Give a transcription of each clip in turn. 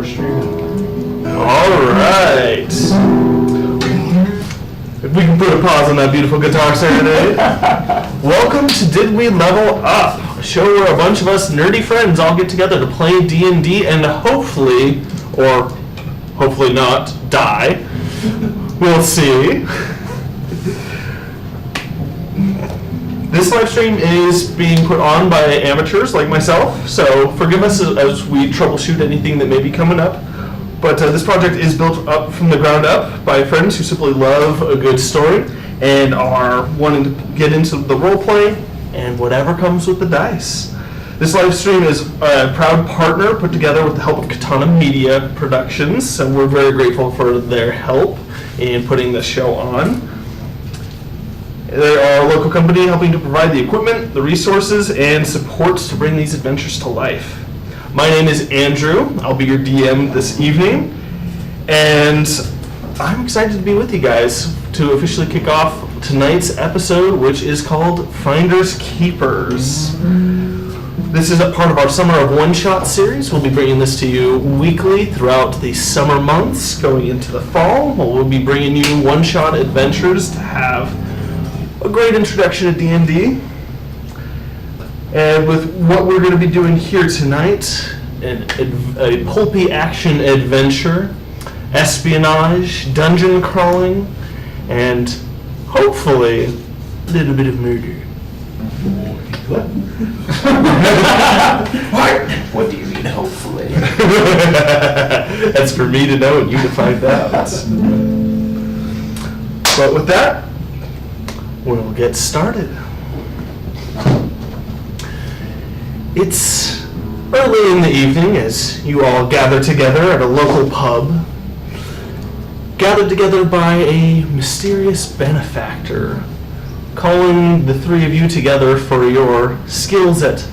we're streaming. Alright. If we can put a pause on that beautiful guitar serenade. Welcome to Did We Level Up? A show where a bunch of us nerdy friends all get together to play D&D and hopefully, or hopefully not, die. We'll see. This live stream is being put on by amateurs like myself, so forgive us as we troubleshoot anything that may be coming up. But this project is built up from the ground up by friends who simply love a good story and are wanting to get into the role play and whatever comes with the dice. This live stream is a proud partner put together with the help of Katana Media Productions, and we're very grateful for their help in putting the show on. They are a local company helping to provide the equipment, the resources, and supports to bring these adventures to life. My name is Andrew. I'll be your DM this evening, and I'm excited to be with you guys to officially kick off tonight's episode, which is called Finders Keepers. This is a part of our Summer of One-Shot series. We'll be bringing this to you weekly throughout the summer months going into the fall. We'll be bringing you one-shot adventures to have a great introduction to D&D. And with what we're going to be doing here tonight, a pulpy action adventure, espionage, dungeon crawling, and hopefully a little bit of murder. What do you mean, hopefully? That's for me to know and you to find out. But with that, we'll get started. It's early in the evening as you all gather together at a local pub, gathered together by a mysterious benefactor, calling the three of you together for your skills at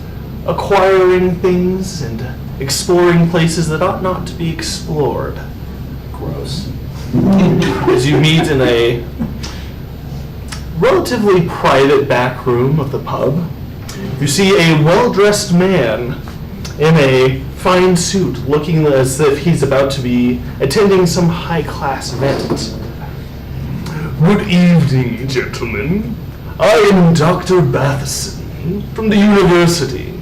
acquiring things and exploring places that ought not to be explored. Gross. As you meet in a relatively private back room of the pub, you see a well-dressed man in a fine suit looking as if he's about to be attending some high-class event. Good evening, gentlemen. I am Dr. Batheson from the university,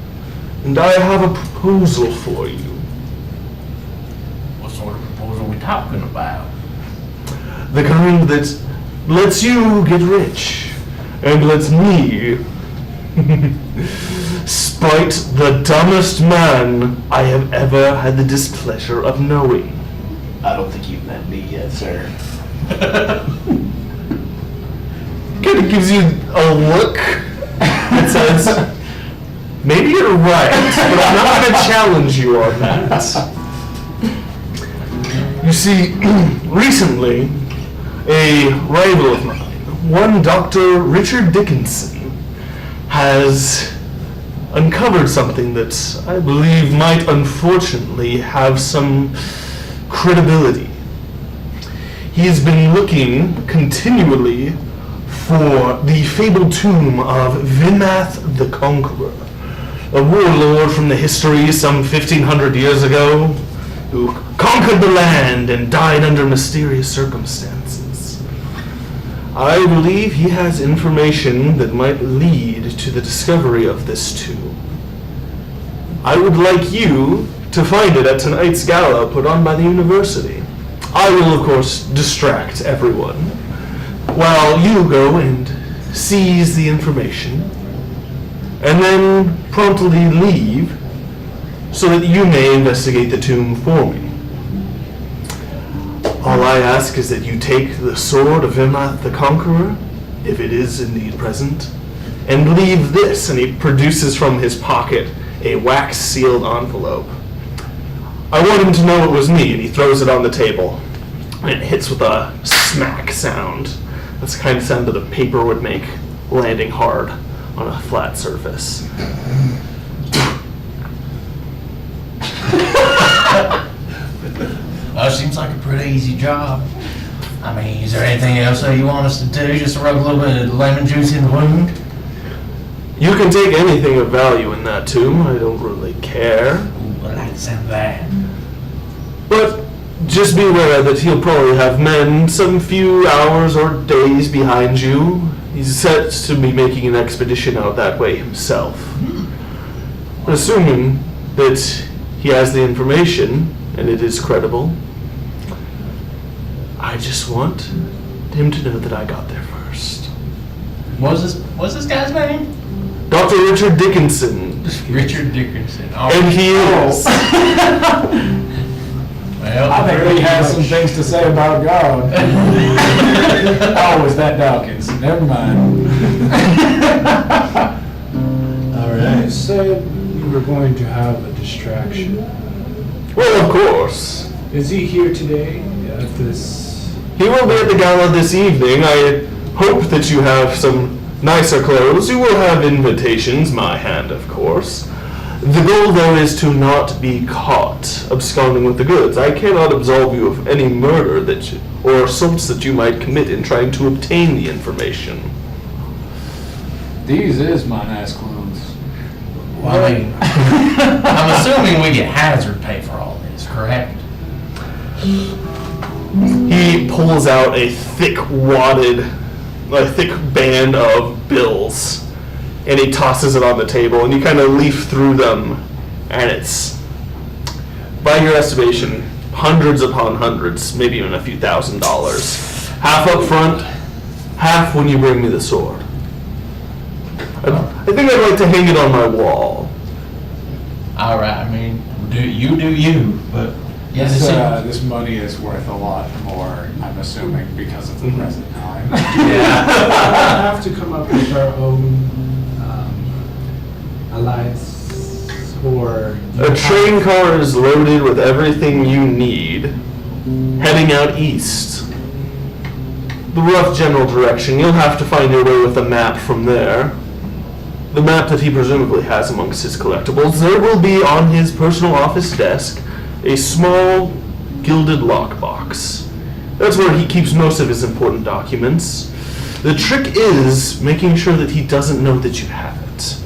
and I have a proposal for you. What sort of proposal are we talking about? The kind that lets you get rich and lets me spite the dumbest man I have ever had the displeasure of knowing. I don't think you've met me yet, sir. Kind of gives you a look that says, maybe you're right, but I'm not going to challenge you on that. You see, recently, a rival of mine, one Dr. Richard Dickinson, has uncovered something that I believe might unfortunately have some credibility. He has been looking continually for the fabled tomb of Vinmath the Conqueror, a warlord from the history some 1,500 years ago, who conquered the land and died under mysterious circumstances. I believe he has information that might lead to the discovery of this tomb. I would like you to find it at tonight's gala put on by the university. I will, of course, distract everyone, while you go and seize the information, and then promptly leave so that you may investigate the tomb for me. All I ask is that you take the sword of Vinmath the Conqueror, if it is indeed present, and leave this, and he produces from his pocket a wax-sealed envelope. I want him to know it was me, and he throws it on the table, and it hits with a smack sound. That's the kind of sound that a paper would make landing hard on a flat surface. Well, seems like a pretty easy job. I mean, is there anything else that you want us to do? Just to rub a little bit of lemon juice in the wound? You can take anything of value in that tomb. I don't really care. Ooh, I like the sound of that. Just be aware that he'll probably have men some few hours or days behind you. He's set to be making an expedition out that way himself. Assuming that he has the information and it is credible, I just want him to know that I got there first. What's this guy's name? Dr. Richard Dickinson. Richard Dickinson. Oh, And he is. well, I think he has some things to say about God. Oh, it's that Dawkins. Never mind. all You right. said you were going to have a distraction. Well, of course. Is he here today at this? He will be at the gala this evening. I hope that you have some nicer clothes. You will have invitations, my hand, of course. The goal, though, is to not be caught absconding with the goods. I cannot absolve you of any murder or assaults that you might commit in trying to obtain the information. These is my nice clothes. Well, I mean, I'm assuming we get hazard pay for all this, correct? He pulls out a thick band of bills, and he tosses it on the table, and you kind of leaf through them, and it's, by your estimation, hundreds upon hundreds, maybe even a few $1,000s. Half up front, half when you bring me the sword. I think I'd like to hang it on my wall. All right. I mean, do you? But yeah, This money is worth a lot more, I'm assuming, because of the present time. We yeah. have to come up with our own alliance, or A train car is loaded with everything you need, heading out east. The rough general direction, you'll have to find your way with a map from there. The map that he presumably has amongst his collectibles. There will be on his personal office desk a small gilded lockbox. That's where he keeps most of his important documents. The trick is making sure that he doesn't know that you have it.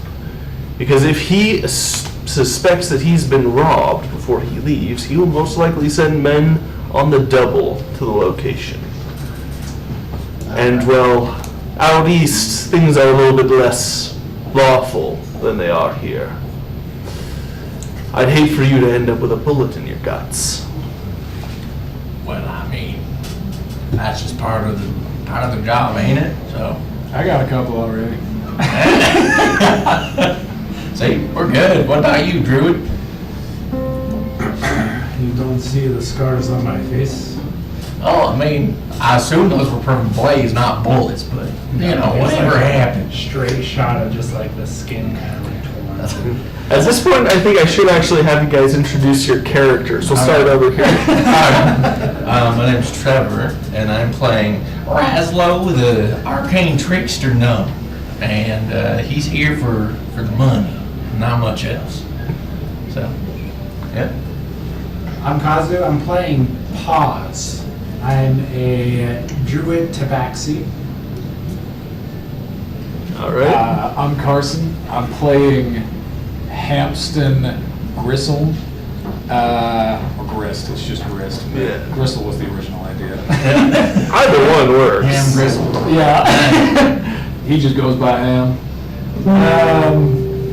Because if he suspects that he's been robbed before he leaves, he will most likely send men on the double to the location. And well, out east, things are a little bit less lawful than they are here. I'd hate for you to end up with a bullet in your guts. Well, I mean, that's just part of the job, ain't it? So, I got a couple already. see, we're good. What about you, Druid? you don't see the scars on my face. Oh, I mean, I assume those were from blades, not bullets, but you know, It's whatever like a happened. Straight shot of just like the skin kind of like torn. At this point, I think I should actually have you guys introduce your characters. We'll start over here. My name's Trevor, and I'm playing Raslo, the arcane trickster gnome, and he's here for the money, not much else. So, yeah. I'm Kazu. I'm playing Pause. I'm a druid tabaxi. All right. I'm Carson. I'm playing Hampston Gristle. Or Grist, it's just Grist. Yeah. Gristle was the original idea. Either one works. Ham Gristle. Yeah. He just goes by Ham.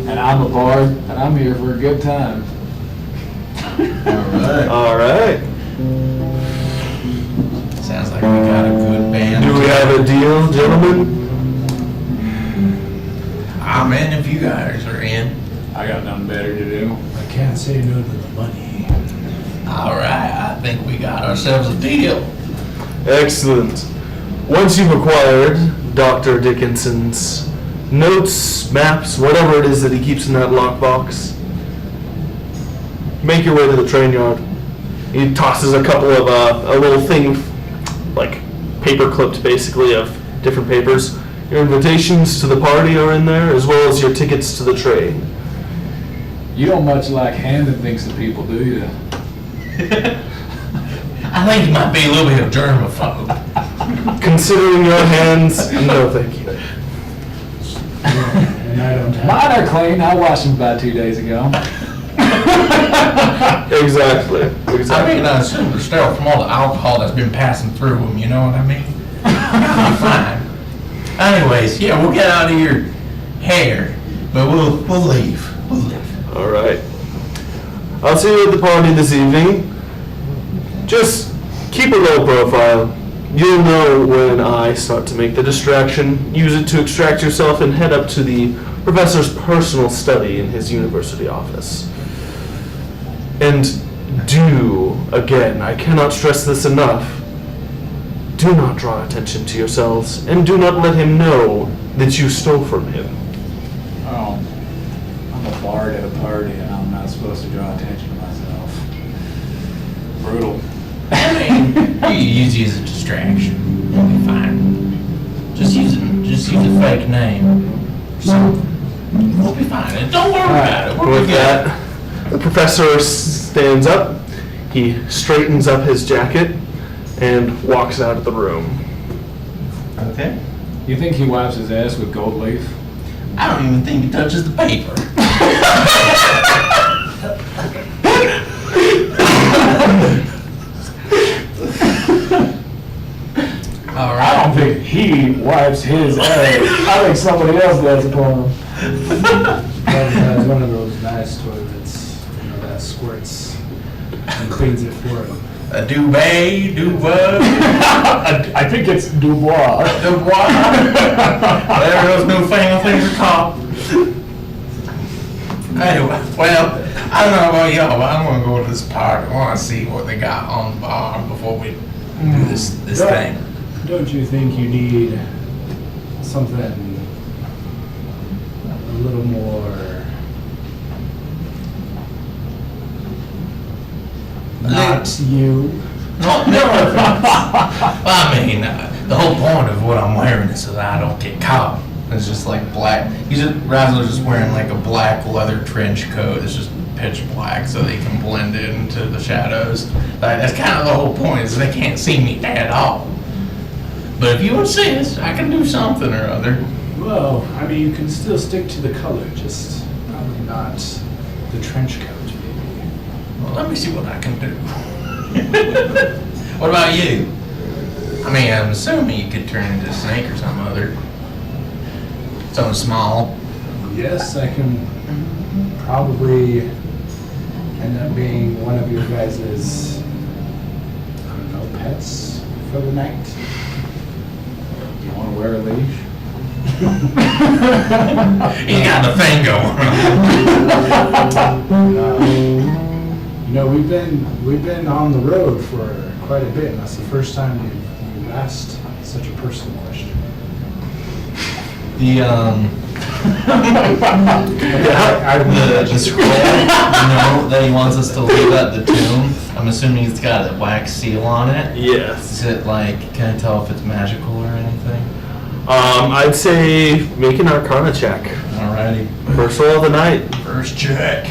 And I'm a bard, and I'm here for a good time. Alright. All right. Sounds like we got a good band. Do we have a deal, gentlemen? I'm in if you guys are in. I got nothing better to do. I can't say no to the money. Alright, I think we got ourselves a deal. Excellent. Once you've acquired Dr. Dickinson's notes, maps, whatever it is that he keeps in that lockbox, make your way to the train yard. He tosses a couple of, a little thing, like paper clipped basically, of different papers. Your invitations to the party are in there, as well as your tickets to the train. You don't much like handing things to people, do you? I think you might be a little bit of germaphobe. Considering your hands, no thank you. And I don't have. Mine are clean. I washed them about 2 days ago. Exactly. What's I that? mean, I assume they're sterile from all the alcohol that's been passing through them, you know what I mean? It'll be fine. Anyways, yeah, we'll get out of your hair, but we'll leave. We'll leave. All right. I'll see you at the party this evening. Just keep a low profile. You'll know when I start to make the distraction. Use it to extract yourself and head up to the professor's personal study in his university office. And again, I cannot stress this enough, do not draw attention to yourselves, and do not let him know that you stole from him. Oh, I'm a bard at a party and I'm not supposed to draw attention to myself. Brutal. I mean, you use it as a distraction. It'll be fine. Just use a fake name. So, we'll be fine. And don't worry about it. We'll With be good. that, the professor stands up, he straightens up his jacket, and walks out of the room. Okay. You think he wipes his ass with gold leaf? I don't even think it touches the paper. All I right. don't think he wipes his ass. I think somebody else does it for him. Has one of those nice toilets, that squirts and cleans it for him. A Dubay, Dubois, I think it's Dubois. Dubois. Whatever those newfangled things are called. Anyway, well, I don't know about y'all, but I'm gonna go to this party. I wanna see what they got on the bar before we do this thing. Don't you think you need something a little more not you? No, never. I mean, the whole point of what I'm wearing is so that I don't get caught. It's just like black. Razzler's just wearing like a black leather trench coat. It's just pitch black so they can blend into the shadows. That's kind of the whole point, is they can't see me at all. But if you insist, I can do something or other. Well, I mean, you can still stick to the color, just probably not the trench coat, maybe. Well, let me see what I can do. What about you? I mean, I'm assuming you could turn into a snake or some other. Something small. Yes, I can probably end up being one of your guys', I don't know, pets for the night. You want to wear a leash? You got the thing going We've been on the road for quite a bit, and that's the first time you've asked such a personal question. The scroll, that he wants us to leave at the tomb. I'm assuming it's got a wax seal on it. Yes. Is it like, can I tell if it's magical or anything? I'd say make an Arcana check. Alrighty. First roll of the night. First check.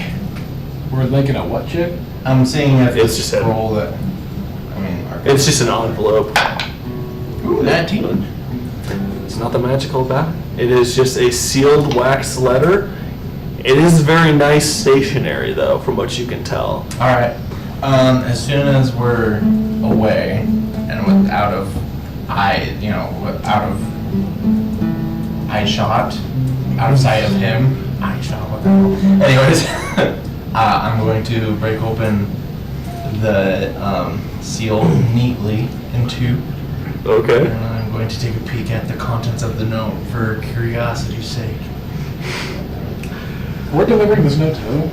We're thinking of what chick? I'm seeing if It's it's just just a- scroll that. I mean, It's just an envelope. Ooh, 19. It's not the magical about it. It is just a sealed wax letter. It is very nice stationery, though, from what you can tell. All right. As soon as we're away and out of eye shot, out of sight of him, eye shot. What the hell? Anyways, I'm going to break open the seal neatly in two, Okay. and I'm going to take a peek at the contents of the note for curiosity's sake. We're delivering this note to who?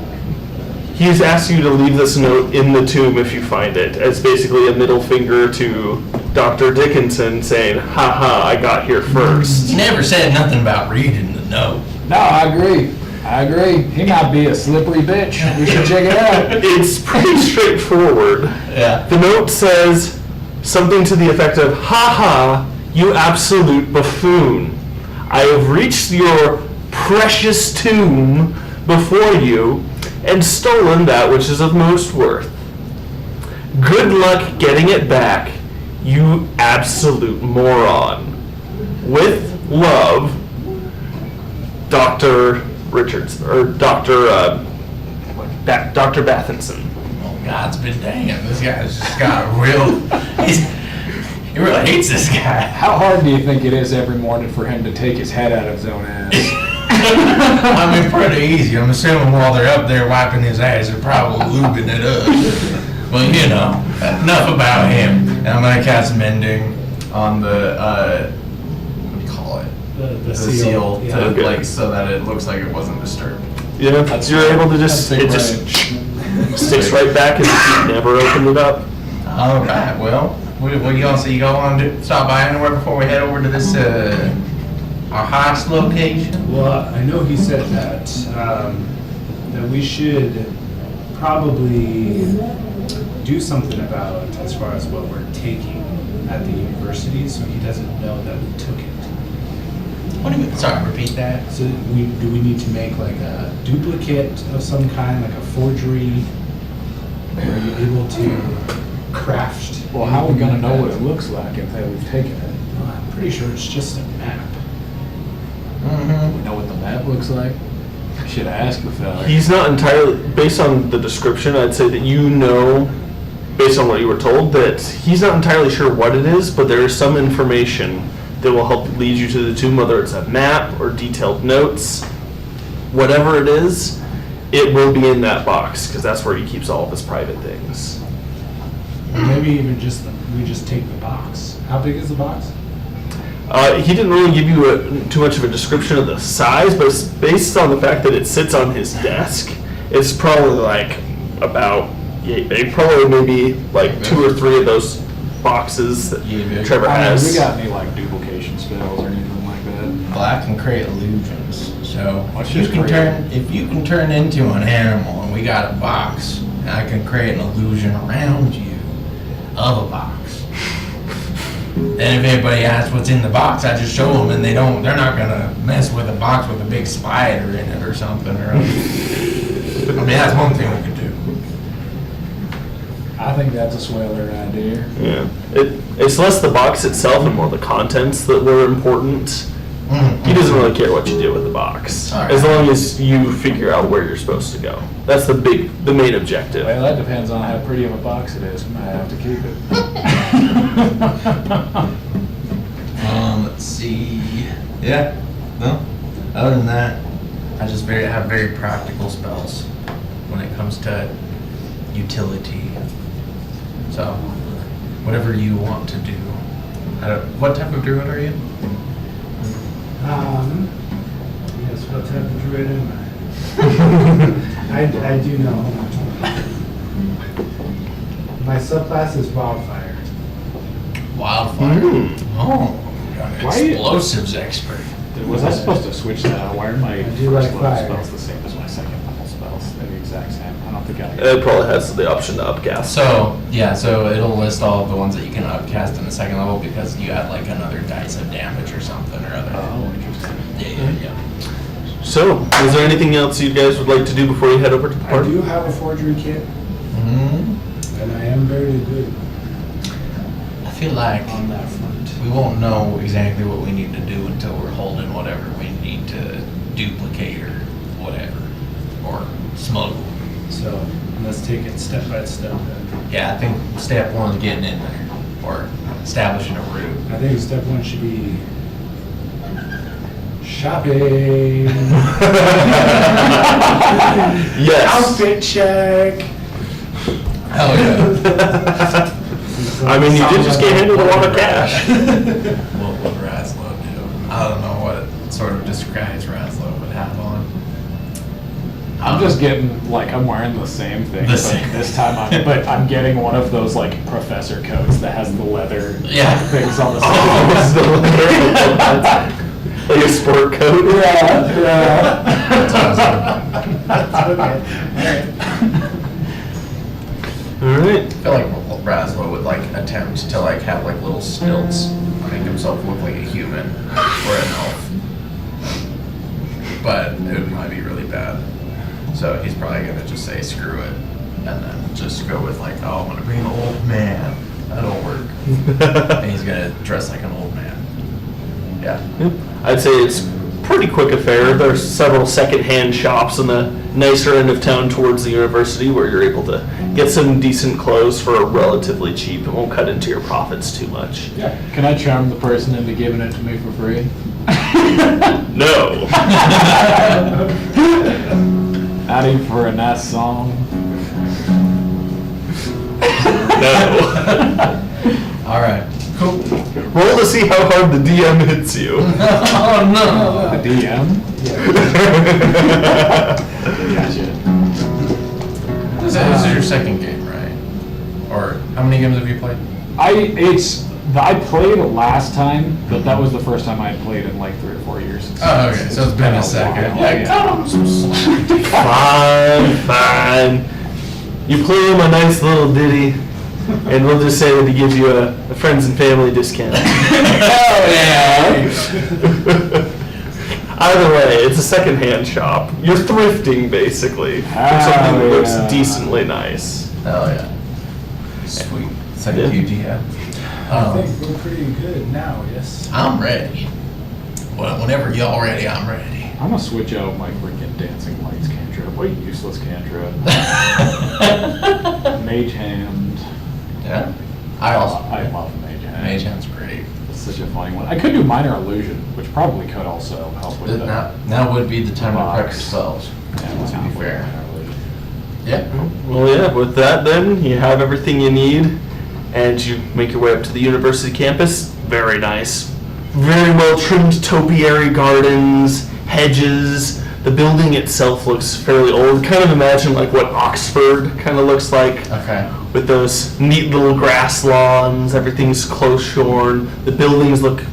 He's asked you to leave this note in the tomb if you find it, as basically a middle finger to Dr. Dickinson saying, haha, I got here first. He never said nothing about reading the note. No, I agree. He might be a slippery bitch. We should check it out. It's pretty straightforward. Yeah. The note says something to the effect of, haha, you absolute buffoon. I have reached your precious tomb before you and stolen that which is of most worth. Good luck getting it back, you absolute moron. With love, Dr. Richards, or Dr. Bathinson. God's been damned. This guy's just got a real. He really hates this guy. How hard do you think it is every morning for him to take his head out of his own ass? I mean, pretty easy. I'm assuming while they're up there wiping his ass, they're probably lubing it up. Well, you know, enough about him. And I'm gonna cast mending on the what do you call it? The seal yeah. to Okay. like so that it looks like it wasn't disturbed. Yeah, you're able to just, That's it just sticks right back and you never opened it up. All right. Well, what do y'all say? You go on to stop by anywhere before we head over to this our heist location? Well, I know he said that that we should probably do something about as far as what we're taking at the university, so he doesn't know that we took it. What do you mean? Sorry, repeat that. So do we need to make like a duplicate of some kind, like a forgery? Are you able to craft? Well, how are we gonna know what it looks? looks like if we've taken it? I'm pretty sure it's just a map. Mm-hmm. We know what the map looks like? Should ask the fella. He's not entirely, based on the description, I'd say that you know, based on what you were told, that he's not entirely sure what it is, but there is some information that will help lead you to the tomb, whether it's a map or detailed notes. Whatever it is, it will be in that box, because that's where he keeps all of his private things. Or maybe even we just take the box. How big is the box? He didn't really give you too much of a description of the size, but it's based on the fact that it sits on his desk. It's probably like about, probably maybe like 2 or 3 of those boxes that Yeah, big. Trevor I mean, has. we got any like duplication spells or anything like that? Well, I can create illusions. So What's if you just can create? if you can turn into an animal, and we got a box, and I can create an illusion around you of a box. And if anybody asks what's in the box, I just show them, and they're not gonna mess with a box with a big spider in it or something. Or I mean, that's one thing we could do. I think that's a sweller idea. Yeah, it's less the box itself and more the contents that were important. He doesn't really care what you do with the box, All right. as long as you figure out where you're supposed to go. That's the main objective. Well, that depends on how pretty of a box it is. We might have to keep it. Let's see. Yeah. No. Other than that, I just have very practical spells when it comes to utility. So, whatever you want to do. What type of druid are you? Yes, what type of druid am I? I do know. Hold on. My subclass is Wildfire. Wildfire. Oh, you're an Why are you- explosives expert. Was I supposed to switch that out? Why are my I first do like level fire. spells the same as my second level spells? They're the exact same. I don't think I. It probably has the option to upcast. So it'll list all of the ones that you can upcast in the second level because you add like another dice of damage or something or other. Oh, interesting. Yeah. So, is there anything else you guys would like to do before you head over to the I party? do have a forgery kit, Hmm. and I am very good I feel like on that front. we won't know exactly what we need to do until we're holding whatever we need to duplicate or whatever, or smuggle. So let's take it step by step then. Yeah, I think step one is getting in there, or establishing a route. I think step one should be shopping. Yes. Outfit check. Hell yeah. I mean, you did just get handed a lot of cash. What would Raslo do? I don't know what sort of disguise Raslo would have on. I'm just getting like I'm wearing the same thing, The but same. this time I'm getting one of those like professor coats that has the leather Yeah. things on the Oh, side. like a sport coat? Yeah. Okay. All right. I feel like Raslo would like attempt to like have like little stilts, make himself look like a human or an elf, but it would probably be really bad. So he's probably gonna just say screw it, and then just go with like, oh, I'm gonna be an old man. That'll work. And he's gonna dress like an old man. Yeah. I'd say it's pretty quick affair. There's several second-hand shops in the nicer end of town towards the university where you're able to get some decent clothes for relatively cheap. It won't cut into your profits too much. Yeah. Can I charm the person into giving it to me for free? No. Not even for a nice song. No. All right. Cool. Roll to see how hard the DM hits you. Oh no. The DM? Gotcha. This is your second game, right? Or how many games have you played? I played it last time, but that was the first time I had played in like 3 or 4 years. Oh, okay. So it's been a second. while. Yeah, cut him some slack. Fine. You play him a nice little ditty, and we'll just say that he gives you a friends and family discount. Hell yeah. Either way, it's a second-hand shop. You're thrifting, basically, for something that looks yeah. decently nice. Hell yeah. Sweet. Thank Yeah. you, DM. I think we're pretty good now, yes. I'm ready. Well, whenever y'all ready, I'm ready. I'm gonna switch out my freaking dancing lights cantrip. What a useless cantrip. Mage hand. Yeah. I also. I love mage hand. Mage Hand's great. It's such a funny one. I could do minor illusion, which probably could also help with Now would be the time to prep Box. yourselves. Yeah, to be fair. minor illusion. Yeah. Well, yeah, with that then, you have everything you need, and you make your way up to the university campus. Very nice. Very well trimmed topiary gardens, hedges. The building itself looks fairly old. Kind of imagine like what Oxford kind of looks like, Okay. with those neat little grass lawns. Everything's close shorn. The buildings look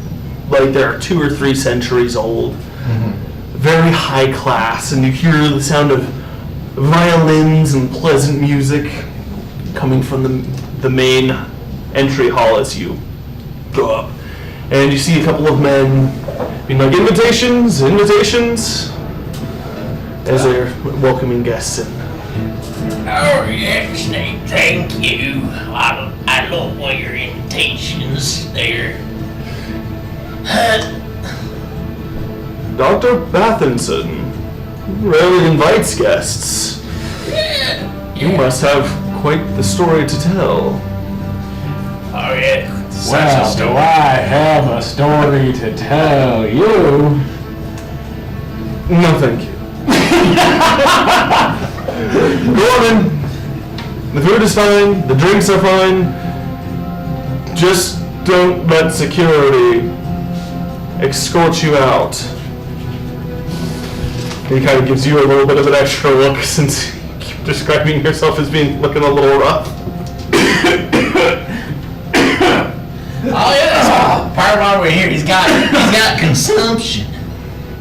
like they're 2 or 3 centuries old. Very high class, and you hear the sound of violins and pleasant music coming from the main entry hall as you go up. And you see a couple of men being like, invitations, as they're welcoming guests in. Oh, yes, thank you. I love all your invitations there. Dr. Bathinson rarely invites guests. You must have quite the story to tell. Oh, yeah. Well, do I have a story to tell you? No, thank you. Go on in. The food is fine. The drinks are fine. Just don't let security escort you out. He kind of gives you a little bit of an extra look since you keep describing yourself as looking a little rough. Oh, yeah, that's part of why we're here. He's got consumption.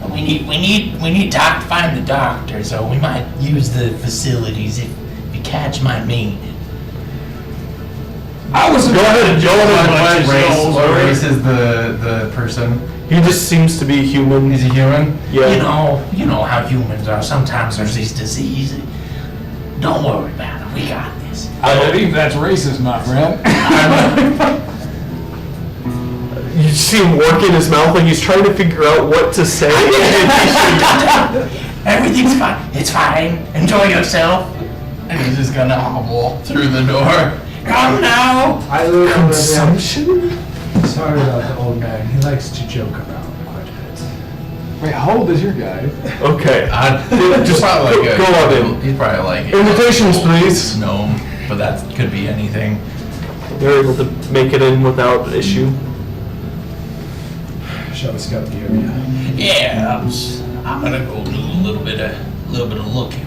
We need to find the doctor, so we might use the facilities if you catch my meaning. I was Go ahead. What race is the person? He just seems to be human. He's a human? Yeah. You know how humans are. Sometimes there's these diseases. Don't worry about it. We got this. I believe that's racist, my friend. You see him working his mouth like he's trying to figure out what to say. Everything's fine. It's fine. Enjoy yourself. And he's just gonna hobble through the door. Come now. I live Consumption? Sorry about the old man. He likes to joke around quite a bit. Wait, how old is your guy? Okay. Just probably like go on in. He's probably like Invitations, please. Gnome, but that could be anything. They're able to make it in without issue. Shall we scout the area? Yeah, I'm gonna go do a little bit of looking.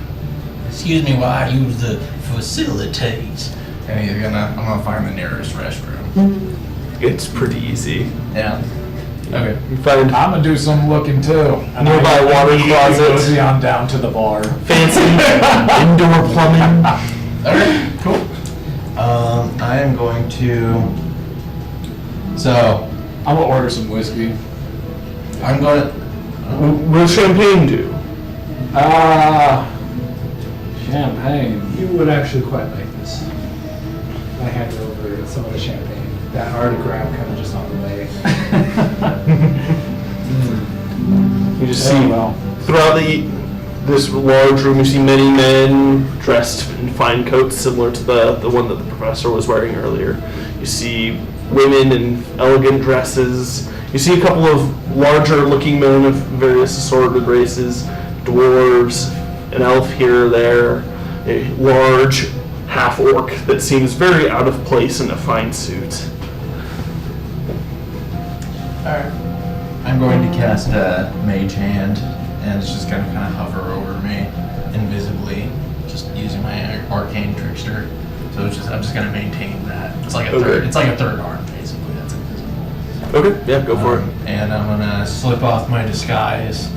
Excuse me while I use the facilities. And I'm gonna find the nearest restroom. It's pretty easy. Yeah. Okay. You find I'm gonna do some looking too. Nearby water closet. Cozy on down to the bar. fancy indoor plumbing. Alright, cool. I am going to. So, I'm gonna order some whiskey. I'm going to. Will champagne do? Champagne. You would actually quite like this. I hand over some of the champagne. That autograph kind of just on the way. You just Yeah, see well. throughout this large room, you see many men dressed in fine coats similar to the one that the professor was wearing earlier. You see women in elegant dresses. You see a couple of larger looking men of various assorted races, dwarves, an elf here or there, a large half-orc that seems very out of place in a fine suit. Alright. I'm going to cast a Mage Hand, and it's just going to kind of hover over me invisibly, just using my Arcane Trickster. So it's just, I'm just going to maintain that. It's like a third. Okay. It's like a third arm, basically. That's invisible. Okay, yeah, go for it. And I'm gonna slip off my disguise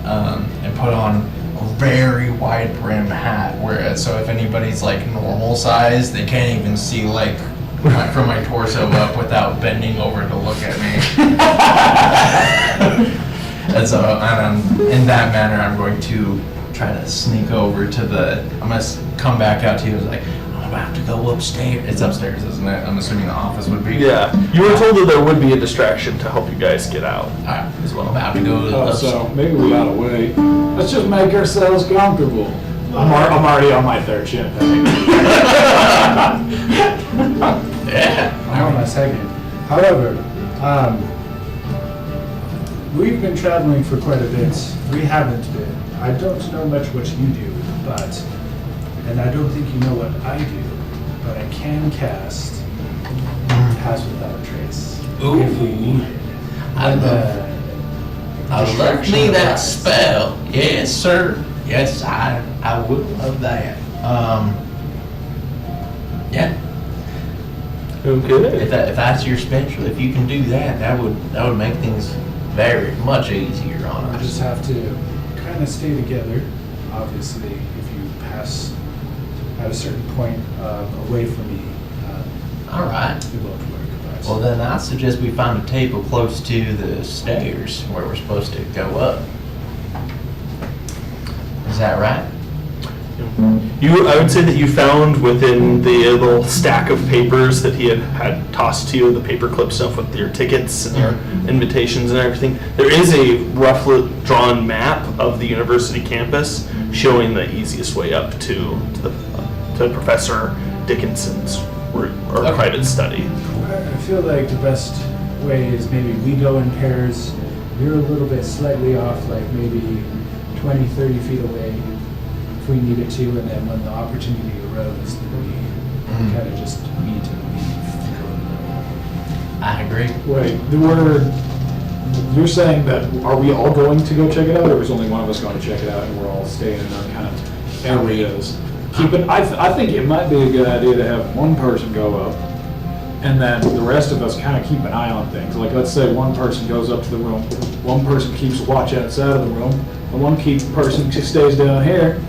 and put on a very wide brim hat. So if anybody's like normal size, they can't even see like from my torso up without bending over to look at me. And so in that manner, I'm going to try to sneak over to I'm gonna come back out to you. It's like, I'm about to go upstairs. It's upstairs, isn't it? I'm assuming the office would be. Yeah, you were told that there would be a distraction to help you guys get out. Alright, as well. I'm about to go So maybe we gotta wait. Let's just make ourselves comfortable. I'm already on my third ship. Yeah. I'm on my second. However, we've been traveling for quite a bit. We haven't been. I don't know much what you do, and I don't think you know what I do, but I can cast Pass Without a Trace Ooh. if we need it. I love Distraction me that device. spell. Yes, sir. Yes, I would love that. Yeah. Okay. If that's your special, if you can do that, that would make things very much easier on I just us. have to kind of stay together. Obviously, if you pass at a certain point away from me, All right. it won't work. But Well, then I suggest we find a table close to the stairs where we're supposed to go up. Is that right? I would say that you found within the little stack of papers that he had tossed to you, the paperclip stuff with your tickets and your invitations and everything, there is a roughly drawn map of the university campus showing the easiest way up to Professor Dickinson's private study. I feel like the best way is maybe we go in pairs. You're a little bit slightly off, like maybe 20, 30 feet away if we needed to, and then when the opportunity arose, then we kind of just need to leave. I agree. Wait, you're saying that, are we all going to go check it out, or is only one of us going to check it out and we're all staying in our kind of areas? I think it might be a good idea to have one person go up, and then the rest of us kind of keep an eye on things. Like, let's say one person goes up to the room, one person keeps watch outside of the room, and one person just stays down here,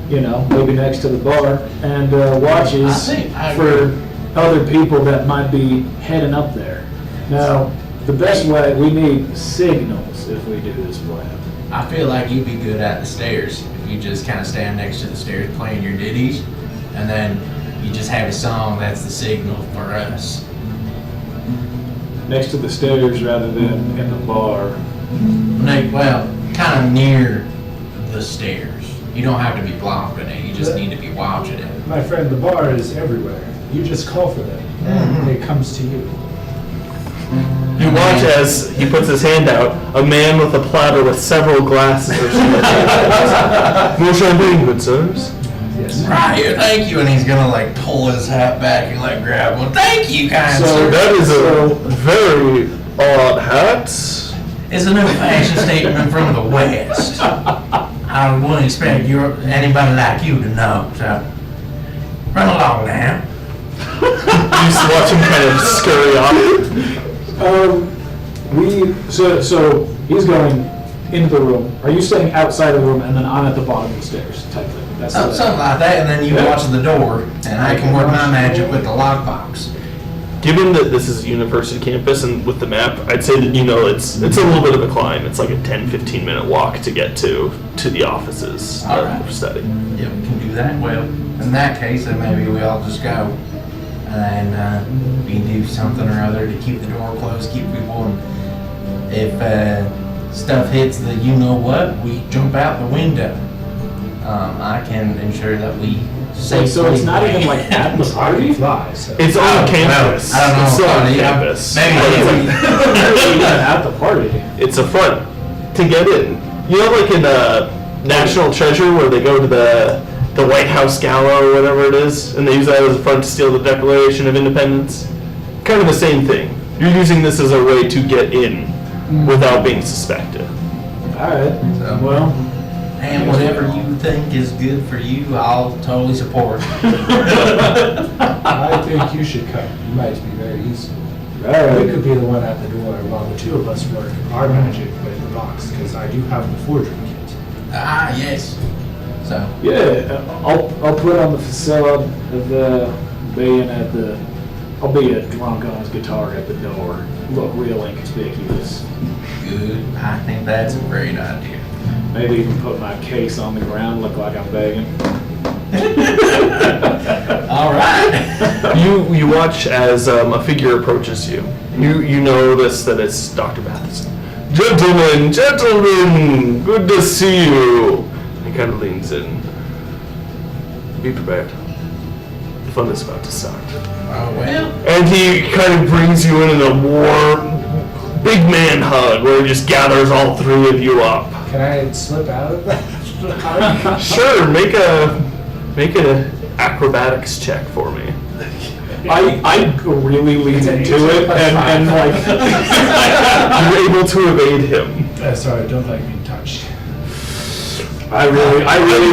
maybe next to the bar, and watches I for other people that might be heading up there. Now, the best way, we need signals if we do this plan. I feel like you'd be good at the stairs if you just kind of stand next to the stairs playing your ditties, and then you just have a song that's the signal for us. Next to the stairs rather than in the bar. Well, kind of near the stairs. You don't have to be blocking it. You just need to be watching it. My friend, the bar is everywhere. You just call for them, and it comes to you. You watch as he puts his hand out, a man with a platter with several glasses or something. More champagne, good sirs. Yes. Right here, thank you. And he's gonna like pull his hat back and like grab one. Thank you, kind So sir. That is a very odd hat. It's a new fashion statement from the West. I wouldn't expect anybody like you to know. So run along now. You just watch him kind of scurry off. So he's going into the room. Are you staying outside of the room and then I'm at the bottom of the stairs type thing? That's Something like that, and then you watch the door, and I can work my magic with the lockbox. Given that this is a university campus and with the map, I'd say that it's a little bit of a climb. It's like a 10-15 minute walk to get to the offices All of right. the study. Yeah, we can do that. Well, in that case, then maybe we all just go, and we can do something or other to keep the door closed, keep people. And if stuff hits the you-know-what, we jump out the window. I can ensure that we safely... So it's not even like at the I can party? fly, so. It's on campus. I don't know. It's still on Yeah. campus. Maybe But it's maybe- Not even at the party. It's a front to get in. You know, like in National Treasure, where they go to the White House Gala or whatever it is, and they use that as a front to steal the Declaration of Independence. Kind of the same thing. You're using this as a way to get in without being suspected. Alright, So- well, And whatever you think is good for you, I'll totally support. I think you should come. You might be very useful. We alright. could be the one at the door while the two of us work our magic with the box, because I do have the forgery kit. Ah, yes. So, Yeah, I'll put on the facade of being at the. I'll be a drunk on his guitar at the door. Look real inconspicuous. good. I think that's a great idea. Maybe even put my case on the ground, look like I'm begging. All right. You watch as a figure approaches you. You notice that it's Dr. Matheson. Gentlemen, good to see you. He kind of leans in. Be prepared. The fun is about to start. Oh, well. And he kind of brings you in a warm, big man hug where he just gathers all three of you up. Can I slip out of that? Sure, make a acrobatics check for me. I really lean It's an into 18 it plus and like. You're able to evade him. Sorry, I don't like being touched. I really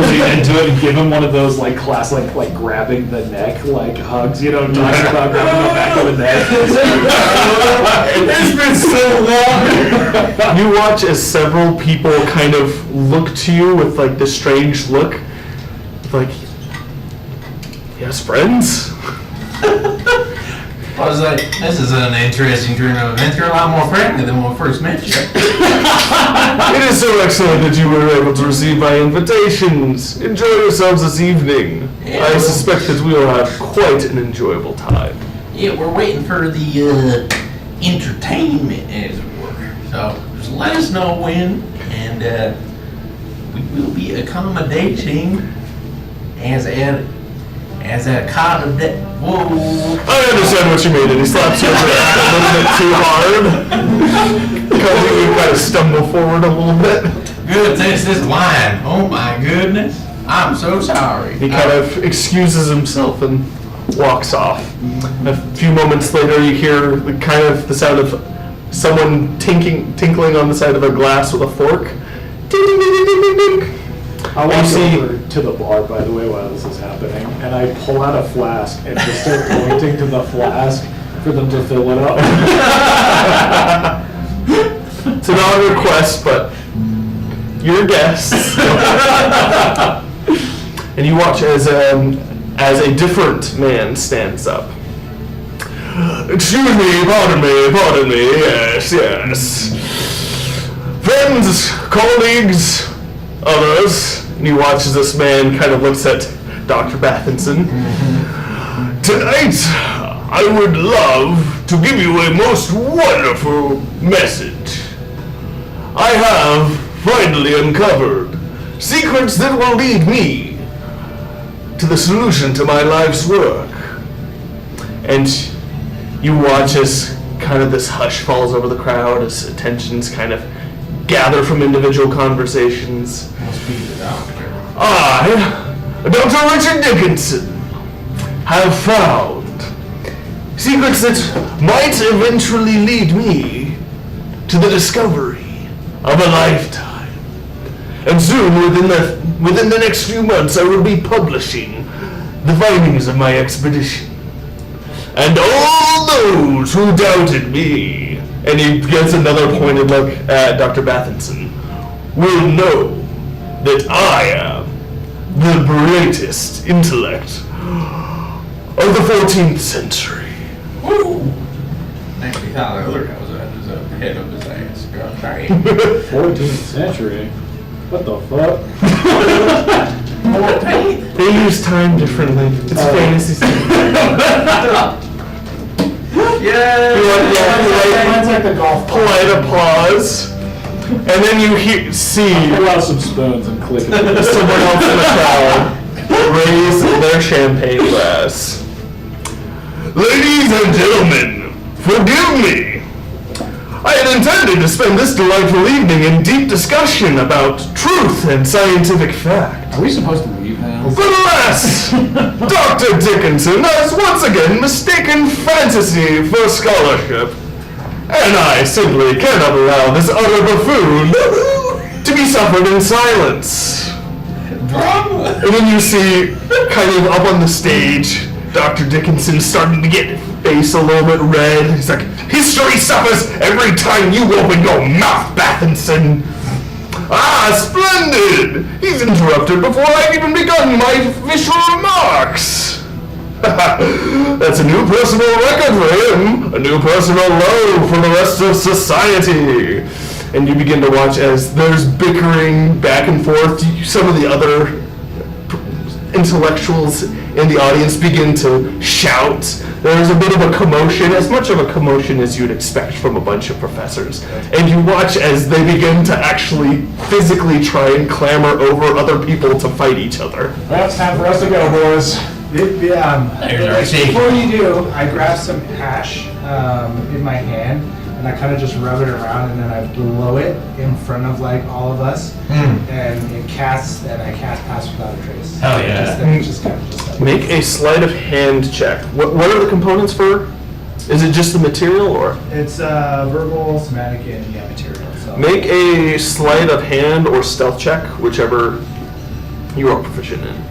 lean into it and give him one of those like classic like grabbing the neck like hugs, you know, talking about grabbing the back of the neck. It's been so long. You watch as several people kind of look to you with like this strange look, like, he has friends. I was like, this is an interesting turn of events. You're a lot more friendly than when we first met you. It is so excellent that you were able to receive my invitations. Enjoy yourselves this evening. Yeah. I suspect that we will have quite an enjoyable time. Yeah, we're waiting for the entertainment, as it were. So just let us know when, and we will be accommodating as a cot of that. Whoa. I understand what you mean, and he slaps you over the head a little bit too hard. Causing you to kind of stumble forward a little bit. Good, this line. Oh my goodness. I'm so sorry. He kind of excuses himself and walks off. A few moments later, you hear the sound of someone tinkling on the side of a glass with a fork. Ding, ding, ding, ding, ding, ding. I And walk you see- over to the bar, by the way, while this is happening, and I pull out a flask and just start pointing to the flask for them to fill it up. It's an odd request, but you're guests. And you watch as a different man stands up. Excuse me, pardon me, yes. Friends, colleagues, others. And you watch as this man kind of looks at Dr. Bathinson. Tonight, I would love to give you a most wonderful message. I have finally uncovered secrets that will lead me to the solution to my life's work. And you watch as kind of this hush falls over the crowd, as attentions kind of gather from individual conversations. Must be the doctor. I, Dr. Richard Dickinson, have found secrets that might eventually lead me to the discovery of a lifetime. And soon, within the next few months, I will be publishing the findings of my expedition. And all those who doubted me, and he gets another pointed look at Dr. Bathinson, will know that I am the greatest intellect of the 14th century. Woo! Actually, how the other guy was ahead of his ass. Right. 14th century? What the fuck? 14th? They use time differently. It's fantasy. Yeah. Polite Mine's like the golf ball. applause. And then you see Pull out some spoons and click it. someone else in the crowd raise their champagne glass. Ladies and gentlemen, forgive me. I had intended to spend this delightful evening in deep discussion about truth and scientific fact. Are we supposed to leave now? But alas, Dr. Dickinson has once again mistaken fantasy for scholarship. And I simply cannot allow this utter buffoon to be suffered in silence. And then you see, kind of up on the stage, Dr. Dickinson starting to get his face a little bit red. He's like, history suffers every time you open your mouth, Bathinson. Ah, splendid! He's interrupted before I've even begun my official remarks. That's a new personal record for him, a new personal low for the rest of society. And you begin to watch as there's bickering back and forth. Some of the other intellectuals in the audience begin to shout. There's a bit of a commotion, as much of a commotion as you'd expect from a bunch of professors. And you watch as they begin to actually physically try and clamor over other people to fight each other. Well, it's time for us to go, boys. There's our safety. Before you do, I grab some hash in my hand and I kind of just rub it around and then I blow it in front of like all of us, and it casts and I cast Pass Without a Trace. Hell yeah. Just kind of just like Make a sleight of hand check. What are the components for? Is it just the material or? it's verbal, somatic, and material. So Make a sleight of hand or stealth check, whichever you are proficient in.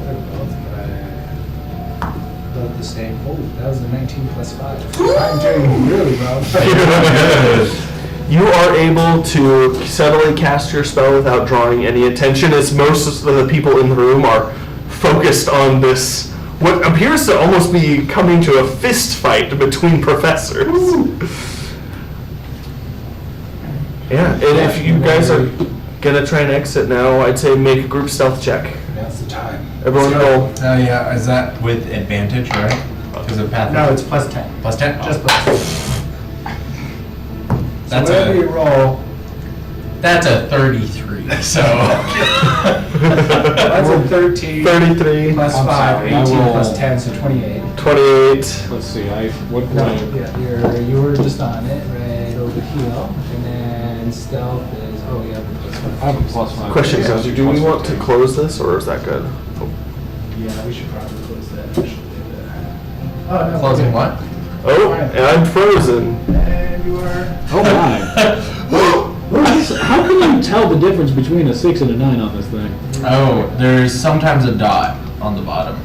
they're both the same. Oh, that was a 19 plus 5. I'm doing really well. You are able to subtly cast your spell without drawing any attention, as most of the people in the room are focused on this, what appears to almost be coming to a fist fight between professors. Yeah, and if you guys are gonna try and exit now, I'd say make a group stealth check. Now's the time. Everyone roll. Oh yeah, is that with advantage, right? Because of path. No, it's plus 10. plus 10. Just Oh, plus 10. that's So whatever you a roll, that's a 33. So that's a 13 33, plus I'm 5, sorry, I 18 roll- plus 10, so 28. 28. Let's see, what No, grade? yeah, you were just on it, right over here, and then stealth is, oh yeah, plus I have a plus 5. Question Yeah, is, do we want to close this, or is that good? Yeah, we should probably close that. Actually. Oh, no. closing what? Oh, and I'm frozen. And you are. Oh my. How can you tell the difference between a 6 and a 9 on this thing? Oh, there's sometimes a dot on the bottom,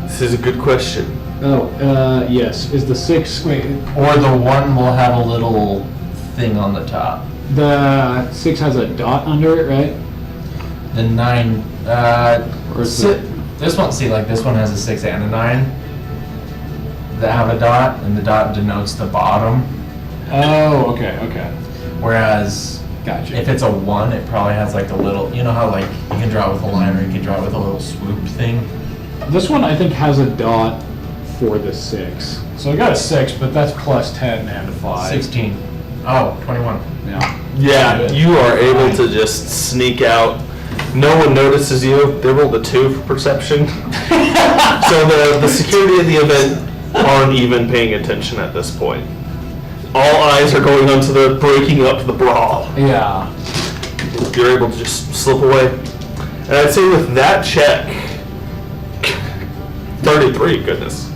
This is a good question. Oh, yes. Is the 6, Wait, or the one will have a little thing on the top. the 6 has a dot under it, right? The 9, Or is si- this one, see, like this one has a 6 and a 9 that have a dot, and the dot denotes the bottom. Oh, okay, okay. Whereas Gotcha. if it's a 1, it probably has like a little, you know how like you can draw it with a line or you can draw it with a little swoop thing? This one I think has a dot for the 6. So I got a 6, but that's plus 10 and a 5. 16. Oh, 21. Yeah. Yeah, you are able to just sneak out. No one notices you. They rolled a 2 for perception. So the security of the event aren't even paying attention at this point. All eyes are going on to the breaking up the brawl. Yeah. You're able to just slip away. And I'd say with that check, 33, goodness.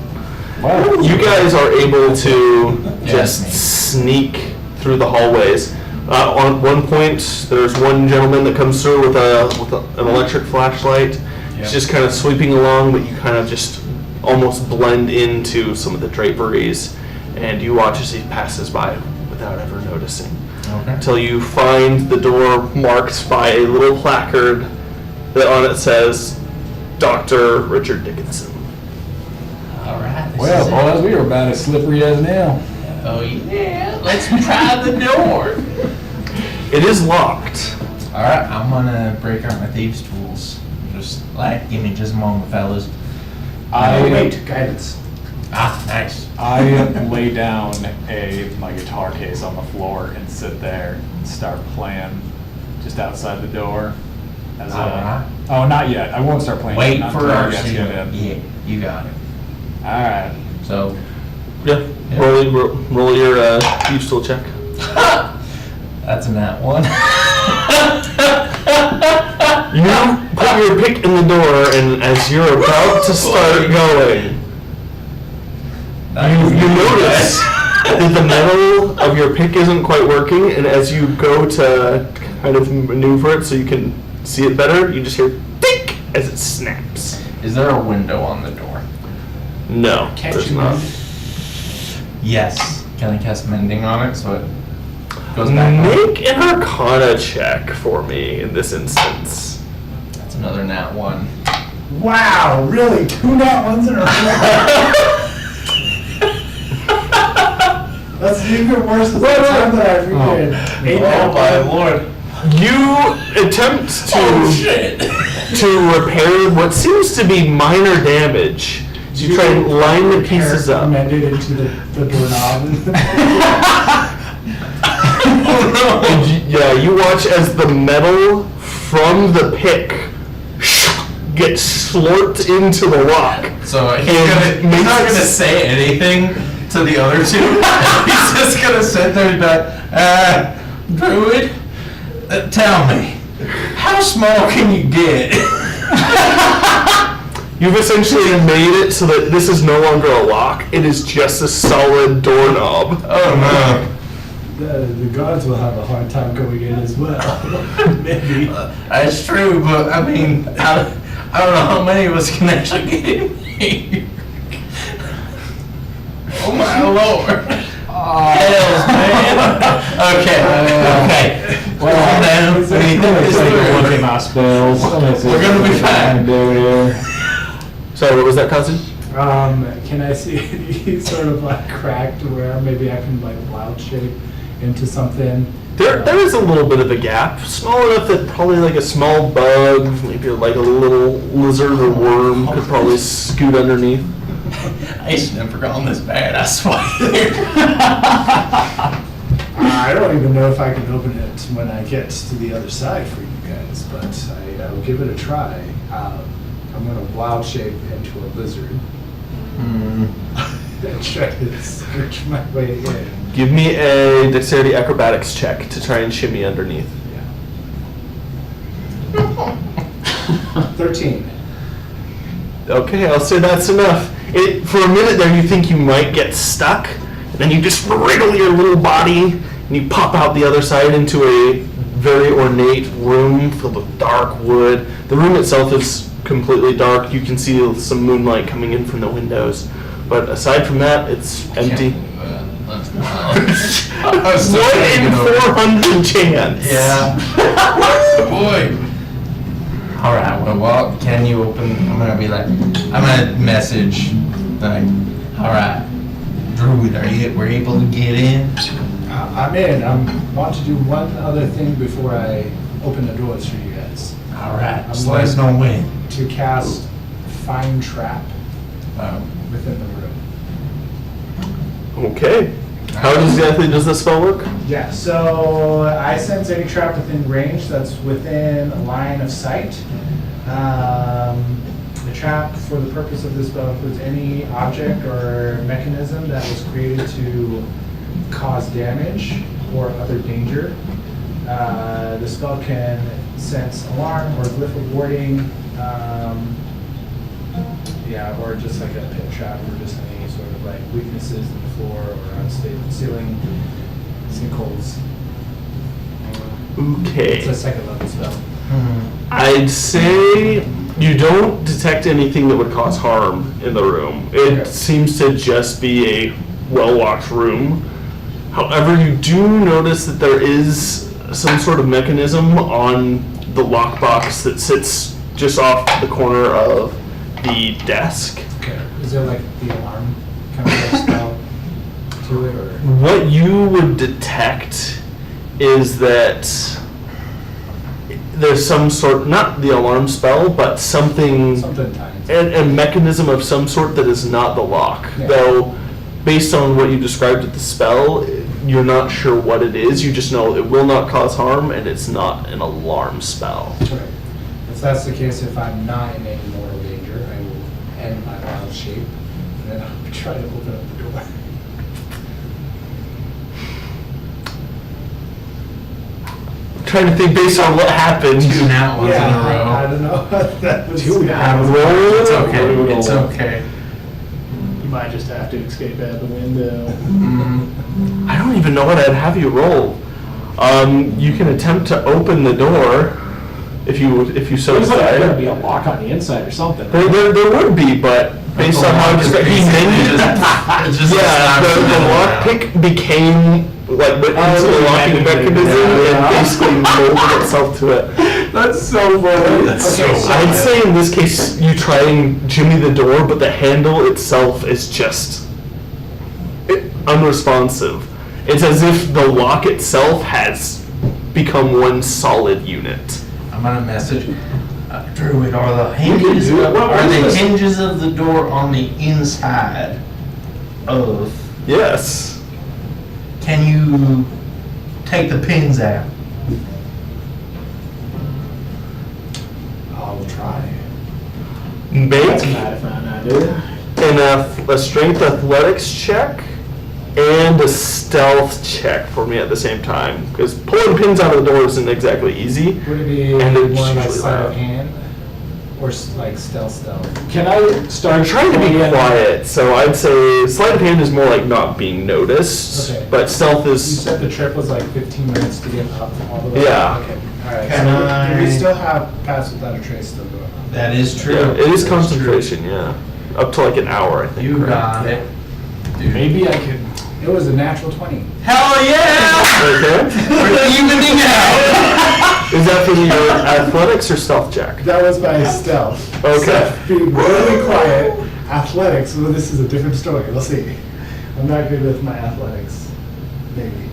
Wow. You guys are able to Yeah, just that's sneak through the hallways. On one point, there's one gentleman that comes through with an electric flashlight. He's just kind of sweeping along, but you kind of just almost blend into some of the draperies, and you watch as he passes by without ever noticing. Okay. Until you find the door marked by a little placard that on it says, Dr. Richard Dickinson. All right. this Well, is it. boys, we were about as slippery as nail. Oh yeah. Let's try the door. It is locked. All right, I'm gonna break out my thieves' tools. Just like, give me just a moment, fellas. Wait, guidance. Ah, nice. I lay down my guitar case on the floor and sit there and start playing just outside the door. As Alright. Oh, not yet. I won't start playing. Wait not for until our you guys signal. get in. Yeah, you got it. All right. So, Yeah. Yeah. Roll your useful check. that's a nat one. You put your pick in the door, and as you're about to start going, you notice that the metal of your pick isn't quite working, and as you go to kind of maneuver it so you can see it better, you just hear tick as it snaps. Is there a window on the door? No, there's not. Yes. Can I cast mending on it so it goes back on? Make an Arcana check for me in this instance. That's another nat one. Wow, really? 2 nat ones in a row? That's even worse than the time that I freaking ate that one. lord. You attempt to Oh shit. to repair what seems to be minor damage. You try and line the pieces up. Mended into the doorknob. And yeah, you watch as the metal from the pick gets slurped into the lock. So he's And not makes gonna it- say anything to the other two. He's just gonna sit there and be like, Druid, tell me, how small can you get? You've essentially made it so that this is no longer a lock, it is just a solid doorknob. Oh no. The guards will have a hard time going in as well. Maybe. That's true, but I mean, I don't know how many of us can actually get in here. Oh my lord. Hells, man. Okay. Well, Calm down. We need to Let's this take a look at through. my spells. We're gonna be fine. Do here. Sorry, what was that, cousin? Can I see any sort of like cracked where maybe I can like wild shape into something? There is a little bit of a gap, small enough that probably like a small bug, maybe like a little lizard or worm could probably scoot underneath. I used to never gone this bad, I swear. I don't even know if I can open it when I get to the other side for you guys, but I'll give it a try. I'm gonna wild shape into a lizard and try to scratch my way in. Give me a dexterity acrobatics check to try and shimmy underneath. Yeah. 13. Okay, I'll say that's enough. For a minute there, you think you might get stuck, and then you just wriggle your little body, and you pop out the other side into a very ornate room filled with dark wood. The room itself is completely dark. You can see some moonlight coming in from the windows, but aside from that, it's empty. That's not. 1 in 400 chance. Yeah. Boy. All right. Well, can you open? I'm gonna be like, I'm gonna message, like, all right, Druid, we're able to get in? I'm in. I want to do one other thing before I open the doors for you guys. All right. I'm Just let us know when. To cast Find Trap Oh. within the room. Okay. How exactly does this spell work? Yeah, so I sense any trap within range that's within a line of sight. The trap, for the purpose of this spell, includes any object or mechanism that was created to cause damage or other danger. The spell can sense alarm or glyph of warding, or just like a pit trap or just any sort of like weaknesses in the floor or unstable ceiling, sinkholes. Okay. It's a second level spell. I'd say you don't detect anything that would cause harm in the room. It Okay. seems to just be a well-locked room. However, you do notice that there is some sort of mechanism on the lockbox that sits just off the corner of the desk. Okay. Is there like the alarm kind of like spell to it or? What you would detect is that there's some sort, not the alarm spell, but something Something timed a mechanism of some sort that is not the lock. Yeah. Though, based on what you described with the spell, you're not sure what it is. You just know it will not cause harm, and it's not an alarm spell. Okay. If that's the case, if I'm not in any mortal danger, I will end my wild shape, and then I'll try to open up the door. Trying to think based on what happened. Two nat ones in a I row. don't know. That was Two nat ones. Roll. It's okay, it's okay. You might just have to escape out the window. Mm, I don't even know what I'd have you roll. You can attempt to open the door if you so There's like desire. gonna be a lock on the inside or something. There would be, but based on how he mended, It's just yeah, the lockpick became like went into the locking mechanism and basically molded itself to it. That's so funny. That's so I'd say in this case you try and jimmy the door, but the handle itself is just unresponsive. It's as if the lock itself has become one solid unit. I'm gonna message Druid. Are the hinges? do it. What Are is the this? hinges of the door on the inside of? Yes. Can you take the pins out? I'll try. Make That's a mighty fine idea. a strength athletics check and a stealth check for me at the same time. Because pulling pins out of the door isn't exactly easy. Would it be And it's more like usually sleight loud. of hand, or like stealth? Can I start I'm trying to be playing- quiet, so I'd say sleight of hand is more like not being noticed, Okay. but stealth You is. said the trip was like 15 minutes to get up all the way. Yeah. Okay. All right. Can so I- we still have Pass Without a Trace still going on. That is true. Yeah, it is That true. concentration, yeah. Up to like an hour, I think. You correct? got it. Dude. Maybe I could. It was a natural 20. Hell yeah! Okay. We're evening out. Is that for your athletics or stealth check? That was by stealth. Okay. So, being really quiet. Athletics. Well, this is a different story. We'll see. I'm not good with my athletics. Maybe.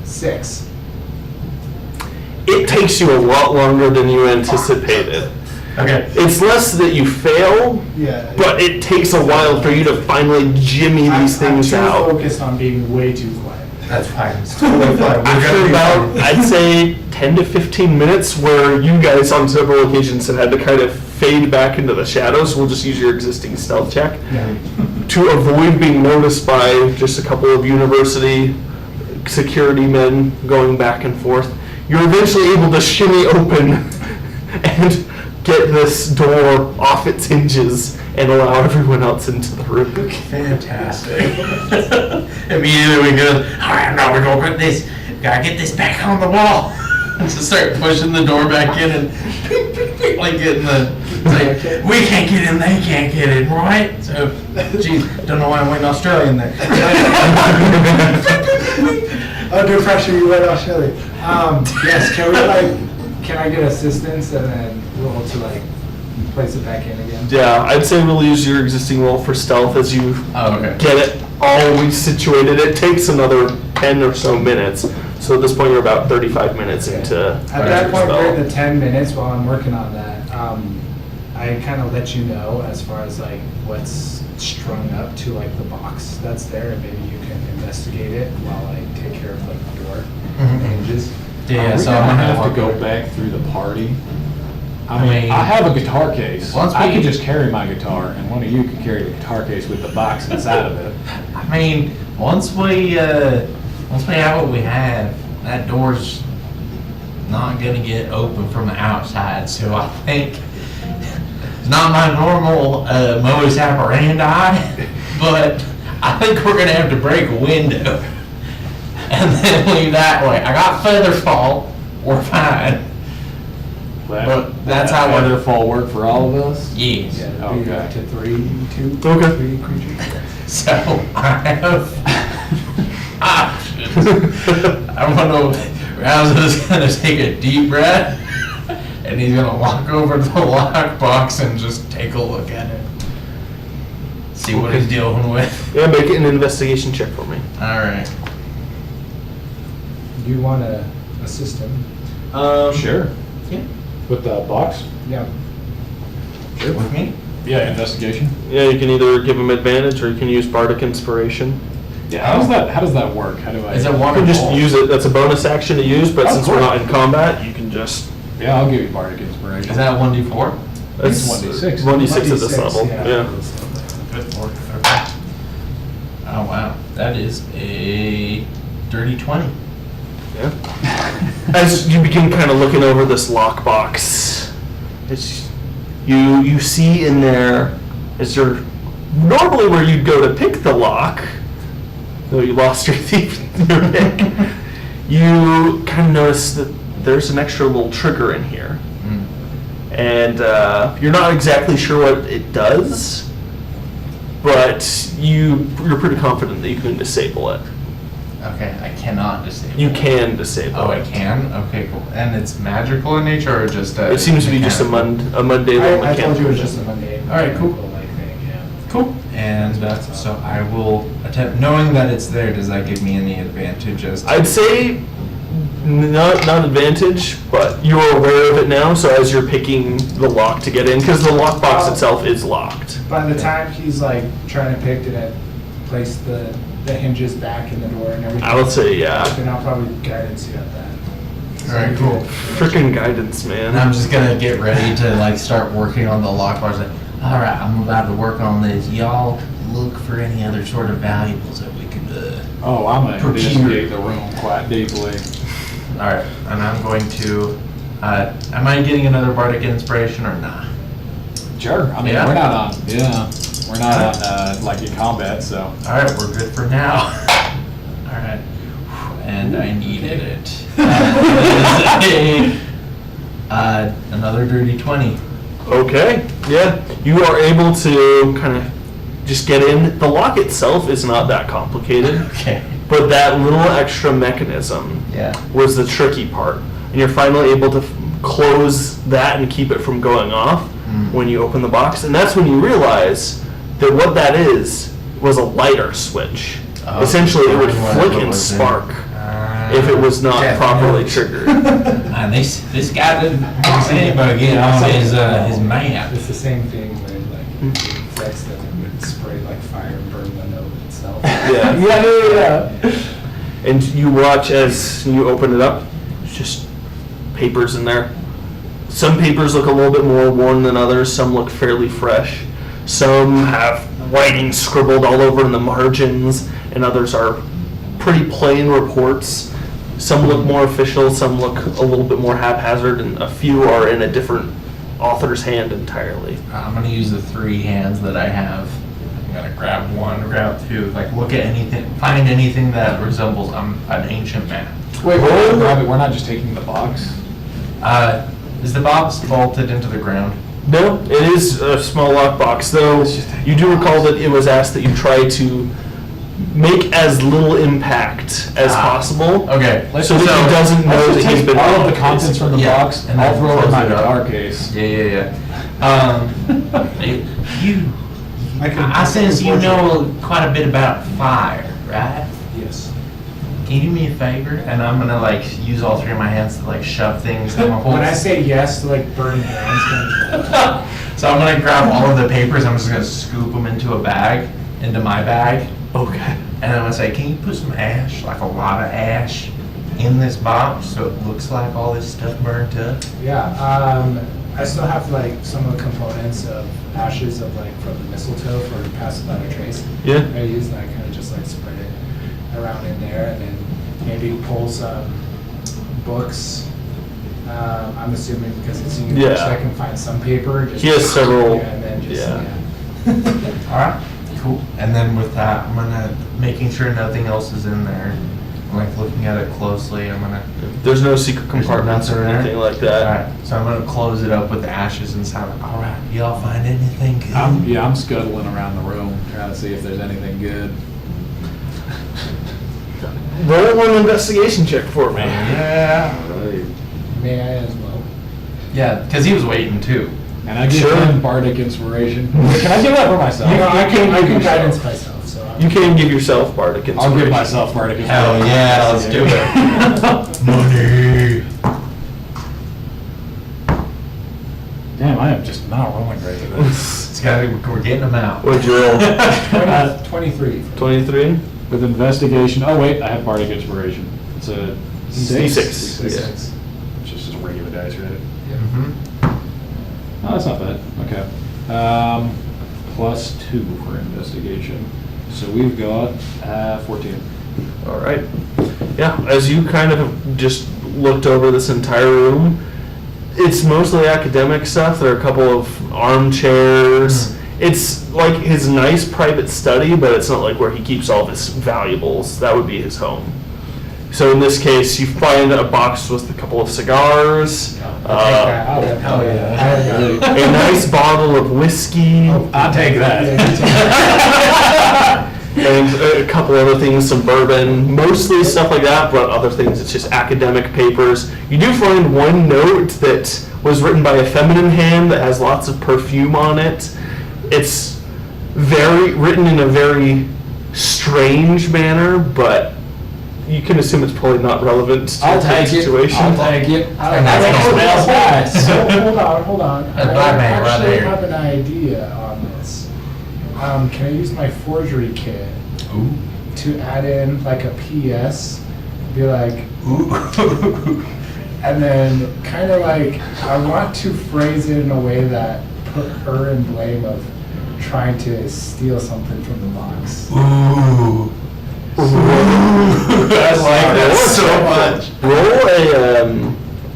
6. It takes you a lot longer than you anticipated. Okay. It's less that you fail, Yeah. but it takes a while for you to finally jimmy these things I'm out. too focused on being way too quiet. That's fine. It's totally fine. We're After gonna be about, fine. I'd say, 10 to 15 minutes where you guys on several occasions have had to kind of fade back into the shadows, we'll just use your existing stealth check Yeah. to avoid being noticed by just a couple of university security men going back and forth. You're eventually able to shimmy open and get this door off its hinges and allow everyone else into the room. Fantastic. Immediately we go, all right, now we're gonna put this, gotta get this back on the wall. Just start pushing the door back in and like getting the, it's like, we can't get in, they can't get in, right? So, geez, don't know why I'm waiting Australian there. Under pressure, you went Australia. Yes, can I get assistance and then roll to like place it back in again? Yeah, I'd say we'll use your existing roll for stealth as you Oh, okay. get it always situated. It takes another 10 or so minutes. So at this point, you're about 35 minutes into At that your point, spell. we're in the 10 minutes while I'm working on that. I kind of let you know as far as like what's strung up to like the box that's there, and maybe you can investigate it while I take care of like the door Mhm. hinges. Yeah, Are we so I'm gonna gonna have to go walk- back through the party? I I mean, mean, I have a guitar case. once I we- could just carry my guitar, and one of you could carry the guitar case with the box inside of it. I mean, once we have what we have, that door's not gonna get open from the outside, so I think it's not my normal modus operandi, but I think we're gonna have to break a window and then leave that way. I got feather fall, we're fine. But that's how we're- Feather fall work for all of us? Yes. Yeah, it'd be Okay. up to 2 Okay. 3 creatures. So I have options. I'm gonna, Rouse's gonna take a deep breath and he's gonna walk over to the lockbox and just take a look at it. See what he's dealing with. Yeah, make it an investigation check for me. Alright. Do you want to assist him? Sure. Yeah. With the box? Yeah. with me? Yeah, investigation. Yeah, you can either give them advantage or you can use bardic inspiration. Yeah, how does that work? How do I? Is it You one can or just both? use it, that's a bonus action to use, but Of since we're course. not in combat, you can just. Yeah, I'll give you bardic inspiration. Is that 1d4? It's 1d6. 1d6 at this 1d6, level, yeah. Good lord. Okay. Oh wow, that is a dirty 20. Yeah. As you begin kind of looking over this lockbox, you see in there, as you're normally where you'd go to pick the lock, though you lost your thief, your pick, you kind of notice that there's an extra little trigger in here. And you're not exactly sure what it does, but you're pretty confident that you can disable it. Okay, I cannot disable. You can disable Oh, I it. can? Okay, cool. And it's magical in nature or just It seems to be just a mechanical? mundane little I told you it was mechanical just a thing. mundane. All right, cool. Like thing, yeah. Cool. And so I will attempt, knowing that it's there, does that give me any advantage as to? I'd say not advantage, but you're aware of it now, so as you're picking the lock to get in, because the lockbox itself is locked. By the time he's like trying to pick, did I place the hinges back in the door and everything? I would say, yeah. Then I'll probably guidance you at that. All right, cool. Frickin' guidance, And man. I'm just gonna get ready to like start working on the lock bars. Like, all right, I'm about to work on this. Y'all look for any other sort of valuables that we could. Oh, I'm gonna Procure. investigate the room quite deeply. All right, and I'm going to. Am I getting another bardic inspiration or not? Sure. I mean, Yeah? we're not on like in combat, so. All right, we're good for now. All right, and I needed it. Another dirty 20. Okay, yeah. You are able to kind of just get in. The lock itself is not that complicated, Okay. but that little extra mechanism Yeah. was the tricky part. And you're finally able to close that and keep it from going off when you open the box. And that's when you realize that what that is was a lighter switch. Oh, Essentially, it would whatever flick and was in- spark if it was not Yeah. properly triggered. Man, this guy didn't say anybody get on his map. It's the same thing where like sex doesn't would spray like fire and burn the note itself. Yeah. Yeah. And you watch as you open it up, it's just papers in there. Some papers look a little bit more worn than others, some look fairly fresh. Some have writing scribbled all over in the margins, and others are pretty plain reports. Some look more official, some look a little bit more haphazard, and a few are in a different author's hand entirely. I'm gonna use the 3 hands that I have. I'm gonna grab 1, grab 2, like look at anything, find anything that resembles an ancient map. Wait, we're not just taking the box. Is the box vaulted into the ground? No, it is a small lockbox, though you do recall that it was asked that you try to make as little impact as possible. Okay. So that he doesn't know that he's been all of the robbed, contents from the Yeah, box, and and I'll then throw it in close my it up. guitar case. Yeah. I I sense you know quite a bit about fire, right? Yes. Can you do me a favor? And I'm gonna like use all 3 of my hands to like shove things in my holes. When I say yes to like burn hands, So I'm gonna grab all of the papers, I'm just gonna scoop them into a bag, into my bag, Okay. and I'm gonna say, can you put some ash, like a lot of ash, in this box so it looks like all this stuff burnt up? yeah. I still have like some of the components of ashes of like from the mistletoe for pass without a trace. Yeah. I use and I kind of just like spread it around in there, and then maybe pull some books. I'm assuming because it's in your Yeah. so I can find some paper. Just, He has several- Yeah, and then just yeah. All right, cool. And then with that, I'm gonna making sure nothing else is in there. I'm like looking at it closely. I'm gonna. There's no secret compartments or nothing there? anything like All that. right, so I'm gonna close it up with the ashes inside. All right, y'all find anything good? I'm scuttling around the room, trying to see if there's anything good. Roll one investigation check for me. Yeah. May I as well? Yeah, because he was waiting too. And I give Sure. him bardic inspiration. Can I give that for myself? No, I can give guidance yourself. myself. So You can give yourself bardic I'll inspiration. give myself bardic Hell inspiration. yeah, let's do it. Money. Damn, I am just not rolling great today. We're getting them out. What'd you roll? 23. 23? With investigation, oh wait, I have bardic inspiration. It's a D6. D6. It's just regular dice, right? Oh, that's not bad. Okay. +2 for investigation. So we've got 14. All right. Yeah, as you kind of just looked over this entire room, it's mostly academic stuff. There are a couple of armchairs. It's like his nice private study, but it's not like where he keeps all of his valuables. That would be his home. So in this case, you find a box with a couple of cigars, Hell yeah. a nice bottle of whiskey, I'll take that. and a couple other things, some bourbon, mostly stuff like that, but other things, it's just academic papers. You do find one note that was written by a feminine hand that has lots of perfume on it. It's written in a very strange manner, but you can assume it's probably not relevant to I'll the take it. situation. I'll take it. And that's That all smells bad. So hold on. That's I my man right actually there. have an idea on this. Can I use my forgery kit to add in like a PS? Be like, and then kind of like I want to phrase it in a way that put her in blame of trying to steal something from the box. I like that so much. Roll a,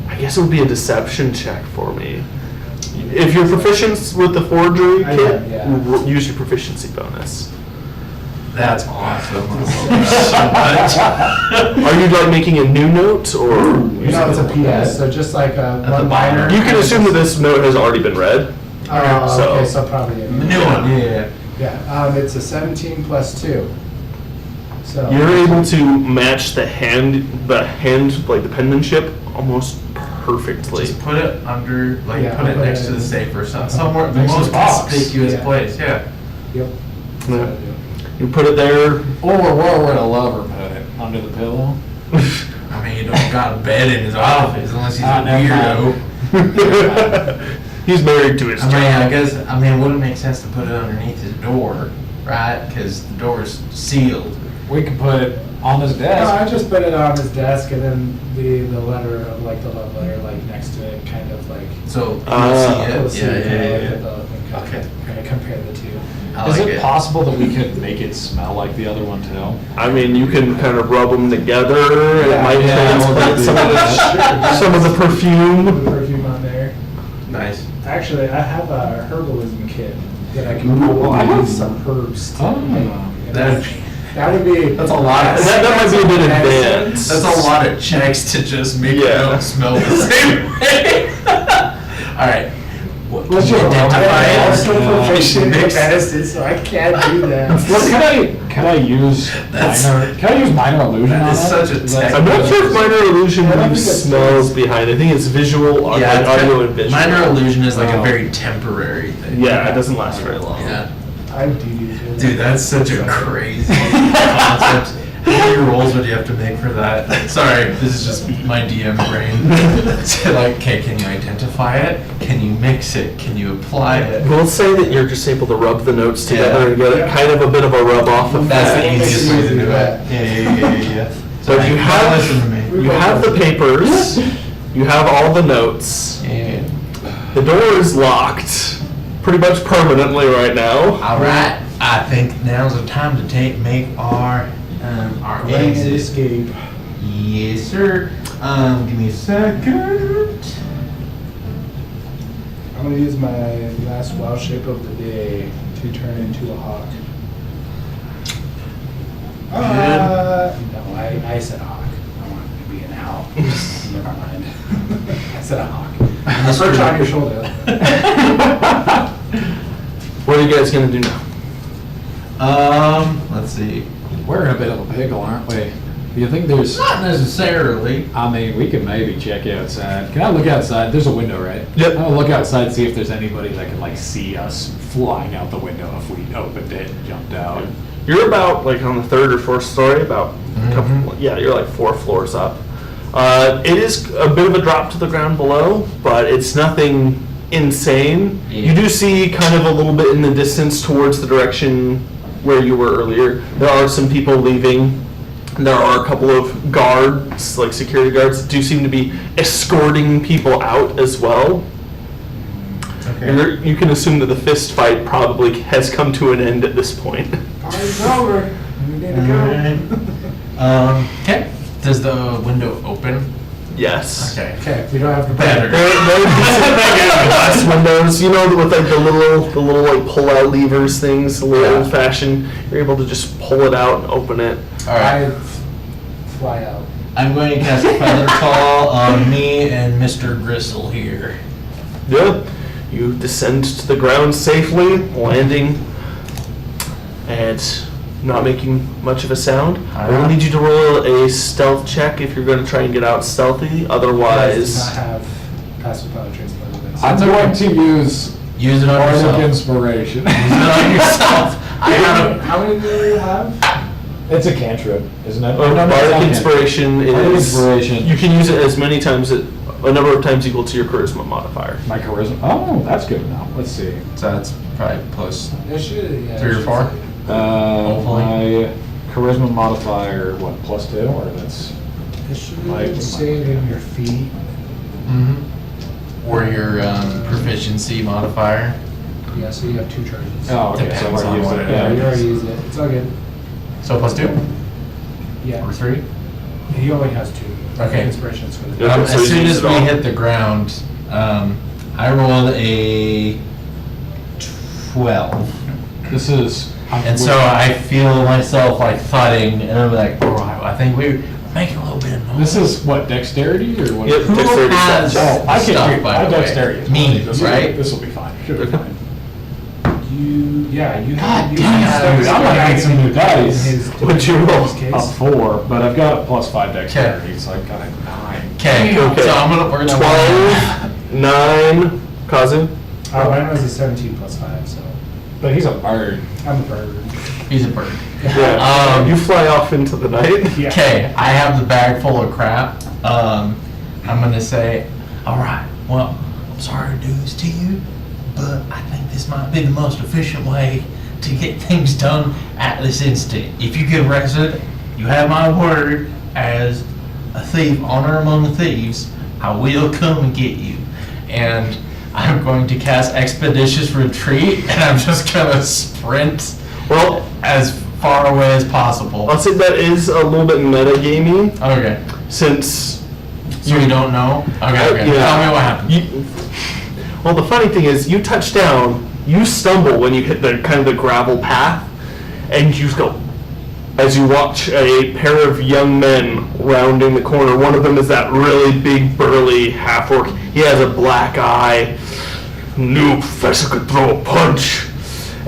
I guess it would be a deception check for me. If you're proficient with the forgery I kit, am, yeah. use your proficiency bonus. That's awesome. Are you like making a new note or? No, it's a PS, so just like a the one liner. You can assume that this note has already been read. Oh, So- okay, so probably a New one, yeah. Yeah, it's a 17 plus 2. So You're able to match the hand, like the penmanship almost perfectly. Just put it under, like, Yeah, put it put next it to the in- safe or something, somewhere, the Next to most the box. conspicuous Yeah. place, yeah. Yep. Yeah. You put it there. Or where would a lover put it? Under the pillow? I mean, you don't got a bed in his office unless he's a never weirdo. He's married to his I mean, I job. guess, it wouldn't make sense to put it underneath his door, right? Because the door's sealed. We could put it on his No, I desk. just put it on his desk and then the letter of like the love letter like next to it, kind of like. So, Ah. you You'll see see it, yeah, kinda yeah, look yeah. at the- Okay. Kind of compare the two. I Is like it it. possible that we could make it smell like the other one too? I mean, you can kind of rub them together, and it might Yeah, transplant we'll some of do the some of the Put the perfume. perfume on there. Nice. Actually, I have a herbalism kit that I can Ooh, I probably have- use some herbs. To Oh. make. That- That would be. That's a lot. That might be a bit advanced. That's a lot of checks to just make it Yeah. don't smell the same way. All right. What, Let's can you just- identify I'm it? also proficient in Mix. medicine, so I can't do that. Well, can I use That's- minor illusion that on is it? such a Is that- I'm not sure if minor illusion I don't leaves think it's- smells behind. I think it's visual, Yeah, like it's audio kind and of- visual. minor illusion is like a Oh. very temporary thing. Yeah, it doesn't last very long. Yeah. I do use it. Dude, that's such a crazy concept. How many rolls would you have to make for that? Sorry, this is just my DM brain. So like, okay, can you identify it? Can you mix it? Can you apply it? We'll say that you're just able to rub the notes together Yeah. and get it kind of a bit of a rub off effect. That's the Makes easiest it way to easy, do it. Yeah. So if you now have- listen to me. You have the papers, you have all the notes. Yeah. The door is locked, pretty much permanently right now. All right. I think now's the time to make our Plan and exit. escape. Yes, sir. Give me a second. I'm gonna use my last wild shape of the day to turn into a hawk. No, I said hawk. I wanted to be an owl. Never mind. I said a hawk. Perch on your shoulder. What are you guys gonna do now? Let's see. We're in a bit of a pickle, aren't we? Do you think there's? Not necessarily. I mean, we could maybe check outside. Can I look outside? There's a window, right? Yep. I'll look outside, see if there's anybody that can like see us flying out the window if we opened it and jumped out. You're about like on the third or fourth story, about a couple, yeah, you're like 4 floors up. It is a bit of a drop to the ground below, but it's nothing insane. Yeah. You do see kind of a little bit in the distance towards the direction where you were earlier. There are some people leaving. There are a couple of guards, like security guards, that do seem to be escorting people out as well. You can assume that the fist fight probably has come to an end at this point. Party's over. We need to go. Okay. Does the window open? Yes. Okay. Okay, we don't have to. Better. They're decent glass windows, you know, with like the little like pull-out levers things, a little Yeah. old-fashioned. You're able to just pull it out and open it. All right. Fly out. I'm going to cast Feather Fall on me and Mr. Gristle here. Yeah. You descend to the ground safely, landing and not making much of a sound. I will need you to roll a stealth check if you're going to try and get out stealthy. Does Otherwise, not have passive penetrates better than I'm going to use Use it on Bardic yourself. Inspiration. Use it on yourself. I got How many do you have? It's a cantrip, isn't it? Bardic it's not cantrip. Inspiration Bardic is Inspiration. you can use it as many times, a number of times equal to your charisma modifier. My charisma. Oh, that's good now. Let's see. So that's probably plus It should, yeah. 3 or 4. Hopefully. My charisma modifier, what, +2, or that's? It should Like- say it in your feet. Mm-hmm. Or your proficiency modifier. Yeah, so you have 2 charges. Oh, okay. So I've Depends already on used what it. it Yeah, you Yeah. already used it. It's all good. So plus 2 Yeah. or 3. He only has 2. Okay. Inspiration's for the. Yeah. As so you soon use as it we all. hit the ground, I rolled a 12. This is. And so I feel myself like thudding, and I'm like, all right, I think we're making a little bit of noise. This is what, dexterity or what? Yep. Who Dexterity has stealth Oh, I stuff, can't. by I the way? dexterity. as Me, well. This will- right? This will be fine. Should be Okay. fine. Yeah, you God have. you damn have it, stuff dude, I'm going gonna get some new in dice. his- What'd you roll? in his case. A 4, but I've got a +5 dexterity, so I've got a 9. Okay, Okay. so we're gonna 12, 9, Kazu. Mine was a 17 plus 5, so But he's a bird. I'm a bird. He's a bird. Yeah. You fly off into the night. Yeah. Okay, I have the bag full of crap. I'm gonna say, all right, well, I'm sorry to do this to you, but I think this might be the most efficient way to get things done at this instant. If you get arrested, you have my word as a thief, honor among thieves, I will come and get you. And I'm going to cast Expeditious Retreat, and I'm just gonna sprint Well, as far away as possible. I'll say that is a little bit metagamey, Okay. since So you don't know? Okay, okay. Yeah. Tell me what happened. Well, the funny thing is, you touch down, you stumble when you hit the kind of the gravel path, and you just go. As you watch a pair of young men rounding the corner, one of them is that really big, burly half-orc. He has a black eye. New professor could throw a punch.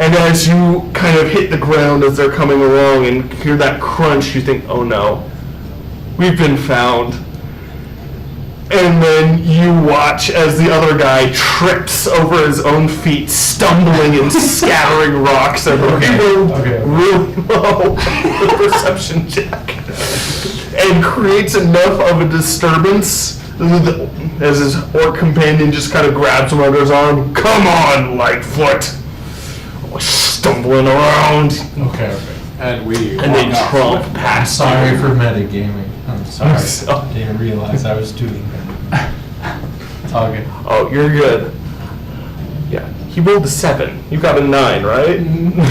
And as you kind of hit the ground as they're coming along and hear that crunch, you think, oh no, we've been found. And then you watch as the other guy trips over his own feet, stumbling and scattering rocks everywhere. Okay, He rolled okay. really low the perception check, and creates enough of a disturbance as his orc companion just kind of grabs him under his arm. Come on, Lightfoot! Stumbling around, Okay, okay. And we. and they walk off. tromp past Sorry you. for metagaming. I'm sorry. So- Didn't realize I was doing that. It's all good. Oh, you're good. Yeah, he rolled a 7. You got a 9, right?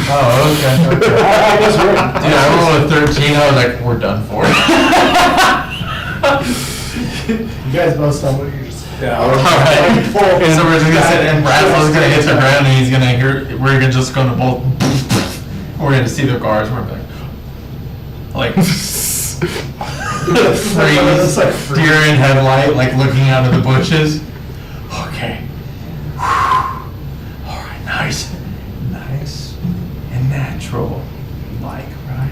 Oh, okay. okay. I just read. Dude, I rolled a 13. I was like, we're done for. You guys both stumble. You're just. Yeah. All right. So we're just gonna sit and Bradley's gonna hit the ground and he's gonna hear. We're just gonna both. We're gonna see the guards. We're like freeze, deer in headlight, like looking out of the bushes. Okay. All right. Nice, nice and natural. Like, right?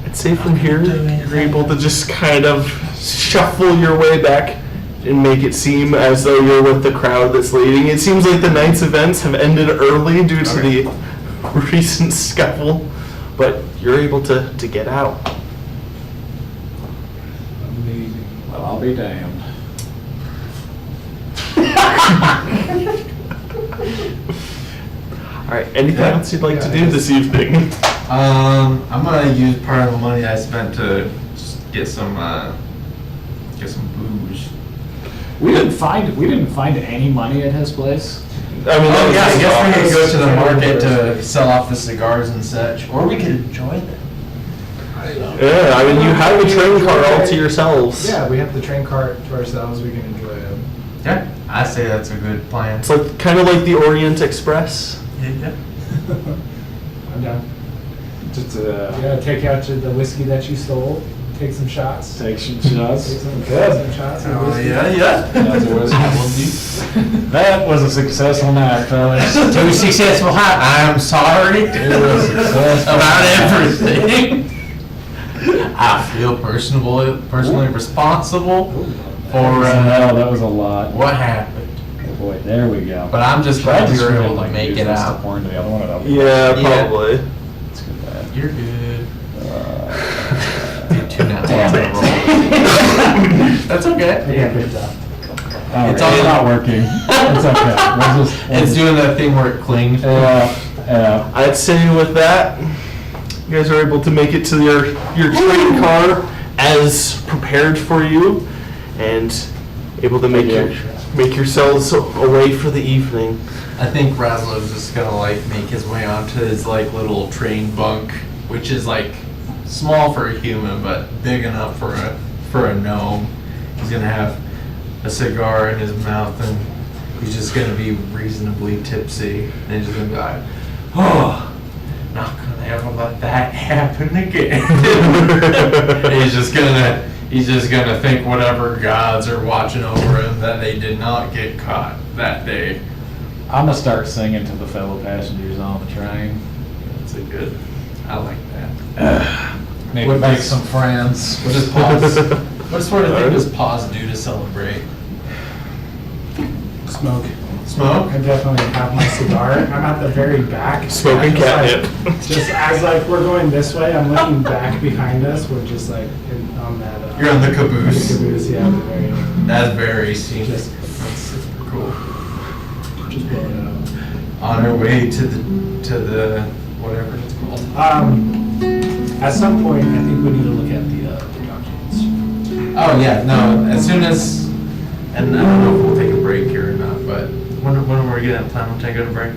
I'd say from here, you're able to just kind of shuffle your way back and make it seem as though you're with the crowd that's leading. It seems like the night's events have ended early due to the recent scuffle, but you're able to get out. Well, I'll be damned. All right, anything Yeah. else you'd like to Yeah, do this evening? I'm gonna use part of the money I spent to just get some booze. We didn't find any money at his place. I mean, that Oh was yeah, I his guess we could go office. to the market to sell off the cigars and such, or we could enjoy them. Yeah, I mean, you have a train car all to yourselves. Yeah, we have the train cart to ourselves, we can enjoy it. Yeah, I say that's a good plan. It's like kind of like the Orient Express. Yeah. I'm down. Just Yeah, take out the whiskey that you stole, take some shots. take some shots. Take some, Good. some shots. of Oh whiskey. yeah. That's a whiskey. That was a successful night, fellas. Too successful. I'm sorry about everything. I feel personally responsible for that was a lot. what happened. Oh boy, there we go. But I'm just glad we were able to make it out. Porn to the other one. Or Yeah, Yeah. probably. That's good. Bad. You're good. Did 2 now. Damn That's okay. Yeah, good job. It's all- not working. It's okay. We'll just, It's doing that thing where it clings. yeah. I'd say with that, you guys are able to make it to your train car as prepared for you, and able to make yourselves away for the evening. I think Razzlo's just gonna like make his way onto his like little train bunk, which is like small for a human but big enough for a gnome. He's gonna have a cigar in his mouth and he's just gonna be reasonably tipsy and he's just gonna be like, oh, not gonna ever let that happen again. He's just gonna think whatever gods are watching over him that they did not get caught that day. I'm gonna start singing to the fellow passengers on the train. That's a good. I like that. Maybe make some friends. What does pause? What sort of thing does pause do to celebrate? Smoke. Smoke? I definitely have my cigar. I'm at the very back. Smoking Just like- catnip. Just as like we're going this way, I'm looking back behind us. We're just like on that. You're on the caboose. The caboose, yeah, the very. That's very scenic. Just- That's super cool. Just blow it out. On our way to the whatever it's called. At some point, I think we need to look at the documents. Oh yeah, no. As soon as, and I don't know if we'll take a break here or not, but when are we gonna plan on taking a break?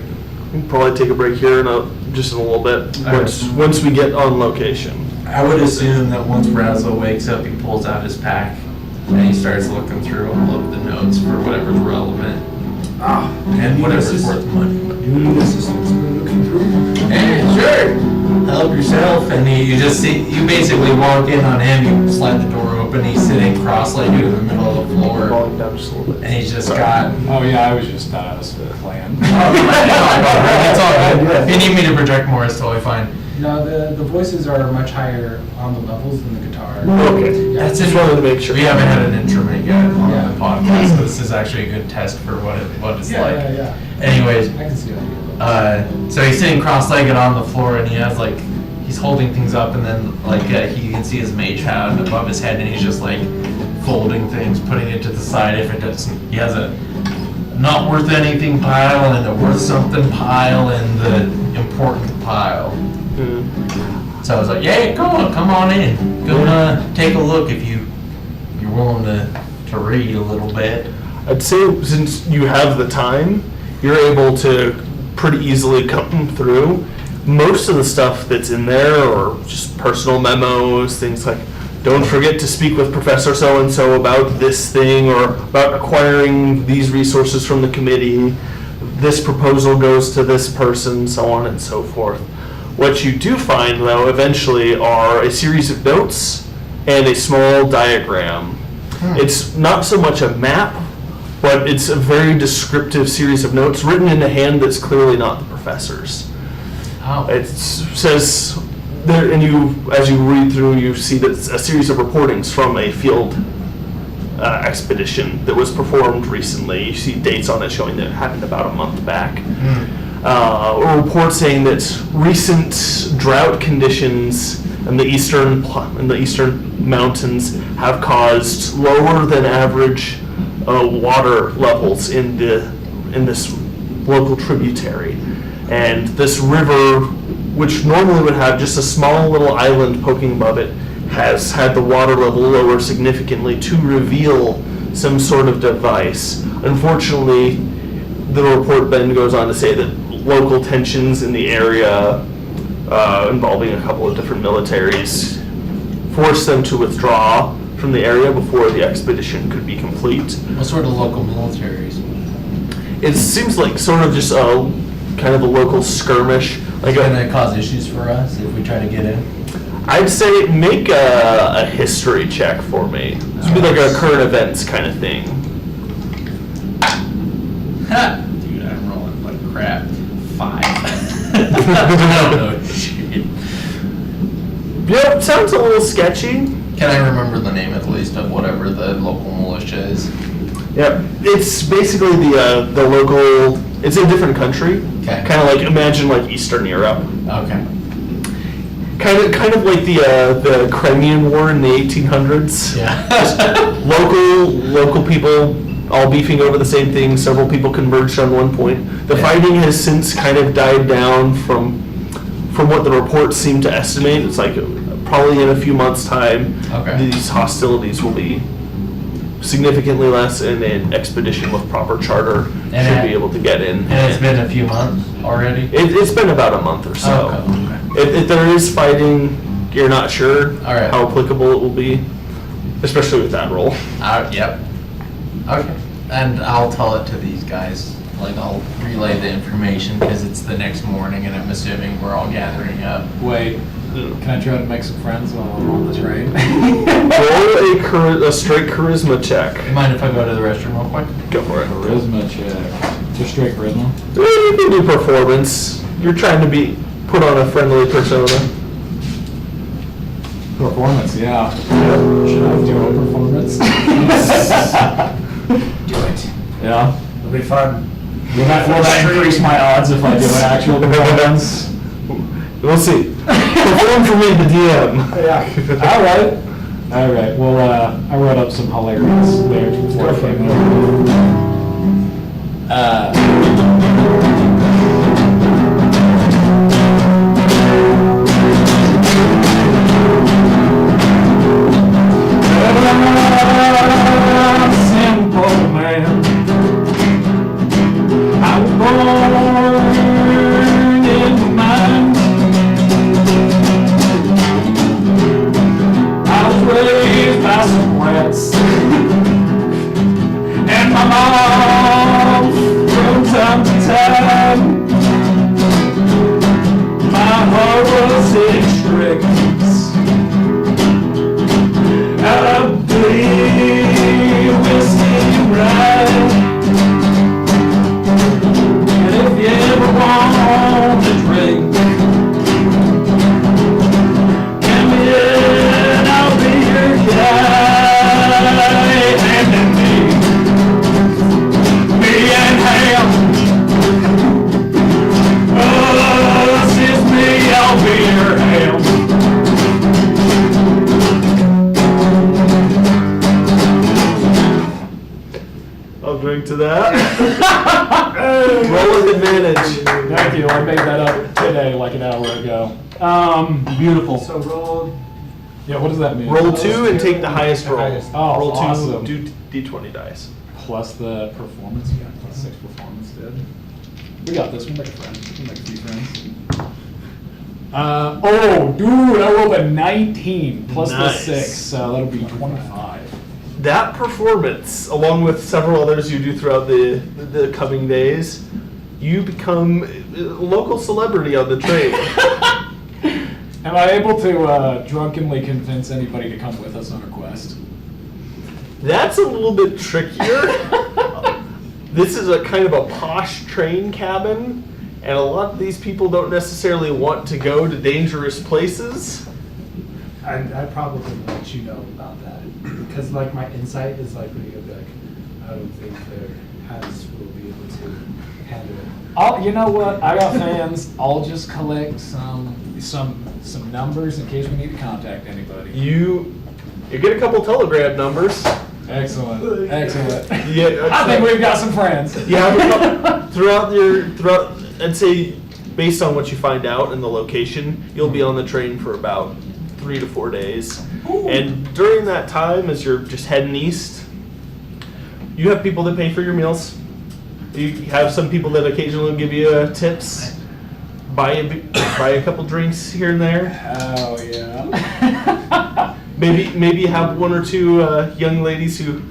We'll probably take a break here in just in a little bit, once we get on location. I would assume that once Razzle wakes up, he pulls out his pack and he starts looking through all of the notes for whatever's relevant and whatever's worth money. Do you need assistance with looking through? Hey, sure. Help yourself. And you basically walk in on him, you slide the door open, he's sitting cross-legged in the middle of the floor. Falling down just a little bit. And he's just got. Oh yeah, I was just playing. It's all good. If you need me to project more, it's totally fine. No, the voices are much higher on the levels than the guitar. Okay. Yeah. That's Just wanted to make sure. We haven't had an instrument yet on Yeah. the podcast, so this is actually a good test for what it's Yeah, like. yeah, Anyways, yeah. I can see that. so he's sitting cross-legged on the floor, and he has like he's holding things up, and then like he can see his mage hat above his head, and he's just like folding things, putting it to the side. If it doesn't, he has a not worth anything pile and a worth something pile and the important pile. So I was like, yeah, come on in. Go take a look if you're willing to read a little bit. I'd say since you have the time, you're able to pretty easily come through. Most of the stuff that's in there are just personal memos, things like, don't forget to speak with Professor so-and-so about this thing or about acquiring these resources from the committee. This proposal goes to this person, so on and so forth. What you do find, though, eventually are a series of notes and a small diagram. It's not so much a map, but it's a very descriptive series of notes written in a hand that's clearly not the professor's. Oh, It says there, and as you read through, you see that it's a series of reportings from a field expedition that was performed recently. You see dates on it showing that it happened about a month back. A report saying that recent drought conditions in the eastern mountains have caused lower than average water levels in this local tributary. And this river, which normally would have just a small little island poking above it, has had the water level lower significantly to reveal some sort of device. Unfortunately, the report then goes on to say that local tensions in the area, involving a couple of different militaries, forced them to withdraw from the area before the expedition could be complete. What sort of local militaries? It seems like sort of just a kind of a local skirmish. Like, going to cause issues for us if we try to get in? I'd say make a history check for me. This would be like a current events kind of thing. Ha! Dude, I'm rolling like crap. 5. I don't know shit. Yep, sounds a little sketchy. Can I remember the name at least of whatever the local militia is? Yep, it's basically the local. It's a different country. Okay. Kind of like imagine like Eastern Europe. Okay. Kind of like the Crimean War in the 1800s. Yeah. Local people all beefing over the same thing. Several people converged on one point. The Yeah. fighting has since kind of died down from what the reports seem to estimate. It's like probably in a few months' time, Okay. these hostilities will be significantly less, and an expedition with proper charter And should it- be able to get in. And it's been a few months already? It's been about a month or so. Okay. If there is fighting, you're not sure All right. how applicable it will be, especially with that role. Yep. Okay. And I'll tell it to these guys. Like, I'll relay the information because it's the next morning and I'm assuming we're all gathering up. Wait, can I try to make some friends while I'm on the train? Roll a straight charisma check. Mind if I go to the restroom real quick? Go for it. Charisma check. Just straight charisma? You can do performance. You're trying to put on a friendly persona. Performance, yeah. Should I do a performance? Do it. Yeah. It'll be fun. Will that increase my odds if I do an actual performance? We'll see. Perform for me, the DM. Yeah. All right. All right. Well, I wrote up some hilarious lyrics before I came over. Simple man. I was born in the mines. I was raised by some rats. And my mom, from time to time, my heart was in strings. I bleed whiskey right. And if you ever want to drink, come in, I'll be your guy. And then me and Ham. Oh, this is me, I'll be your Ham. I'll drink to that. Roll with advantage. Thank you, I made that up today, like an hour ago. Beautiful. So roll. Yeah, what does that mean? Roll 2 and take the highest roll. Oh, Roll 2, awesome. do d20 dice. Plus the performance, yeah, plus 6 performance, dude. We got this, we'll make a friend, we'll make a few friends. Oh, dude, I rolled a 19 plus Nice. the 6, so that'll be 25. That performance, along with several others you do throughout the coming days, you become a local celebrity on the train. Am I able to drunkenly convince anybody to come with us on a quest? That's a little bit trickier. This is a kind of a posh train cabin, and a lot of these people don't necessarily want to go to dangerous places. I'd probably let you know about that because like my insight is like pretty good. Like I don't think their hands will be able to handle it. You know what? I got fans. I'll just collect some numbers in case we need to contact anybody. You get a couple telegram numbers. Excellent. Excellent. Yeah, I think we've got some friends. You have a couple, throughout, I'd say, based on what you find out and the location, you'll be on the train for about 3 to 4 days. And during that time, as you're just heading east, you have people that pay for your meals. You have some people that occasionally give you tips, buy a couple drinks here and there. Oh, yeah. Maybe you have one or two young ladies who,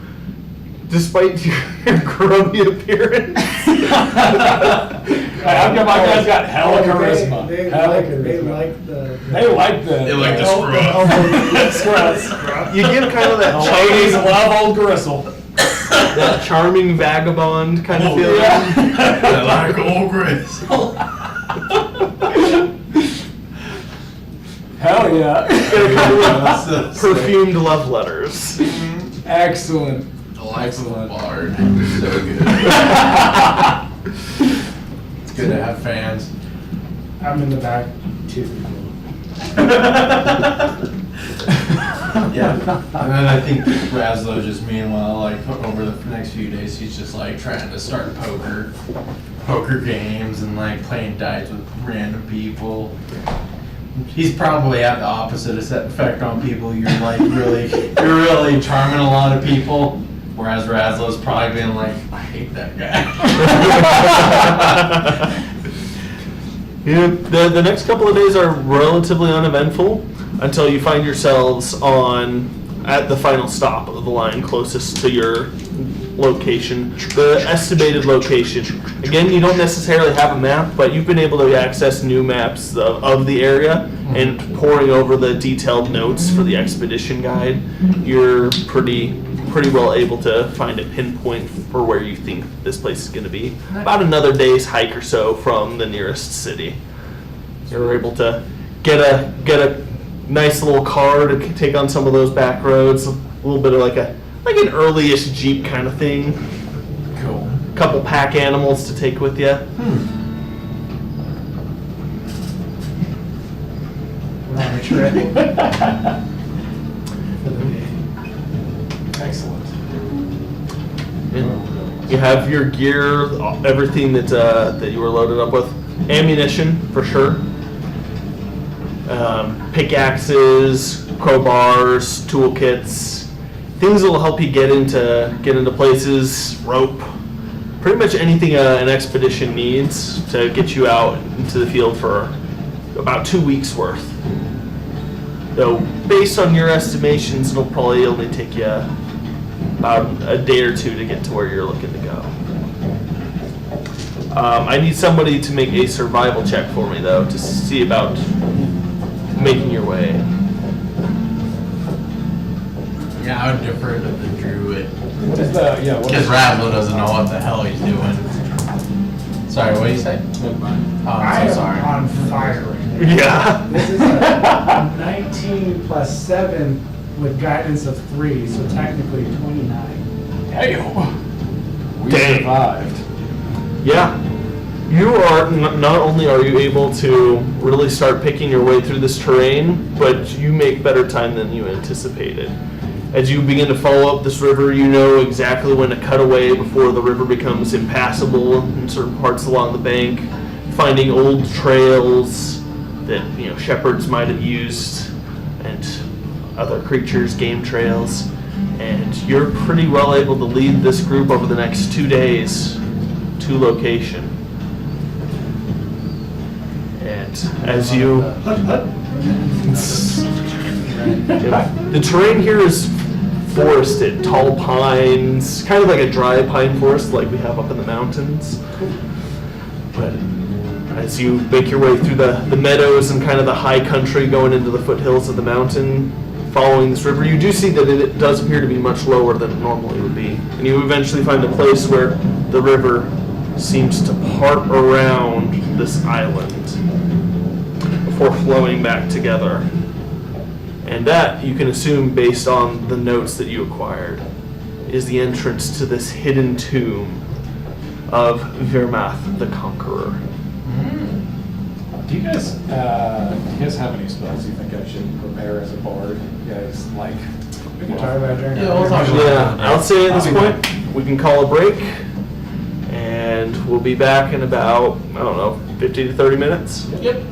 despite your grubby appearance, My guy's got hella charisma. They Hella like charisma. the. They like the. They like the scrubs. you give kind of that Ladies charming, love old Gristle. that charming vagabond kind of Oh, feeling. I like old Gristle. Hell yeah. Kind of perfumed love letters. Excellent. Delightful bard. So good. It's good to have fans. I'm in the back too. Yeah. And then I think Razlo just meanwhile, like over the next few days, he's just like trying to start poker games and like playing dice with random people. He's probably had the opposite effect on people. You're really charming a lot of people, whereas Razlo's probably been like, I hate that guy. Yeah, the next couple of days are relatively uneventful until you find yourselves at the final stop of the line closest to your location, the estimated location. Again, you don't necessarily have a map, but you've been able to access new maps of the area, and poring over the detailed notes for the expedition guide, you're pretty well able to find a pinpoint for where you think this place is going to be. About another day's hike or so from the nearest city. You're able to get a nice little car to take on some of those back roads, a little bit of like an early-ish Jeep kind of thing. Cool. Couple pack animals to take with you. Long trip. For the day. Excellent. And you have your gear, everything that you were loaded up with. Ammunition, for sure. Pickaxes, crowbars, toolkits, things that will help you get into places. Rope, pretty much anything an expedition needs to get you out into the field for about 2 weeks worth. Though, based on your estimations, it'll probably only take you about a day or two to get to where you're looking to go. I need somebody to make a survival check for me, though, to see about making your way. Yeah, I would defer to the druid. What is the, yeah, what Because is Razlo doesn't know what the hell he's doing. Sorry, what did you say? Never mind. Oh, I I'm am so sorry. on fire right now. Yeah. This is a 19 plus 7 with guidance of 3, so technically 29. Damn. We Dang. survived. Yeah. You are, not only are you able to really start picking your way through this terrain, but you make better time than you anticipated. As you begin to follow up this river, you know exactly when to cut away before the river becomes impassable in certain parts along the bank, finding old trails that, shepherds might have used and other creatures, game trails. And you're pretty well able to lead this group over the next 2 days to location. And as you... The terrain here is forested, tall pines, kind of like a dry pine forest like we have up in the mountains. But as you make your way through the meadows and kind of the high country going into the foothills of the mountain, following this river, you do see that it does appear to be much lower than it normally would be. And you eventually find a place where the river seems to part around this island before flowing back together. And that, you can assume based on the notes that you acquired, is the entrance to this hidden tomb of Vermath the Conqueror. Do you guys have any spells you think I should prepare as a bard? You guys like? We can talk about it during Yeah, we'll talk about Yeah, I'll say at this point, we can call a break, and and we'll be back in about, I don't know, 50 to 30 minutes. Yep.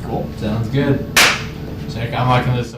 Cool. Sounds good. Check, I'm liking this.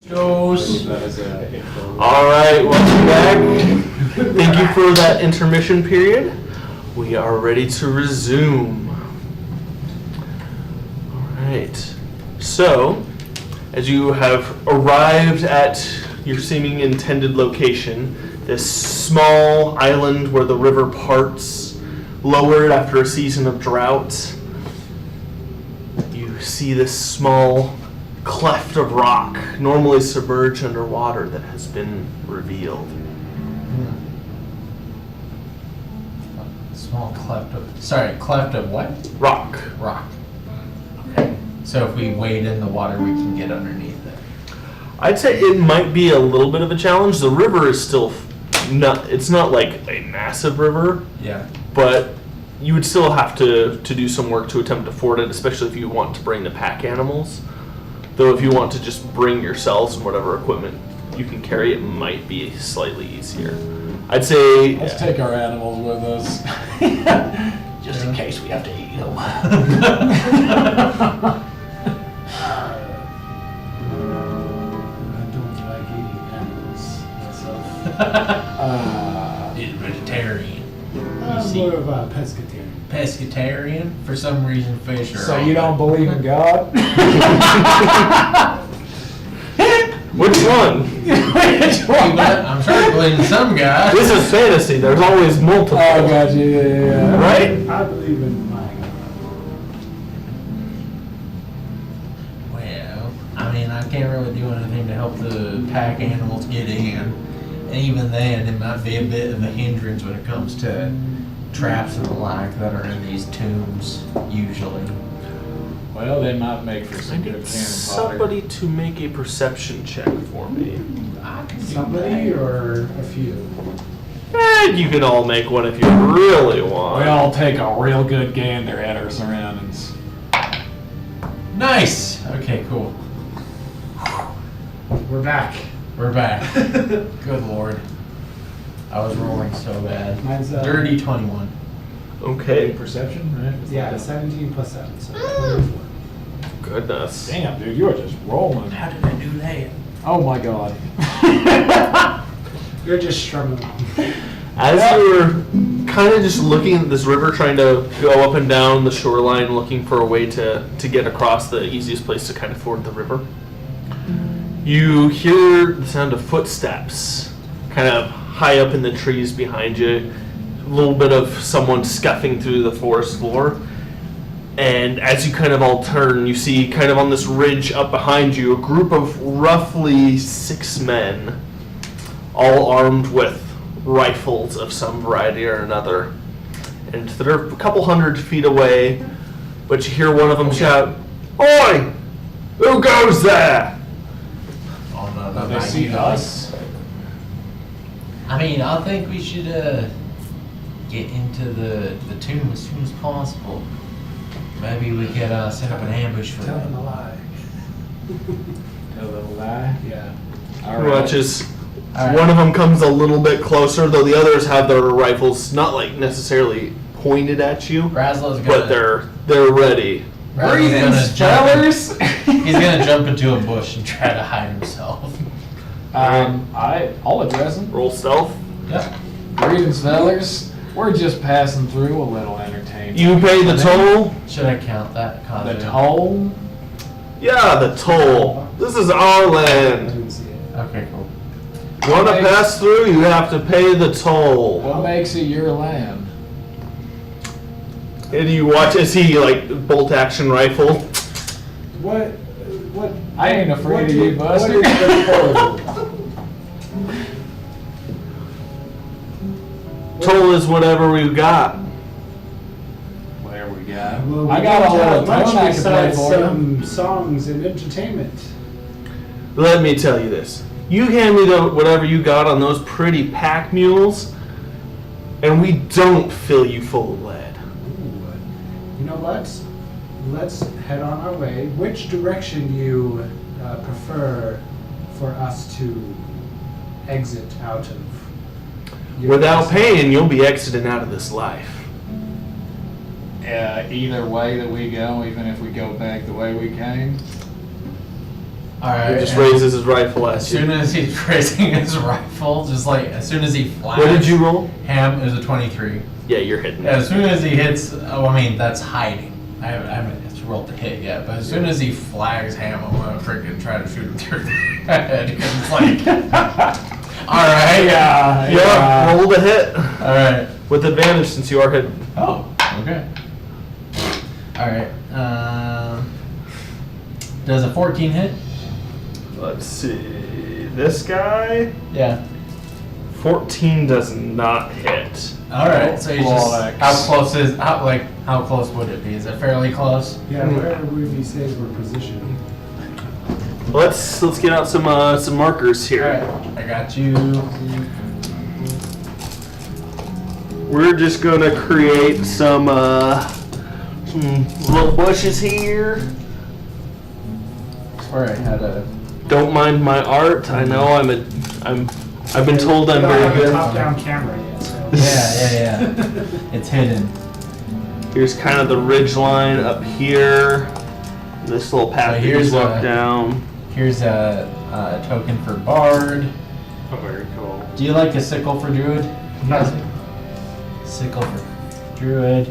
Dose. That is a. All right, welcome back. Thank you for that intermission period. We are ready to resume. All right. So, as you have arrived at your seeming intended location, this small island where the river parts, lowered after a season of drought, you see this small cleft of rock, normally submerged underwater, that has been revealed. Small cleft of. Sorry, cleft of what? Rock. Rock. Okay. So if we wade in the water, we can get underneath it. I'd say it might be a little bit of a challenge. The river is still it's not like a massive river, Yeah. but you would still have to do some work to attempt to ford it, especially if you want to bring the pack animals. Though if you want to just bring yourselves and whatever equipment you can carry, it might be slightly easier. I'd say Let's take our animals with us. Just in case we have to eat them. I don't like eating animals myself. He's vegetarian. I'm more of a pescatarian. Pescatarian? For some reason, fish are. So you don't believe in God? which one? I'm sure to believe in some guy. This is fantasy. There's always multiple. Oh, gotcha. Yeah. Right? I believe in my God. Well, I mean, I can't really do anything to help the pack animals get in. And even then, it might be a bit of a hindrance when it comes to traps and the like that are in these tombs, usually. Well, they might make for I some good need cannon somebody to make a perception check for me. I can do Somebody that. or a few? You can all make one if you really want. We all take a real good gander at our surroundings. Nice! Okay, cool. We're back. We're back. Good lord. I was rolling so bad. Mine's Dirty 21. Okay. Perception, right? Yeah, 17 plus 7, so 24. Goodness. Damn, dude, you are just rolling. How did I do that? Oh my God. You're just strumming. As you're kind of just looking at this river, trying to go up and down the shoreline, looking for a way to get across the easiest place to kind of ford the river, you hear the sound of footsteps kind of high up in the trees behind you. A little bit of someone scuffing through the forest floor. And as you kind of all turn, you see kind of on this ridge up behind you a group of roughly 6 men, all armed with rifles of some variety or another. And they're a couple hundred feet away, but you hear one of them shout, "Oi! Who goes there?" Oh, no, no, They not see you. us. I mean, I think we should get into the tomb as soon as possible. Maybe we could set up an ambush for Tell them them. a lie. Tell them a lie. Yeah. All right. Which is, All right. one of them comes a little bit closer, though the others have their rifles not like necessarily pointed at you, Razzlo's but gonna. they're ready. Razzlo's gonna Greetings, jump in- fellas. He's gonna jump into a bush and try to hide himself. I'll address them. Roll stealth. Yep. Greetings, fellas. We're just passing through a little entertainment. You pay the toll? Should I count that? The Kazu? toll? Yeah, the toll. This is our I land. didn't see it. Okay, cool. Want to pass through? You have to pay the toll. What makes it your land? And you watch as he like bolt action rifle. What? I ain't afraid what of you, did- Buster. What is the total? Toll is whatever we've got. Whatever we got. Well, I got a don't little have much tune I can play besides for you. some songs and entertainment. Let me tell you this. You hand me whatever you got on those pretty pack mules, and we don't fill you full of lead. Ooh. You know what? Let's head on our way. Which direction do you prefer for us to exit out of? your Without place? paying, you'll be exiting out of this life. Either way that we go, even if we go back the way we came. All right. He just and raises his rifle at As you. soon as he's raising his rifle, just like as soon as he flags. What did you roll? Ham is a 23. Yeah, you're hitting. As soon as he hits, oh, I mean that's hiding. I haven't rolled the hit yet, but as soon as he flags Ham, I'm gonna freaking try to shoot him through the head. 'Cause it's like, all right, Yeah, roll the hit all right. with advantage since you are hitting. Oh, okay. All right. Does a 14 hit? Let's see. This guy, Yeah. 14 does not hit. All right. So he's just Bollocks. how close would it be? Is it fairly close? Yeah, where would you say we're positioned? Let's get out some markers All here. right. I got you. We're just gonna create some little bushes here. All right. Had a. Don't mind my art. I know I've been told I'm We don't very have a good. top-down camera yet, so. Yeah. It's hidden. Here's kind of the ridge line up here. This little path that you here's walk a- down. Here's a token for Bard. Oh, very cool. Do you like a sickle for Druid? Yes. Sickle for Druid.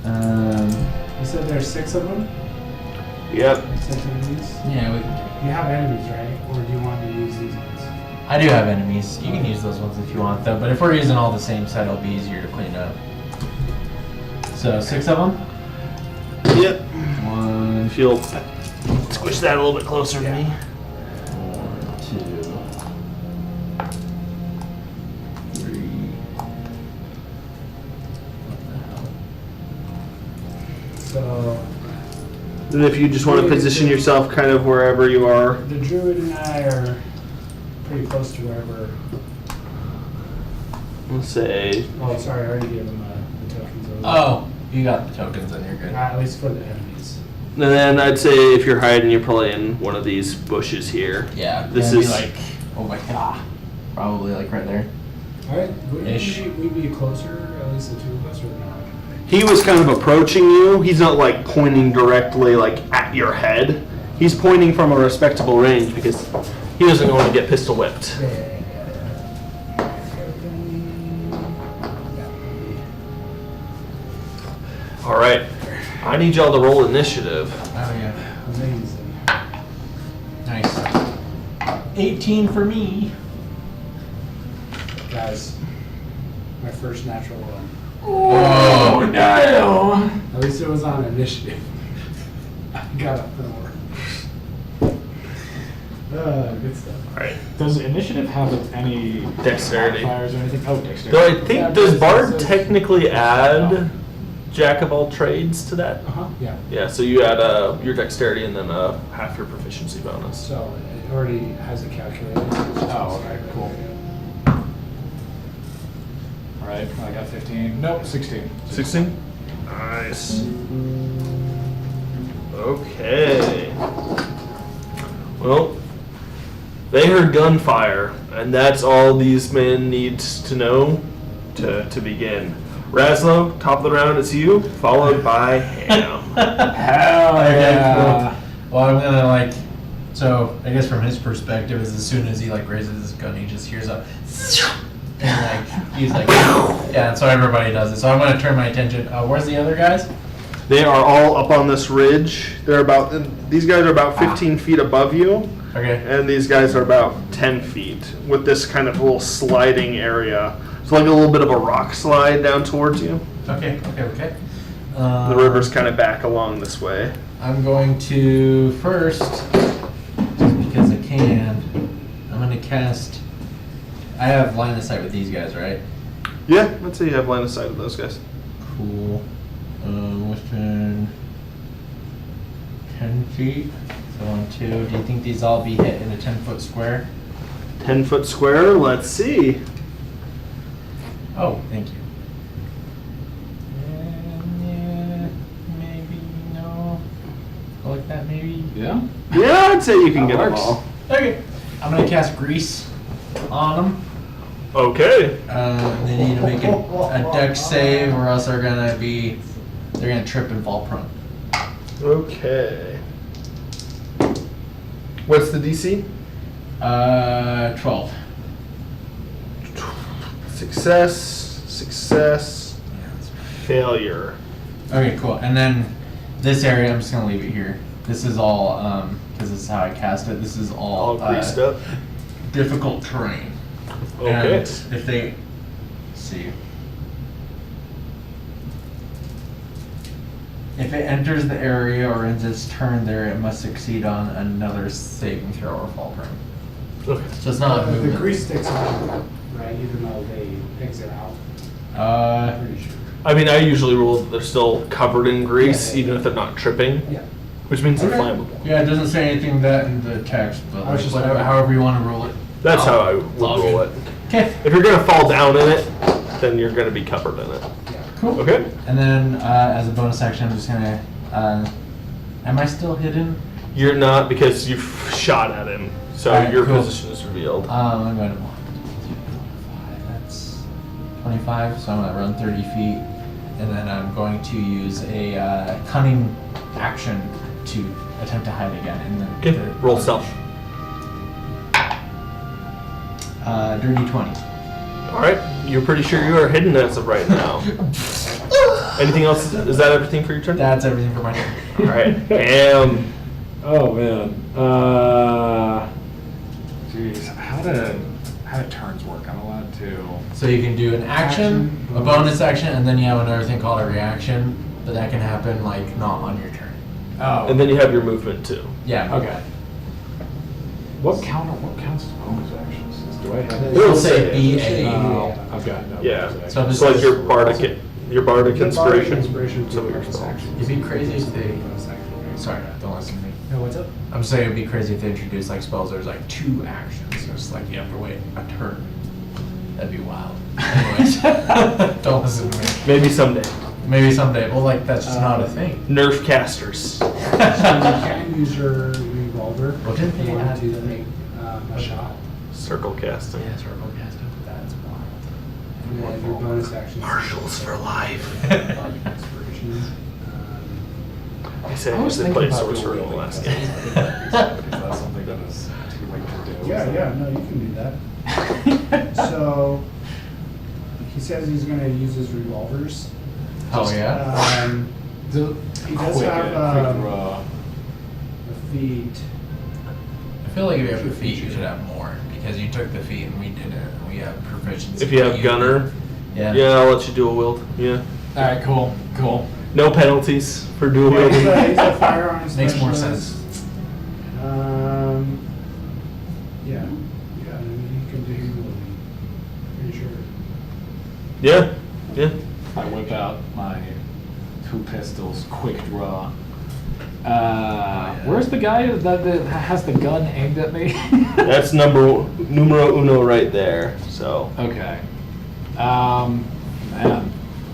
You said there's 6 of them? Yep. 6 enemies? Yeah, we can. You have enemies, right? Or do you want to use these ones? I do have enemies. You can use those ones if you want, though. But if we're using all the same set, it'll be easier to clean up. So 6 of them. Yep. 1, If you'll squish that a little bit closer to me. 2, 3. So, And if you just want to position yourself kind of wherever you are. the druid and I are pretty close to wherever. Let's say. Oh, sorry, I already gave them the tokens over. Oh, you got the tokens, and you're good. At least for the enemies. And then I'd say if you're hiding, you're probably in one of these bushes here. Yeah, This maybe is- like, oh my god, probably like right there. Alright, would Ish. we be closer, at least the two of us, or not? He was kind of approaching you. He's not like pointing directly like at your head. He's pointing from a respectable range because he doesn't want to get pistol whipped. All right. I need y'all to roll initiative. Oh yeah, Amazing. nice. 18 for me. Guys, my first natural one. Oh no! At least it was on initiative. I got a 4. Good stuff. All right. Does initiative have any Dexterity. modifiers or anything? Oh, dexterity. Though I think Yeah, does but Bard it's- technically add Jack of all trades to that? Uh-huh, yeah. Yeah. So you add your dexterity and then half your proficiency bonus. So it already has it calculated. Oh, okay, cool. All right, I got 15. Nope, 16. 16? Nice. Okay. Well, they heard gunfire, and that's all these men need to know to begin. Raslo, top of the round, it's you, followed by Ham. Hell Okay, cool. Well, I'm gonna like, so I guess from his perspective, is as soon as he like raises his gun, he just hears a, and like he's like, yeah. And so everybody does it. So I'm gonna turn my attention. Where's the other guys? They are all up on this ridge. They're about, these guys are about 15 feet above you, Okay. and these guys are about 10 feet with this kind of little sliding area. It's like a little bit of a rock slide down towards you. Okay. The river's kind of back along this way. I'm going to first, just because I can, I'm gonna cast. I have line of sight with these guys, right? Yeah, let's say you have line of sight of those guys. Cool. Within 10 feet. So 1, 2. Do you think these all be hit in a 10-foot square? 10-foot square, let's see. Oh, thank you. Yeah, maybe no. Go like that, maybe. Yeah? Yeah, I'd say you can That get them works. all. Okay. I'm gonna cast grease on them. Okay. They need to make a dex save, or else they're gonna trip and fall prone. Okay. What's the DC? 12. Success, failure. Okay, cool. And then this area, I'm just gonna leave it here. This is all, because this is how I cast it. This is all All greased up. difficult terrain. Okay. And if they see, if it enters the area or ends its turn there, it must succeed on another saving throw or fall prone. Okay. So it's not The movement. grease sticks are, right, even though they exit out, pretty sure. I mean, I usually rule that they're still covered in grease, Yeah. even if they're not tripping, Yeah. which means they're Okay. flammable. Yeah, it doesn't say anything that in the text, but I was like, just whatever, wondering. however you want to rule it. That's how I would all rule good. it. Okay, If you're gonna fall down in it, then you're gonna be covered in it. Yeah. cool. Okay? And then as a bonus action, I'm just gonna. Am I still hidden? You're not because you've shot at him, so Alright, your cool. position is revealed. I'm going to 1, 2, 5. That's 25, so I'm gonna run 30 feet, and then I'm going to use a cunning action to attempt to hide again. And then Okay, roll stealth. Dirty 20. Alright, you're pretty sure you are hidden as of right now. Anything else? Is that everything for your turn? That's everything for my turn. Alright, Oh man. Jeez, how do turns work? I'm allowed to. So you can do an action, Action, a bonus action, and then you have another thing called a reaction, but that can happen like not on your turn. Oh. and then you have your movement too. Yeah. Okay. What counts as bonus actions? Do I have? It'll say BA. Oh, I've got no. Yeah. bonus So actions. this So like is- your bardic Inspiration. inspiration. To Some of your bonus spells. action. It'd be crazy if they. Bonus action, right? Sorry, don't listen to me. No, what's up? I'm saying it'd be crazy if they introduced like spells. There's like 2 actions. So it's like you have to wait a turn. That'd be wild. Anyways, don't listen to me. Maybe someday. Maybe someday. Well, like that's just not a thing. Nerf casters. So you can use your revolver Well, didn't if they you add want to the- make a shot. Circle casting. Yeah, circle casting. That's wild. And then your bonus action. Marshals for life. Inspiration. I said I was they thinking played about Sorcerer in the dual last wielding game. because that's something that is too late to do. Yeah, no, you can do that. So, he says he's gonna use his revolvers. Oh yeah. He does have draw. the feet. I feel like if you have the feet, you should have more because you took the feet and we did it. And we have proficiency. If you have Gunner, Yeah. yeah, I'll let you do a wield. Yeah. All right, cool. No penalties for dual Yeah, he's wielding. he's a firearms Makes more specialist. sense. Yeah, I mean, he can do wielding. Pretty sure. Yeah, yeah. I whip out my 2 pistols, quick draw. Where's the guy that has the gun aimed at me? That's numero uno right there. So Okay. Man.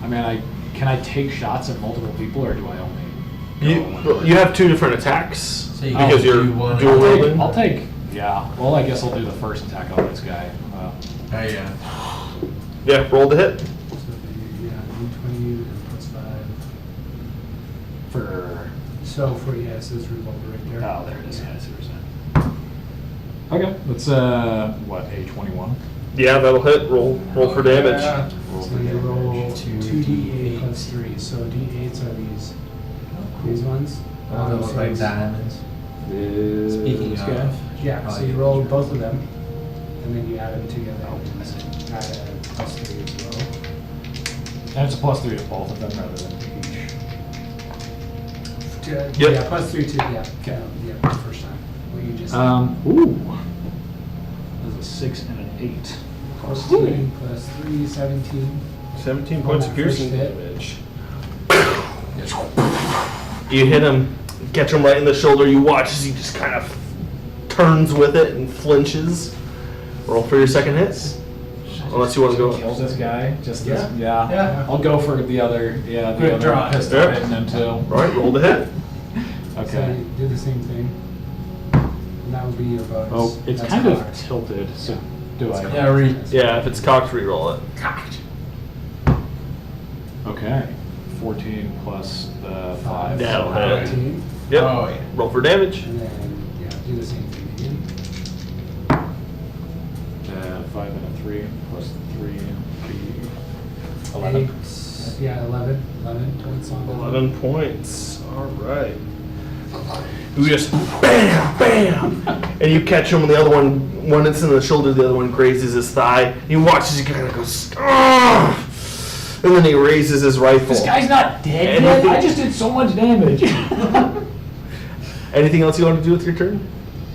I mean, can I take shots at multiple people, or do I only? you have 2 different attacks So you because can you're do one- dual wielding. I'll take. Yeah. Well, I guess I'll do the first attack on this guy. Oh yeah. Yeah, roll the hit. So, yeah, D20 and plus 5. For. So, for, yeah, it says revolver right there. Oh, there it is. Yeah, I see what you're saying. Okay. Let's what, A21? Yeah, that'll hit. Roll for damage. Yeah. Roll So for you roll damage. 2d8 plus 3. So D8s are these ones. Oh, they look So like it's- diamonds. Speaking Speaking of. of. Yeah, so you roll both of them, and then you add them together. Add a plus 3 as well. And it's a +3 to both of them rather than each. Yep. Yeah, plus 3 to, yeah, the first time. What you just Ooh. That's a 6 and an 8. plus 3 plus 3, 17. 17 On points that of piercing first hit. damage. You hit him, catch him right in the shoulder. You watch as he just kind of turns with it and flinches. Roll for your second hit. Unless you want to go. Kill this guy? Just Yeah. this? Yeah. Yeah. I'll go for the other. Yeah, the Quick other draw. pistol Yeah. hitting him too. All right, roll the hit. So Okay. you do the same thing. And that would be your bonus. Oh, it's That's kind of cocked. tilted. So do I? Yeah, Yeah, if it's cocked, re-roll it. cocked. Okay. 14 plus the 5. That'll so hit. 14. Yep. Oh yeah. Roll for damage. And then, yeah, do the same thing 3 plus 3 be 11. 8, yeah, 11 points on that. 11 points. All right. You just bam, bam, and you catch him, and the other one is in the shoulder, the other one grazes his thigh. He watches you kind of goes, "Ugh," and then he raises his rifle. This guy's not dead yet. Anything- I just did so much damage. Anything else you want to do with your turn?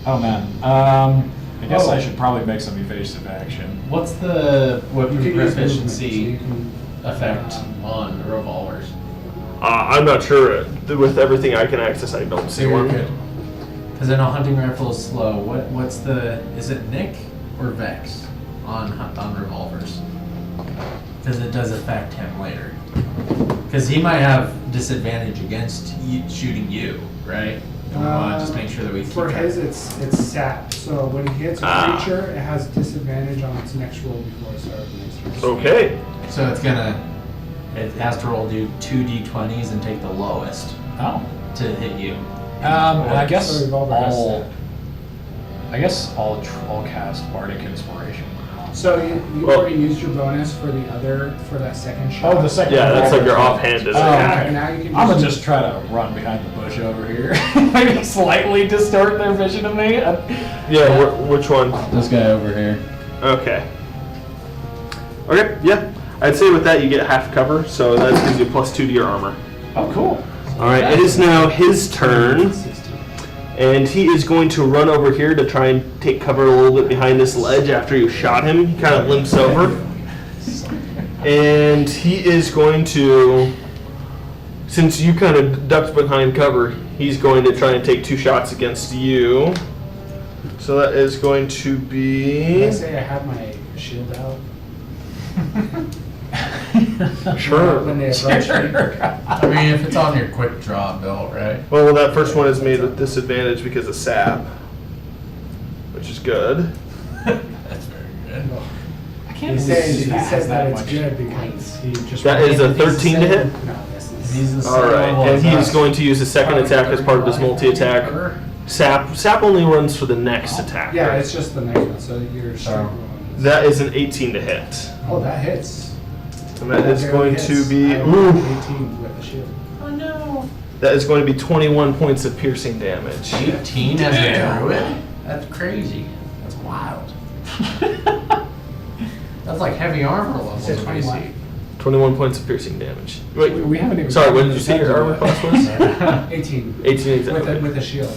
Oh man. I guess Oh. I should probably make some evasive action. What's the weapon You can use movement, so proficiency you can, effect on revolvers? I'm not sure. With everything I can access, I don't see one. Because I know hunting rifle is slow. What's the? Is it Nick or Vex on revolvers? Because it does affect him later. Because he might have disadvantage against shooting you, right? And we want to just make sure that we keep For track. his, it's sap. So when he hits a creature, it has disadvantage on its next roll before it starts the next roll. Okay. So it has to roll do 2d20s and take the lowest Oh. to hit you. And I guess So revolver has I'll cast Bardic Inspiration. So you Well- already used your bonus for that second shot. Oh, the second. Yeah, that's like your revolver. offhanded. Oh, attack. okay. Now you can I'm gonna just- just try to run behind the bush over here. Maybe slightly distort their vision of me. Yeah, which one? This guy over here. Okay. Okay, yeah. I'd say with that you get half cover, so that gives you +2 to your armor. Oh, cool. Alright, it is now his turn, 16. and he is going to run over here to try and take cover a little bit behind this ledge after you shot him. He kind of limps over. And he is going to, since you kind of ducked behind cover, he's going to try and take 2 shots against you. So that is going to Did be... I say I have my shield out? Sure. When they approach me. I mean, if it's on your quick draw belt, right? Well, that first one is made with disadvantage because of sap, which is good. That's very good. I He can't says believe that it's much. good because he just. That is a 13 to hit? No, this is. He's the All same right, level and as he us. is going to use his second attack as part of his multi-attack. Sap only runs for the next attack. Yeah, right? it's just the next one. So you're straight rolling. That is an 18 to hit, Oh, that hits. and that is barely going to hits. be I have ooh, 18 with the shield. that is going to be 21 points of piercing damage. 18 as a druid? That's crazy. That's wild. That's like heavy armor levels. Said of 21. AC. 21 points of piercing damage. Wait, We haven't even. sorry, what did you say your armor class was? 18. 18 exactly. With a shield.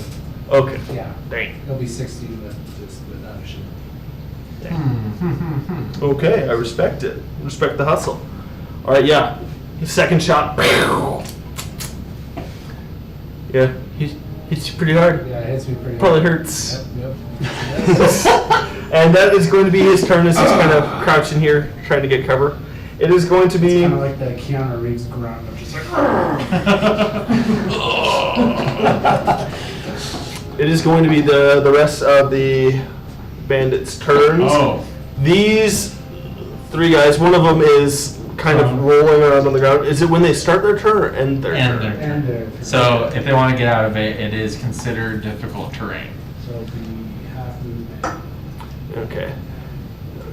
Okay. Yeah. Dang. It'll be 60 with just without a shield. Okay, I respect it. Respect the hustle. All right, yeah. His second shot. Yeah, he hits you pretty hard. Yeah, it hits me pretty Probably hard. hurts. Yep. And that is going to be his turn as he's kind of crouching here, trying to get cover. It is going to It's be. kind of like the Keanu Reeves grunt. I'm just like. It is going to be the rest of the bandits' turns. Oh. These 3 guys, one of them is kind of rolling around on the ground. Is it when they start their turn or end their End turn? their- And So if they want to get out of it, it is considered difficult terrain. So it'll be half movement. Okay.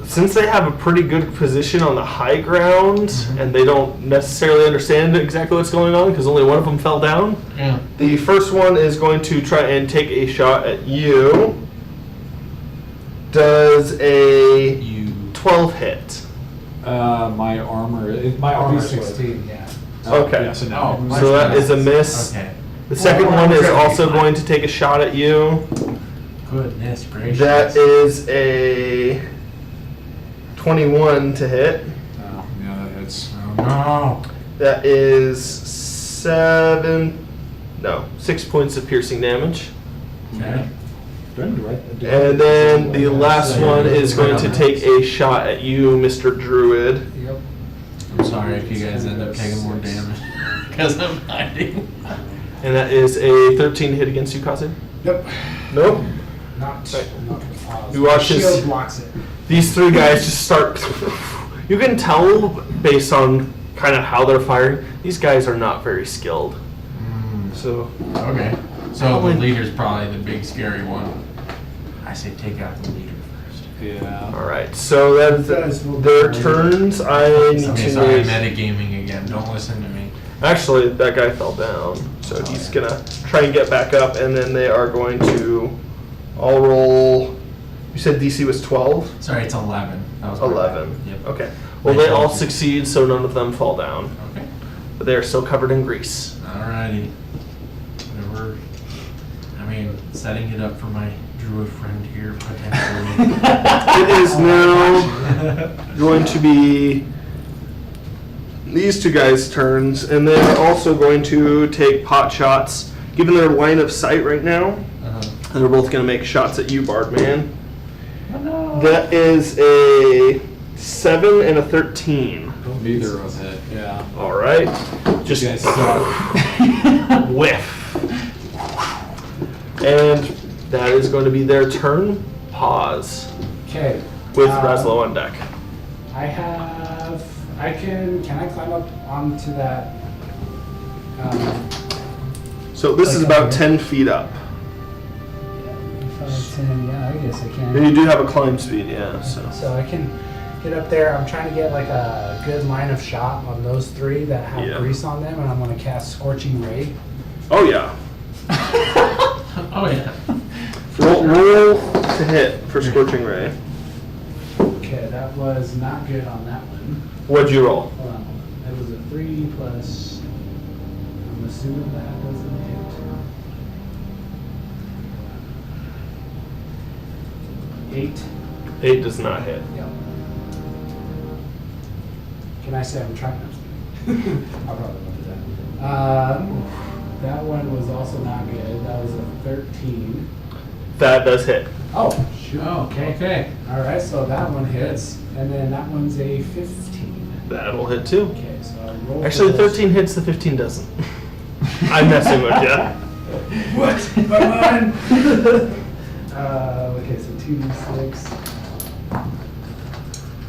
Since they have a pretty good position on the high ground and they don't necessarily understand exactly what's going on because only one of them fell down, Yeah. the first one is going to try and take a shot at you. Does a You. 12 hit? My armor. My It'll armor be is 16, yeah. Okay. Yeah, so no. Oh, So that is a miss. Okay. The second Well, one is okay. also going to take a shot at you. Goodness gracious. That is a 21 to hit. Oh, yeah, that hits. No. That is 6 points of piercing damage. Okay. And then the last one is going to take a shot at you, Mr. Druid. Yep. I'm sorry if you guys end up taking more damage because I'm hiding. And that is a 13 hit against you, Kazu? Nope. Nope. Not. Right. Not You watch the this- shield blocks it. These 3 guys just start. You can tell based on kind of how they're firing, these guys are not very skilled. So, Okay. So the leader's probably the big scary one. I say take out the leader first. Yeah. All right, so that's Guys will- their turns. I need Okay, to sorry, make. metagaming again. Don't listen to me. Actually, that guy fell down, so he's gonna try and get back up, and then they are going to all roll. You said DC was 12? Sorry, it's 11. That was my 11. bad. Yep. Okay. Well, they all succeed, so none of them fall down. Okay. But they are still covered in grease. Alrighty. Whatever. I mean, setting it up for my druid friend here potentially. It is now going to be these two guys' turns, and they're also going to take pot shots. Given their line of sight right now, they're both going to make shots at you, Bardman. Oh, no. That is a 7 and a 13. Neither of us hit. Yeah. All right. Just Just guys suck. whiff. And that is going to be their turn. Pause. Okay. With Raslo on deck. Can I climb up onto that? So this is Like about up 10 feet up. 5, 10, yeah, I guess I can. And you do have a climb speed, yeah. So I can get up there. I'm trying to get like a good line of shot on those three that have Yeah. grease on them, and I'm going to cast Scorching Ray. Oh yeah. Oh yeah. Roll to hit for Scorching Ray. Okay, that was not good on that one. What'd you roll? Hold on. That was a 3 plus. I'm assuming that doesn't hit. 8. 8 does not hit. Yep. Can I say I'm trying? I'll probably look at that. That one was also not good. That was a 13. That does hit. Oh, shoot. Oh, okay. All right, so that one hits, and then that one's a 15. That'll hit too. Okay, so I roll. Actually, for those. 13 hits, the 15 doesn't. I'm messing with you. What? Come on. Okay, so 2d6.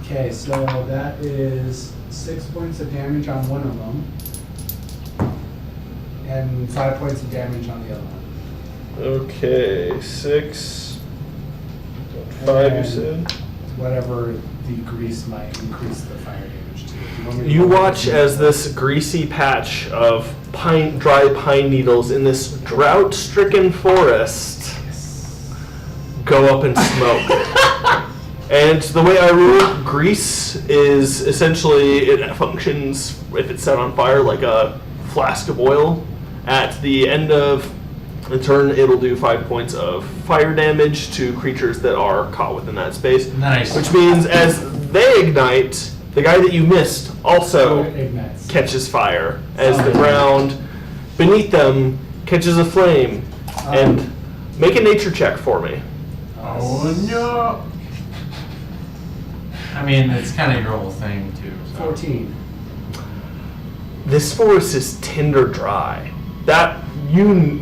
Okay, so that is 6 points of damage on one of them, and 5 points of damage on the other one. Okay, 6. 5 you said? Whatever the grease might increase the fire damage to. Do want me to You roll watch it? as this greasy patch of dry pine needles in this drought-stricken forest go up in smoke. And the way I rule grease is essentially, it functions, if it's set on fire, like a flask of oil. At the end of the turn, it'll do 5 points of fire damage to creatures that are caught within that space. Nice. Which means as they ignite, the guy that you missed also It ignites. catches fire as the ground beneath them catches a flame. And make a nature check for me. Oh no. I mean, it's kind of your whole thing too. So. 14. This forest is tinder dry. That you,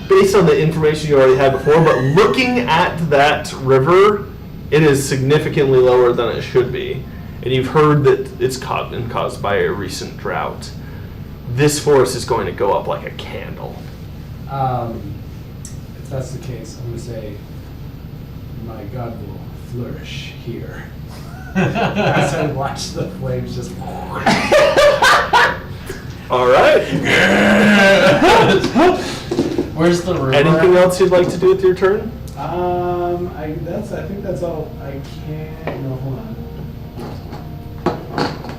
based on the information you already had before, but looking at that river, it is significantly lower than it should be. And you've heard that it's caused by a recent drought. This forest is going to go up like a candle. If that's the case, I'm going to say, my God will flourish here. As I watch the flames just. All right. Where's the river? Anything else you'd like to do with your turn? I think that's all I can. No, hold on.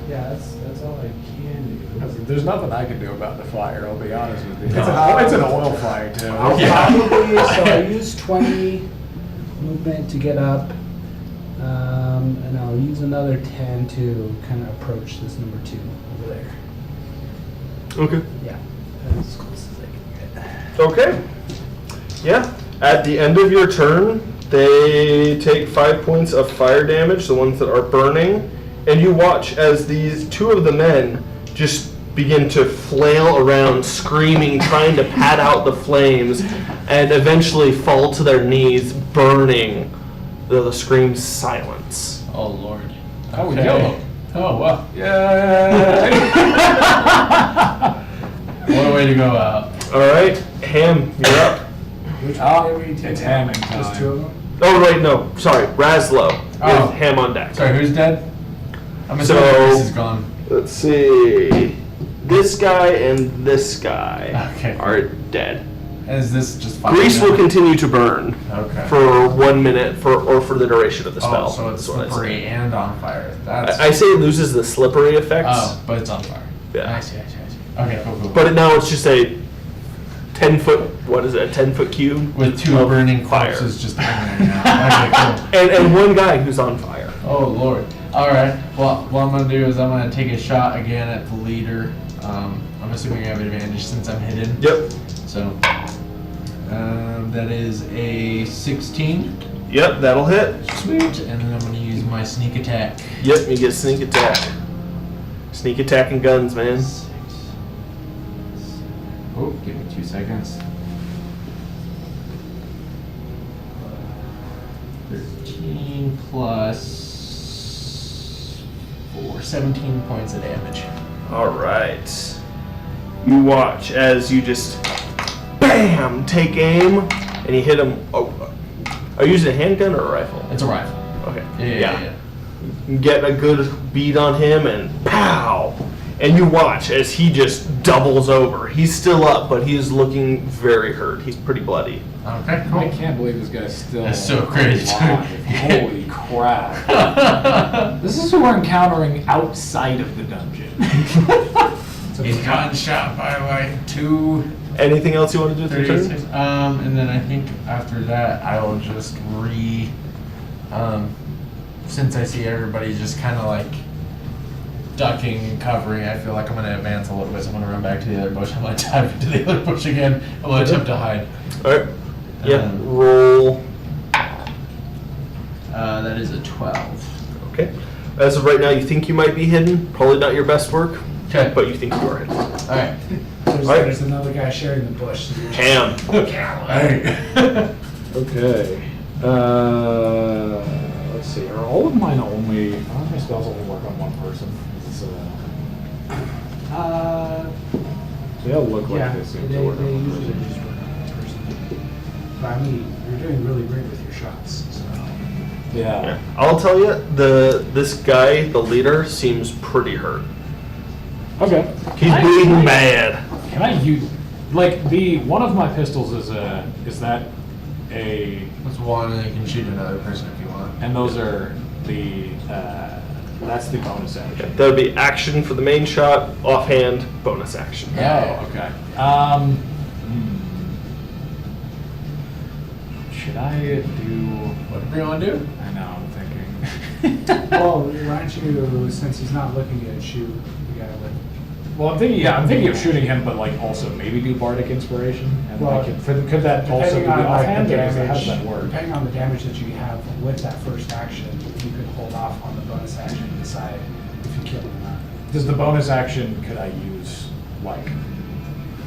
Yeah, that's all I can do. There's nothing I can do about the fire, I'll be honest with you. It's It's an oil fire, too. I'll probably, so I use 20 movement to get up, and I'll use another 10 to kind of approach this number 2 over there. Okay. Yeah, as close as I can get. Okay. Yeah. At the end of your turn, they take 5 points of fire damage, the ones that are burning, and you watch as these two of the men just begin to flail around, screaming, trying to pat out the flames, and eventually fall to their knees, burning. The screams silence. Oh Lord. Oh, Okay. yellow. Oh wow. Yay! What a way to go out. All right, Ham, you're up. Which Oh, one are we taking? it's hamming Just time. 2 of them? Oh, wait, no, sorry, Raslo Oh. with Ham on deck. Sorry, who's dead? I'm So- assuming this is gone. Let's see. This guy and this guy Okay. are dead. Is this just fire? Grease will continue to burn Okay. for 1 minute or for the duration of the spell. Oh, so it's That's what I slippery say. and on fire. That's. I say it loses the slippery effects, Oh, but it's on fire. Yeah. I see. Okay, cool. but now it's just a 10-foot, what is it, a 10-foot cube? With two of burning fire. corpses just hanging there now. Okay, cool. And one guy who's on fire. Oh lord. All right. Well, what I'm gonna do is I'm gonna take a shot again at the leader. I'm assuming I have advantage since I'm hidden. Yep. So that is a 16. Yep, that'll hit. Sweet. And then I'm gonna use my sneak attack. Yep, you get sneak attack. Sneak attack and guns, man. Oh, give me 2 seconds. 13 plus 4, 17 points of damage. All right. You watch as you just, bam, take aim, and you hit him. Oh, are you using a handgun or a rifle? It's a rifle. Okay. Yeah. You get a good beat on him, and pow! And you watch as he just doubles over. He's still up, but he is looking very hurt. He's pretty bloody. Okay, I cool. can't believe this guy's still That's so crazy. alive. Holy crap. This is who we're encountering outside of the dungeon. He's gotten shot by like 2. Anything else you want to do with your 36. turn? And then I think after that I will just since I see everybody just kind of like ducking and covering, I feel like I'm going to advance a little bit, so I'm going to run back to the other bush. I'm going to dive into the other bush again. I'm going to attempt to hide. All right. Yeah. Um, Roll. That is a 12. Okay. As of right now, you think you might be hidden. Probably not your best work, Okay. but you think you are hidden. Alright. There's another guy sharing the bush. Ham. Alright. Okay. Let's see. Are all of mine only? All of my spells only work on one person. Is this, they all look like Yeah, they seem they to work on one usually person. just work on one person. But I mean, you're doing really great with your shots, so. Yeah. I'll tell you, this guy, the leader, seems pretty hurt. Okay. He's bleeding bad. Can I use like one of my pistols is that a That's one, and you can shoot another person if you want. and those are the that's the bonus action. That would be action for the main shot, offhand, bonus action. Yeah. Oh, okay. Should I do? Whatever you want to do. I know. I'm thinking. Well, why don't you, since he's not looking good, shoot the guy with. Well, I'm thinking of shooting him, but like also maybe do bardic inspiration, and Well, could that also be Depending on like offhand, the or how does damage, that work? depending on the damage that you have with that first action, you could hold off on the bonus action and decide if you kill him or not. Does the bonus action could I use like?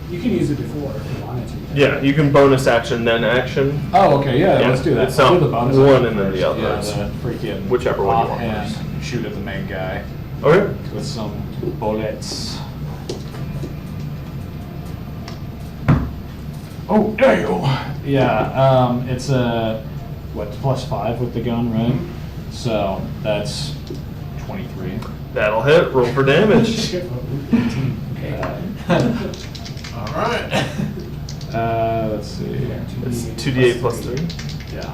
You can use it before if you wanted to. Yeah, you can bonus action, then action. Oh, okay, yeah, Yeah, let's do that. it's I'll not do the bonus one action and then the first. others. Yeah, the freaking Whichever one you want offhand first. shoot at the main guy Okay. with some bullets. Oh, there you go. Yeah, it's a +5 with the gun, right? So that's 23. That'll hit. Roll for damage. 18. Okay. Alright. Let's see. It's 2d8 plus 3. Yeah.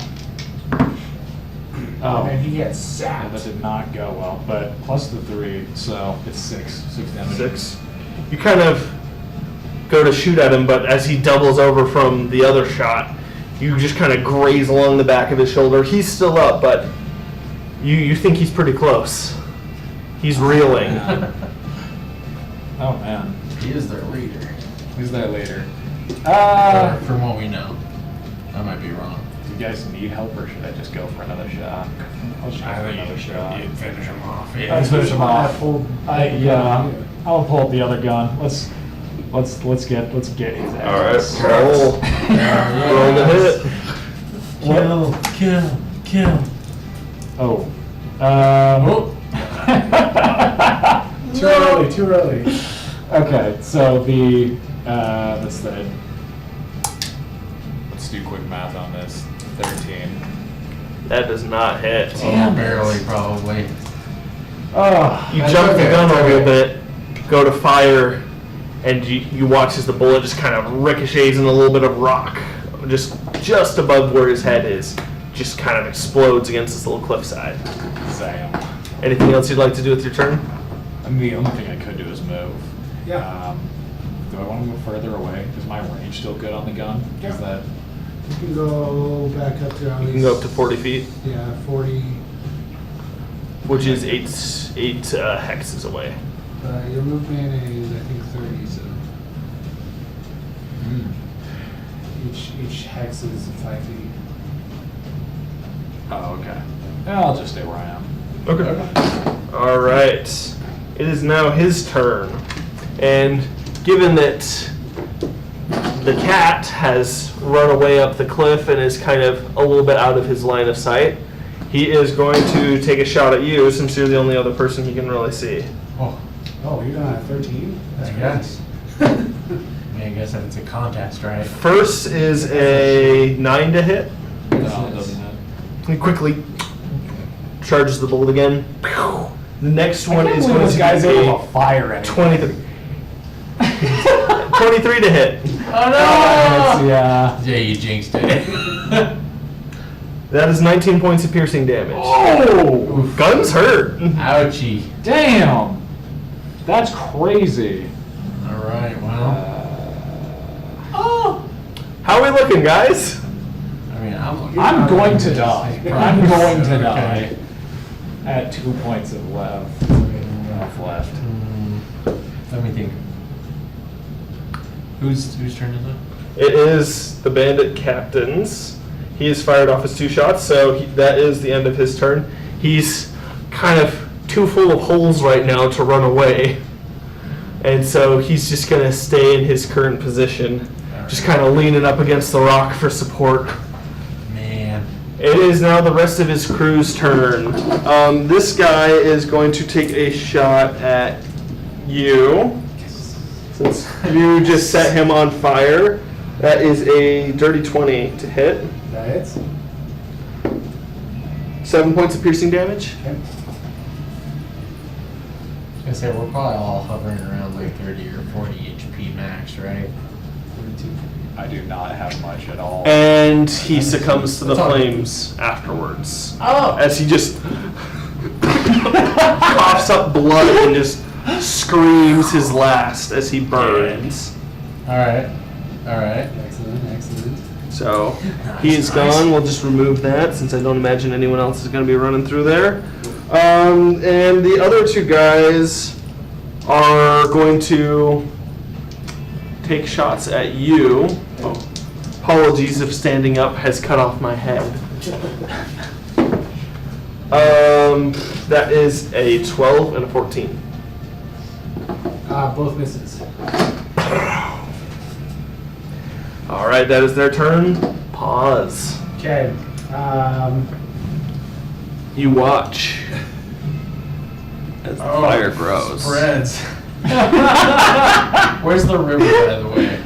Oh, Oh, man, he gets yeah, zapped. that did not go well, but plus the 3, so it's 6 damage. 6. You kind of go to shoot at him, but as he doubles over from the other shot, you just kind of graze along the back of his shoulder. He's still up, but you think he's pretty close. He's reeling. Oh man, He is their leader. who's there later? From what we know. I might be wrong. Do you guys need help, or should I just go for another shot? I'll just go for another shot. You'd finish him off. Let's finish him off. Yeah, I'll pull up the other gun. Let's get his ass. All right, roll. Roll the hit. Kill. Oh. Too early. Okay, so let's do quick math on this. 13 That does not hit. Oh, barely, probably. Oh, You that's jump the okay, gun a that's little okay. bit, go to fire, and you watch as the bullet just kind of ricochets in a little bit of rock, just above where his head is. Just kind of explodes against this little cliffside. Zam. Anything else you'd like to do with your turn? I mean, the only thing I could do is move. Yeah. Do I want to move further away? Is my range still good on the gun? Yeah. Is that You can go back up to at You least. can go up to 40 feet, Yeah, 40. which is eight hexes away. Your movement is, I think, 30. So each hex is 5 feet. Oh, okay. Yeah, I'll just stay where I am. Okay. All right. It is now his turn, and given that the cat has run away up the cliff and is kind of a little bit out of his line of sight, he is going to take a shot at you since you're the only other person he can really see. Oh, Oh, you're done at 13? That's I great. guess. I mean, I guess if it's a contest, right? First is a 9 to hit. No, it doesn't hit. He quickly charges the bullet again. The next one is going this to guy's be able to fire anything. 23. 23 to hit. Oh, no! Yeah. Yeah, you jinxed it. That is 19 points of piercing damage. Oh! Guns hurt. Ouchie. Damn! That's crazy. All right, well. Oh! How are we looking, guys? I mean, I'm going to die. I'm going to Okay. die. At 2 points of left. Left. Let me think. Whose turn is it? It is the bandit captain's. He has fired off his 2 shots, so that is the end of his turn. He's kind of too full of holes right now to run away. And so he's just going to stay in his current position, just kind of leaning up against the rock for support. Man. It is now the rest of his crew's turn. This guy is going to take a shot at you. Since you just set him on fire, that is a dirty 20 to hit. That hits? 7 points of piercing damage. Okay. I was gonna say, we're probably all hovering around like 30 or 40 HP max, right? 42. I do not have much at all. And he succumbs to the That's all right. flames afterwards. Oh! As he just coughs up blood and just screams his last as he burns. Alright. Alright. Excellent, excellent. So he is gone. We'll just remove that since I don't imagine anyone else is going to be running through there. And the other 2 guys are going to take shots at you. Oh, apologies if standing up has cut off my head. That is a 12 and a 14. Both misses. All right, that is their turn. Pause. Okay. You watch as the fire grows. Spreads. Where's the river, by the way?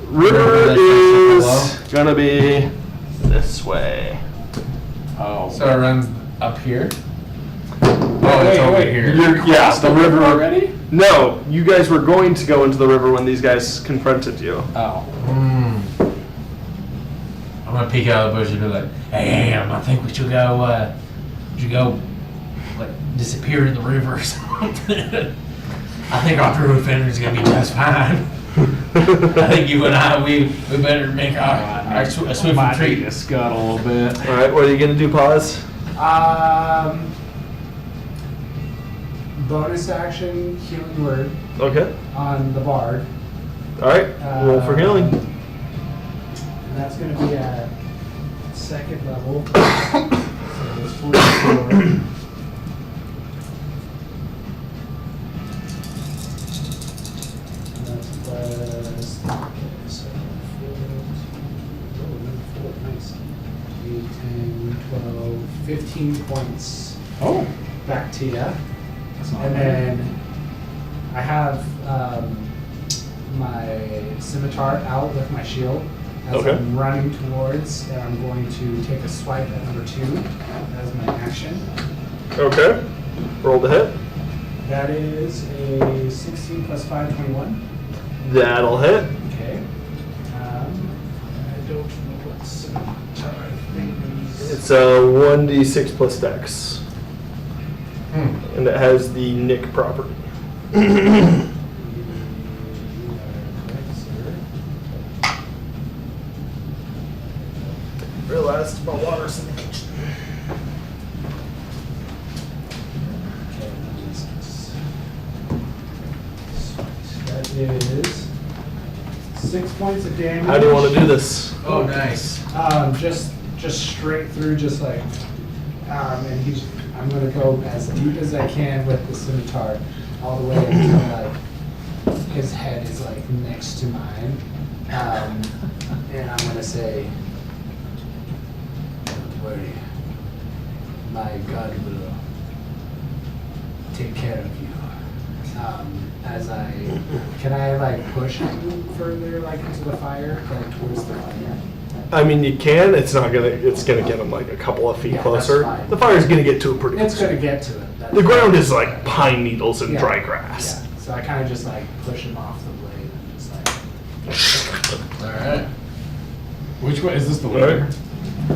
River River is gonna be this way. Oh. So it runs up here? Oh, it's over here. Yes, the river already? No, you guys were going to go into the river when these guys confronted you. Oh. I'm gonna peek out of the bush and be like, hey, I think we should go, like, disappear in the river or something. I think our crew offender's gonna be just fine. I think you and I, we better make our swift Might need retreat. to scud a little bit. All right, what are you gonna do? Pause. Bonus action, healing word Okay. on the bard. All right. Roll for healing. And that's going to be at 2nd level. So it's 44. And that's plus. Okay, so 4, nice. 8, 10, 12, 15 points Oh. back to you. That's not And bad. then I have my scimitar out with my shield, as Okay. I'm running towards, and I'm going to take a swipe at number 2 as my action. Okay. Roll the hit. That is a 16 plus 5, 21. That'll hit. Okay. I don't know what scimitar things. It's a 1d6 plus dex. And it has the nick property. Realized my water's in the kitchen. That is 6 points of damage. How do you want to do this? Oh, nice. Just straight through, just like, and I'm gonna go as deep as I can with the scimitar, all the way until like his head is like next to mine, and I'm gonna say, "Don't worry, my God will take care of you." Can I like push him further like into the fire, like towards the fire? I mean, you can. It's not gonna. It's gonna get him like a couple of feet Yeah, closer. that's fine. The fire's gonna get to it pretty. It's quick. gonna get to it. That's The ground fine. is like pine needles and Yeah. dry grass. Yeah, so I kind of just like push him off the blade and just like. All right. Which one, is this the leader?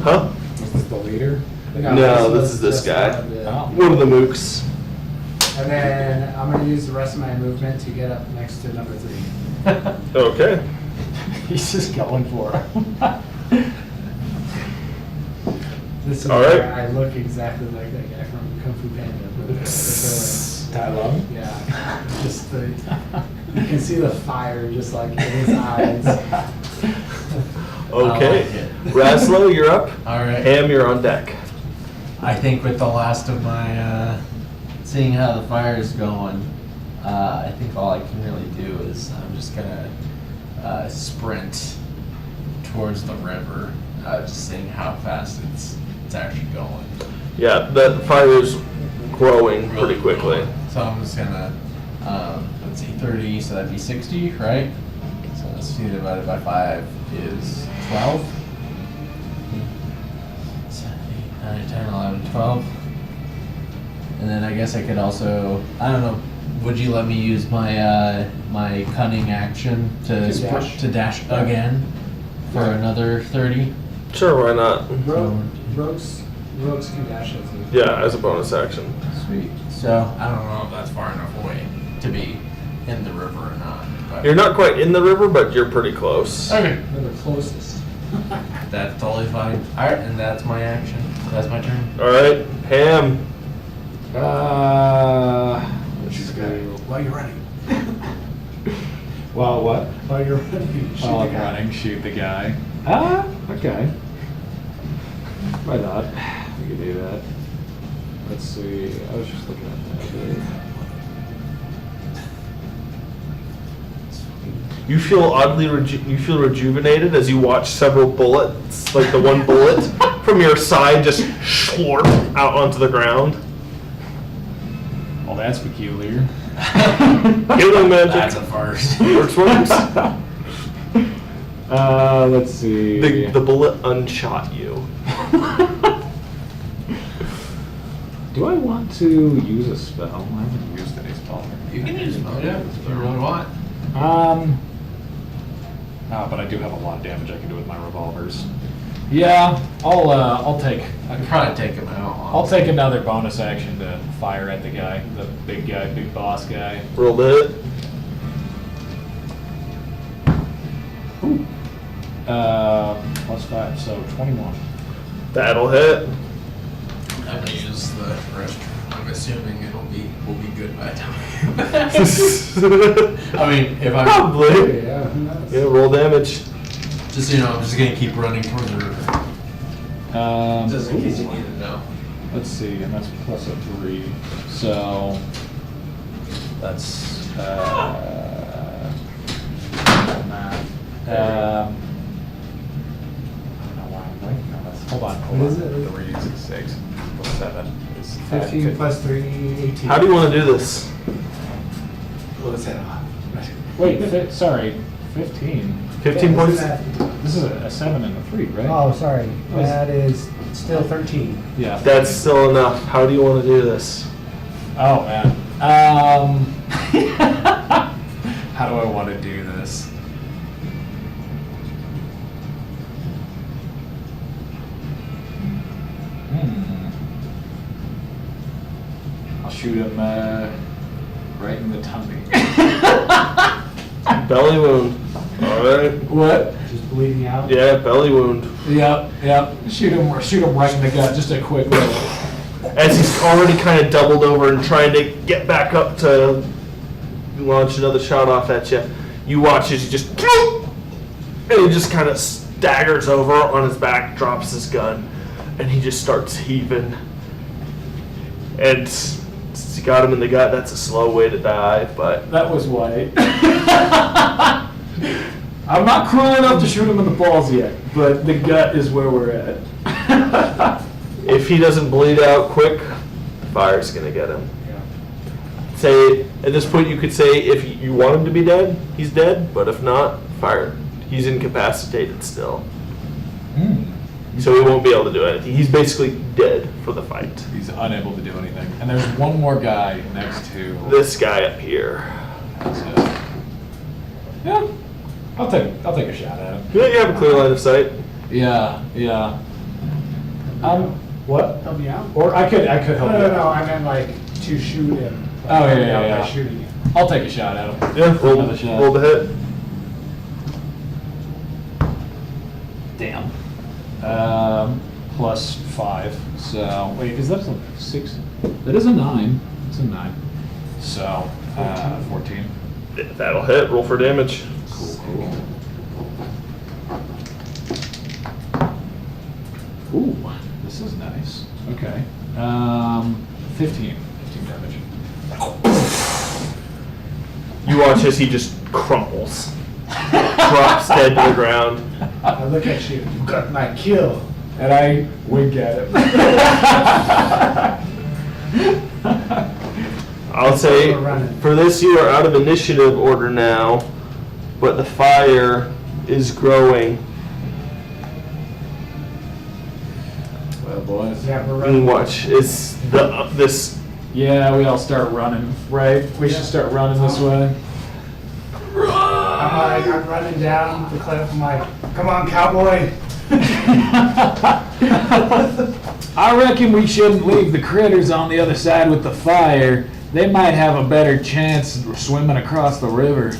Huh? Is this the leader? No, this was is this just guy. one of the- Oh. One of the mooks. And then I'm gonna use the rest of my movement to get up next to number 3. Okay. He's just going for it. This is All where right. I look exactly like that guy from Kung Fu Panda. with the Tai Lung? villain. Yeah, just the, you can see the fire just like in his eyes. Okay. like it. Raslo, you're up. All right. Ham, you're on deck. I think with the last of my, seeing how the fire is going, I think all I can really do is I'm just gonna sprint towards the river, just seeing how fast it's actually going. Yeah, the fire is growing pretty quickly. So I'm just gonna, let's see, 30, so that'd be 60, right? So 60 divided by 5 is 12. 7, 8, 9, 10, 11, 12. And then I guess I could also, I don't know, would you let me use my my cunning action to To dash. to dash again for another 30? Sure, why not? Rogues can dash as a. Yeah, as a bonus action. Sweet. So I don't know if that's far enough away to be in the river or not. But You're not quite in the river, but you're pretty close. okay. They're the closest. That's totally fine. All right, and that's my action. That's my turn. All right, Ham. Let's Shoot the see. guy while you're running. Well, what? While you're running, shoot While the I'm guy. running, shoot the guy. Okay. Why not? We could do that. Let's see. I was just looking at that. You feel oddly you feel rejuvenated as you watch several bullets, like the one bullet from your side, just slurp out onto the ground. Well, that's peculiar. Healing magic. That's a first. Works, works. Let's see. The bullet unshot you. Do I want to use a spell? I haven't used any spell. You can use them, yeah, if you really want. But I do have a lot of damage I can do with my revolvers. Yeah, I'll take. I could probably take him out. I'll take another bonus action to fire at the guy, the big guy, big boss guy. Roll the hit. +5, so 21. That'll hit. I'm gonna use the restroom. I'm assuming we'll be good by the time. I mean, if I'm Probably. Yeah, who knows? Yeah, roll damage. just I'm just gonna keep running towards the river, just in case you need to know. Let's see, and that's +3. So that's math. I don't know why I'm blanking on this. Hold on. What is it? 3, 6, +7 is 15 plus 3, 18. How do you want to do this? What is that? Wait, sorry, 15. 15 points. Isn't that This is a 7 and a 3, right? Oh, sorry. That is still 13. Yeah. That's still enough. How do you want to do this? Oh man. How do I want to do this? I'll shoot him right in the tummy. Belly wound. All right. What? Just bleeding out. Yeah, belly wound. Yep. Shoot him right in the gut. Just a quick little. As he's already kind of doubled over and trying to get back up to launch another shot off at you, you watch as he just and he just kind of staggers over on his back, drops his gun, and he just starts heaving. And since you got him in the gut, that's a slow way to die, but That was white. I'm not cruel enough to shoot him in the balls yet, but the gut is where we're at. if he doesn't bleed out quick, the fire's gonna get him. Yeah. Say, at this point you could say if you want him to be dead, he's dead, but if not, fire. He's incapacitated still. So he won't be able to do anything. He's basically dead for the fight. He's unable to do anything. And there's one more guy next to This guy up here. That's it. Yeah, I'll take a shot at him. Yeah, you have a clear line of sight. Yeah. What? Help me out? Or I could help you. No. I meant like to shoot him. Like, Oh, yeah, help me yeah, out yeah. By shooting him. I'll take a shot at him. Yeah, Another shot. roll the hit. Damn. Plus 5. So wait, is that a 6? That is a 9. It's a 9. So 14. That'll hit. Roll for damage. Cool. Ooh, this is nice. Okay. 15 damage. You watch as he just crumples, drops dead to the ground. I look at you. You got my kill. And I wink at him. I'll say, We're running. for this you are out of initiative order now, but the fire is growing. Well, boys. Yeah, we're And running. watch, it's this. Yeah, we all start running, right? We should start running this way. I'm running down the cliff. I'm like, come on, cowboy. I reckon we shouldn't leave the critters on the other side with the fire. They might have a better chance of swimming across the river.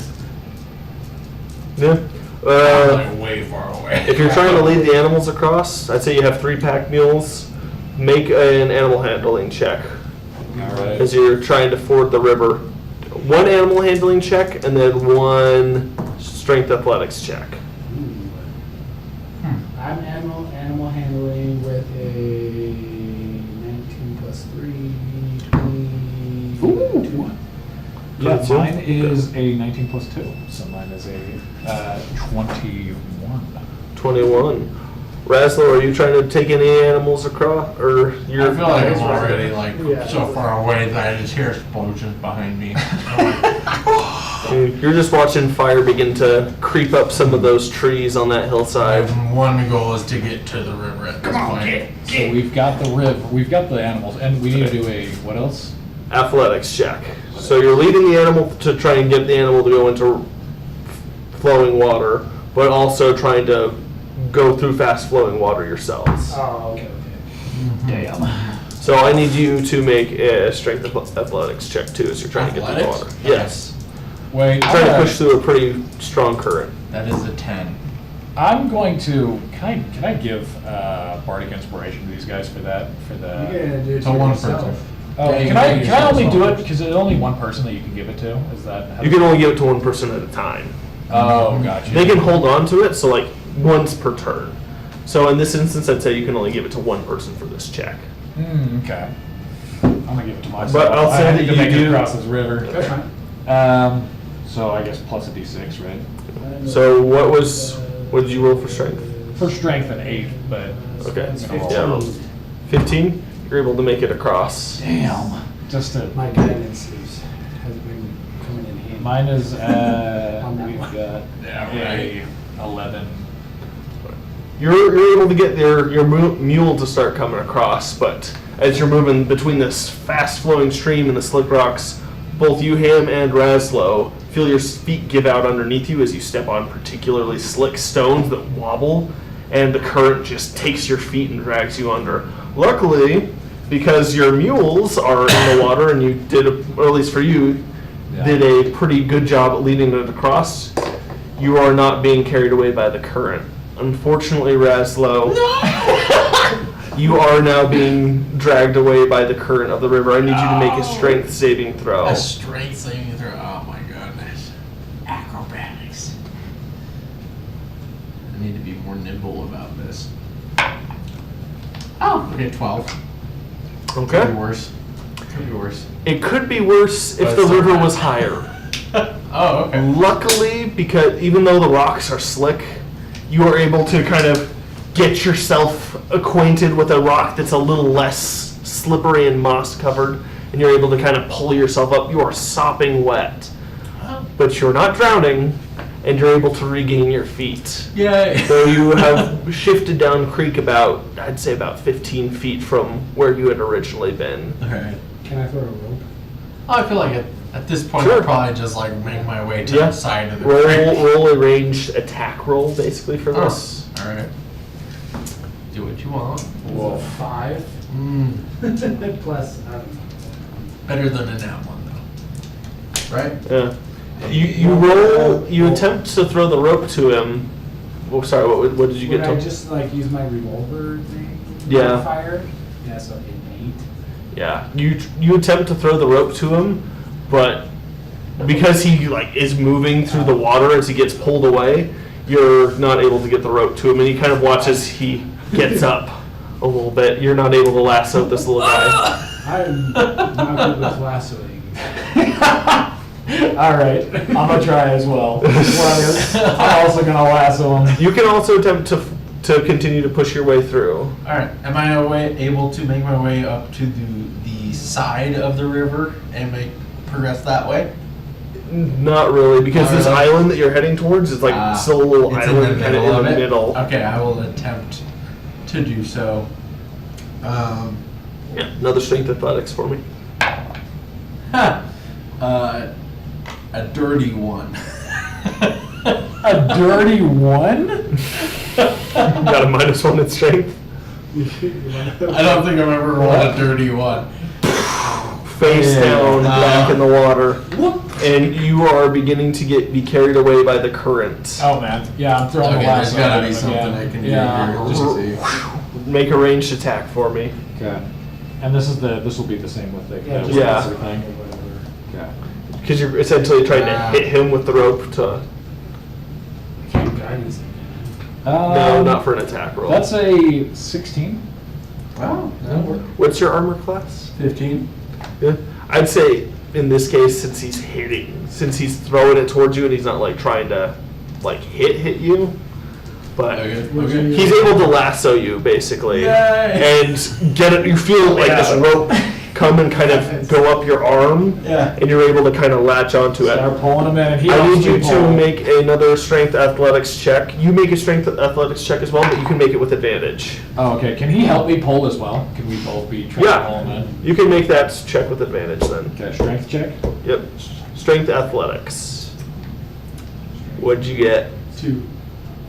Yeah. Like way far away. If you're trying to lead the animals across, I'd say you have 3 pack mules. Make an animal handling check Alright. as you're trying to ford the river. 1 animal handling check and then 1 strength athletics check. I'm animal handling with a 19 plus 3, 22. Ooh. Yeah, 22? mine is a 19 plus 2. So mine is a 21. 21. Raslo, are you trying to take any animals across, or I you're? feel like I'm already like Yeah. so far away that I just hear explosions behind me. You're just watching fire begin to creep up some of those trees on that hillside. One goal is to get to the river at this point. So we've got the river, we've got the animals, and we need to do a, what else? Athletics check. So you're leading the animal to try and get the animal to go into flowing water, but also trying to go through fast flowing water yourselves. Oh, okay. Damn. So I need you to make a strength athletics check too as you're trying to get through the water. Athletics? Yes. Wait, Trying to push through a pretty strong current. That is a 10. I'm going to, can I give Bardic Inspiration to these guys for that, for You're the... gonna do it To to one yourself. person. Oh, Yeah, you can can I give can I only yourself do it one. because there's only one person that you can give it to? Is that how You can only give it to one person at a time. Oh, gotcha. They can hold on to it, so like once per turn. So in this instance, I'd say you can only give it to one person for this check. Okay. I'm gonna give it to myself. But I'll say I that need to you make it do- across this river. That's fine. So I guess plus a d6, right? So what did you roll for strength? For strength an 8, but Okay. It's Yeah. 15. You're able to make it across. damn. Just to My guidance has been coming in handy. mine is On that we've one. got Yeah, a right. 11 you're able to get your mule to start coming across, but as you're moving between this fast-flowing stream and the slick rocks, both you, Ham, and Raslo feel your feet give out underneath you as you step on particularly slick stones that wobble, and the current just takes your feet and drags you under. Luckily, because your mules are in the water and you did, or at least for you, did a pretty good job at leading it across, you are not being carried away by the current. Unfortunately, Raslo, you are now being dragged away by the current of the river. I need you to make a strength saving throw. A strength saving throw. Oh my goodness. Acrobatics. I need to be more nimble about this. Oh, okay, 12. Could be Okay. worse. Could be worse. It could be worse if But the it's river okay. was higher. Oh, okay. Luckily, because even though the rocks are slick, you are able to kind of get yourself acquainted with a rock that's a little less slippery and moss covered, and you're able to kind of pull yourself up. You are sopping wet, but you're not drowning, and you're able to regain your feet. Yay. So you have shifted down creek about, I'd say about 15 feet from where you had originally been. Okay. Can I throw a rope? Oh, I feel like at this point Sure. I'll probably just like make my way to Yeah. the side of the Roll, creek. roll a ranged attack roll, basically, for Oh, this. all right. Do what you want. Whoa. 5 plus, I don't know. Better than a nat one though. Right? Yeah. You attempt to throw the rope to him. Oh, sorry, what did you Would get I to? just like use my revolver thing? Yeah. Fire? Yeah, so an 8. Yeah, you attempt to throw the rope to him, but because he like is moving through the water as he gets pulled away, you're not able to get the rope to him, and he kind of watches he gets up a little bit. You're not able to lasso this little guy. I'm not good with lassoing. All right, I'm gonna try as well. I'm also gonna lasso him. You can also attempt to continue to push your way through. All right. Am I able to make my way up to the side of the river and progress that way? Not really, because Not this really? island that you're heading towards is like still a little It's island in the kind of middle in of the it? middle. Okay, I will attempt to do so. Yeah, another strength athletics for me. A dirty one. A dirty one? Got a -1 in strength. I don't think I've ever rolled a dirty one. Face down, Nah. back in the water, and you are beginning to be carried away by the current. Oh man, yeah, I'm throwing Okay, the there's lasso gotta at be him something again. I can do Yeah. here. Just to see. Make a ranged attack for me. Okay. And this will be the same with the Yeah, just Yeah. lasso thing. or whatever. Okay. Because you're essentially trying to hit him with the rope to. I can't guidance it. No, not for an attack roll. That's a 16. Wow, that'll work. What's your armor class? 15. Yeah. I'd say in this case, since he's throwing it towards you, and he's not like trying to like hit you, but Okay. he's able to lasso you basically, Yay! and get it. You feel like this rope come and kind of go up your arm, Yeah. and you're able to kind of latch onto it. Start pulling him in. And he I wants need you to pull. make another strength athletics check. You make a strength athletics check as well, but you can make it with advantage. Oh, okay. Can he help me pull as well? Can we both be trying to pull him Yeah, in? you can make that check with advantage then. Okay, strength check. Yep, strength athletics. What'd you get? 2.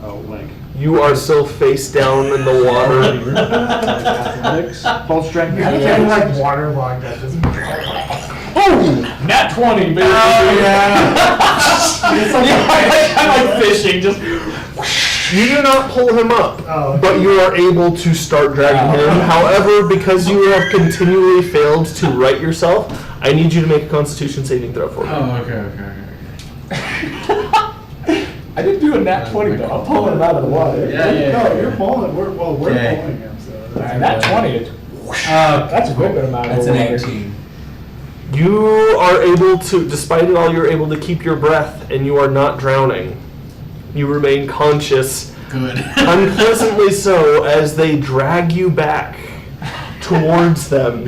Oh, like. You are still face down in the water. Athletics. Full strength. I'm getting like waterlogged at this point. Oh, nat 20, baby. Oh, It's like, I'm like fishing, just. You do not pull him up, Oh. but you are able to start dragging him. However, because you have continually failed to right yourself, I need you to make a Constitution saving throw for me. Oh, okay. I didn't do a nat 20 though. I'm pulling him out of the water. Yeah. No, you're pulling. We're Okay. pulling him. So And that 20 is. That's a good amount of That's an water. 18. You are able to, despite it all, you're able to keep your breath, and you are not drowning. You remain conscious, Good. unpleasantly so, as they drag you back towards them.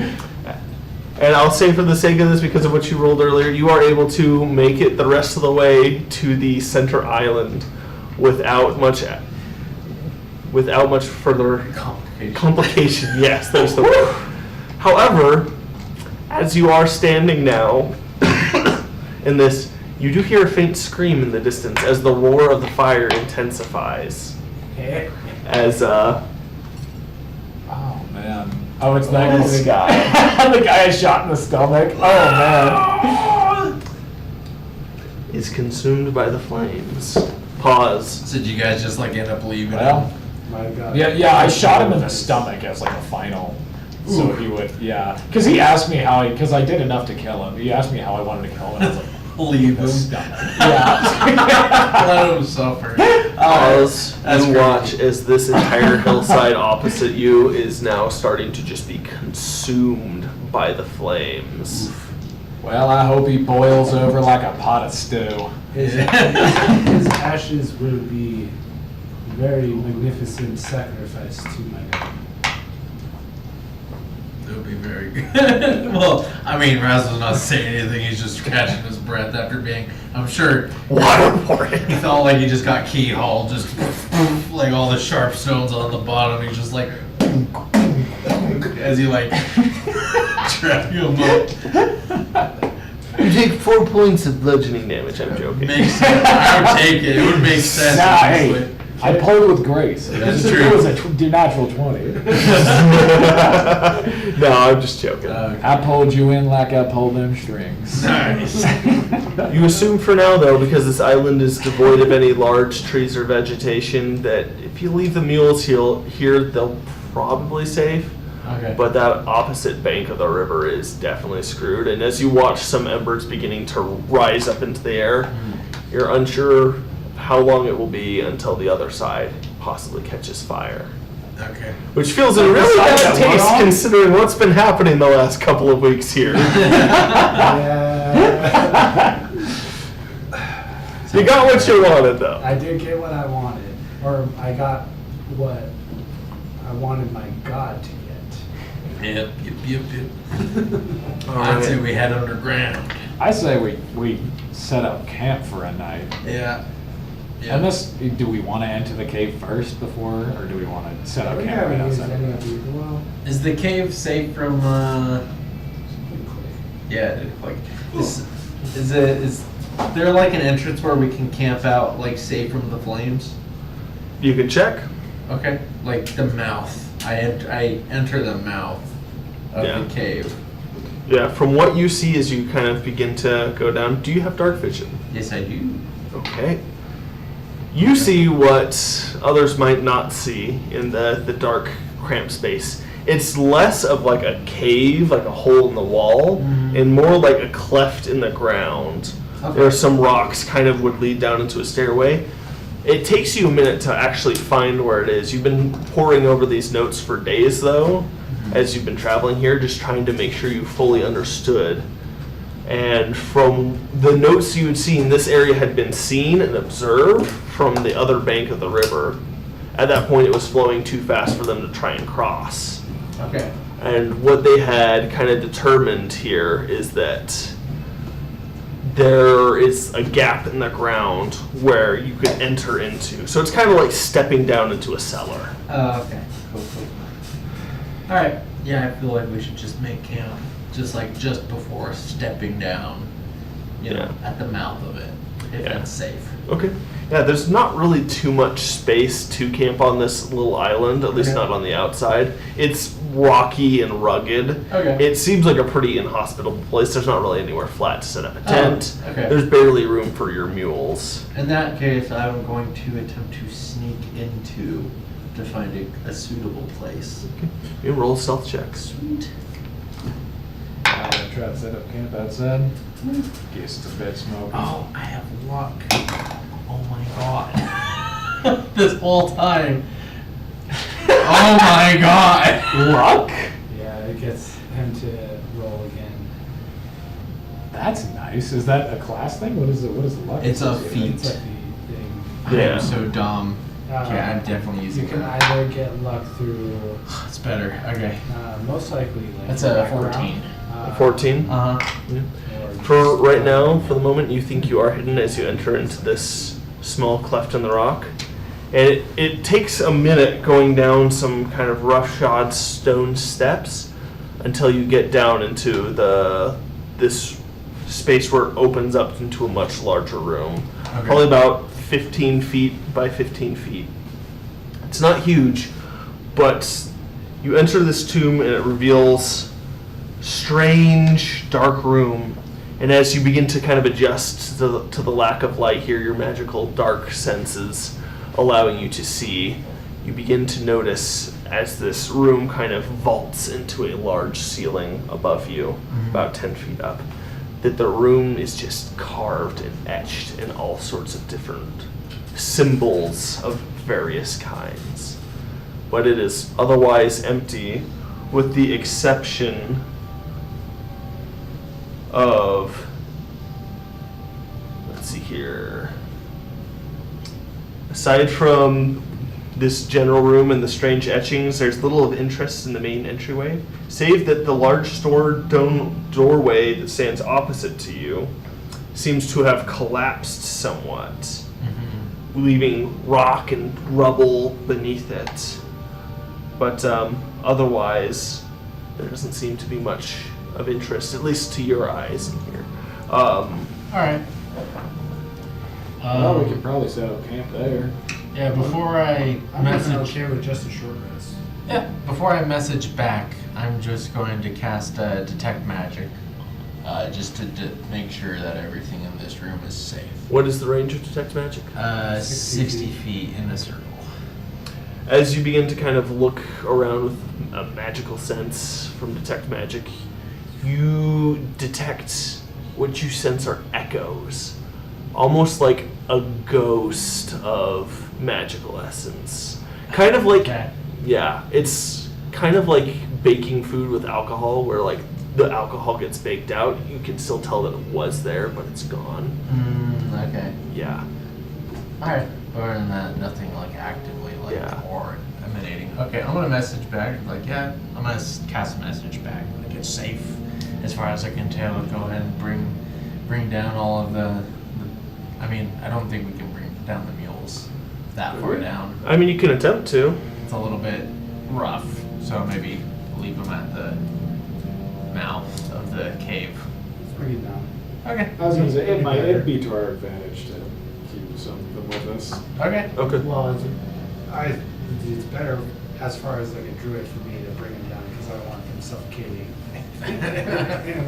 And I'll say for the sake of this, because of what you rolled earlier, you are able to make it the rest of the way to the center island without much without much further Complication. complication. Yes, there's the word. However, as you are standing now in this, you do hear a faint scream in the distance as the roar of the fire intensifies. As Oh man. Oh, it's that This guy. The guy I shot in the stomach. Oh man. is consumed by the flames. Pause. So did you guys just like end up leaving? Well, My God. yeah, I shot him in the stomach as like a final. So he would, yeah. Because he asked me how because I did enough to kill him. He asked me how I wanted to kill him, and I was like, Leave the him. stomach. Yeah. Let him suffer. Pause that's and great. watch as this entire hillside opposite you is now starting to just be consumed by the flames. Well, I hope he boils over like a pot of stew. His ashes will be very magnificent sacrifice to my God. It'll be very good. Well, I mean, Razzle's not saying anything. He's just catching his breath after being, I'm sure, Waterboarding. he felt like he just got keyhauled, just like all the sharp stones on the bottom. He's just like, as he like, trap him up. You take 4 points of bludgeoning damage. I'm joking. Makes sense. I would take it. It would make sense. Nah, hey, honestly. I pulled with grace. That's It true. was a natural 20. No, I'm just joking. I pulled you in like I pulled them strings. Nice. You assume for now, though, because this island is devoid of any large trees or vegetation, that if you leave the mules here, they'll probably safe. Okay. But that opposite bank of the river is definitely screwed. And as you watch some embers beginning to rise up into the air, you're unsure how long it will be until the other side possibly catches fire. Okay. Which feels a Like the really side bad that we're taste on? considering what's been happening the last couple of weeks here. Yeah. You got what you wanted, though. I did get what I wanted, or I got what I wanted my God to get. Yep. All I'd say right. we head underground. I say we set up camp for a night. Yeah. And this, do we want to enter the cave first before, or do we want to set up We camp right haven't used outside? any of these. Well, Is the cave safe from? Yeah, it did click. Is there like an entrance where we can camp out, like safe from the flames? You can check. Okay. Like the mouth. I enter the mouth of Yeah. the cave. Yeah, from what you see as you kind of begin to go down, do you have dark vision? Yes, I do. Okay. You see what others might not see in the dark, cramped space. It's less of like a cave, like a hole in the wall, and more like a cleft in the ground. Okay. There are some rocks kind of would lead down into a stairway. It takes you a minute to actually find where it is. You've been poring over these notes for days, though, as you've been traveling here, just trying to make sure you fully understood. And from the notes you had seen, this area had been seen and observed from the other bank of the river. At that point, it was flowing too fast for them to try and cross. Okay. And what they had kind of determined here is that there is a gap in the ground where you could enter into. So it's kind of like stepping down into a cellar. Okay. Cool. All right. Yeah, I feel like we should just make camp, just before stepping down, at the mouth of it, if Yeah. that's safe. Okay. Yeah, there's not really too much space to camp on this little island, at least Okay. not on the outside. It's rocky and rugged. Okay. It seems like a pretty inhospitable place. There's not really anywhere flat to set up a tent. okay. There's barely room for your mules. In that case, I'm going to attempt to sneak into to find a suitable place. You roll stealth checks. Sweet. I'm gonna try to set up camp outside. Guess it's a bit smoky. Oh, I have luck. Oh my god. This whole time. Oh my god. Luck? yeah, it gets him to roll again. That's nice. Is that a class thing? What is it? What is the luck? It's a associated with? It's a feat. feat thing. Yeah. I'm so dumb. Yeah, I'm definitely You using can that. either get luck through, It's better. Okay. most likely, like That's a background, 14. 14. Uh-huh. or For just- right now, for the moment, you think you are hidden as you enter into this small cleft in the rock. And it takes a minute going down some kind of roughshod stone steps until you get down into this space where it opens up into a much larger room. Okay. Probably about 15 feet by 15 feet. It's not huge, but you enter this tomb and it reveals strange, dark room. And as you begin to kind of adjust to the lack of light here, your magical dark senses allowing you to see, you begin to notice as this room kind of vaults into a large ceiling above you, about 10 feet up, that the room is just carved and etched in all sorts of different symbols of various kinds. But it is otherwise empty, with the exception of, let's see here, aside from this general room and the strange etchings, there's little of interest in the main entryway, save that the large doorway that stands opposite to you seems to have collapsed somewhat, leaving rock and rubble beneath it. But otherwise, there doesn't seem to be much of interest, at least to your eyes in here. Alright. Well, we could probably set up camp there. Yeah, before I I'm message... okay with just a short rest. Yeah, before I message back, I'm just going to cast Detect Magic. Just to make sure that everything in this room is safe. What is the range of Detect Magic? 60 feet in a circle. As you begin to kind of look around with a magical sense from Detect Magic, you detect what you sense are echoes. Almost like a ghost of magical essence. Kind of like, Okay. yeah, it's kind of like baking food with alcohol, where like the alcohol gets baked out. You can still tell that it was there, but it's gone. Okay. Yeah. Alright. Other than that, nothing like actively like Yeah. or emanating. Okay, I'm gonna message back. Like, yeah, I'm gonna cast a message back. Like, it's safe as far as I can tell. Go ahead and bring down all of the. I mean, I don't think we can bring down the mules that far down. I mean, you can attempt to. It's a little bit rough, so maybe leave them at the mouth of the cave. Bring it down. Okay. I was gonna say, it'd be to our advantage to keep some of them with us. Okay. Okay. Well, it's better as far as like a druid for me to bring him down because I don't want him suffocating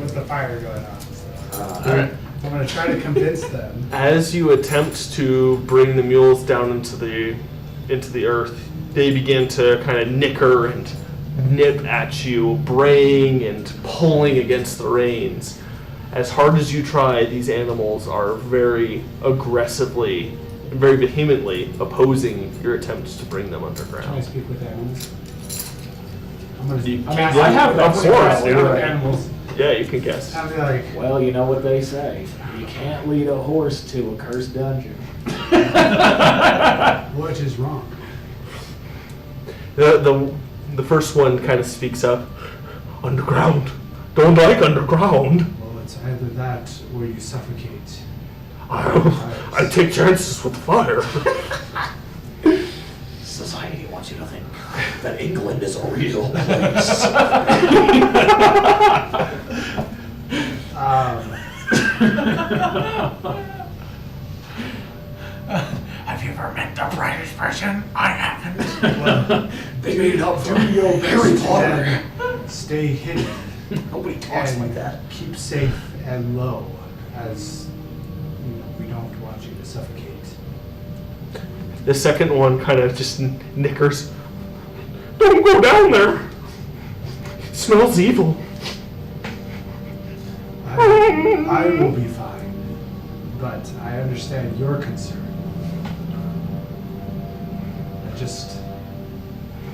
with the fire going on. So. Alright. I'm gonna try to convince them. As you attempt to bring the mules down into the earth, they begin to kind of nicker and nip at you, braying and pulling against the reins. As hard as you try, these animals are very aggressively, very vehemently opposing your attempts to bring them Can I underground. speak with animals? I'm gonna. You I'm can't- asking I have that of course, power, yeah. with animals. Yeah, you can guess. I'll be like, Well, you know what they say. You can't lead a horse to a cursed dungeon. what is wrong? The first one kind of speaks up. Underground. Don't like underground. Well, it's either that or you suffocate. I take chances with fire. Society wants you to think that England is a real place. Have you ever met the brightest person? I haven't. They made it up for Harry Potter. Then stay hidden Nobody talks and like that. keep safe and low, as we don't want you to suffocate. The second one kind of just nickers. Don't go down there. It smells evil. I will be fine, but I understand your concern. I just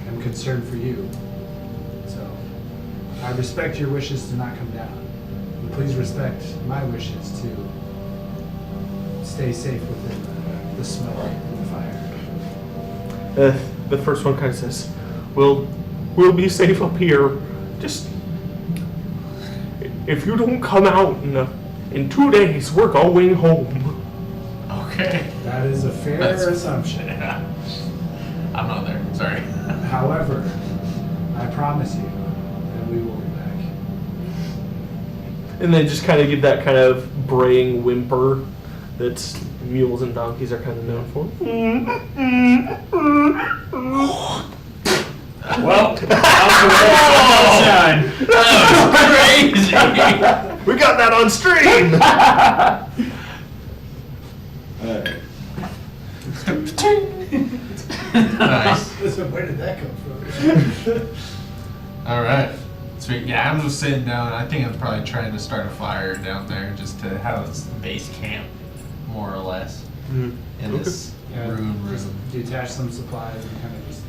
am concerned for you. So I respect your wishes to not come down, but please respect my wishes to stay safe within the smoke and the fire. The first one kind of says, We'll be safe up here. Just if you don't come out in 2 days, we're going home." Okay. That is a fair assumption. I'm not there. Sorry. However, I promise you that we will be back. And they just kind of give that kind of braying whimper that mules and donkeys are kind of known for. Well, sunshine. Crazy. We got that on stream! Nice. Where did that come from? All right. Sweet. Yeah, I'm just sitting down. I think I'm probably trying to start a fire down there just to have a base camp, more or less, in this Yeah, ruined just room. detach some supplies and kind of just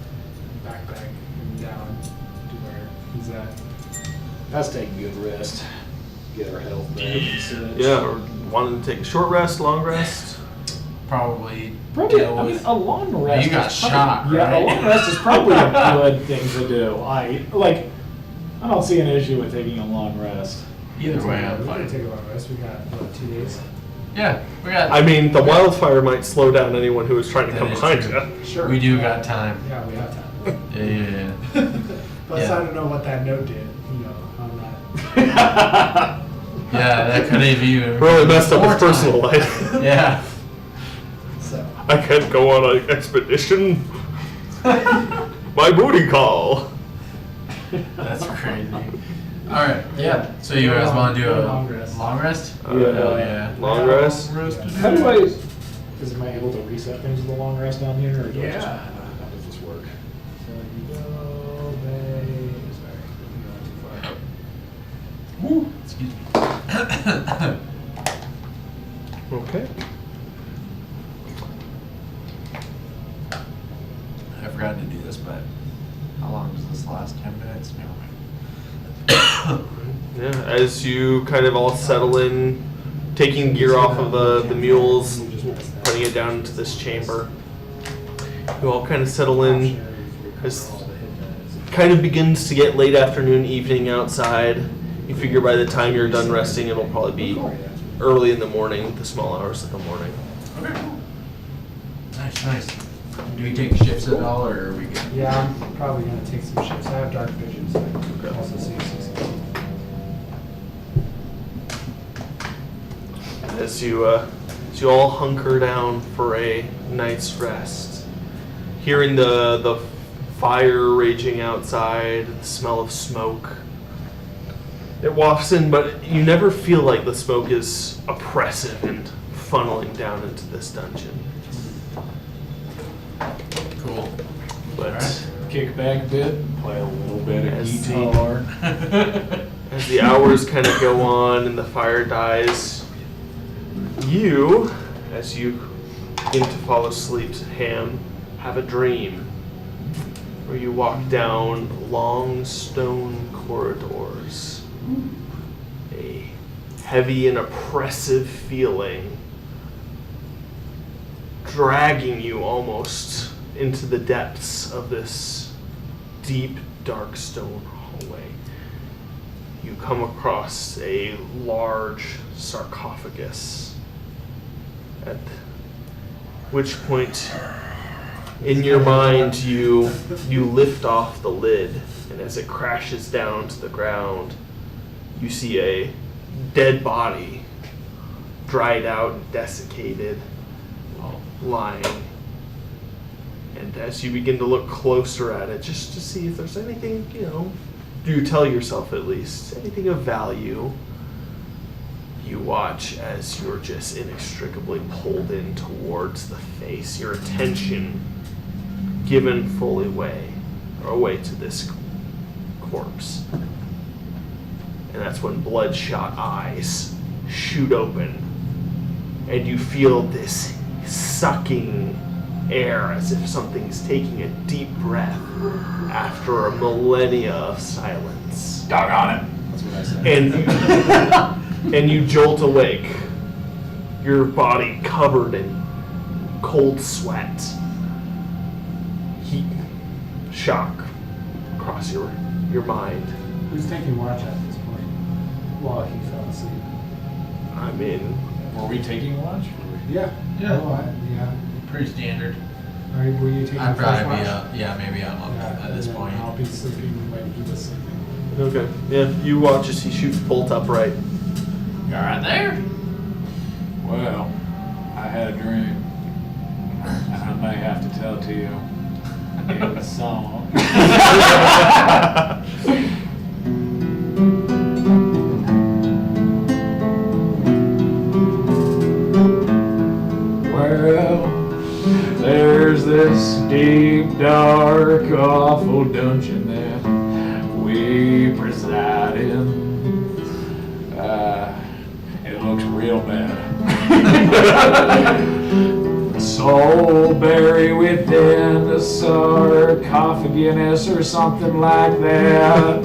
backpack him down to where he's at. Let's take a good rest. Get our health back and such. Yeah, or wanting to take a short rest, long rest. Probably. Probably, deal I mean, with- a long rest. You got is probably- shot, Yeah, a right? long rest is probably a good thing to do. I don't see an issue with taking a long rest. Either way, I'm We can fine. take a long rest. We got, what, 2 days? Yeah, we got. I mean, the wildfire might slow down anyone who is trying to That come is behind true. you. Sure. We do got time. Yeah, we have time. Yeah. Plus, Yeah. I don't know what that note did, on that. Yeah, that could have even Really messed up more his personal time. life. Yeah. So, I can't go on an expedition. My booty call. That's crazy. All right. Yeah. So you guys want to do a Long rest. Long rest? Yeah. Hell yeah. Long rest. How do I? Am I able to reset things with a long rest down here, or do I just, Yeah. how does this work? so you go, sorry, I'm going too far. Woo. Excuse me. Okay. I forgot to do this, but how long does this last? 10 minutes? Never mind. Yeah, as you kind of all settle in, taking gear off of the mules, putting it down into this chamber, you all kind of settle in. As kind of begins to get late afternoon, evening outside. You figure by the time you're done resting, it'll probably be early in the morning, the small hours of the morning. Okay, cool. Nice, nice. Do we take shifts at all, or are we good? Yeah, I'm probably going to take some shifts. I have dark vision, so I can also see 6 As you all hunker down for a night's rest, hearing the fire raging outside, the smell of smoke, it wafts in, but you never feel like the smoke is oppressive and funneling down into this dungeon. Cool. But Alright. Kick back a bit, play a little bit of Yes. guitar. as the hours kind of go on and the fire dies, you, as you begin to fall asleep, Ham, have a dream where you walk down long stone corridors. A heavy and oppressive feeling dragging you almost into the depths of this deep, dark stone hallway. You come across a large sarcophagus, at which point in your mind you lift off the lid, and as it crashes down to the ground, you see a dead body, dried out and desiccated, lying. And as you begin to look closer at it, just to see if there's anything, you tell yourself at least, anything of value, you watch as you're just inextricably pulled in towards the face, your attention given fully away to this corpse. And that's when bloodshot eyes shoot open, and you feel this sucking air as if something's taking a deep breath after a millennia of silence. Doggone it. That's what I said. And you jolt awake, your body covered in cold sweat, heat, shock across your mind. Who's taking watch at this point while he fell asleep? I mean, Were we taking watch? Yeah. Yeah. Oh, yeah. Pretty standard. Were you taking I'd the first probably be, watch? yeah, maybe I'm up Yeah, at this and then point. I'll be sleeping when he was sleeping. Okay. Yeah, you watch as he shoots bolt upright. You all right there? Well, I had a dream. And I may have to tell to you in a song. Well, there's this deep, dark, awful dungeon that we preside in. It looks real bad. Soul buried within the sarcophagus or something like that.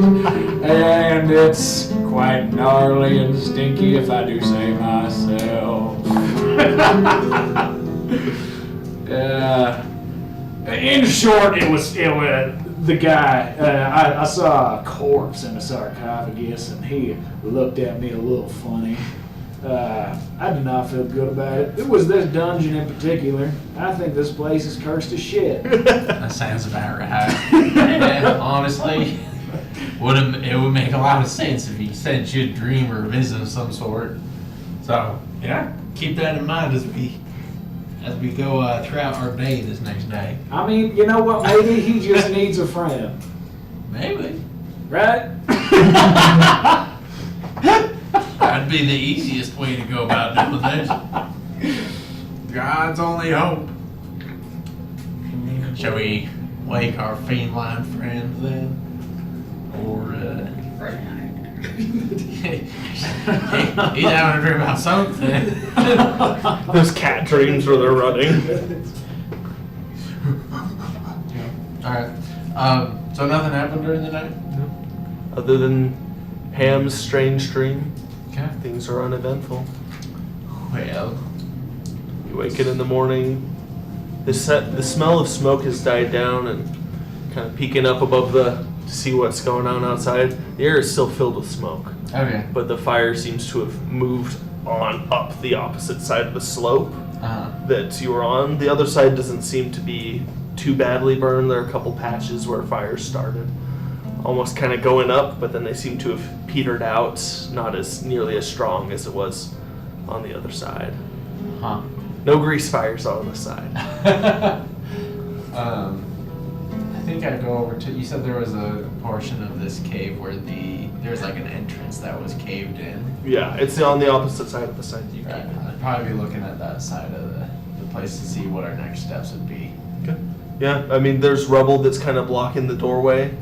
And it's quite gnarly and stinky if I do say myself. In short, it was the guy. I saw a corpse in a sarcophagus, and he looked at me a little funny. I did not feel good about it. It was this dungeon in particular. I think this place is cursed as shit. That sounds about right. Yeah, honestly, it would make a lot of sense if you said you had a dream or a vision of some sort. So yeah, keep that in mind as we go throughout our day this next day. I mean, you know what? Maybe he just needs a friend, Maybe right? that'd be the easiest way to go about doing this. God's only hope. Shall we wake our feline friends then, or he's having a dream about something. Those cat dreams where they're running. All right. So nothing happened during the night. Other than Ham's strange dream, Okay. things are uneventful. Well, You wake in the morning, the smell of smoke has died down, and kind of peeking up above to see what's going on outside. The air is still filled with smoke, okay. but the fire seems to have moved on up the opposite side of the slope that you were on. The other side doesn't seem to be too badly burned. There are a couple patches where fires started, almost kind of going up, but then they seem to have petered out, not as nearly as strong as it was on the other side. Huh. No grease fires on this side. I think I'd go over to. You said there was a portion of this cave where there's like an entrance that was caved in. Yeah, it's on the opposite side of the side that you Right. came in. I'd probably be looking at that side of the place to see what our next steps would be. Okay. Yeah, I mean, there's rubble that's kind of blocking the doorway.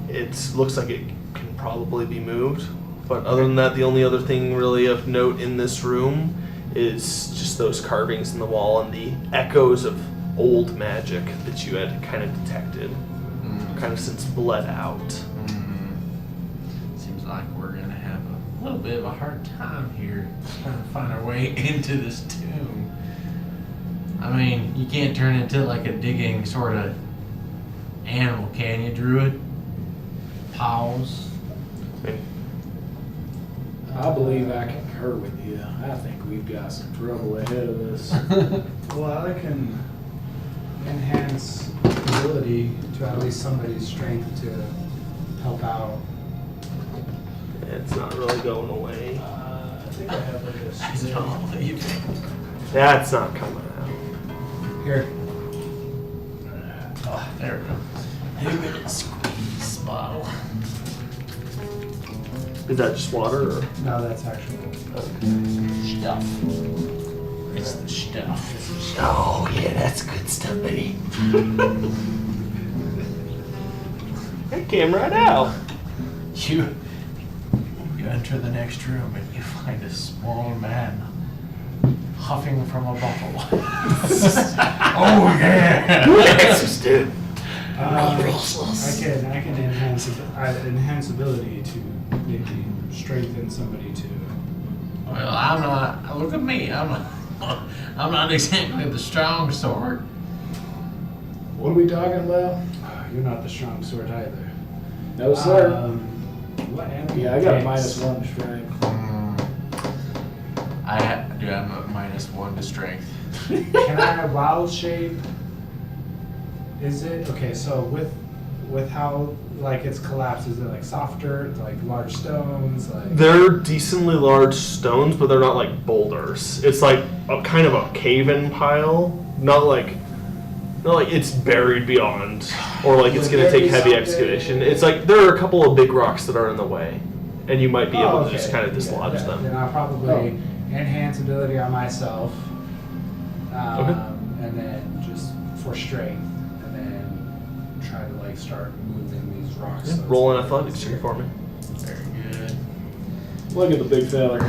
It looks like it can probably be moved. But other than that, the only other thing really of note in this room is just those carvings in the wall and the echoes of old magic that you had kind of detected, kind of since bled out. Seems like we're gonna have a little bit of a hard time here trying to find our way into this tomb. I mean, you can't turn into like a digging sort of animal, can you, Druid? Pause. I mean, I believe I concur with you. I think we've got some trouble ahead of us. Well, I can enhance ability to at least somebody's strength to help out. it's not really going away. I think I have like a That's not coming out. Here. Oh, there we go. 2-minute squeeze bottle. Is that just water or? No, that's actual. Stuff. It's the stuff. Oh, yeah, that's good stuff, buddy. It came right out. You enter the next room and you find a small man huffing from a bottle. Oh, yeah. Yes, dude. I can enhance ability to maybe strengthen somebody to. Well, I'm not. Look at me. I'm not exactly the strong sort. What are we talking about? You're not the strong sword either. No, sir. What am Yeah, I got a -1 strength. I do have a -1 to strength. Can I wild shape? Is it okay? So with how like it's collapsed, is it like soft dirt, like large stones, like? They're decently large stones, but they're not like boulders. It's like a kind of a cave-in pile, not like it's buried beyond, or like it's Would gonna there take be heavy something- excavation. It's like there are a couple of big rocks that are in the way, and you might be able to just kind of dislodge Yeah, them. Then I'll probably enhance ability on myself, Okay. and then just for strength, and then try to like start moving these rocks. Yeah, so it's roll an like athletics easier. check for me. Very good. Look at the big feather.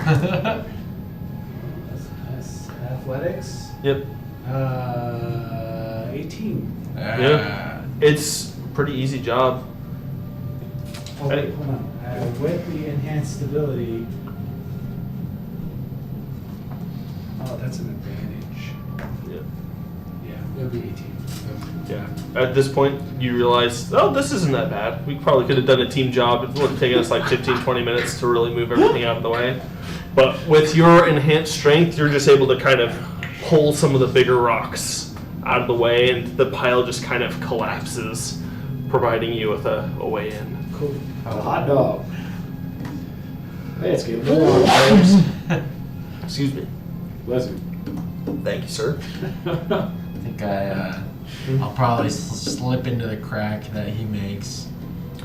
That's athletics. Yep. 18. Yeah. It's a pretty easy job. Oh wait, hold on. With the enhanced ability. Oh, that's an advantage. Yeah. Yeah, it'll be 18. Yeah. At this point, you realize, oh, this isn't that bad. We probably could have done a team job. It would have taken us like 15, 20 minutes to really move everything out of the way. But with your enhanced strength, you're just able to kind of pull some of the bigger rocks out of the way, and the pile just kind of collapses, providing you with a way in. Cool. Hot dog. Hey, it's getting warm. Excuse me. Bless you. Thank you, sir. I think I'll probably slip into the crack that he makes,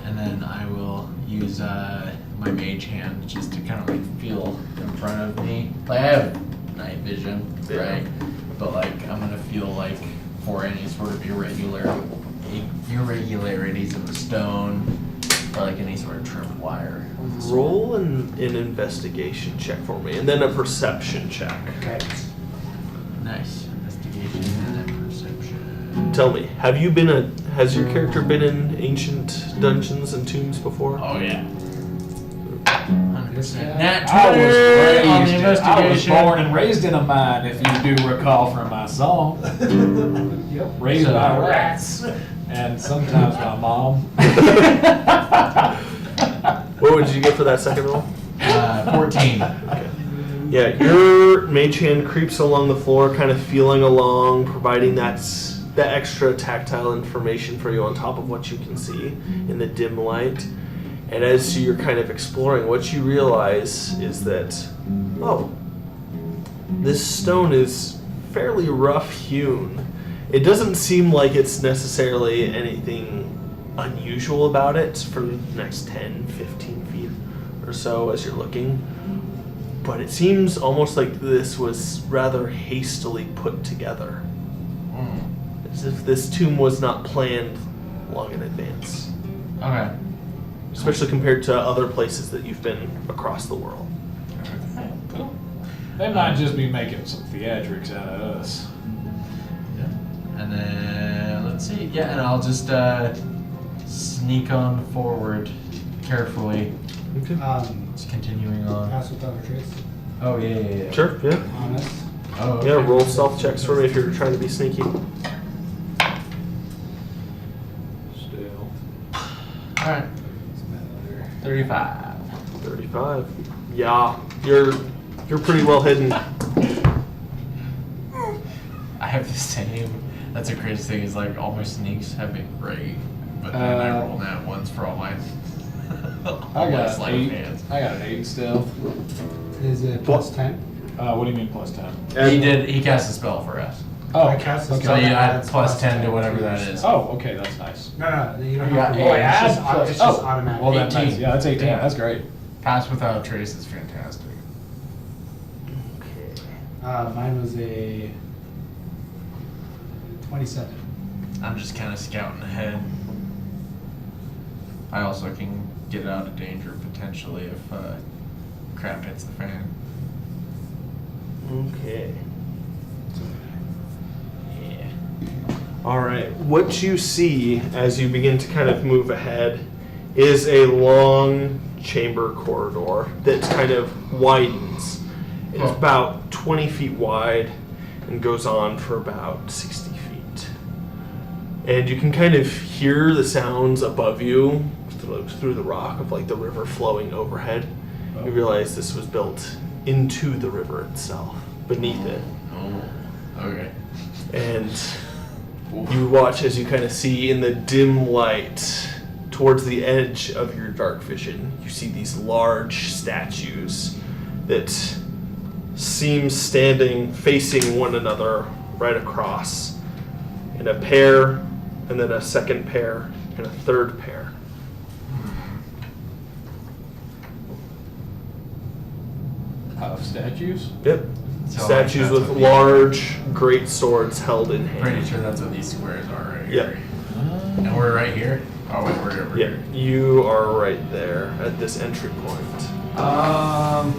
and then I will use my mage hand just to kind of like feel in front of me. Like I have night vision, Yeah. right? But like I'm gonna feel like for any sort of irregularities in the stone, or like any sort of trimmed wire. Roll an investigation check for me, and then a perception check. Okay. Nice investigation and perception. Tell me, has your character been in ancient dungeons and tombs before? Oh yeah. 100%. Yeah. Nat I was 20 on the raised. I was investigation. born and raised in a mine, if you do recall from my song. Yep. Raised So- by rats, and sometimes my mom. What would you get for that second roll? 14. Okay. Yeah, your mage hand creeps along the floor, kind of feeling along, providing that extra tactile information for you on top of what you can see in the dim light. And as you're kind of exploring, what you realize is that, oh, this stone is fairly rough hewn. It doesn't seem like it's necessarily anything unusual about it for the next 10, 15 feet or so as you're looking. But it seems almost like this was rather hastily put together. As if this tomb was not planned long in advance. Okay. Especially compared to other places that you've been across the world. They might just be making some theatrics out of us. And then let's see. Yeah, and I'll just sneak on forward carefully, Okay. just continuing on. Pass without a trace. Oh yeah. Sure, yeah. Honest. Oh okay. Yeah, roll stealth checks for me if you're trying to be sneaky. Still. All right. 35. 35. Yeah, you're pretty well hidden. I have the same. That's the craziest thing is like all my sneaks have been great, but then I roll that once for all my. I got sleight an of 8. hands. I got an 8 stealth. Is it plus 10? What do you mean plus 10? He cast a spell for us. Oh, I cast a okay. So you add That's plus 10 to to whatever your that spell. is. Oh, okay, that's nice. No, you don't You have got to eight. roll. It's add just, plus- it's just oh, automatic. Well, that's 18. nice. Yeah, that's 18. Yeah. That's great. Pass without trace is fantastic. Mine was a 27. I'm just kind of scouting ahead. I also can get out of danger potentially if crap hits the fan. Okay. Yeah. All right. What you see as you begin to kind of move ahead is a long chamber corridor that kind of widens. It's about 20 feet wide and goes on for about 60 feet. And you can kind of hear the sounds above you through the rock of like the river flowing overhead. You realize this was built into the river itself. beneath it. Oh, okay. And you watch as you kind of see in the dim light towards the edge of your dark vision, you see these large statues that seem standing facing one another right across, in a pair, and then a second pair, and a third pair. Of statues? Yep. So, Statues like, with that's what large, great swords held in hand. Pretty sure that's what these squares are right Yeah. here. And we're right here? Oh, wait, we're over Yeah, here. you are right there at this entry point. I'm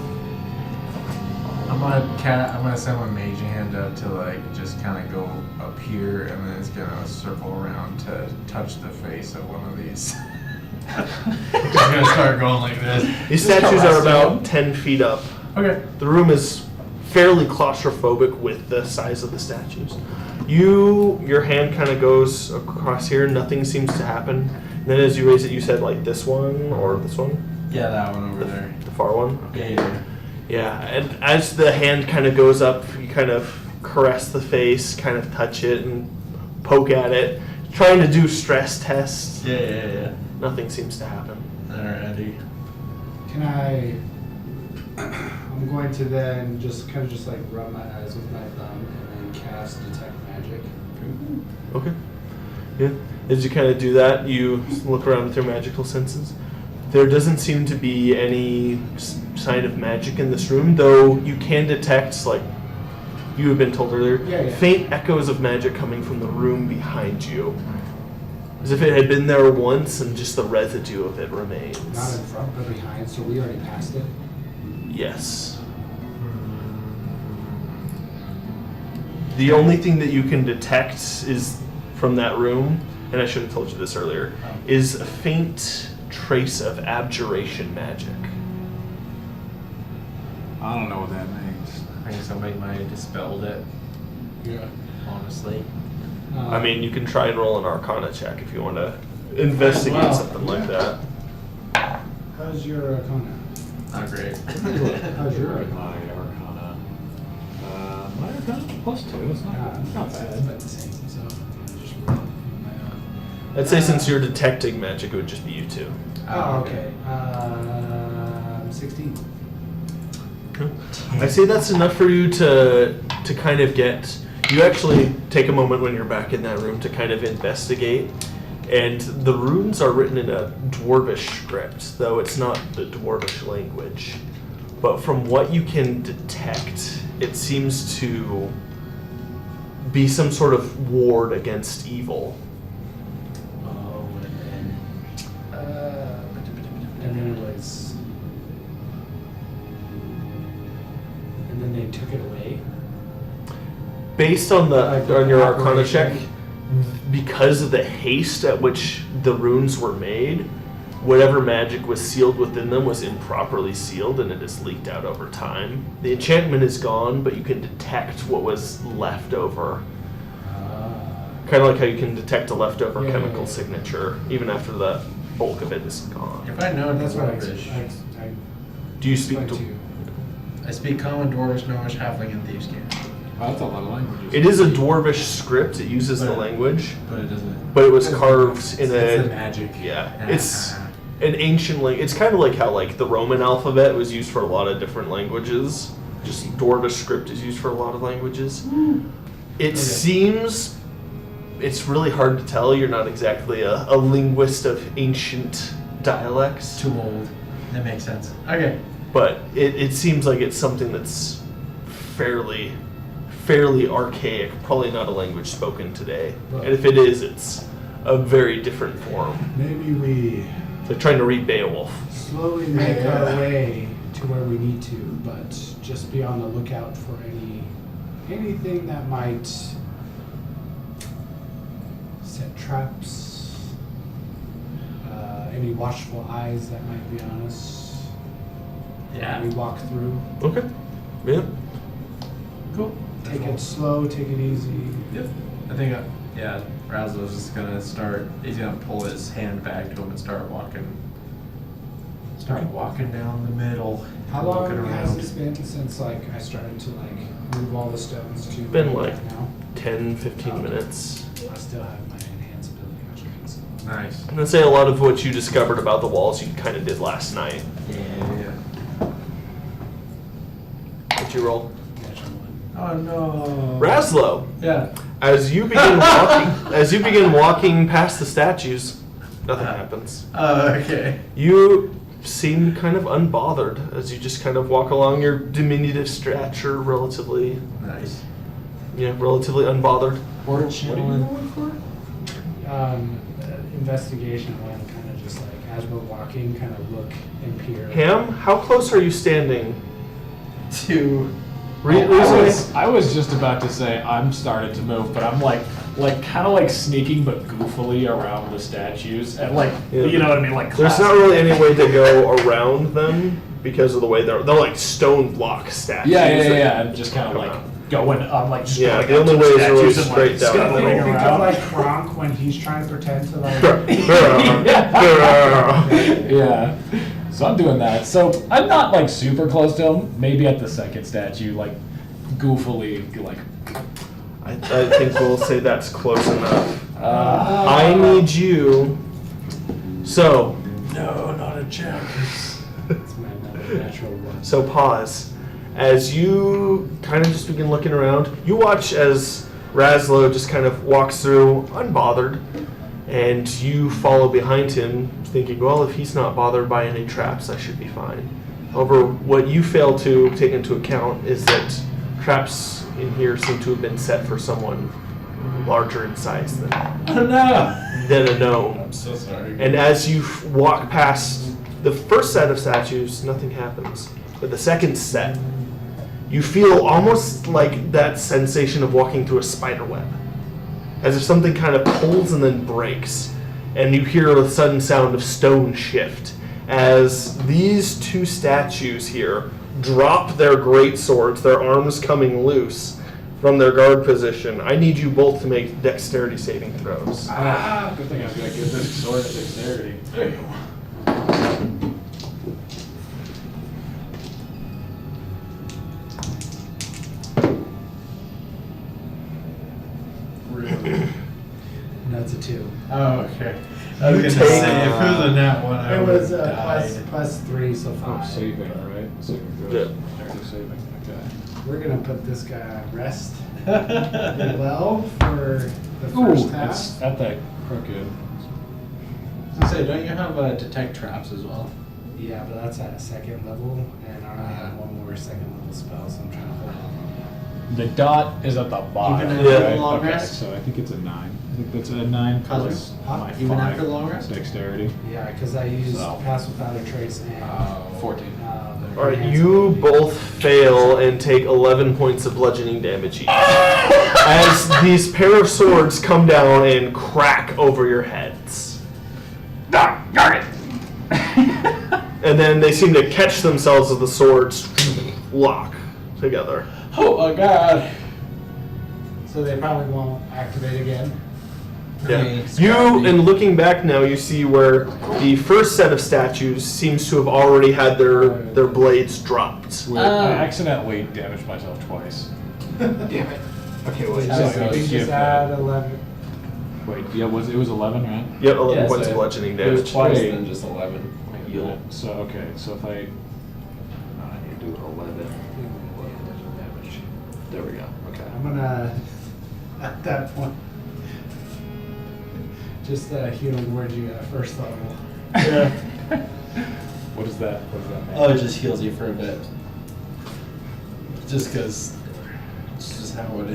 gonna send my mage hand up to like just kind of go up here, and then it's gonna circle around to touch the face of one of these. Just gonna start going like this. These statues are about 10 feet up. Okay. The room is fairly claustrophobic with the size of the statues. Your hand kind of goes across here, nothing seems to happen. And then as you raise it, you said like this one or this one? Yeah, that one over there. The far one? Yeah. Yeah, and as the hand kind of goes up, you kind of caress the face, kind of touch it and poke at it, trying to do stress tests. Yeah. Nothing seems to happen. Alrighty. Can I? I'm going to then just kind of just like rub my eyes with my thumb and then cast detect magic. Okay. Yeah. As you kind of do that, you look around with your magical senses. There doesn't seem to be any sign of magic in this room, though you can detect, like you had been told earlier, Yeah. faint echoes of magic coming from the room behind you. As if it had been there once and just the residue of it remains. Not in front, but behind. So we already passed it. Yes. The only thing that you can detect is from that room, and I should have told you this earlier, is a faint trace of abjuration magic. I don't know what that means. I think somebody might have dispelled it, Yeah. honestly. I mean, you can try and roll an Arcana check if you want to investigate Well, something like that. How's your Arcana? Not great. How's your My Arcana? Arcana. My Arcana +2. It's not It's bad. about the same. So I just rolled my own. I'd say since you're detecting magic, it would just be you two. Oh, okay. 16. I say that's enough for you to kind of get. You actually take a moment when you're back in that room to kind of investigate, and the runes are written in a dwarvish script, though it's not the dwarvish language. But from what you can detect, it seems to be some sort of ward against evil. Oh, and then it was, and then they took it away. Based on on your Arcana check, Operation. because of the haste at which the runes were made, whatever magic was sealed within them was improperly sealed and it has leaked out over time. The enchantment is gone, but you can detect what was left over. Kind of like how you can detect a leftover Yeah, chemical yeah. signature, even after the bulk of it is gone. If I know That's what I Dwarvish, Do you speak explained to to... you. I speak Common, Dwarvish, Gnomish, Halfling, and Thieves' Cant. Oh, that's a lot of languages. It is a dwarvish script, it uses the But- language, But it doesn't. but it was carved in It's the a... magic. Yeah, it's an ancient language. It's kind of like how like the Roman alphabet was used for a lot of different languages. Just Dwarvish script is used for a lot of languages. It seems it's really hard to tell. You're not exactly a linguist of ancient dialects, Too old. That makes sense. Okay. but it seems like it's something that's fairly archaic. Probably not a language spoken today. And if it is, it's a very different form. Maybe we It's like trying to read Beowulf. slowly make our way to where we need to, but just be on the lookout for anything that might set traps, any watchful eyes that might be on us. Yeah. We walk through. Okay. Yeah. Cool. Take it slow, take it easy. Yep. I think, Razzle's just gonna start, he's gonna pull his hand back to him and start walking Start walking down the middle. How long looking has around. this been since like I started to like move all the stones to Been, like, now? 10, 15 minutes. I still have my enhanced ability, which means Nice. And I'd say a lot of what you discovered about the walls you kind of did last night. Yeah. What'd you roll? Oh no. Raslo, Yeah. as you begin walking past the statues, nothing happens. Oh, okay. You seem kind of unbothered as you just kind of walk along your diminutive stature, relatively unbothered. We're chilling. investigation one kind of just like as we're walking, kind of look and peer. Ham, how close are you standing? to. I was just about to say I'm starting to move, but I'm like kind of like sneaking but goofily around the statues and like Yeah. you know what I mean, like There's not classic- really any way to go around them because of the way they're like stone block statues. Yeah. I'm just kind of like going. I'm like just Yeah, going the up only to way is statues really and, straight like, down. scuttling Think of around. like Kronk when he's trying to pretend to like. Yeah. So I'm doing that. So I'm not like super close to him. Maybe at the second statue, like goofily, like. I think we'll say that's close enough. Uh, I need you. So, No, not a check. It's my natural one. so pause. As you kind of just begin looking around, you watch as Raslo just kind of walks through, unbothered, and you follow behind him, thinking, well, if he's not bothered by any traps, I should be fine. However, what you fail to take into account is that traps in here seem to have been set for someone larger in size than Oh no. a gnome. I'm so sorry. And as you walk past the first set of statues, nothing happens. But the second set, you feel almost like that sensation of walking through a spider web. As if something kind of pulls and then breaks. And you hear a sudden sound of stone shift. As these two statues here drop their great swords, their arms coming loose from their guard position. I need you both to make dexterity saving throws. good thing I was gonna give this sword at dexterity. There you go. Really? No, it's a 2. Oh, okay. I was You gonna take- say if it was a nat one, I It would was have plus, died. plus 3, so Oh, 5. saving, right? Saving Yeah. throws. Actually saving. Okay. We're gonna put this guy on rest. Well, for the first Ooh, half. it's at that crooked. Say, don't you have detect traps as well? Yeah, but that's at a second level, and I only have one more second level spell, so I'm trying to hold on. The dot is at the bottom. Even after the right? long Okay, rest? so I think it's a 9. I think that's a 9 plus Huh? my Even 5 after the long rest? dexterity. Yeah, because I used So. pass without a trace and 14. the Alright, enhanced you ability. both fail and take 11 points of bludgeoning damage each. As these pair of swords come down and crack over your heads. And then they seem to catch themselves as the swords lock together. Oh my god. So they probably won't activate again. Yeah. Okay, You, in looking back now, you see where the first set of statues seems to have already had their blades dropped. Wait, I accidentally damaged myself twice. Damn it. Okay, wait. So So I think just add 11. wait, yeah, it was 11, right? Yep, 11 Yeah, points so of bludgeoning It was damage. twice Wait. then just 11. Yeah. So okay, so if I need to do 11 damage. There we go. Okay. I'm gonna, at that point, just healing word you at first level. What is that? What does that mean? Oh, it just heals you for a bit. Just because it's just how it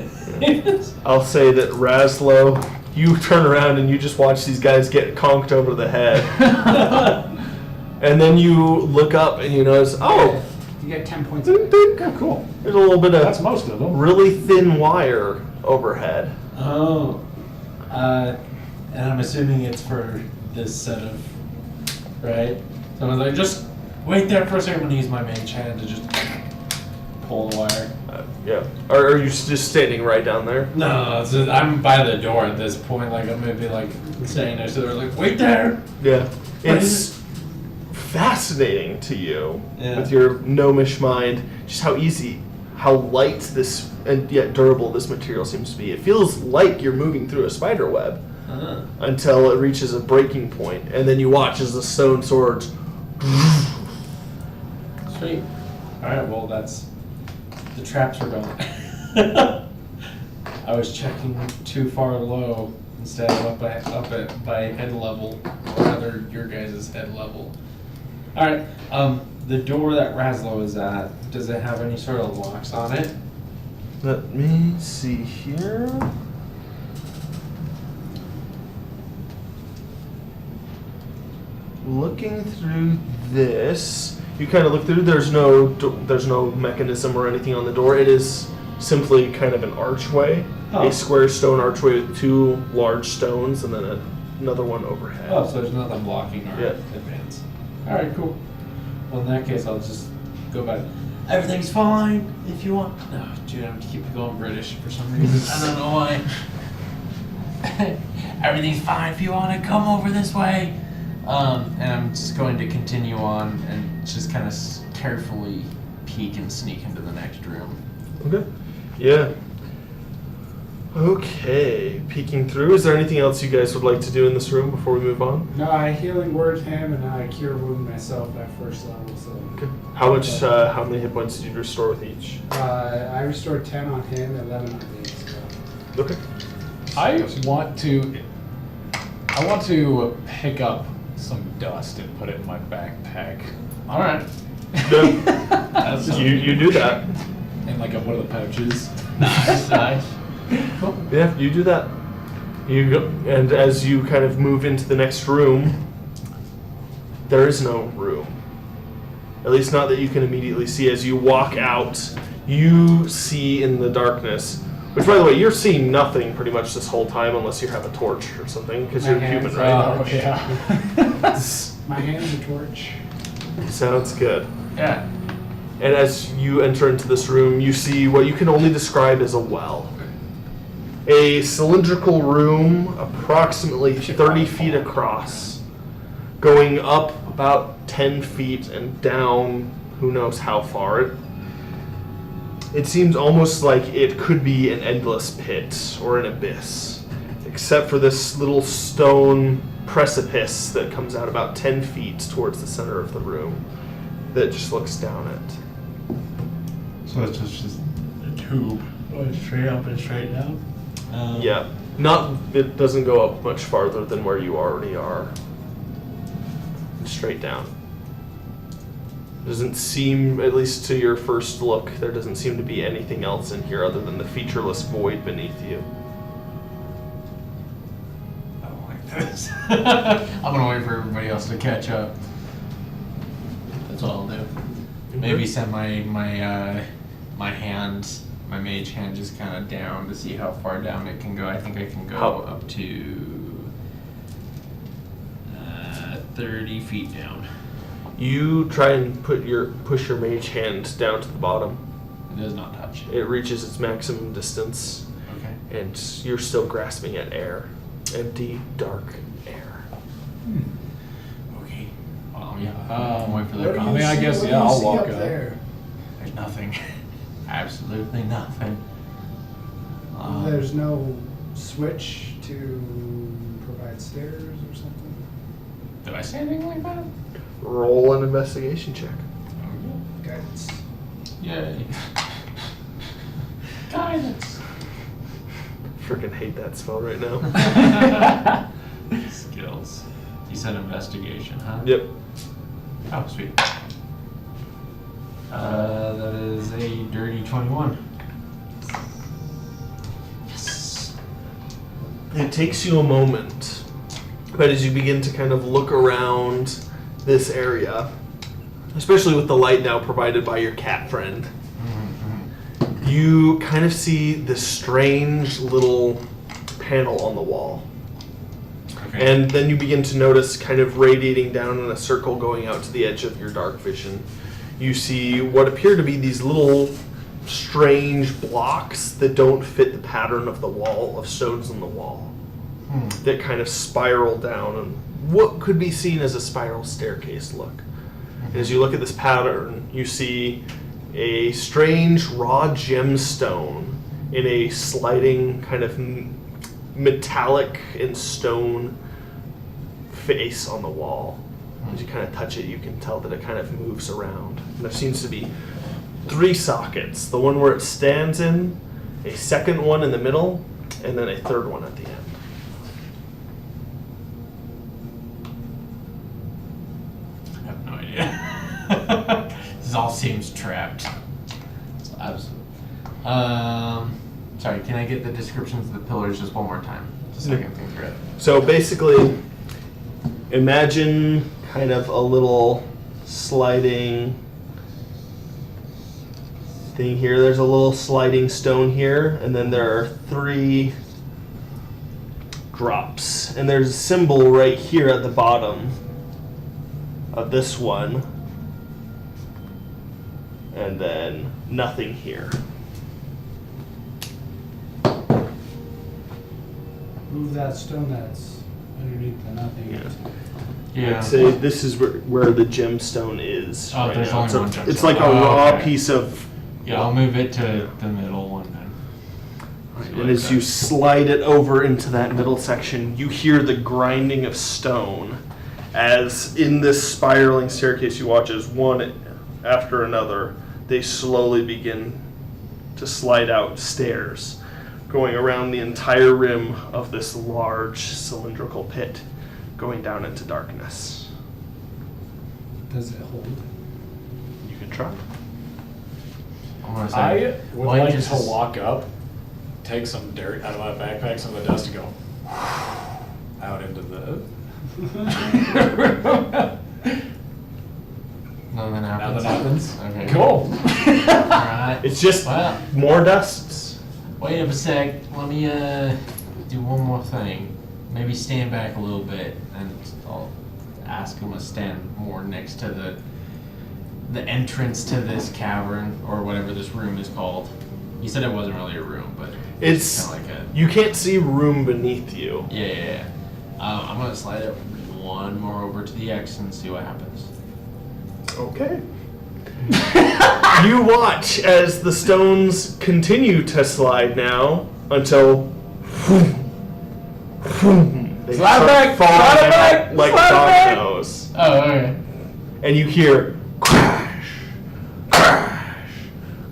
is. I'll say that Raslo, you turn around and you just watch these guys get conked over the head. And then you look up and you notice, oh, You get 10 points. ding, of ding. Oh, cool. There's a little bit That's of most of them. really thin wire overhead. Oh. And I'm assuming it's for this set of. Right? So I was like, just wait there for a second. I'm going to use my mage hand to just pull the wire. Yeah. Or are you just standing right down there? No, it's just, I'm by the door at this point. Like, I'm going to be like standing next to her, like, wait there. Yeah. It's fascinating to you Yeah. with your gnomish mind, just how easy, how light this and yet durable this material seems to be. It feels like you're moving through a spider web until it reaches a breaking point, and then you watch as the stone swords. Sweet. Alright, well, that's. The traps are gone. I was checking too far low instead of up at by head level, or rather your guys' head level. Alright, the door that Raslo is at, does it have any sort of locks on it? Let me see here. Looking through this, you kind of look through. There's no mechanism or anything on the door. It is simply kind of an archway, Oh. a square stone archway with two large stones, and then another one overhead. Oh, so there's nothing blocking our Yeah. advance. Alright, cool. Well, in that case, I'll just go back. Everything's fine if you want. No, dude, I'm keep going British for some reason. I don't know why. Everything's fine if you want to come over this way. And I'm just going to continue on and just kind of carefully peek and sneak into the next room. Okay. Yeah. Okay. Peeking through. Is there anything else you guys would like to do in this room before we move on? No, I healing word him and I cure wound myself at first level. So Okay. How much? How many hit points did you restore with each? I restored 10 on him, 11 on me. So. Okay. I want to pick up some dust and put it in my backpack. Alright. Yeah. you do that. And like one of the pouches. Nice. Cool. Yeah, you do that. You go, and as you kind of move into the next room, there is no room. At least not that you can immediately see. As you walk out, you see in the darkness, which by the way, you're seeing nothing pretty much this whole time unless you have a torch or something, because you're My hands human, right? Oh, yeah. My hand's a torch. Sounds good. Yeah. And as you enter into this room, you see what you can only describe as a well. A cylindrical room approximately 30 feet across, going up about 10 feet and down who knows how far. It seems almost like it could be an endless pit or an abyss, except for this little stone precipice that comes out about 10 feet towards the center of the room that just looks down it. So it's just a tube going straight up and straight down? Yeah, it doesn't go up much farther than where you already are. Straight down. Doesn't seem, at least to your first look, there doesn't seem to be anything else in here other than the featureless void beneath you. I don't like this. I'm gonna wait for everybody else to catch up. That's all I'll do. Maybe send my hand, my mage hand, just kind of down to see how far down it can go. I think I can go How- up to 30 feet down. You try and push your mage hand down to the bottom. It does not touch. It reaches its maximum distance, Okay. and you're still grasping at air. Empty, dark air. Okay. Well, yeah. I'll wait for the I mean, I guess, yeah, I'll walk up. There's nothing. Absolutely nothing. There's no switch to provide stairs or something. Did I say anything like that? Roll an investigation check. Guidance. Yay. Guidance. Freaking hate that spell right now. Skills. You said investigation, huh? Yep. Oh, sweet. That is a dirty 21. It takes you a moment, but as you begin to kind of look around this area, especially with the light now provided by your cat friend, you kind of see this strange little panel on the wall. Okay. And then you begin to notice kind of radiating down in a circle going out to the edge of your dark vision. You see what appear to be these little strange blocks that don't fit the pattern of the wall, of stones on the wall, that kind of spiral down and what could be seen as a spiral staircase look. And as you look at this pattern, you see a strange raw gemstone in a sliding kind of metallic and stone face on the wall. As you kind of touch it, you can tell that it kind of moves around. And there seems to be 3 sockets. The one where it stands in, a second one in the middle, and then a third one at the end. I have no idea. This all seems trapped. So absolutely. Sorry, can I get the descriptions of the pillars just one more time? Just so I can think through it. So basically, imagine kind of a little sliding thing here. There's a little sliding stone here, and then there are 3 drops. And there's a symbol right here at the bottom of this one. And then nothing here. Move that stone that's underneath the nothing. Yeah. Yeah. I'd say this is where the gemstone is. Oh, right there's now. only one gemstone. It's like a Oh, raw okay. piece of. Yeah, I'll move it to the middle one then. And as you slide it over into that middle section, you hear the grinding of stone. As in this spiraling staircase, you watch as one after another, they slowly begin to slide out stairs, going around the entire rim of this large cylindrical pit, going down into darkness. Does it hold? You can try. I'm gonna I say, would why like just- to walk up, take some dirt out of my backpack, some of the dust, and go out into the. Nothing happens. Nothing happens. Okay. Cool. Alright. It's just Well, more dust. wait a sec. Let me do one more thing. Maybe stand back a little bit, and I'll ask him to stand more next to the entrance to this cavern or whatever this room is called. You said it wasn't really a room, but It's kind of like a you can't see room beneath you. yeah. I'm gonna slide it one more over to the X and see what happens. Okay. You watch as the stones continue to slide now until they Slide start back, falling slide it out back, like slide it back. dominoes. Oh, okay. And you hear crash, crash,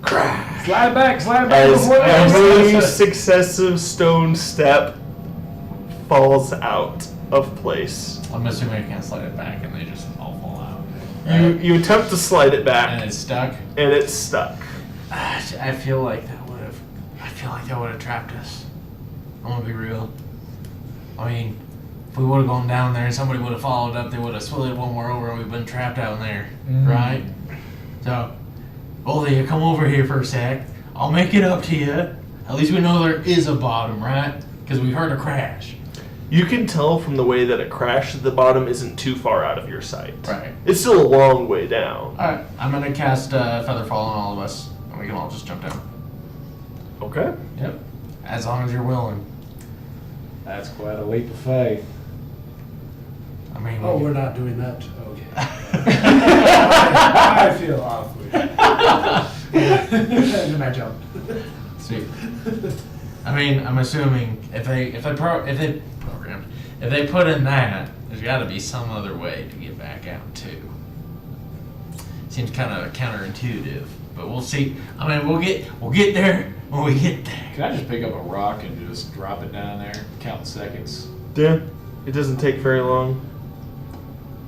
crash Slide back as before every successive stone step falls out of place. I'm assuming I can't slide it back and they just all fall out. You attempt to slide it And back, it's stuck. and it's stuck. I feel like that would have trapped us. I'm gonna be real. I mean, if we would have gone down there and somebody would have followed up, they would have slid one more over and we've been trapped out there, right? So, both of you come over here for a sec. I'll make it up to you. At least we know there is a bottom, right? Because we heard a crash. You can tell from the way that it crashed that the bottom isn't too far out of your sight. Right. It's still a long way down. Alright, I'm gonna cast Featherfall on all of us, and we can all just jump down. Okay. Yep. As long as you're willing. That's quite a leap of faith. I mean, Oh, we're not doing that. Okay. I feel awkward. And then I jump. Sweet. I mean, I'm assuming if they put in that, there's got to be some other way to get back out too. Seems kind of counterintuitive, but we'll see. I mean, we'll get there when we get there. Can I just pick up a rock and just drop it down there, count seconds? Yeah. It doesn't take very long.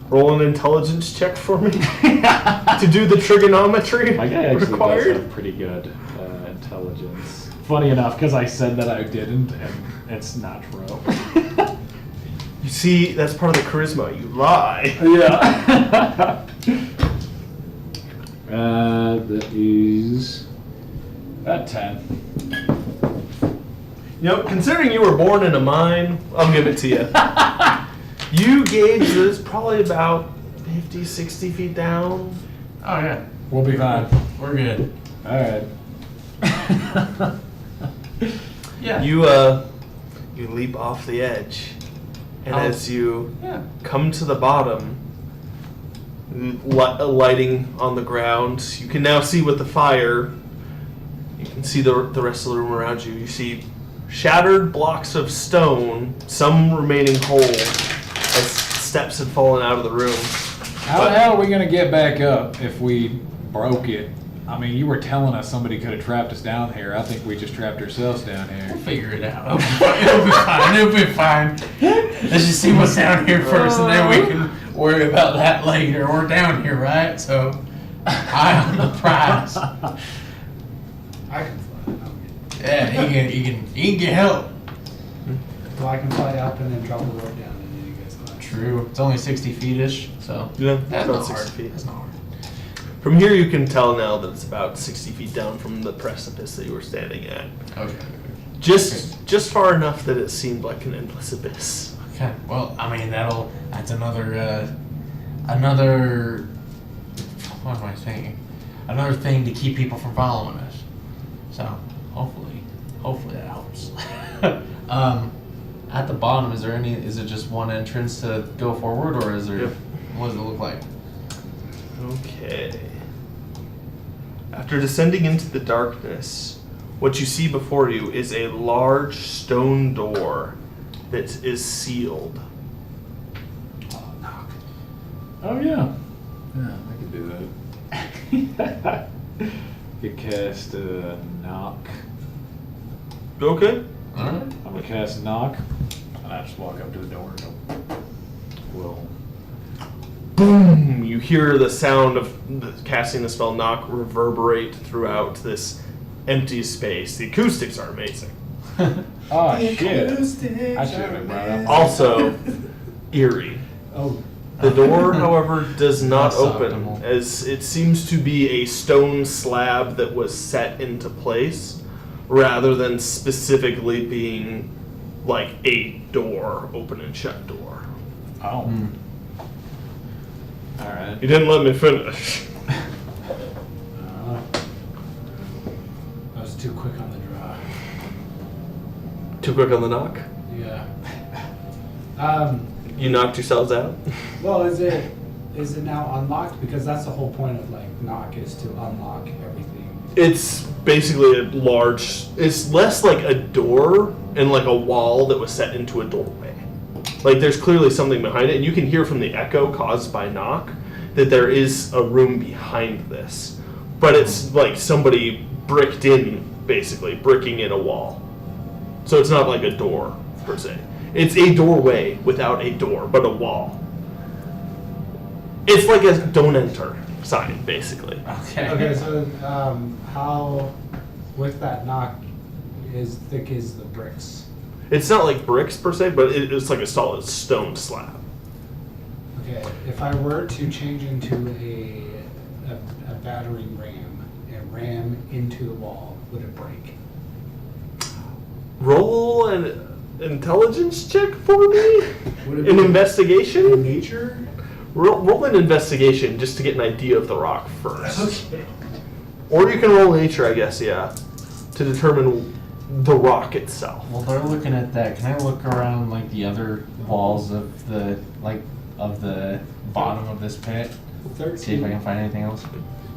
Roll an intelligence check for me to do the trigonometry My guy actually required. does have pretty good intelligence. Funny enough, because I said that I didn't, and it's not true. You see, that's part of the charisma. You lie. Yeah. That is about 10. You know, considering you were born in a mine, I'll give it to you. You gauge that it's probably about 50, 60 feet down. Oh yeah, We'll be fine. we're good. All right. Yeah. You leap off the edge, and How- as you Yeah. come to the bottom, lighting on the ground. You can now see with the fire. You can see the rest of the room around you. You see shattered blocks of stone, some remaining whole, as steps had fallen out of the room. How the hell are we gonna get back up if we broke it? I mean, you were telling us somebody could have trapped us down here. I think we just trapped ourselves down here. We'll figure it out. It'll be fine. It'll be fine. Let's just see what's down here first, and then we can worry about that later. We're down here, right? So, eye on the prize. I can fly. Yeah, he can get help. Well, I can fly up and then drop a rope down, and then you guys climb. True. It's only 60 feet-ish, so Yeah, that's about not 60 hard. feet. That's not hard. From here, you can tell now that it's about 60 feet down from the precipice that you were standing at. Okay. Just far enough that it seemed like an endless abyss. Okay. Well, I mean that's another what am I saying? Another thing to keep people from following us. So hopefully that helps. At the bottom, is it just one entrance to go forward, or is there? Yep. What does it look like? Okay. After descending into the darkness, what you see before you is a large stone door that is sealed. Oh yeah. Yeah, I could do that. You cast knock. Okay. All right. I'm gonna cast knock, and I just walk up to the door and go. Well, Boom! You hear the sound of casting the spell knock reverberate throughout this empty space. The acoustics are amazing. oh shit! I should have brought up. Also, eerie. Oh, The door, however, does not That's open, optimal. as it seems to be a stone slab that was set into place, rather than specifically being like a door, open and shut door. Oh. All right. You didn't let me finish. I was too quick on the draw. Too quick on the knock? Yeah. You knocked yourselves out? Well, is it now unlocked? Because that's the whole point of like knock is to unlock everything. It's basically a large, it's less like a door and like a wall that was set into a doorway. Like there's clearly something behind it, and you can hear from the echo caused by knock that there is a room behind this. But it's like somebody bricked in, basically, bricking in a wall. So it's not like a door, per se. It's a doorway without a door, but a wall. It's like a don't enter sign, basically. Okay. Okay, so how with that knock as thick as the bricks? It's not like bricks, per se, but it's like a solid stone slab. Okay, if I were to change into a battering ram and ram into the wall, would it break? Roll an intelligence check for me? Would it An be investigation? nature? Roll an investigation just to get an idea of the rock first. Okay. Or you can roll nature, I guess, yeah, to determine the rock itself. Well, they're looking at that. Can I look around like the other walls of the bottom of this pit? See if I can find anything else.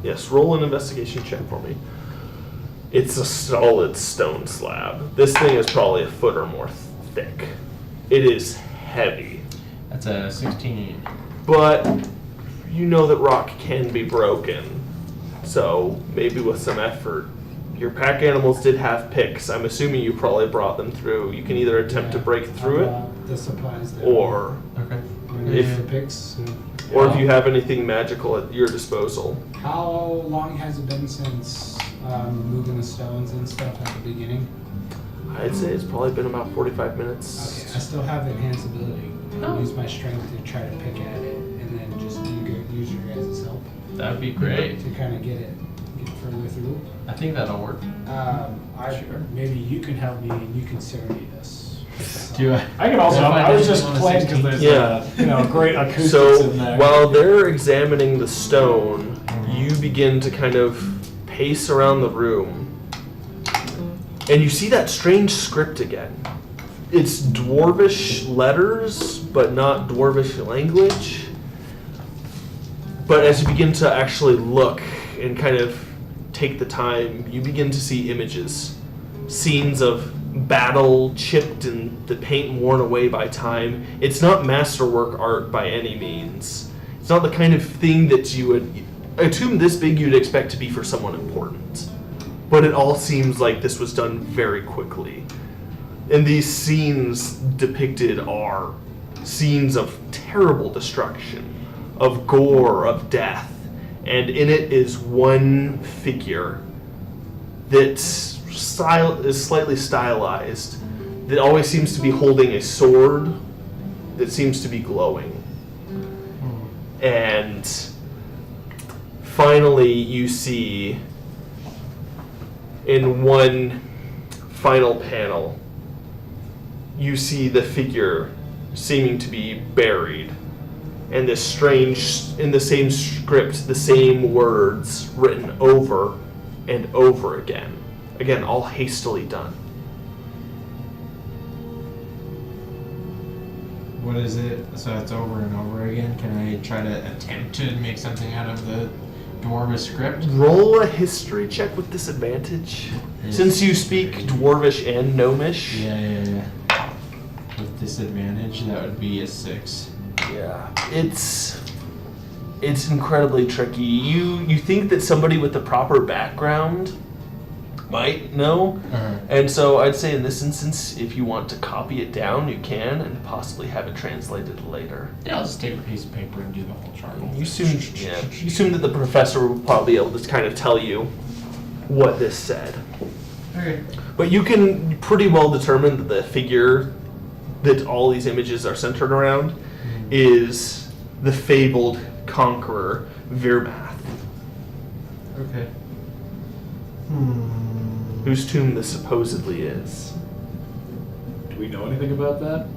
Yes, roll an investigation check for me. It's a solid stone slab. This thing is probably a foot or more thick. It is heavy. That's a 16. But you know that rock can be broken. So maybe with some effort. Your pack animals did have picks. I'm assuming you probably brought them through. You can either attempt to break through it, The supplies there. or Okay. If- the picks. or if you have anything magical at your disposal. How long has it been since moving the stones and stuff at the beginning? I'd say it's probably been about 45 Okay, minutes. I still have enhanced ability. Oh. Use my strength to try to pick at it, and then just use your guys' help That'd be great. to kind of get further through. I think that'll work. Maybe you can help me, and you can serenade us. Do I? I can also. If I I was didn't just want a playing because 16. there's Yeah. great acoustics So in there. while they're examining the stone, you begin to kind of pace around the room, and you see that strange script again. It's dwarvish letters, but not dwarvish language. But as you begin to actually look and kind of take the time, you begin to see images, scenes of battle chipped and the paint worn away by time. It's not masterwork art by any means. It's not the kind of thing that you would, a tomb this big you'd expect to be for someone important. But it all seems like this was done very quickly. And these scenes depicted are scenes of terrible destruction, of gore, of death. And in it is one figure that is slightly stylized, that always seems to be holding a sword that seems to be glowing. And finally you see in one final panel, you see the figure seeming to be buried, and this strange, in the same script, the same words written over and over again. Again, all hastily done. What is it? So it's over and over again. Can I try to attempt to make something out of the Dwarvish script? Roll a history check with disadvantage. Since you speak Dwarvish and Gnomish. Yeah. With disadvantage, that would be a 6. Yeah. It's incredibly tricky. You think that somebody with the proper background might know. And so I'd say in this instance, if you want to copy it down, you can, and possibly have it translated later. Yeah, I'll just take a piece of paper and do the whole chart. You assume that the professor will probably be able to kind of tell you what this said. Okay. But you can pretty well determine that the figure that all these images are centered around is the fabled conqueror Virmath, Okay. whose tomb this supposedly is. Do we know anything about that?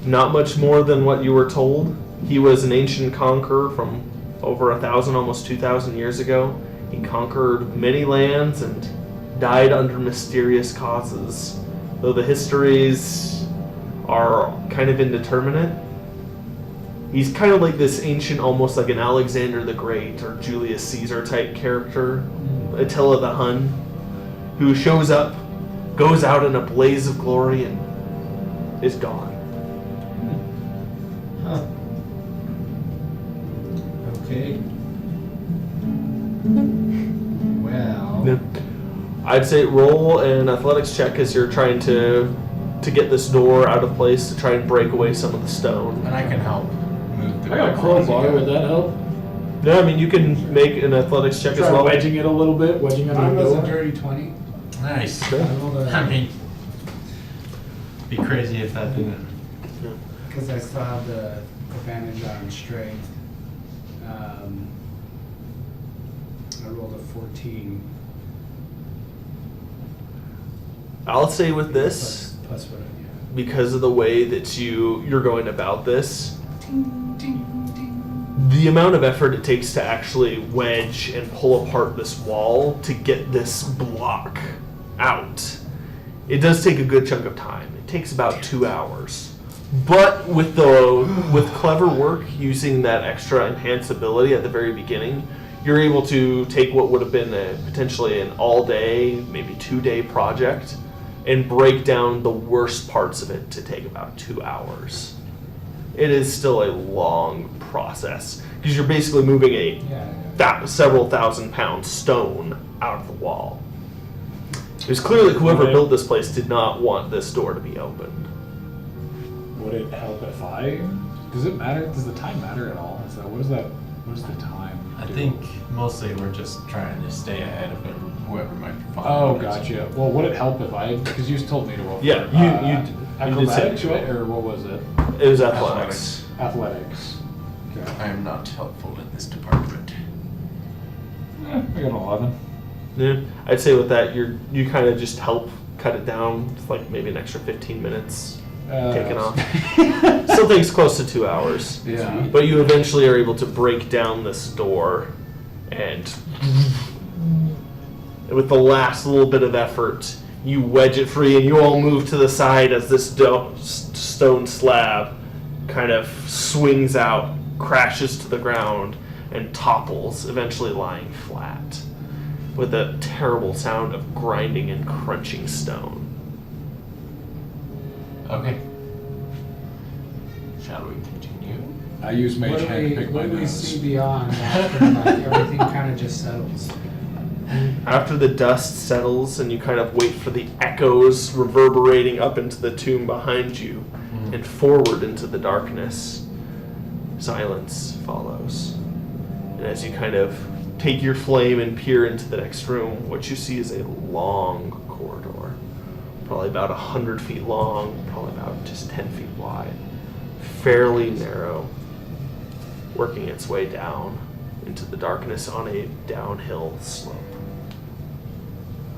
Not much more than what you were told. He was an ancient conqueror from over 1,000, almost 2,000 years ago. He conquered many lands and died under mysterious causes. Though the histories are kind of indeterminate, he's kind of like this ancient, almost like an Alexander the Great or Julius Caesar type character, Attila the Hun, who shows up, goes out in a blaze of glory, and is gone. Huh. Okay. Well. I'd say roll an athletics check as you're trying to get this door out of place to try and break away some of the stone. And I can help move the I got a crowbar, would that help? No, I mean you can make an athletics check Try as well. wedging it a little bit, wedging under Mine the was a door. dirty 20. Nice. I rolled I a, mean, be crazy if that didn't. because I still have the advantage on strength. I rolled a 14. I'll say with this, Plus what I get. because of the way that you're going about this, the amount of effort it takes to actually wedge and pull apart this wall to get this block out, it does take a good chunk of time. It takes about 2 hours. But with clever work, using that extra enhanceability at the very beginning, you're able to take what would have been potentially an all-day, maybe 2-day project, and break down the worst parts of it to take about 2 hours. It is still a long process because you're basically moving several thousand-pound stone out of the wall. It was clearly whoever built this place did not want this door to be opened. Would it help if I? Does it matter? Does the time matter at all? What is the time? I do? think mostly we're just trying to stay ahead of whoever might be Oh, following us. gotcha. Well, would it help if I? Because you told me to roll. Yeah, for, you did say acrobatics, to right? roll. Or what was it? It was athletics. Athletics. Okay. I am not helpful in this department. I got an 11. Yeah, I'd say with that, you kind of just help cut it down. It's like maybe an extra 15 minutes taken off. Still takes close to 2 hours. Yeah. But you eventually are able to break down this door, and with the last little bit of effort, you wedge it free, and you all move to the side as this stone slab kind of swings out crashes to the ground and topples, eventually lying flat, with a terrible sound of grinding and crunching stone. Okay. Shall we continue? I use Mage What do Hand to pick my what do we nose. see beyond after like everything kind of just settles? After the dust settles and you kind of wait for the echoes reverberating up into the tomb behind you and forward into the darkness, silence follows. And as you kind of take your flame and peer into the next room, what you see is a long corridor, probably about 100 feet long, probably about just 10 feet wide, fairly narrow, working its way down into the darkness on a downhill slope.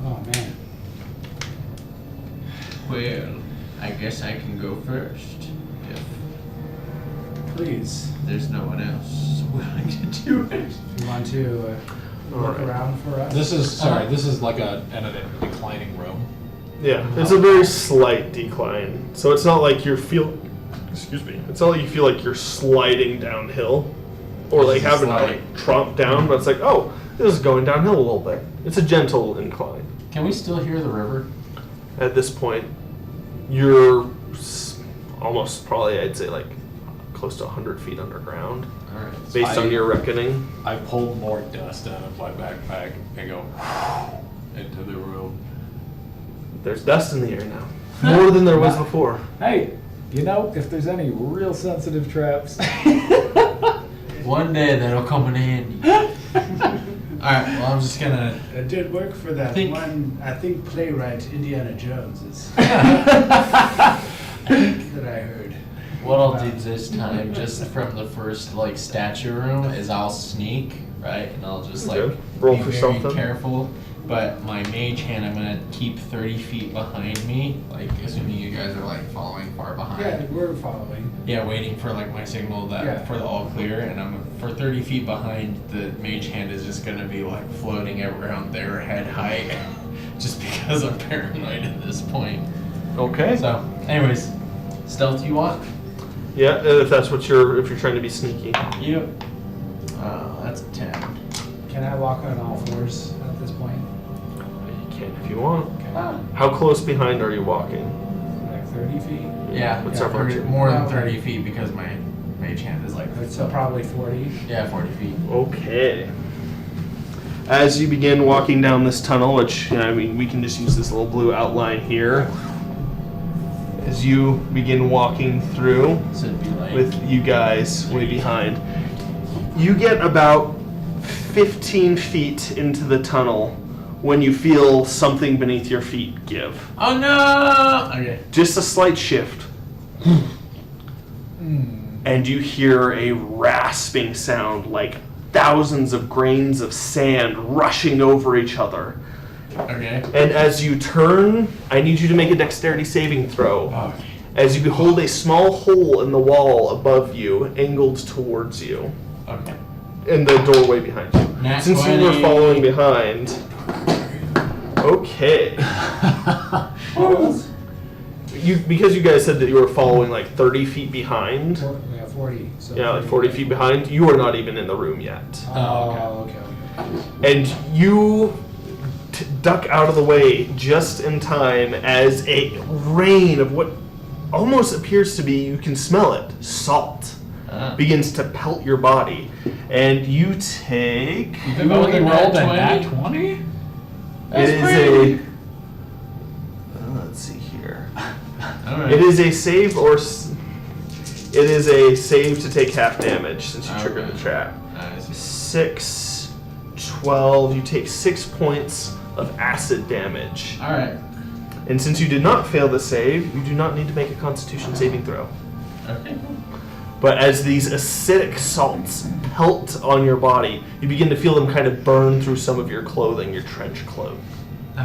Oh man. Well, I guess I can go first if Please, there's no one else willing to do it. if you want to look Alright. around for us. This is, sorry, this is like a declining room. Yeah, it's a very slight decline. So it's not like it's not like you feel like you're sliding downhill or like It's having just to like- like tromp down, but it's like, oh, this is going downhill a little bit. It's a gentle incline. Can we still hear the river? At this point, you're almost probably, I'd say, like close to 100 feet underground, Alright. based on your reckoning. I pulled more dust out of my backpack and go into the room. There's dust in the air now. More than there was before. Hey, you know, if there's any real sensitive traps. One day that'll come in handy. Alright, well, I'm just gonna. It did work for that Think- one, I think, playwright Indiana Jones is that I heard. What I'll do this time, just from the first like statue room, is I'll sneak, right, and I'll just like Okay. Roll be for very something. careful. But my mage hand, I'm gonna keep 30 feet behind me, like assuming you guys are like following far behind. Yeah, we're following. Yeah, waiting for like my signal that Yeah. for the all clear, and I'm for 30 feet behind. The mage hand is just gonna be like floating around their head height, just because I'm paranoid at this point. Okay. So, anyways, stealth you want? Yeah, if that's what if you're trying to be sneaky. Yep. That's a 10. Can I walk on all fours at this point? You can if you want. Okay. How close behind are you walking? Like 30 feet? Yeah, What's yeah, our 30 margin? more than Okay. 30 feet because my mage hand is like. So probably 40. Yeah, 40 feet. Okay. As you begin walking down this tunnel, which, I mean, we can just use this little blue outline here. As you begin walking through, So it'd be like. with you guys way behind, you get about 15 feet into the tunnel when you feel something beneath your feet give. Oh no! Okay. Just a slight shift. And you hear a rasping sound like thousands of grains of sand rushing over each other. Okay. And as you turn, I need you to make a dexterity saving throw. Okay. As you behold a small hole in the wall above you, angled towards you, Okay. in the doorway behind you. Nat Since you were 20. following behind. Okay. Because you guys said that you were following like 30 feet behind. We have 40. So Yeah, like 40 feet behind. You are not even in the room yet. Oh, okay. And you duck out of the way just in time as a rain of what almost appears to be, you can smell it, salt, begins to pelt your body. And you take... You've only rolled a nat nat 20? It is let's see here. Alright. It is a save it is a save to take half damage since you triggered the Okay. trap. Nice. 6, 12, you take 6 points of acid damage. Alright. And since you did not fail the save, you do not need to make a constitution saving throw. Okay. But as these acidic salts pelt on your body, you begin to feel them kind of burn through some of your clothing, your trench coat.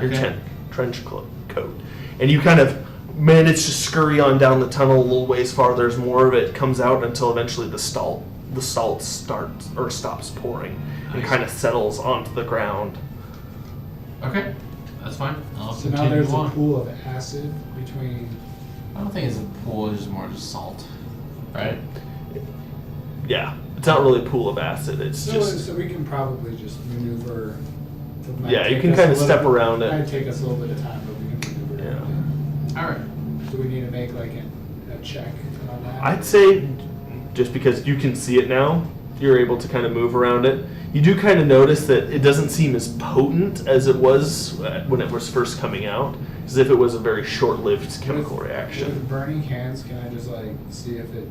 Your Okay. trench coat. And you kind of manage to scurry on down the tunnel a little ways farther as more of it comes out until eventually the salt stops pouring and Nice. kind of settles onto the ground. Okay. That's fine. I'll So continue now there's a on. pool of acid between. I don't think it's a pool, it's just more just salt. Right? yeah, it's not really a pool of acid. It's So, just so we can probably just maneuver. It might Yeah, you take can us a kinda little step bit- around it. Might take us a little bit of time, but we can maneuver. Yeah. it. All right. Do we need to make like a check on that? I'd say just because you can see it now, you're able to kind of move around it. You do kind of notice that it doesn't seem as potent as it was when it was first coming out, as if it was a very short-lived chemical With reaction. burning hands, can I just like see if it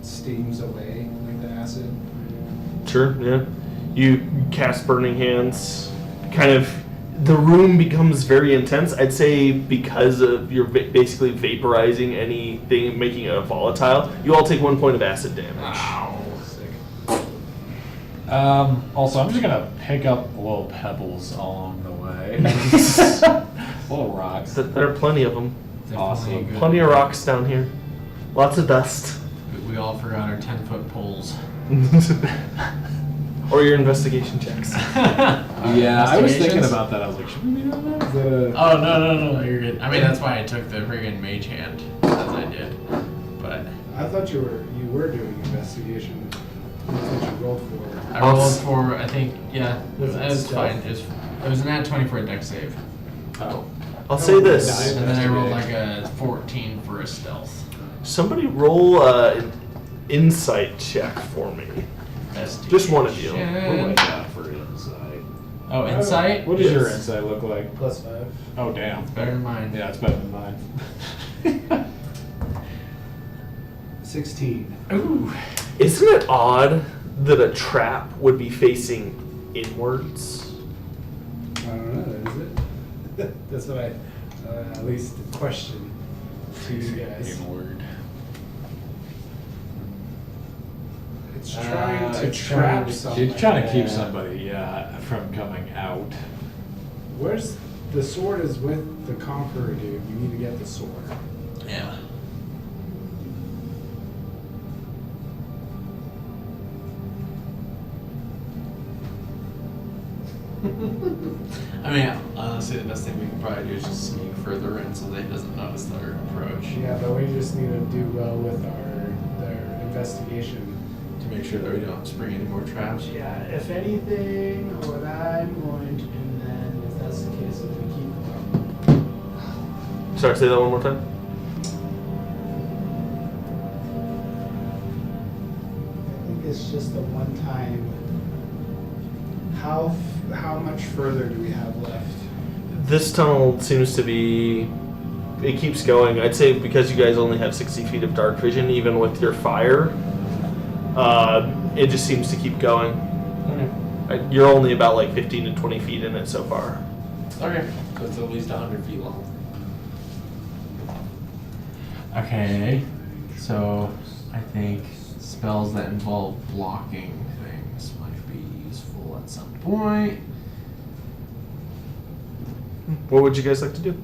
steams away like the acid? Sure, yeah. You cast Burning Hands, kind of, the room becomes very intense. I'd say because of you're basically vaporizing anything, making it volatile, you all take 1 point of acid damage. Sick. Also, I'm just gonna pick up little pebbles along the way. Little rocks. There are plenty of them. Awesome. Good. Plenty of rocks down here. Lots of dust. We all forgot our 10-foot poles. Or your investigation checks. Yeah, I was thinking Investigations? about that. I was like, should we be doing that? Is that a- Oh, no, you're good. I mean, that's why I took the friggin' mage hand, as I did. But I thought you were doing investigation. That's what you rolled for. I rolled for, I think, yeah, Was it it's stealth? fine. It was an at 20 for a deck save. Oh. I'll say this. Nice. And then I rolled like a 14 for a stealth. Somebody roll an insight check for me. Just one of you. What do I Investigation. got for insight? Oh, insight? What does your Yes. insight look like? +5. Oh, damn. Better than mine. Yeah, it's better than mine. 16. Ooh. Isn't it odd that a trap would be facing inwards? I don't know, is it? That's what I at least question to you guys. Inward. It's trying to It's trap trying somebody. It's trying to keep somebody, yeah, from coming out. Where's the sword is with the conqueror dude. You need to get the sword. Yeah. I mean, honestly, the best thing we can probably do is just sneak further in so that he doesn't notice our approach. Yeah, but we just need to do well with their investigation. To make sure that we don't spring any more traps. Yeah, if anything, what I'm going to do then, if that's the case, if we keep Sorry, say that one more time. I think it's just the one time. How much further do we have left? This tunnel seems to be. It keeps going. I'd say because you guys only have 60 feet of dark vision, even with your fire, it just seems to keep going. You're only about like 15 to 20 feet in it so far. Okay. So it's at least 100 feet long. Okay. So I think spells that involve blocking things might be useful at some point. What would you guys like to do?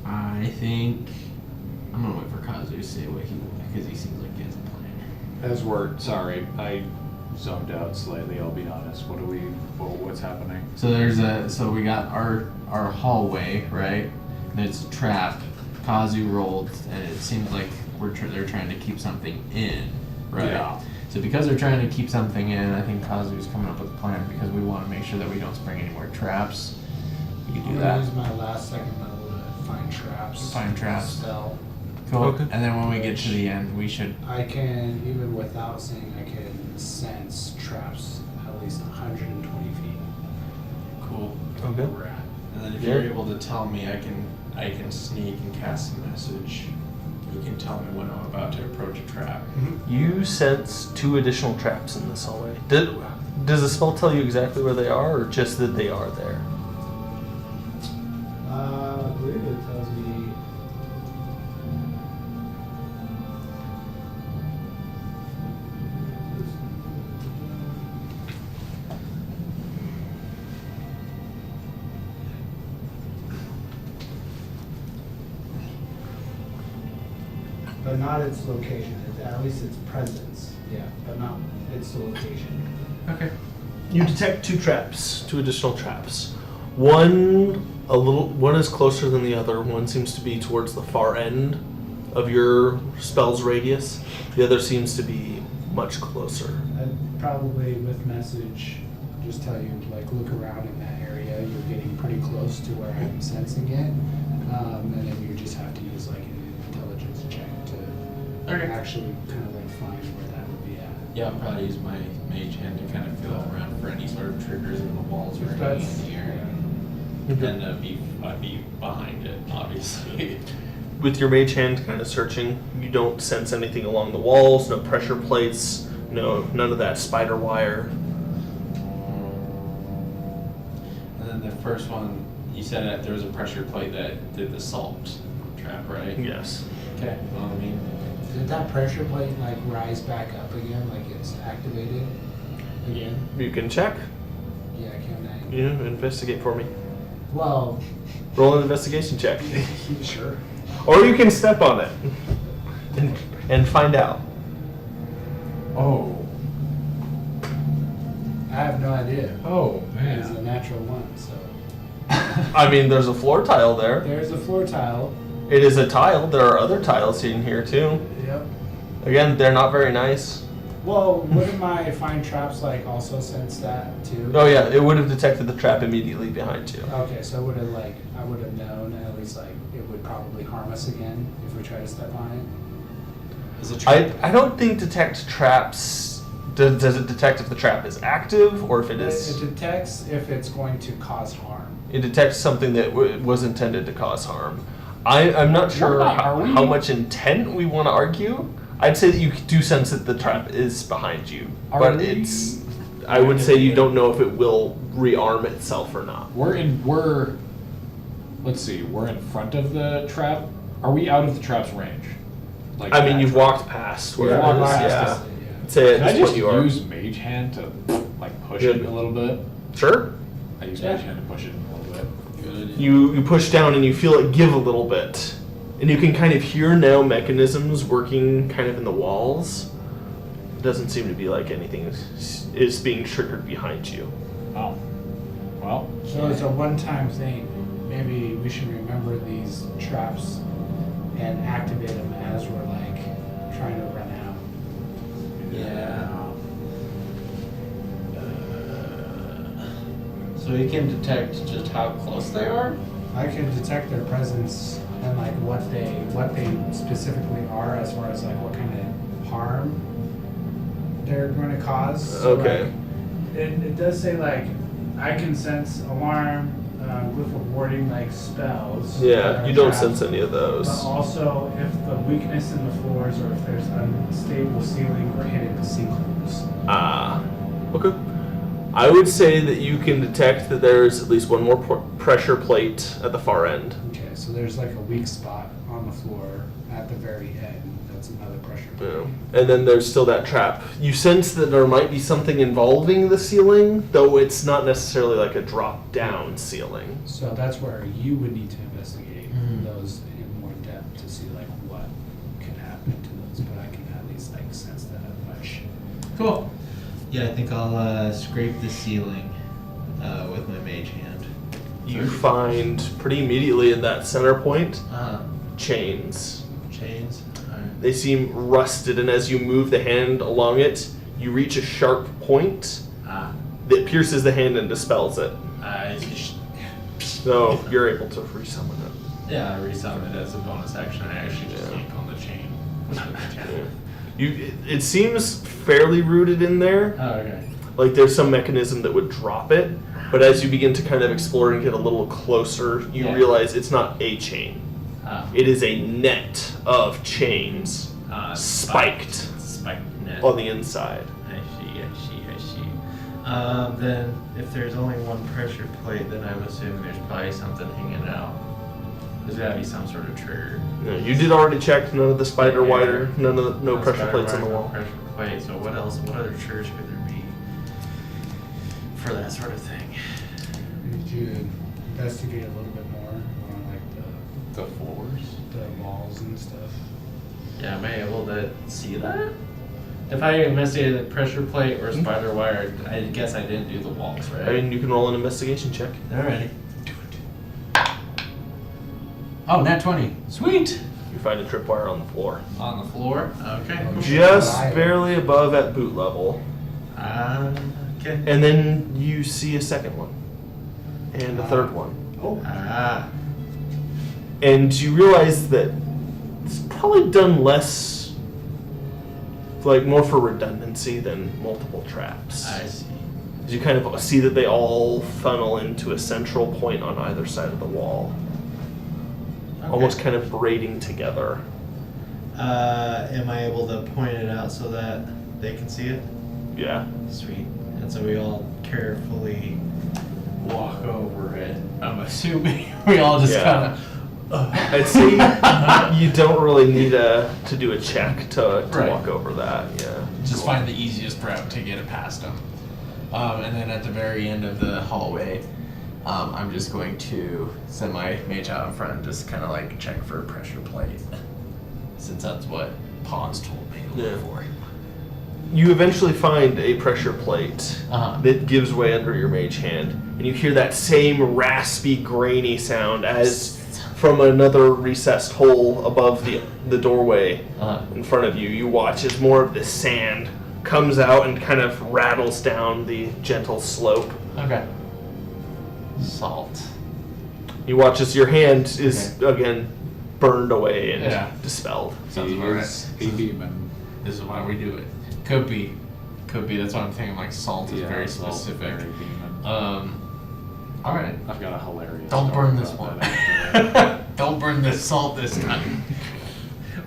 I think I'm gonna wait for Kazu to say what he because he seems like he has a plan. As we're, sorry, I zoned out slightly, I'll be honest. What's happening? So we got our hallway, right? There's a trap. Kazu rolled, and it seems like they're trying to keep something in, right? Yeah. So because they're trying to keep something in, I think Kazu's coming up with a plan because we want to make sure that we don't spring any more traps. We can I'm do gonna that. use my last second level to find traps. Find traps. Spell. Cool. Okay. And then when we get to the end, we should. I can, even without seeing, I can sense traps at least 120 feet. Cool. Okay. Where we're at. And then if Yeah. you're able to tell me, I can sneak and cast a message. You can tell me when I'm about to approach a trap. You sense 2 additional traps in this hallway. Does the spell tell you exactly where they are, or just that they are there? I believe it tells me. But not its location, at least its presence, yeah, but not its location. Okay. You detect 2 traps, 2 additional traps. One is closer than the other. One seems to be towards the far end of your spell's radius. The other seems to be much closer. I'd probably with message just tell you, like, look around in that area. You're getting pretty close to where I'm sensing it. And then you just have to use like an intelligence check to Okay. actually kind of like find where that would be at. Yeah, I'll probably use my mage hand to kind of feel around for any sort of triggers in the walls or anything That's- in the area. And I'd be behind it, obviously. With your mage hand kind of searching, you don't sense anything along the walls, no pressure plates, none of that spider wire. And then the first one, you said that there was a pressure plate that did the salt trap, right? Yes. Okay, well, I mean, Did that pressure plate like rise back up again, like it's activated again? You can check. Yeah, can I? Investigate for me. Well, Roll an investigation check. sure. Or you can step on it and find out. Oh. I have no idea. Oh, It's a man. natural one, so. I mean, there's a floor tile there. There's a floor tile. It is a tile. There are other tiles in here too. Yep. Again, they're not very nice. Well, wouldn't my find traps like also sense that too? Oh yeah, it would have detected the trap immediately behind you. Okay, so would have like I would have known at least like it would probably harm us again if we try to step on it. is it true? I don't think detect traps. Does it detect if the trap is active or if it It is? detects if it's going to cause harm. It detects something that was intended to cause harm. I'm not sure how much intent we want to argue. I'd say that you do sense that the trap is behind you, but it's. I would say you don't know if it will rearm itself or not. Let's see, we're in front of the trap. Are we out of the trap's range? Like I mean, that you've trap? walked past where We've it walked is. past Yeah. Yeah. I'd say Can I at this just point you are. use Mage Hand to like push Good. it a little bit? Sure. I use Yeah. Mage Hand to push it a little bit. Good. You push down and you feel it give a little bit, and you can kind of hear now mechanisms working kind of in the walls. It doesn't seem to be like anything is being triggered behind you. Oh. Well, So it's a one-time thing. Maybe we should remember these traps and activate them as we're like trying to run out. Yeah. So you can detect just how close they are? I can detect their presence and like what they specifically are as far as like what kind of harm they're going to cause. So, Okay. like, it does say like I can sense alarm, glyph of warding like spells. that Yeah, are you don't trapped, sense any of those. But also if the weakness in the floors or if there's unstable ceiling or hidden sinkholes. Ah, okay. I would say that you can detect that there's at least one more pressure plate at the far end. Okay, so there's like a weak spot on the floor at the very end. That's another pressure plate. And then there's still that trap. You sense that there might be something involving the ceiling, though it's not necessarily like a drop down ceiling. So that's where you would need to investigate Mhm. those in more depth to see like what could happen to those. But I can at least like sense that much. Cool. Yeah, I think I'll scrape the ceiling with my mage hand. You find pretty immediately in that center point Uh-huh. chains. Chains. Alright. They seem rusted, and as you move the hand along it, you reach a sharp point Ah. that pierces the hand and dispels it. I just, So you're able to resummon it. yeah, I resummon it as a bonus action. I actually just Yeah. yank on the chain. It seems fairly rooted in there. Oh, okay. Like there's some mechanism that would drop it, but as you begin to kind of explore and get a little closer, you Yeah. realize it's not a chain. Ah. It is a net of chains spiked Spiked net. on the inside. I see. Then if there's only one pressure plate, then I'm assuming there's probably something hanging out. There's gotta be some sort of trigger. You did already check none of the spider Yeah. wire, no pressure Spider plates on the wire, no wall. Pressure plate. So what else? What other triggers could there be for that sort of thing? Did you investigate a little bit more on like The floors. the walls and stuff? Yeah, am I able to see that? If I investigated the pressure plate or spider wire, I guess I didn't do the walls, right? I mean, you can roll an investigation check. Alrighty. Oh, nat 20. Sweet! You find a tripwire on the floor. On the floor? Okay. Just barely above at boot level. Okay. And then you see a second one. And a third one. And you realize that it's probably done less, like more for redundancy than multiple traps. I see. You kind of see that they all funnel into a central point on either side of the wall. Almost kind of braiding together. Am I able to point it out so that they can see it? Yeah. Sweet. And so we all carefully Walk over it. I'm assuming we all just Yeah. kind of. I'd say you don't really need to do a check to Right. walk over that. Yeah. Just find the easiest route to get it past them. And then at the very end of the hallway, I'm just going to send my mage out in front and just kind of like check for a pressure plate. Since that's what Pawns told me to look Yeah. for. You eventually find a pressure plate Uh-huh. that gives way under your mage hand, and you hear that same raspy, grainy sound as from another recessed hole above the doorway in front of you. You watch as more of the sand comes out and kind of rattles down the gentle slope. Okay. Salt. You watch as your hand is again burned away and Yeah. dispelled. Sounds He about right. is a demon. This is why we do it. Could be. That's what I'm thinking. Like salt is Yeah, very salt, specific. very demon. All right. I've got a hilarious. Don't story burn this about one. that. Don't burn this salt this time.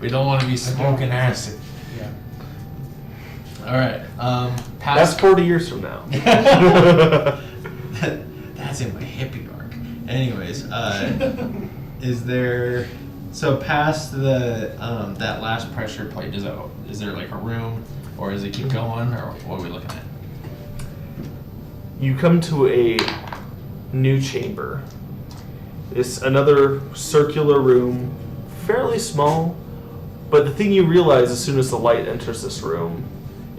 We don't want to be smoking acid. Yeah. All right. That's Past. 40 years from now. That's in my hippie arc. Anyways, is there so past the that last Pressure plate. Is there like a room, or does it keep going, or what are we looking at? You come to a new chamber. It's another circular room, fairly small, but the thing you realize as soon as the light enters this room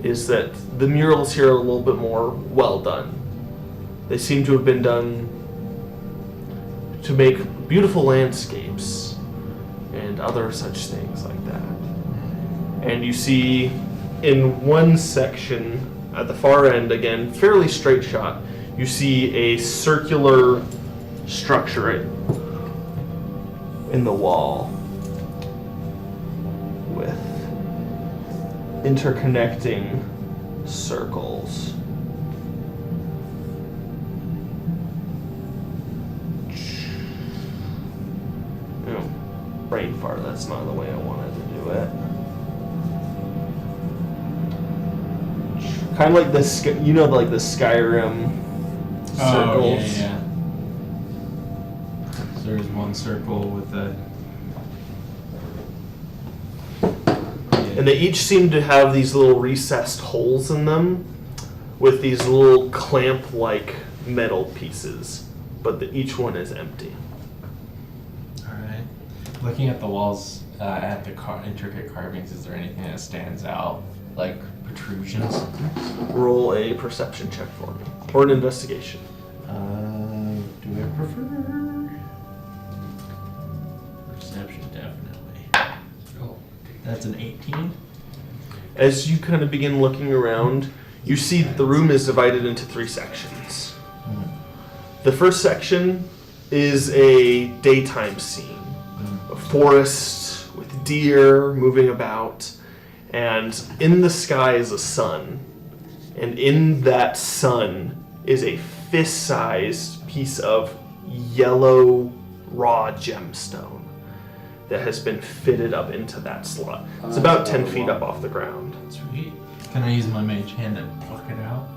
is that the murals here are a little bit more well done. They seem to have been done to make beautiful landscapes and other such things like that. And you see in one section at the far end, again, fairly straight shot, you see a circular structure in the wall with interconnecting circles. Brain fart, that's not the way I wanted to do it. Kind of like this, you know, like the Skyrim circles. Oh, yeah. So there's one circle with the. And they each seem to have these little recessed holes in them with these little clamp-like metal pieces, but each one is empty. All right. Looking at the walls, at the intricate carvings, is there anything that stands out, like protrusions? Roll a perception check for me, or an investigation. Do I prefer perception? Definitely. Oh. That's an 18. As you kind of begin looking around, you see that the room is divided into 3 sections. The first section is a daytime scene. A forest with deer moving about, and in the sky is a sun. And in that sun is a fist-sized piece of yellow raw gemstone that has been fitted up into that slot. It's about 10 feet up off the ground. Sweet. Can I use my mage hand to pluck it out?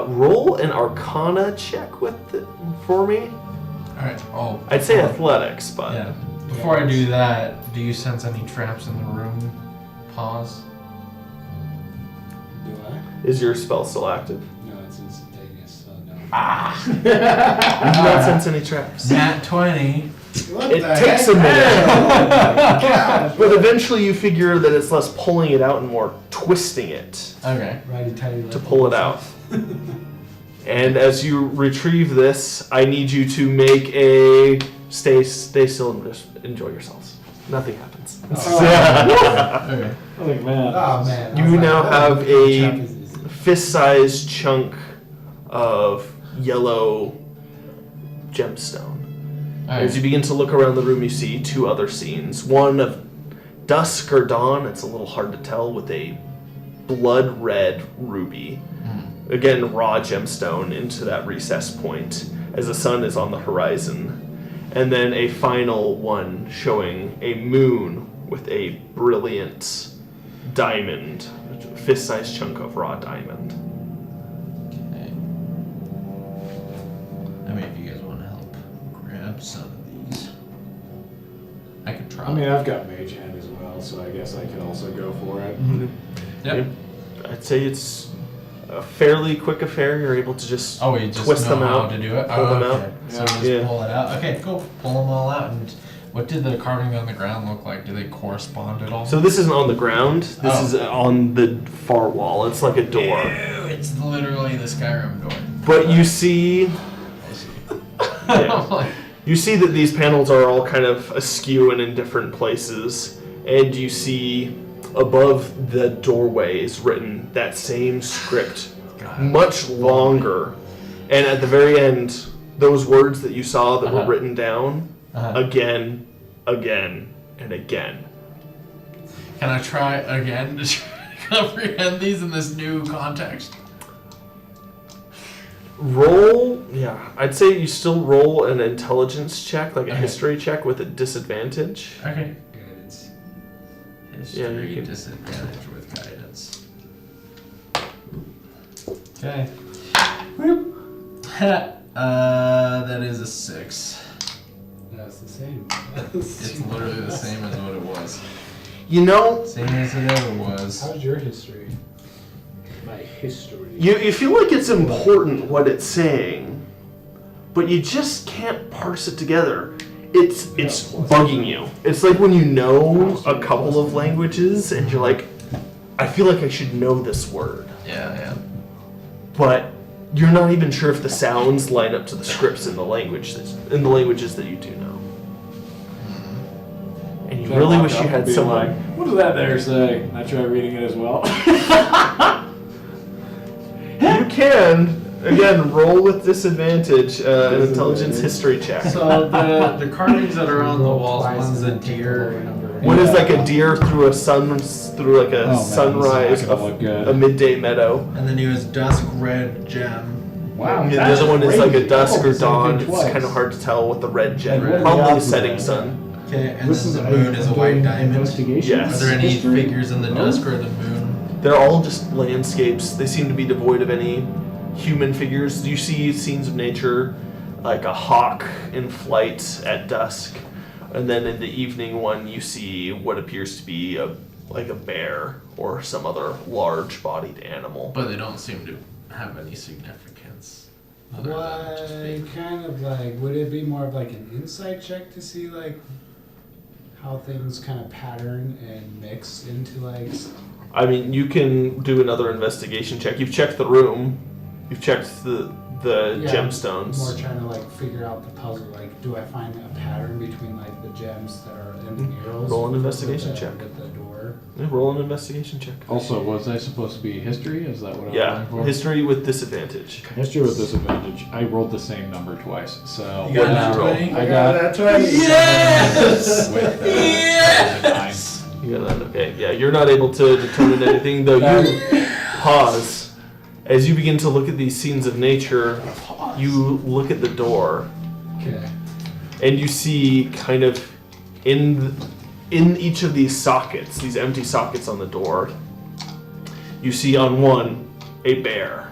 Roll an Arcana check with it for me. All right. Oh. I'd say athletics, but Yeah. Before I do that, do you sense any traps in the room? Pause. Do I? is your spell still active? No, it's instantaneous, so no. You do not sense any traps. Nat 20. What It the takes heck? a minute. Oh my gosh. But eventually you figure that it's less pulling it out and more twisting it Okay. Righty-tighty to lefty. pull it out. And as you retrieve this, I need you to make a stay still and just enjoy yourselves. Nothing happens. Okay. I was like, man. Oh man. I You was now like, have oh, a chop is easy. fist-sized chunk of yellow gemstone. As you begin to look around the room, you see two other scenes. One of dusk or dawn, it's a little hard to tell, with a blood red ruby. Again, raw gemstone into that recess point as the sun is on the horizon. And then a final one showing a moon with a brilliant diamond, fist-sized chunk of raw diamond. Okay. I mean, if you guys want to help grab some of these, I could try. I mean, I've got mage hand as well, so I guess I could also go for it. Yep. I'd say it's a fairly quick affair. You're able to just Oh, you just twist know them how out, to do it? pull Oh, them okay. out. So just Yeah. pull it out. Okay, cool. Pull them all out. And what did the carving on the ground look like? Do they correspond at all? So this isn't on the ground. This Oh. is on the far wall. It's like a door. Ew, it's literally the Skyrim door. But you see, I see. Yeah. I'm like, you see that these panels are all kind of askew and in different places, and you see above the doorway is written that same script, God. much longer. And at the very end, those words that you saw that were Uh-huh. written down Uh-huh. again, again, and again. Can I try again to try to comprehend these in this new context? Roll, yeah, I'd say you still roll an intelligence check, like a Okay. history check with a disadvantage. Okay. Guidance. History you can- disadvantage with guidance. Okay. That is a 6. That's the same. It's literally the same as what it was. You know, Same as it ever was. How's your history? My history. you feel like it's important what it's saying, but you just can't parse it together. It's bugging you. It's like when you know a couple of languages and you're like, I feel like I should know this word, Yeah. but you're not even sure if the sounds line up to the scripts in the languages that you do know. And you Can I really walk wish up you and had be someone. like, what does that there say? And I try reading it as well. You can again roll with disadvantage, an intelligence history check. So the carvings that are on the walls, one's a deer. One is like a deer through a sunrise, man, sunrise, this is not gonna look good. a midday meadow. And then he was dusk red gem. Wow. And the that's other one is like a crazy. dusk Oh, or the same dawn. thing It's twice. kind of hard to tell with the red gem. And what are the Probably the odds of setting that? sun. Okay, and This then is the moon is a white diamond. Investigation. Yes. Are there any History? figures in the Oh. dusk or the moon? They're all just landscapes. They seem to be devoid of any human figures. You see scenes of nature, like a hawk in flight at dusk, and then in the evening one you see what appears to be like a bear or some other large-bodied animal. But they don't seem to have any significance. Other than just Why, being kind of like, would it be more of like an insight check to see like how things kind of pattern and mix into like? I mean, you can do another investigation check. You've checked the room. You've checked the Yeah, gemstones. More trying to like figure out the puzzle. Like, do I find a pattern between like the gems that are in the murals? Roll an with investigation the- check. With the door. Yeah, roll an investigation check. Also, was I supposed to be history? Is that what I Yeah, was going for? history with disadvantage. History with disadvantage. I rolled the same number twice, so You got What did that you roll? 20? I got That's right. Yes! with Yes! You got that? Okay. Yeah, you're not able to determine anything, though you pause. As you begin to look at these scenes of nature, you look at the door, Okay. and you see kind of in each of these sockets, these empty sockets on the door, you see on one a bear.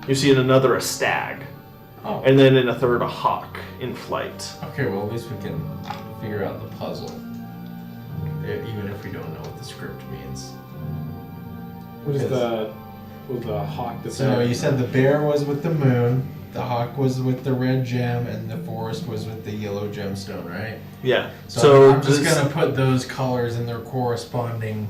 You see in another a stag. Oh. And then in a third a hawk in flight. Okay, well at least we can figure out the puzzle. Even if we don't know what the script means. What is the hawk? The So you said the bear was with the moon, the hawk was with the red gem, and the forest was with the yellow gemstone, right? Yeah. So I'm just this- gonna put those colors in their corresponding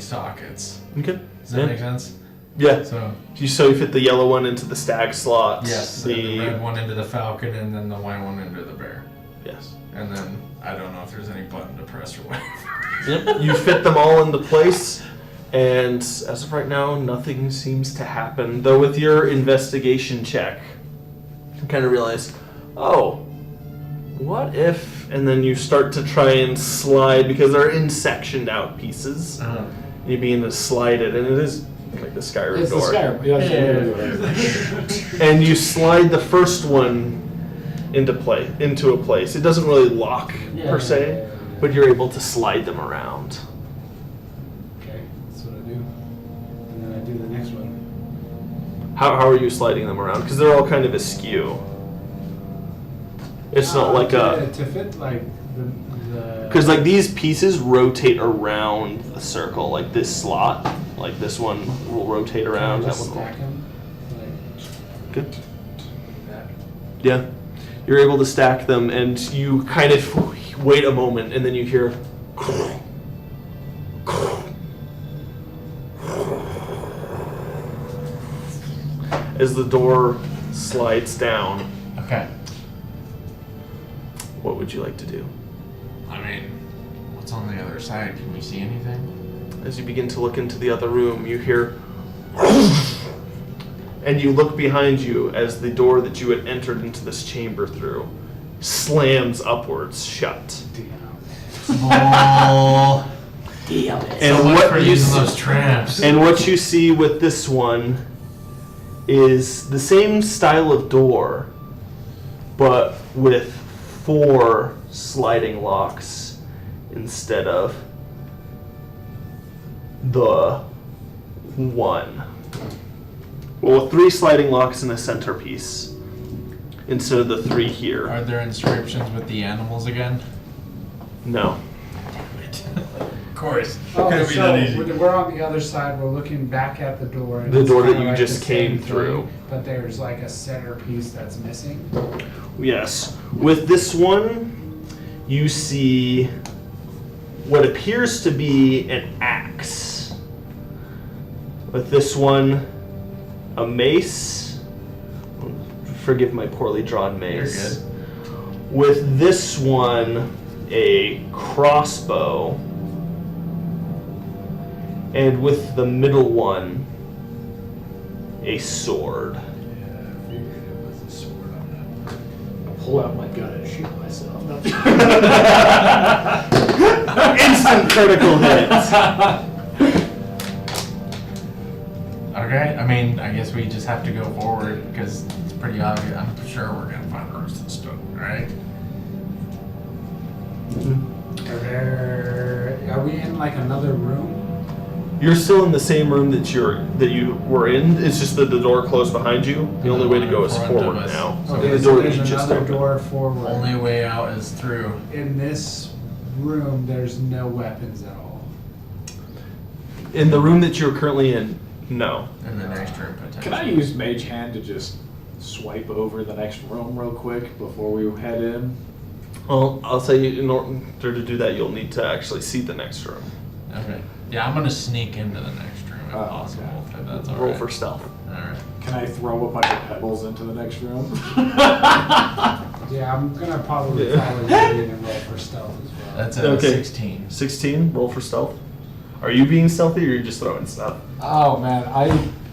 sockets. Okay. Does that Yeah. make sense? Yeah. So You fit the yellow one into the stag slot. yes, and the The red one into the falcon, and then the white one into the bear. Yes. And then I don't know if there's any button to press or whatever. Yep. You fit them all into place, and as of right now, nothing seems to happen. Though with your investigation check, you kind of realize, oh, what if? And then you start to try and slide because they're in sectioned out pieces. You begin to slide it, and it is like the Skyrim It's the door. Skyrim. Yeah, it's And you slide the first one into a place. It doesn't really lock per se, but you're able to slide them around. Okay, that's what I do. And then I do the next one. How are you sliding them around? Because they're all kind of askew. It's not like a to fit like the because like these pieces rotate around the circle, like this slot, like this one will rotate around. That just one will. stack them. Like, Good. Yeah, you're able to stack them, and you kind of wait a moment, and then you hear. As the door slides down, Okay. what would you like to do? I mean, what's on the other side? Can we see anything? As you begin to look into the other room, you hear. And you look behind you as the door that you had entered into this chamber through slams upwards shut. Oh. And So much what for you using see- those traps. And what you see with this one is the same style of door, but with 4 sliding locks instead of the 1. Well, 3 sliding locks in a centerpiece instead of the 3 here. Are there inscriptions with the animals again? No. Of course. oh, Couldn't be so that easy. we're on the other side. We're looking back at the door. And The it's door that kinda you like just the same came through. thing, but there's like a centerpiece that's missing. Yes. With this one, you see what appears to be an axe. With this one, a mace. Forgive my poorly drawn mace. You're With this one, a crossbow. And with the middle one, a sword. Yeah, I figured it was a sword. I'm gonna pull out my gun and shoot myself. Instant critical hit. Okay, I mean, I guess we just have to go forward because it's pretty obvious. I'm sure we're gonna find the rest of the stuff, right? Are we in like another room? You're still in the same room that you were in. It's just that the door closed behind you. The only way to go is In front of forward us. now. Okay, the so door that there's you just another opened. door forward. Only way out is through. In this room, there's no weapons at all. In the room that you're currently in, no. In the next room, potentially. Can I use Mage Hand to just swipe over the next room real quick before we head in? Well, I'll say in order to do that, you'll need to actually see the next room. Okay. Yeah, I'm gonna sneak into the next room if Oh, possible. okay. If that's all Roll right. for stealth. All right. Can I throw a bunch of pebbles into the next room? Yeah, I'm gonna probably Yeah. follow you and roll for stealth as well. That's a Okay. 16. 16. Roll for stealth. Are you being stealthy, or are you just throwing stuff? Oh man,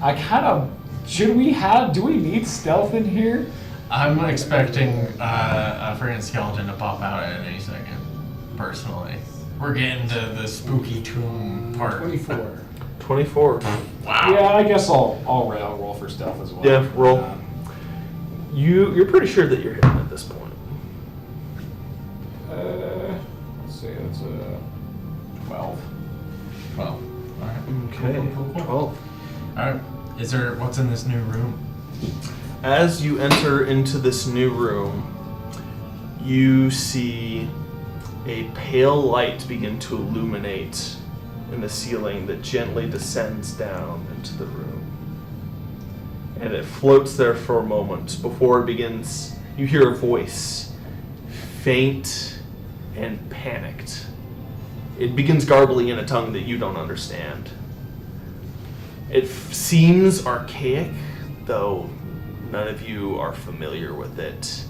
I kind of do we need stealth in here? I'm expecting a freaking skeleton to pop out at any second. Personally, we're getting to the spooky tomb part. 24. 24. Wow. Yeah, I guess I'll roll for stealth as well. Yeah, roll. You're pretty sure that you're hidden at this point. Let's see, it's a 12. Well, all right. Okay. Cool. 12. All right. Is there what's in this new room? As you enter into this new room, you see a pale light begin to illuminate in the ceiling that gently descends down into the room. And it floats there for a moment before it begins. You hear a voice, faint and panicked. It begins garbling in a tongue that you don't understand. It seems archaic, though none of you are familiar with it.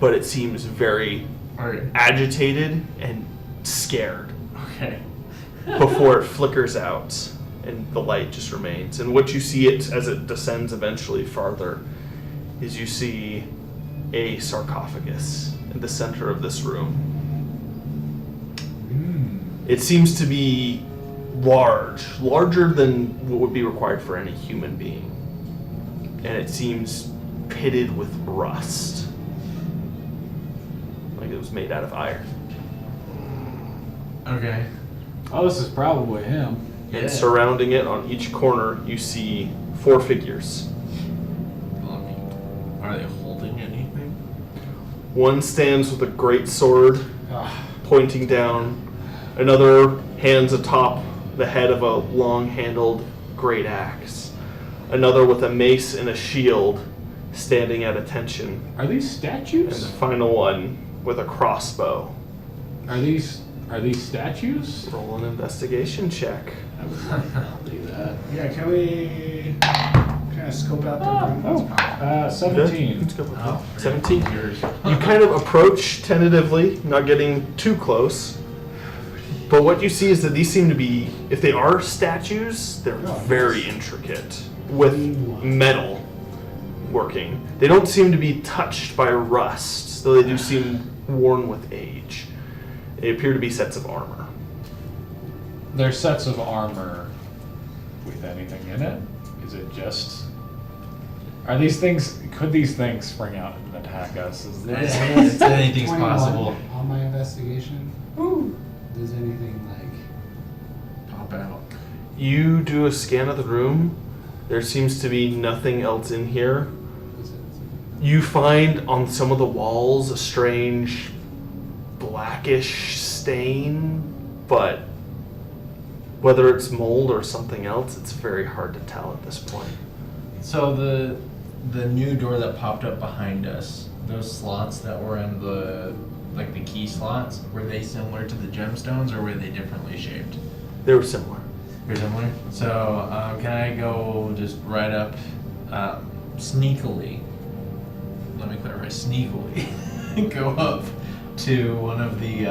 But it seems very Okay. agitated and scared Okay. before it flickers out and the light just remains. And what you see it as it descends eventually farther is you see a sarcophagus in the center of this room. It seems to be larger than what would be required for any human being. And it seems pitted with rust. Like it was made out of iron. Okay. Oh, this is probably him. And surrounding it on each corner, you see 4 figures. Are they holding anything? One stands with a great sword Ah, pointing down. Another hands atop the head of a long-handled great axe. Another with a mace and a shield standing at attention. are these And the statues? final one with a crossbow. Are these statues? Roll an investigation check. I'll do that. Yeah, can we kind of scope out the room? Oh, 17. Let's go with Oh, that. 17. Yours. You kind of approach tentatively, not getting too close. But what you see is that these seem to be, if they are statues, they're very intricate with metal working. They don't seem to be touched by rust, though they do seem worn with age. They appear to be sets of armor. They're sets of armor with anything in it? Is it just... Are these things... Could these things spring out and attack us? Is this... It's anything's 21 possible. On my investigation. Does anything like Pop out. You do a scan of the room. There seems to be nothing else in here. was it? You find on some of the walls a strange blackish stain, but whether it's mold or something else, it's very hard to tell at this point. So the new door that popped up behind us, those slots that were in the key slots, were they similar to the gemstones or were they differently shaped? They were similar. They're similar. So can I go just right up, sneakily? Let me clarify, sneakily. Go up to one of the.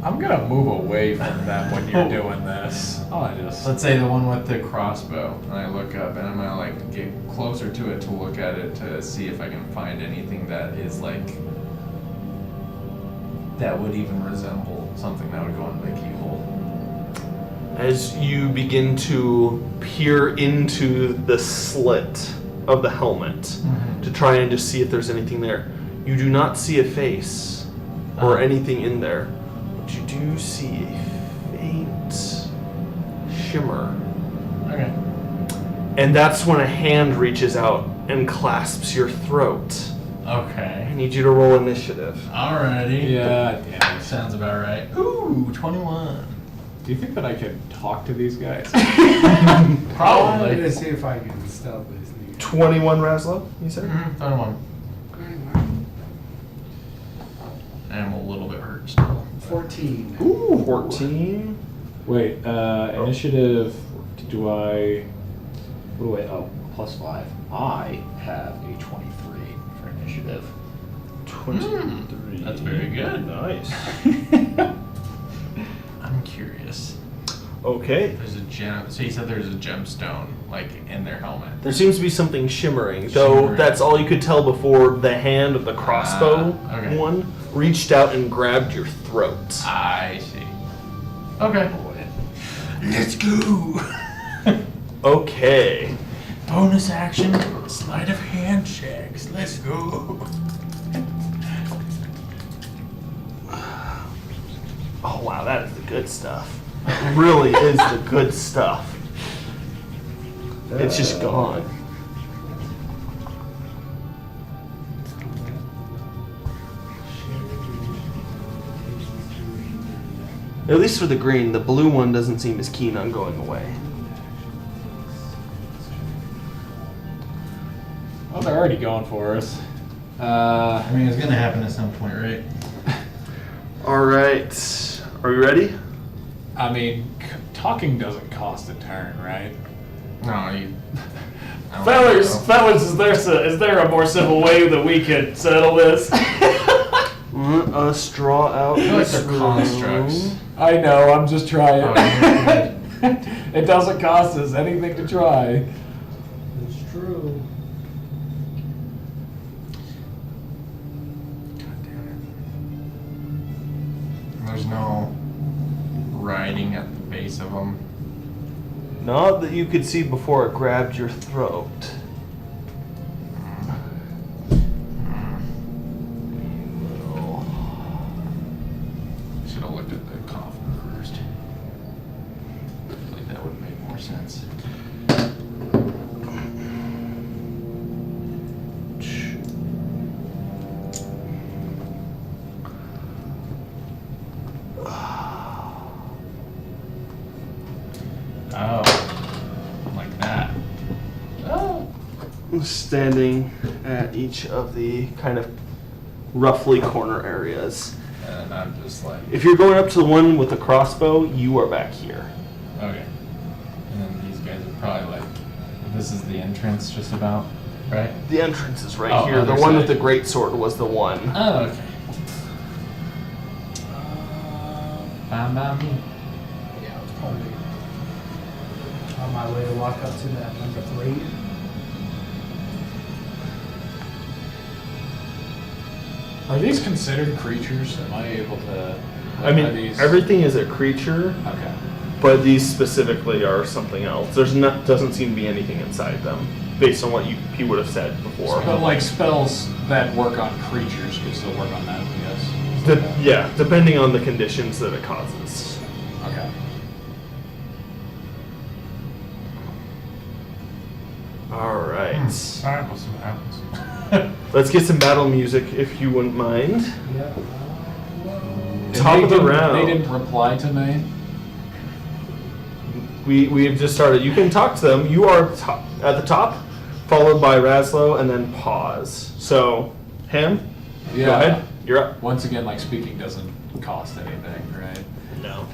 I'm gonna move away from them when you're doing this. I just... Let's say the one with the crossbow, and I look up and I'm gonna like get closer to it to look at it to see if I can find anything that is like that would even resemble something that would go in the keyhole. As you begin to peer into the slit of the helmet to try and just see if there's anything there, you do not see a face or anything in there, but you do see a faint shimmer. Okay. And that's when a hand reaches out and clasps your throat. I Okay. need you to roll initiative. Alrighty. Yeah, damn it. Sounds about right. Ooh, 21. Do you think that I could talk to these guys? I'm Probably. gonna see if I can stealthily sneak. 21, Raslo, you said? 21. I'm a little bit hurt still. 14. Ooh, 14. Wait, initiative, do I... What do I, oh, +5. I have a 23 for initiative. 23. That's very good. Nice. I'm curious. Okay. There's a gem. So you said there's a gemstone like in their helmet. There seems to be something shimmering, though Shimmering. that's all you could tell before the hand of the crossbow okay. one reached out and grabbed your throat. I see. Okay. Let's go. Okay. Bonus action, sleight of hand checks. Let's go. Oh wow, that is the good stuff. It really is the good stuff. It's just gone. At least for the green, the blue one doesn't seem as keen on going away. Well, they're already going for us. I mean, it's gonna happen at some point, right? Alright. Are you ready? I mean, talking doesn't cost a turn, right? No, you. I don't Fellas, think so. is there a more simple way that we could settle this? Let us draw out. I feel like this they're constructs. room. I know, I'm just trying. Oh, yeah. It doesn't cost us anything to try. It's true. There's no writing at the base of them. Not that you could see before it grabbed your throat. Should have looked at the coffin first. I feel like that would make more sense. Oh, like that. Oh. Standing at each of the kind of roughly corner areas. And I'm just like, If you're going up to the one with the crossbow, you are back here. okay. And then these guys are probably like, this is the entrance just about, right? The entrance is right Oh, here. The other one side. with the great sword was the one. Oh, okay. Fine by me. Yeah, I was probably on my way to walk up to that number 3. Are these considered creatures? Am I able to? I mean, are these... everything is a creature, Okay. but these specifically are something else. There's not doesn't seem to be anything inside them, based on what he would have said before. But like spells that work on creatures could still work on that, yes. Yeah, depending on the conditions that it causes. Okay. All right. Alright, we'll see what happens. Let's get some battle music, if you wouldn't mind. Yeah. Top They of the didn't- round. They didn't reply to me. We have just started. You can talk to them. You are at the top, followed by Raslo, and then pause. So, Ham, Yeah. go ahead. You're up. Once again, like speaking doesn't cost anything, right? No.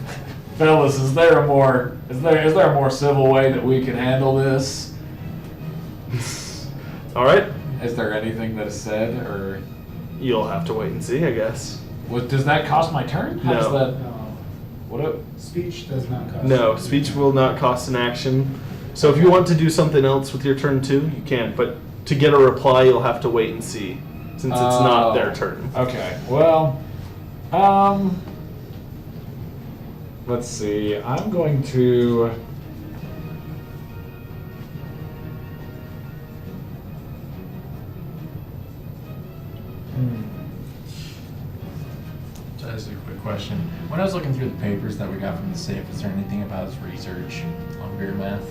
Fellas, is there a more civil way that we can handle this? All right. Is there anything that is said, or You'll have to wait and see, I guess. does that cost my turn? How does No. that? No. What? Speech does not cost. No, speech will not cost an action. So if you want to do something else with your turn too, you can. But to get a reply, you'll have to wait and see, since it's not their turn. Okay. Well, let's see. I'm going to. So that's a quick question. When I was looking through the papers that we got from the safe, is there anything about his research on beer math?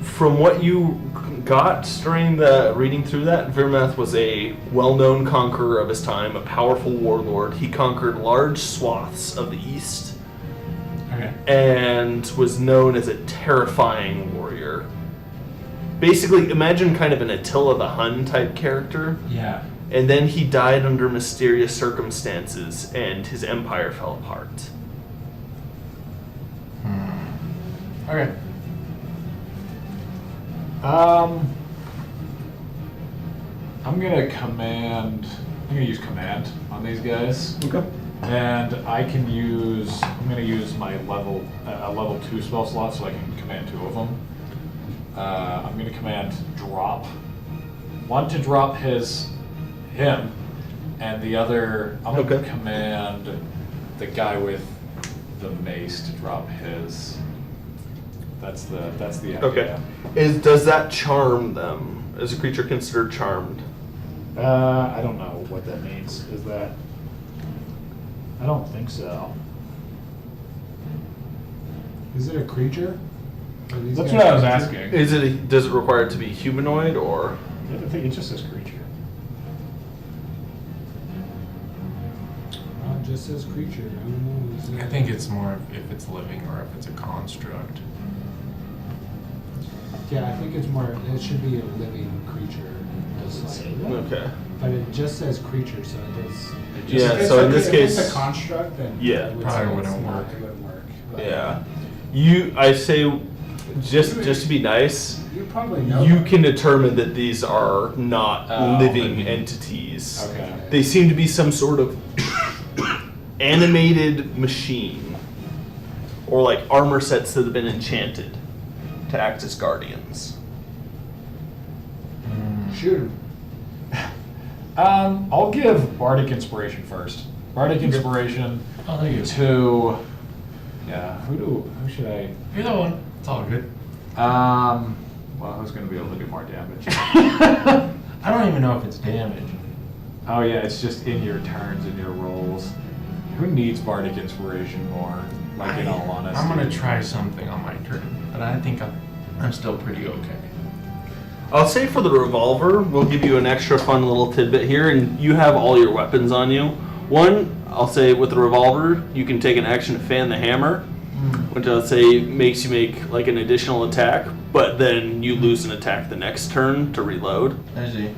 From what you got during the reading through that, Virmath was a well-known conqueror of his time, a powerful warlord. He conquered large swaths of the East Okay. and was known as a terrifying warrior. Basically, imagine kind of an Attila the Hun type character. Yeah. And then he died under mysterious circumstances, and his empire fell apart. Okay. I'm gonna use command on these guys. Okay. And I'm gonna use my level 2 spell slot so I can command 2 of them. I'm gonna command drop. One to drop him, and the other, I'm gonna Okay. command the guy with the mace to drop his. That's the idea. Okay. Does that charm them? Is a creature considered charmed? I don't know what that means. Is that? I don't think so. Is it a creature? Are these That's guys what I was creatures? asking. Does it require it to be humanoid or? I think it just says creature. It just says creature. I don't know. Is it- I think it's more if it's living or if it's a construct. Yeah, I think it's more. It should be a living creature. Does it say that? Okay. But it just says creature, so it does. Yeah, If it's so in a- this if it's case- a construct, then Yeah. it would Probably say it's wouldn't not- work. It wouldn't work. But- Yeah. I say just to be nice, You probably know. you can determine that these are not Oh, living living. entities. Okay. They seem to be some sort of animated machine, or like armor sets that have been enchanted to act as guardians. Shoot him. I'll give Bardic Inspiration first. Bardic Inspiration Oh, there you go. to. Yeah, who should I? You're the one. It's all good. Well, who's going to be able to do more damage? I don't even know if it's damage. Oh yeah, it's just in your turns and your rolls. Who needs Bardic Inspiration more? Like in all honesty. I'm gonna try something on my turn, but I think I'm still pretty okay. I'll say for the revolver, we'll give you an extra fun little tidbit here, and you have all your weapons on you. One, I'll say with the revolver, you can take an action to fan the hammer, which I'll say makes you make like an additional attack, but then you lose an attack the next turn to reload. I see.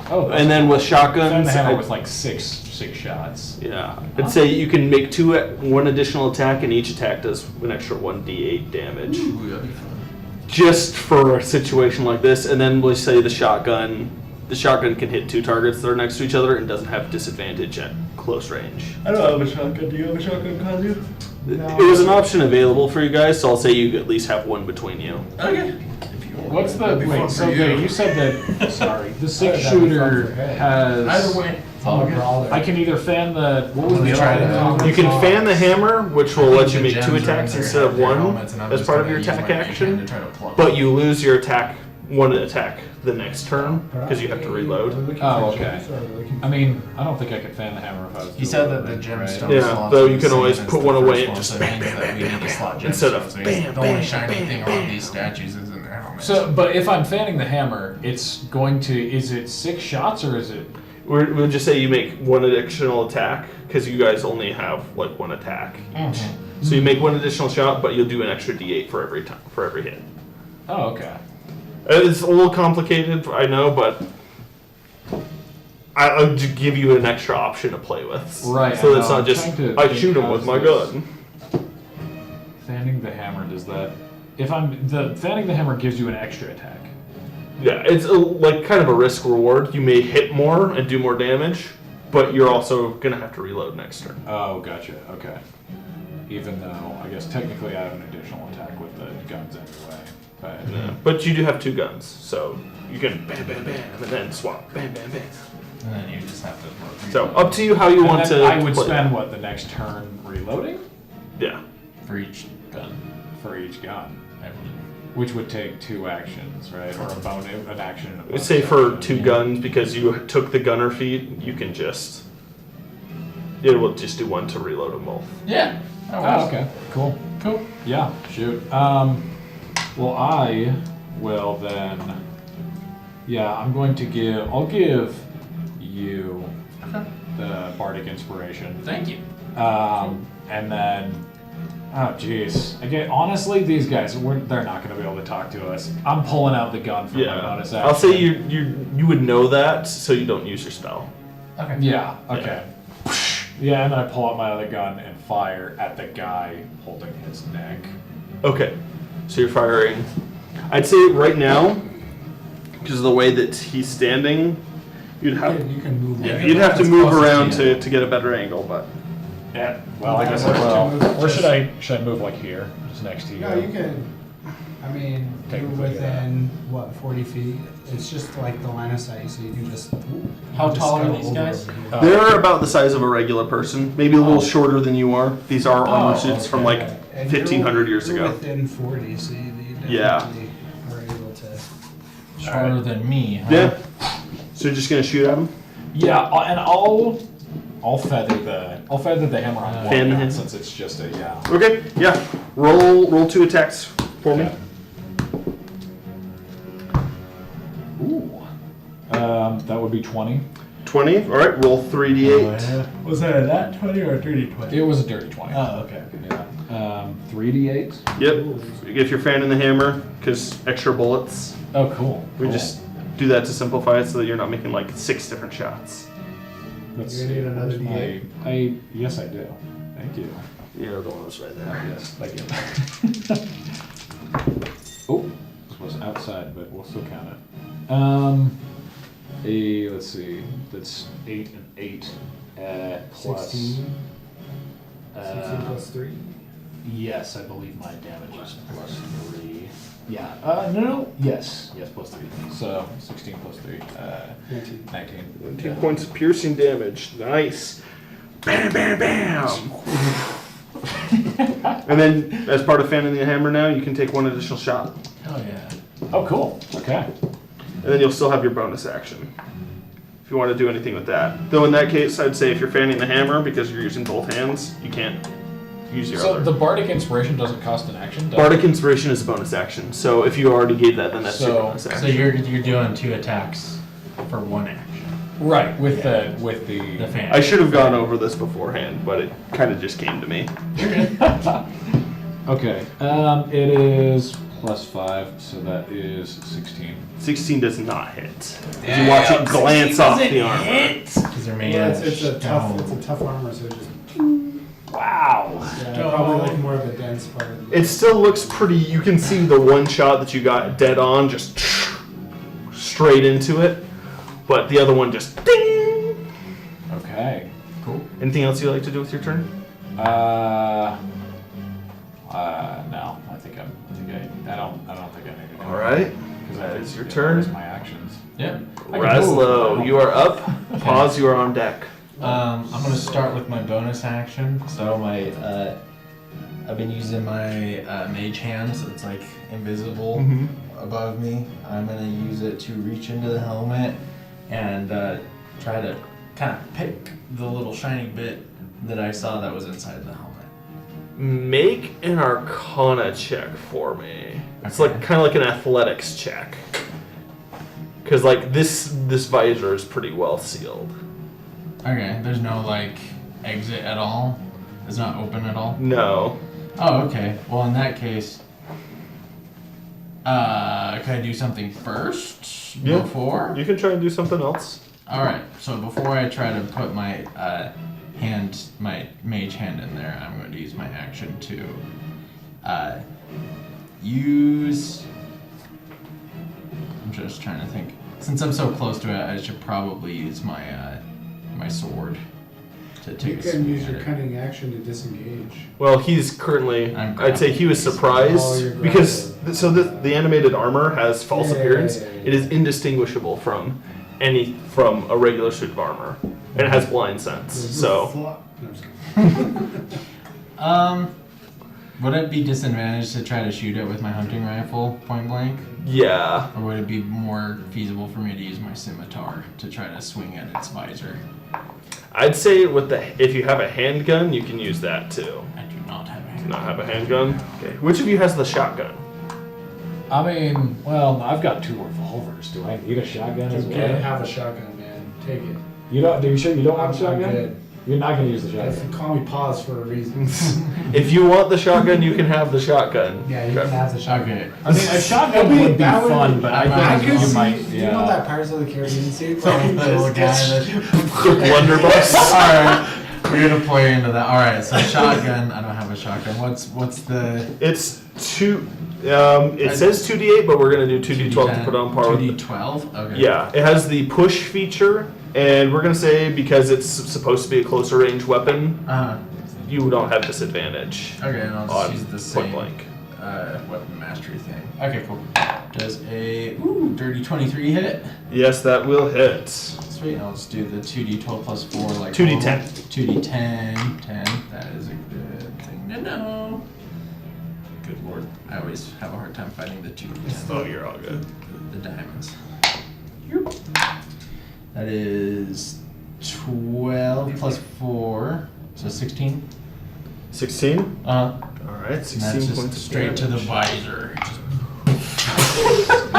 Oh, And then with shotguns, Fan the hammer I'd- with like six shots. yeah, I'd say you can make one additional attack, and each attack does an extra 1d8 damage. Ooh, that'd be fun. Just for a situation like this, and then we'll say the shotgun can hit 2 targets that are next to each other and doesn't have disadvantage at close range. I don't have a shotgun. Do you have a shotgun, Kazu? It was an option available for you guys, so I'll say you at least have one between you. Okay. What's the That'd be fun wait? for So you. you said that. Sorry, the That'd be fun 6-shooter for him. has. Either way, it's all good. Brawler. I can either fan the. What was Let me the try other that. one? You can fan the hammer, which will I let think you the make gems 2 are in attacks their- instead of their 1 helmets, and I'm as just part of gonna your use attack my big hand action. to try to pluck But it. you lose your one attack the next turn because you have to reload. Oh, okay. I mean, I don't think I could fan the hammer if I was. He said that the gemstone Yeah, slots though are you the can same always as put the one away first and one, just so it bam, means bam, that we bam, need to slot instead of gemstones. So bam, the only bam, shiny bam, thing bam, on these bam. statues is in their helmets. So, but if I'm fanning the hammer, it's going to. Is it 6 shots or is it? We'll just say you make 1 additional attack because you guys only have like 1 attack. So you make 1 additional shot, but you'll do an extra d8 for every hit. Oh, okay. It's a little complicated, I know, but I'll just give you an extra option to play with. Right, So I it's know, not I'm just trying to I think shoot him how with my this- gun. Fanning the hammer does that? If I'm fanning the hammer gives you an extra attack. Yeah, it's like kind of a risk reward. You may hit more and do more damage, but you're also gonna have to reload next turn. Oh, gotcha. Okay. Even though I guess technically I have an additional attack with the guns anyway. But Yeah. But you do have 2 guns, so you can bam, bam, bam, and then swap, bam, bam, bam. And then you just have to. So up to you how you And want then to. I would play. spend what the next turn reloading Yeah. For each gun, for each gun, I believe. which would take 2 actions, right? Or a bonus, an action. And a Let's say bonus for action. 2 guns, because you took the gunner feat, you can just. It will just do 1 to reload them both. Yeah. that Oh, works. okay. Cool. Cool. Yeah. Shoot. Well, I will then. Yeah, I'm going to give. I'll give you the Bardic Inspiration. Thank you. And then. Oh, jeez. Again, honestly, these guys, they're not going to be able to talk to us. I'm pulling out the gun for my bonus action. I'll say you would know that, so you don't use your spell. Okay. Yeah. Okay. Yeah, and then I pull out my other gun and fire at the guy holding his neck. Okay, so you're firing. I'd say right now, because of the way that he's standing, you'd have You can move. Yeah, you'd have to As move close as around you can. to get a better angle, but Yeah. Well, I guess I Where will. should I move? Or should I move like here, just next to you? No, you can. I mean, Take you're a look at within what 40 feet. It's just like the line of sight, so you can just. How just tall are scuttle these over guys? over here. Oh. they're about the size of a regular person, maybe a little shorter than you are. These are armor Oh, suits from okay. like And 1,500 years you're ago. within 40, so you Yeah. definitely are able to. Shorter than me, huh? Yeah. So you're just gonna shoot at him? Yeah, and I'll feather the hammer on one Fan gun him. since it's just a yeah. Okay. Yeah. Roll 2 attacks for me. Yeah. Ooh. That would be 20. 20. All right. Roll 3d8. Was that a nat 20 or a dirty 20? It was a dirty 20. Oh, okay. Yeah. 3d8. Yep. If you're fanning the hammer, because extra bullets. Oh, cool. We Cool. just do that to simplify it so that you're not making like 6 different shots. Let's You need see, another where's D8? Yes, I do. Thank you. You know the one that's right there. Yes, thank you. Oh, this was outside, but we'll still count it. Let's see. That's 8 and 8 plus. 16. 16 plus 3. Yes, I believe my damage is plus 3. Yeah. No. Yes, plus 3. So 16 plus 3. 19. 19. 2 points of piercing damage. Nice. Bam, bam, bam. And then, as part of fanning the hammer now, you can take 1 additional shot. Oh yeah. Oh, cool. Okay. And then you'll still have your bonus action. If you want to do anything with that. Though in that case, I'd say if you're fanning the hammer, because you're using both hands, you can't use your So other. the Bardic Inspiration doesn't cost an action, does it? Bardic Inspiration is a bonus action. So if you already gave that, then that's your So- bonus So action. you're doing 2 attacks for 1 action. Right, with Yeah. the The fan. I should have gone over this beforehand, but it kind of just came to me. Okay. It is plus 5, so that is 16. 16 does not hit. You watch it glance off the armor. Because they're made Well, of it's a stone. tough armor, so it just Wow. probably like more of a dense part. It still looks pretty. You can see the one shot that you got dead on, just straight into it. But the other one just ding. Okay. Cool. Anything else you'd like to do with your turn? No. I don't think I need to. All right. Because That is your turn. My actions. Yeah. Raslo, you are up. Pause. You are on deck. I'm gonna start with my bonus action. So my I've been using my mage hand, so it's like invisible above me. I'm gonna use it to reach into the helmet and try to kind of pick the little shiny bit that I saw that was inside the helmet. Make an Arcana check for me. It's Okay. like kind of like an athletics check. Because like this visor is pretty well sealed. Okay, there's no like exit at all. It's not open at all. No. Oh, okay. Well, in that case, can I do something first Yeah. before? You can try and do something else. All right. So before I try to put my my mage hand in there, I'm going to use my action to use. I'm just trying to think. Since I'm so close to it, I should probably use my my sword to take You a can swing use at your it. cunning action to disengage. Well, he's currently. I'm I'd say he was Oh, surprised you're because the animated armor has false Yeah, appearance. yeah, yeah. It is indistinguishable from a regular suit of armor, and it has blind sense. So No, I'm just kidding. Would it be disadvantaged to try to shoot it with my hunting rifle point blank? yeah, Or would it be more feasible for me to use my scimitar to try to swing at its visor? I'd say if you have a handgun, you can use that too. I do not have a Do hand. not have a handgun. Okay. Which of you has the shotgun? I mean, well, I've got 2 revolvers. Do I need a shotgun as You can't well? have a shotgun, man. Take it. You don't? Are you sure you don't have a I'm shotgun? good. You're not gonna use the Guys, shotgun. call me pause for a reason. If you want the shotgun, you can have the shotgun. Yeah, you can have the shotgun. Okay. I mean, a shotgun That'd be- would be that would- fun, but I I think could you see, might. do you know Yeah. that Pirates of the Caribbean scene? The little guy that. Blunderbuss. Alright, we're gonna play into that. Alright, so shotgun. I don't have a shotgun. What's the. It's 2. It says 2d8, but we're gonna do 2d12 to put on par with. 2d12? Okay. Yeah, it has the push feature, and we're gonna say because it's supposed to be a closer range weapon, you don't have disadvantage. Okay, and I'll on just use the point same blank. weapon mastery thing. Okay, cool. Does a dirty 23 hit? Yes, that will hit. Sweet. I'll just do the 2d12 plus 4 like 2d10. 2d10. 10. That is a good thing to know. Good lord. I always have a hard time fighting the 2d10. Oh, you're all good. The diamonds. That is 12 plus 4. So 16. 16. Alright, All right, 16 that's points just of straight to the damage. visor.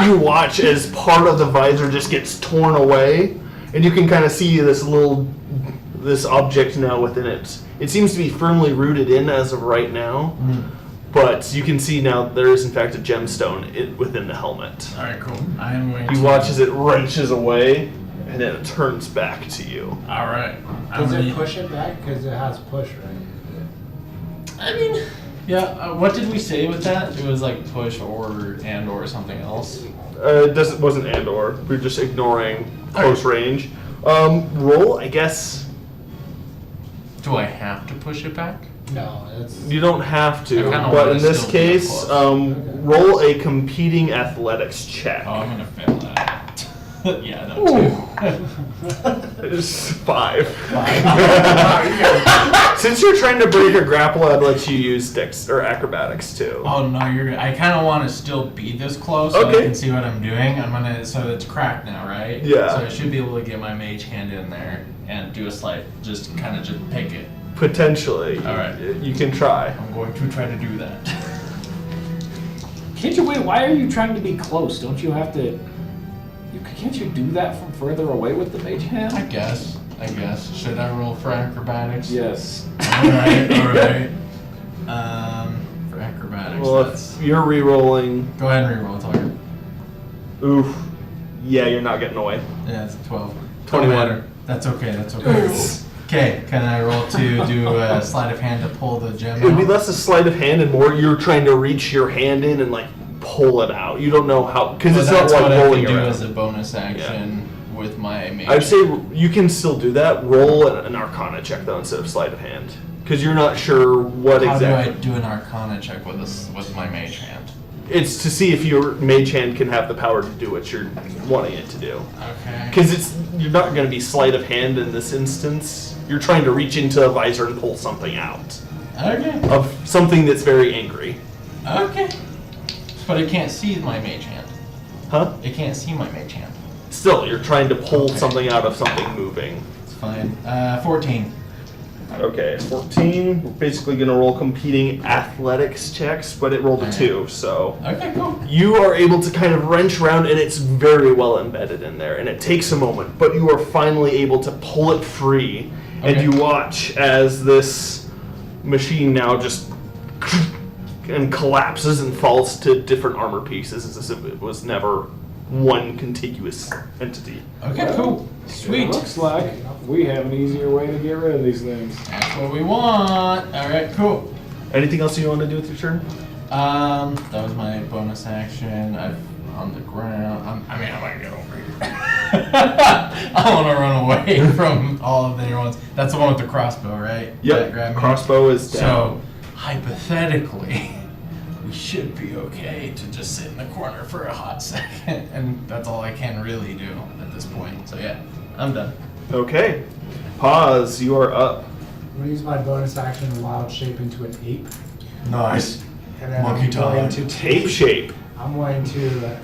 You watch as part of the visor just gets torn away, and you can kind of see this object now within it. It seems to be firmly rooted in as of right now, but you can see now there is in fact a gemstone within the helmet. Alright, cool. I'm going You to watch as it wrenches away, and then it turns back to you. Alright. Does it push it back? Because it has push, right? I mean, Yeah, what did we say with that? It was like push or something else. It wasn't and/or. We're just ignoring close range. Roll, I guess. Do I have to push it back? No, it's You don't have to, I kinda but wanna in this still be case, close. roll a competing athletics check. Oh, I'm gonna fail that. Yeah, no, two. It's 5. Since you're trying to break a grapple, I'd let you use dex or acrobatics too. Oh no, you're. I kind of want to still be this close so Okay. I can see what I'm doing. I'm gonna. So it's cracked now, right? Yeah. So I should be able to get my mage hand in there and do a slight, just pick it. Potentially. All right. You can try. I'm going to try to do that. Can't you wait? Why are you trying to be close? Don't you have to? Can't you do that from further away with the mage hand? I guess. Should I roll for acrobatics? Yes. All right. For acrobatics, Well, that's. if you're re-rolling, Go ahead and reroll, Tucker. oof. Yeah, you're not getting away. Yeah, it's a 12. 21. Don't matter. That's okay. Okay, can I roll to do a sleight of hand to pull the gem It would be out? less a sleight of hand and more you're trying to reach your hand in and like pull it out. You don't know how, because Well, it's not that's like what I rolling can do around. as a bonus action with my mage. I'd say you can still do that. Roll an Arcana check though instead of sleight of hand, because you're not sure what How exactly. do I do an Arcana check with my mage hand? It's to see if your mage hand can have the power to do what you're wanting it to do. Okay. Because you're not going to be sleight of hand in this instance. You're trying to reach into a visor and pull something out Okay. of something that's very angry. Okay. But it can't see my mage hand. Huh? It can't see my mage hand. Still, you're trying to pull Okay. something out of something moving. It's fine. 14. Okay, 14. We're basically going to roll competing athletics checks, but it rolled a 2, so. Okay, cool. You are able to kind of wrench around, and it's very well embedded in there, and it takes a moment, but you are finally able to pull it free, and Okay. you watch as this machine now just and collapses and falls to different armor pieces as if it was never one contiguous entity. Okay, cool. It Sweet. looks like we have an easier way to get rid of these things. That's what we want. All right, cool. Anything else you want to do with your turn? That was my bonus action. I'm on the ground. I want to get over here. I want to run away from all of the other ones. That's the one with the crossbow, right? That grabbed me? Crossbow is down. So, hypothetically, we should be okay to just sit in the corner for a hot second, and that's all I can really do at this point. So yeah, I'm done. Okay. Pause. You are up. I'm gonna use my bonus action and wild shape into an ape. Nice. And then Monkey I'm going time. to take, Ape shape. I'm going to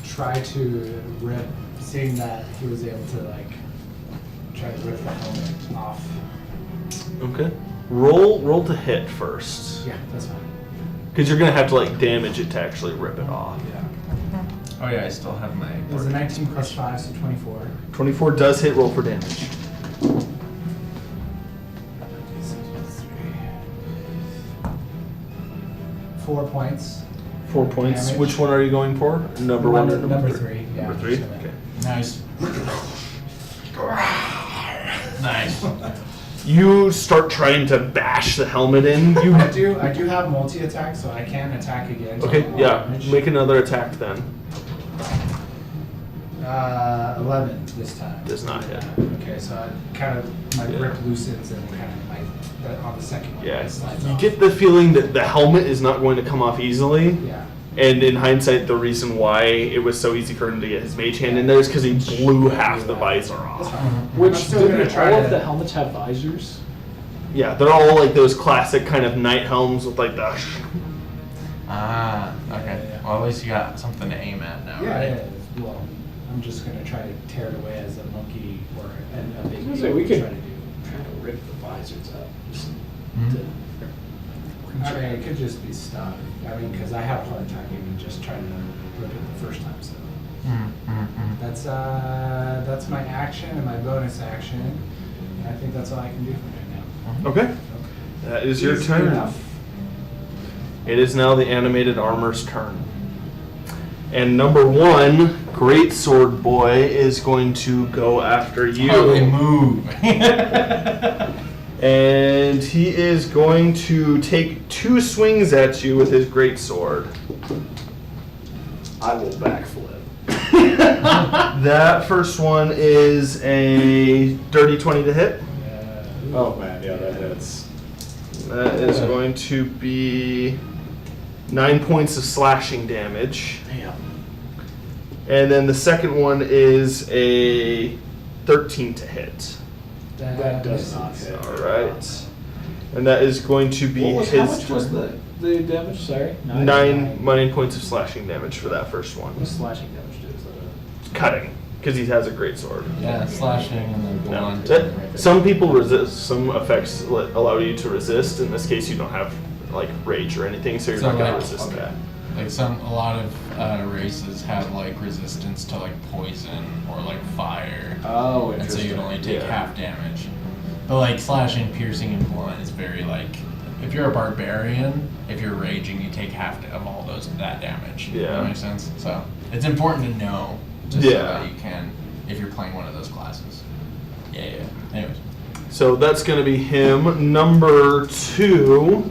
try to rip, seeing that he was able to like try to rip the helmet off. Okay. Roll to hit first. Yeah, that's fine. Because you're going to have to like damage it to actually rip it off. Yeah. Oh yeah, I still have my. It was a 19 plus 5, so 24. 24 does hit, roll for damage. 4 points. 4 points. Damage. Which one are you going for? Number one or Number three? three, yeah. Number 3? Just gonna- Okay. Nice. Nice. You start trying to bash the helmet in. You I do have multi-attack, so I can attack again. to Okay, do more yeah. damage. Make another attack then. 11 this time. Does not hit. Okay, so I kind of, my grip loosens and kind of like, on the second one. Yeah. it slides You off. get the feeling that the helmet is not going to come off easily. Yeah. And in hindsight, the reason why it was so easy for him to get his mage hand in there is because he blew half the visor That's off. fine. Which I'm still gonna didn't try all to- of the helmets have visors? Yeah, they're all like those classic kind of knight helms with like the. Ah, okay. Yeah. Well, at least you got something to aim at now, Yeah, right? yeah. Well, I'm just gonna try to tear it away as a monkey or a big. I was gonna say, we ape could try to do. try to rip the visors up. Just Mhm. to- I mean, it could just be stuck. I mean, because I had a hard time even just trying to rip it the first time. So that's my action and my bonus action. And I think that's all I can do for right now. Okay. That is your Easy turn. enough. It is now the animated armor's turn. And number 1, Great Sword Boy, is going to go after you. Holy move. And he is going to take 2 swings at you with his great sword. I will backflip. That first one is a dirty 20 to hit. Oh man, yeah, that hits. That is going to be 9 points of slashing damage. Damn. And then the second one is a 13 to hit. That does not hit. Alright. And that is going to be How his much was turn. the damage? Sorry? 9 points of slashing damage for that first one. What does slashing damage do? Is that Cutting, because he has a great sword. Yeah, slashing and then go No. on to That- some people resist, some effects allow you to resist. In this case, you don't have like rage or anything, so you're So, not going to like, resist that. like a lot of races have like resistance to like poison or like fire, Oh, and so interesting. you'd only take Yeah. half damage. But like slashing, piercing, and blunt is very like, if you're a barbarian, if you're raging, you take half of all that damage. Yeah. That makes sense. So it's important to know, just so Yeah. that you can, if you're playing one of those classes. Yeah. Anyways. So that's going to be him. Number 2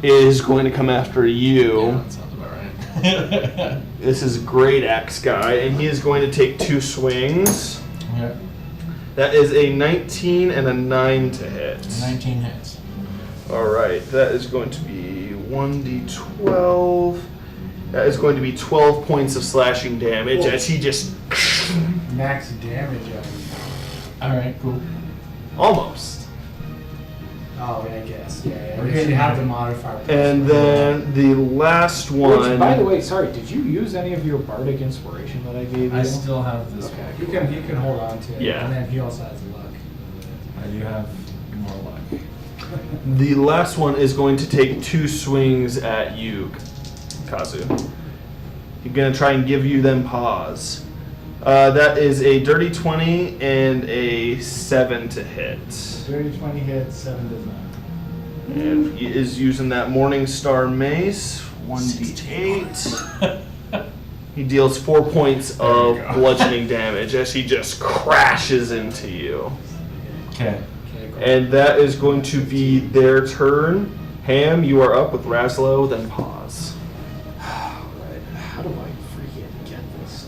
is going to come after you. Yeah, that sounds about right. This is Great Axe guy, and he is going to take 2 swings. Yeah. That is a 19 and a 9 to hit. 19 hits. Alright, that is going to be 1d12. That is going to be 12 points of slashing damage as he just Max damage on you. All right, cool. almost. Oh, yeah, I guess. Yeah. We're If getting you have there. the modifier. And then the last one. Which, by the way, sorry, did you use any of your bardic inspiration that I gave you? I still have this. Okay. You can hold on to it. Yeah. And then he also has luck. I do have more luck. The last one is going to take 2 swings at you, Kazu. He's going to try and give you them paws. That is a dirty 20 and a 7 to hit. 30, 20 hits, 7 does not. And he is using that Morningstar Mace, 1d8. He deals 4 points of bludgeoning damage as he just crashes into you. Okay. Okay, cool. And that is going to be their turn. Ham, you are up with Raslo, then pause. Right. How do I freaking get this?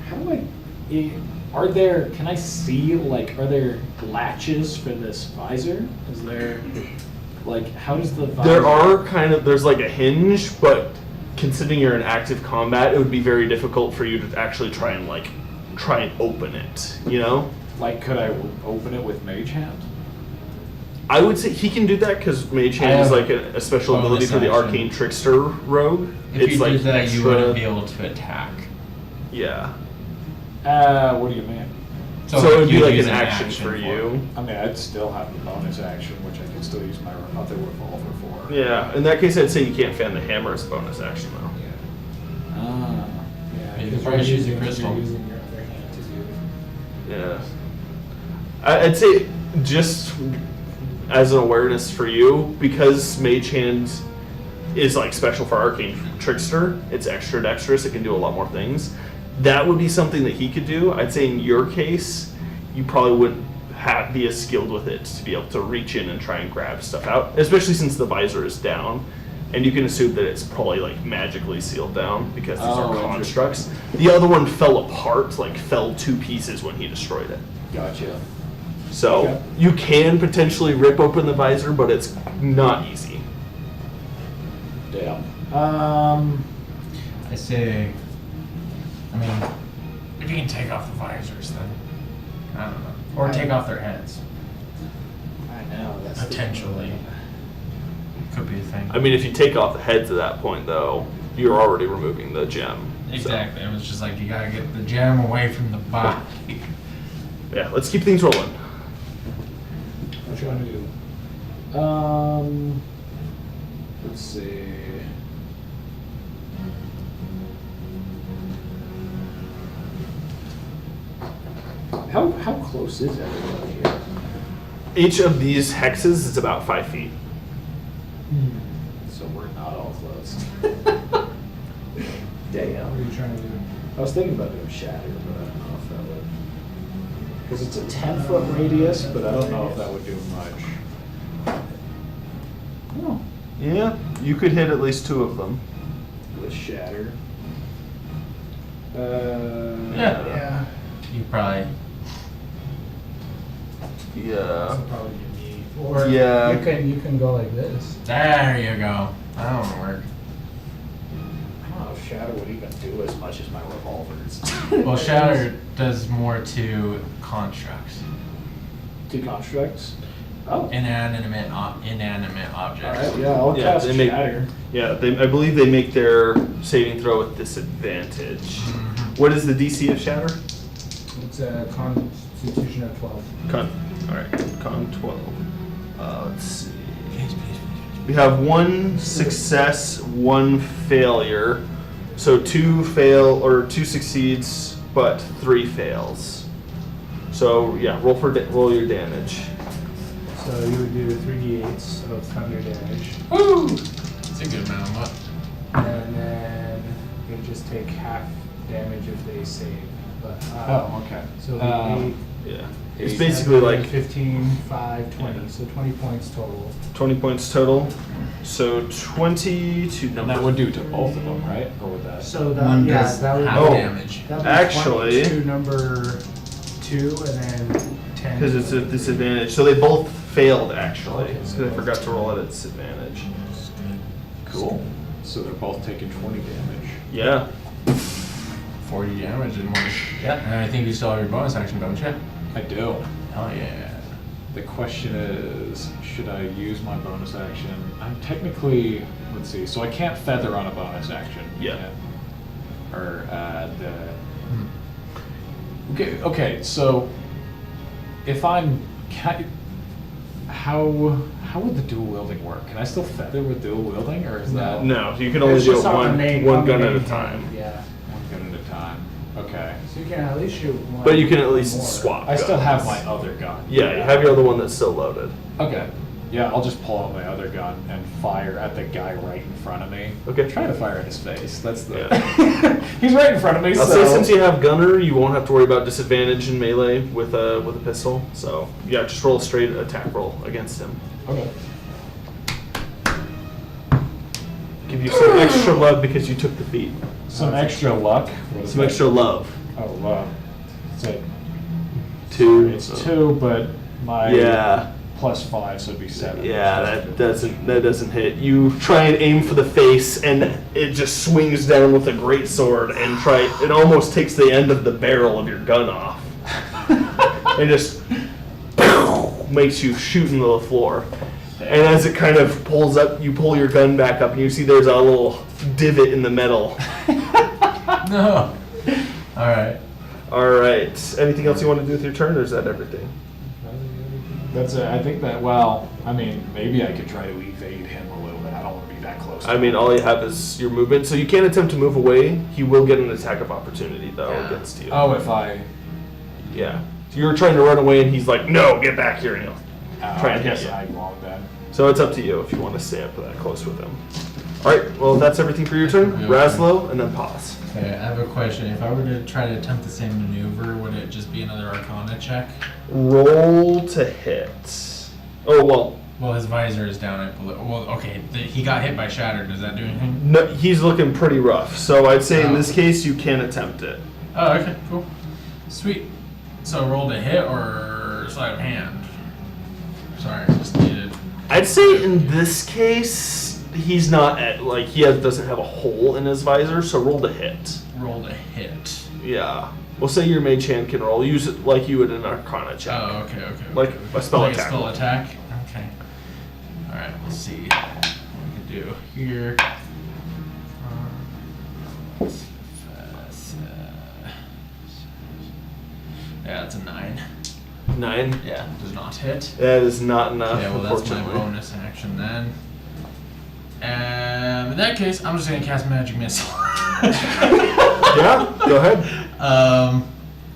How do are there, can I see, like, are there latches for this visor? Is there, like, how does the visor? There are there's like a hinge, but considering you're in active combat, it would be very difficult for you to actually try and open it, you know? Like, could I open it with Mage Hand? I would say he can do that because Mage I Hand is have like a special bonus ability for the action. Arcane Trickster rogue. If it's you like did that, extra, you wouldn't be able to attack. Yeah. What do you mean? So it would be you'd like use an action for you. I mean, I'd still have the bonus action, which I can still use my other revolver for. Yeah. In that case, I'd say you can't fan the hammer as a bonus action though. Ah. Yeah, You because could probably you're use the using- crystal. You're using your other hand to do it. Yeah. I'd say just as an awareness for you, because Mage Hand is like special for Arcane Trickster, it's extra dexterous, it can do a lot more things. That would be something that he could do. I'd say in your case, you probably wouldn't be as skilled with it to be able to reach in and try and grab stuff out, especially since the visor is down. And you can assume that it's probably like magically sealed down because these Oh, are constructs. The other one fell apart, like fell to pieces when he destroyed it. Gotcha. So Okay. you can potentially rip open the visor, but it's not easy. Damn. I say, I mean, If you can take off the visors, then I don't know. Or take off their heads. I know, that's the- potentially. Could be a thing. I mean, if you take off the heads at that point, though, you're already removing the gem. So, Exactly. It was just like you gotta get the gem away from the body. yeah, let's keep things rolling. What you want to do? Let's see. How close is everybody here? Each of these hexes is about 5 feet. So we're not all close. Damn. What are you trying to do? I was thinking about doing shatter, but I don't know if that would. Because it's a 10-foot radius, but I don't know if that would do much. Oh. Yeah, you could hit at least 2 of them. With shatter. Yeah. You probably. Yeah. That'll probably be me. Or Yeah. you can go like this. There you go. That'll work. I don't know if Shadow would even do as much as my revolvers. Well, Shatter does more to constructs, Two constructs. Oh. inanimate objects. Alright, yeah, I'll Yeah, cast they make- shatter. Yeah, I believe they make their saving throw with disadvantage. What is the DC of Shatter? It's a Constitution of 12. Alright, Con 12. Let's see. We have 1 success, 1 failure. So 2 2 succeeds, but 3 fails. So yeah, roll your damage. So you would do 3d8s of thunder damage. Woo! It's a good amount. What? And then you just take half damage if they save. But, Oh, okay. So the 8, Yeah. It's 8, basically like 15, 5, 20. So 20 points total. 20 points total. So 20 to And that would do to both of them, right? Or would that? So that, One yeah, does that would half Oh. damage. that would be Actually- 20 to number 2 and then 10. because it's a disadvantage. So they both failed actually. Okay. So they forgot to roll at a disadvantage. Cool. So they're both taking 20 damage. Yeah. 40 damage in one. Yeah. And I think you still have your bonus action, don't you? I do. Hell yeah. The question is, should I use my bonus action? I'm technically, let's see, so I can't feather on a bonus action. Yeah. Or Okay, so if I'm, how would the dual wielding work? Can I still feather with dual wielding, or is that No, you can only It's do it just on the one main- one on the gun at a main time. hand, Yeah. one gun at a time? Okay. So you can at least shoot one. But you can at least more. swap. I still have guns. my other gun. Yeah, you have your other one that's still loaded. Okay. Yeah, I'll just pull out my other gun and fire at the guy right in front of me. Okay. Try to fire at his face. That's the. Yeah. He's right in front of me. I'll so. say since you have gunner, you won't have to worry about disadvantage in melee with a pistol. So yeah, just roll a straight attack roll against him. Okay. Give you some extra love because you took the feat. Some extra luck. What is Some that? extra love. Oh, it's a 2. It's 2, but my Yeah. +5, so it'd be 7. Yeah, that doesn't hit. You try and aim for the face, and it just swings down with a great sword, and it almost takes the end of the barrel of your gun off, and just makes you shoot into the floor. And as it kind of pulls up, you pull your gun back up, and you see there's a little divot in the metal. No. All right. All right. Anything else you want to do with your turn, or is that everything? That's it. I think that. Well, I mean, maybe I could try to evade him a little bit. I don't want to be that close. I mean, all you have is your movement, so you can't attempt to move away. He will get an attack of opportunity, though, against you. Oh, if I. Yeah. So you're trying to run away, and he's like, "No, get back here!" You know. Try I and guess hit you. I won't then. So it's up to you if you want to stay up that close with him. All right. Well, that's everything for your turn. Yeah. Raslo, and then pause. Okay, I have a question. If I were to try to attempt the same maneuver, would it just be another Arcana check? Roll to hit. Oh well. Well, his visor is down. Well, okay, he got hit by Shatter. Does that do anything? No, he's looking pretty rough. So I'd say in this case you can attempt it. Oh, okay, cool. Sweet. So roll to hit or sleight of hand? Sorry, just needed. I'd say in this case he's not at doesn't have a hole in his visor, so roll to hit. Roll to hit. Yeah. We'll say your mage hand can roll. Use it like you would in an Arcana check. Oh, okay. Like a spell Like attack. a spell attack? Okay. Alright, we'll see what we can do here. Yeah, it's a 9. 9. Yeah, does not hit. That is not enough. Okay, well that's my unfortunately. bonus action then. In that case, I'm just gonna cast Magic Missile. Yeah, go ahead.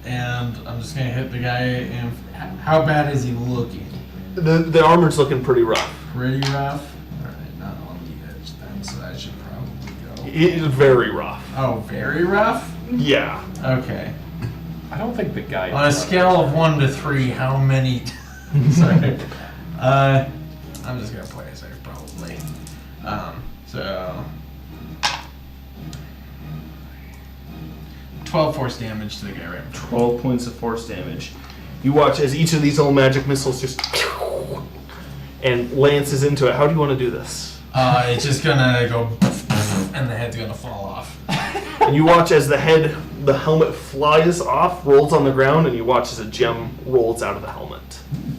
And I'm just gonna hit the guy. And how bad is he looking? The armor's looking pretty rough. Pretty rough. All right, not on the edge then, so that should probably go. It is very rough. Oh, very rough. Yeah. Okay. I don't think the guy. On a scale of 1 to 3, how many? Sorry. I'm just gonna play it safe, probably. So 12 force damage to the guy right in front. 12 points of force damage. You watch as each of these little magic missiles just and lances into it. How do you want to do this? It's just gonna go and the head's gonna fall off. And you watch as the helmet flies off, rolls on the ground, and you watch as a gem rolls out of the helmet.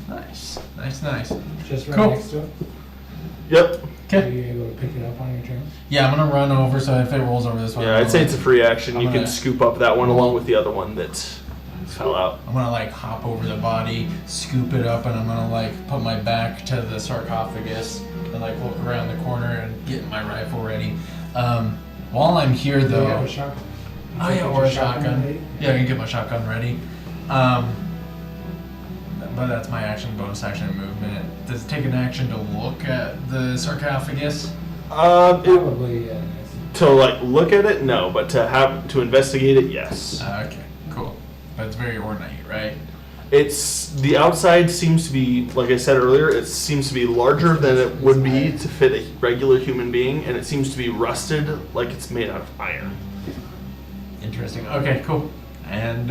Nice, nice, nice. Just right Cool. next to it. Yep. Are Okay. you able to pick it up on your turn? Yeah, I'm gonna run over. So if it rolls over this way, Yeah, I'd say it's a free action. I'm You can gonna- scoop up that one along with the other one that fell out. I'm gonna like hop over the body, scoop it up, and I'm gonna like put my back to the sarcophagus and like look around the corner and get my rifle ready. While I'm here Do you have though, a shotgun? oh yeah, or a Ready? shotgun. Yeah, I can get my shotgun ready. But that's my action, bonus action, and movement. Does it take an action to look at the sarcophagus? Probably, yeah. To like look at it, no, but to investigate it, yes. Okay, cool. But it's very ornate, right? It's the outside seems to be, like I said earlier, it seems to be larger than it would be to fit a regular human being, and it seems to be rusted like it's made out of iron. Interesting. Okay, cool. And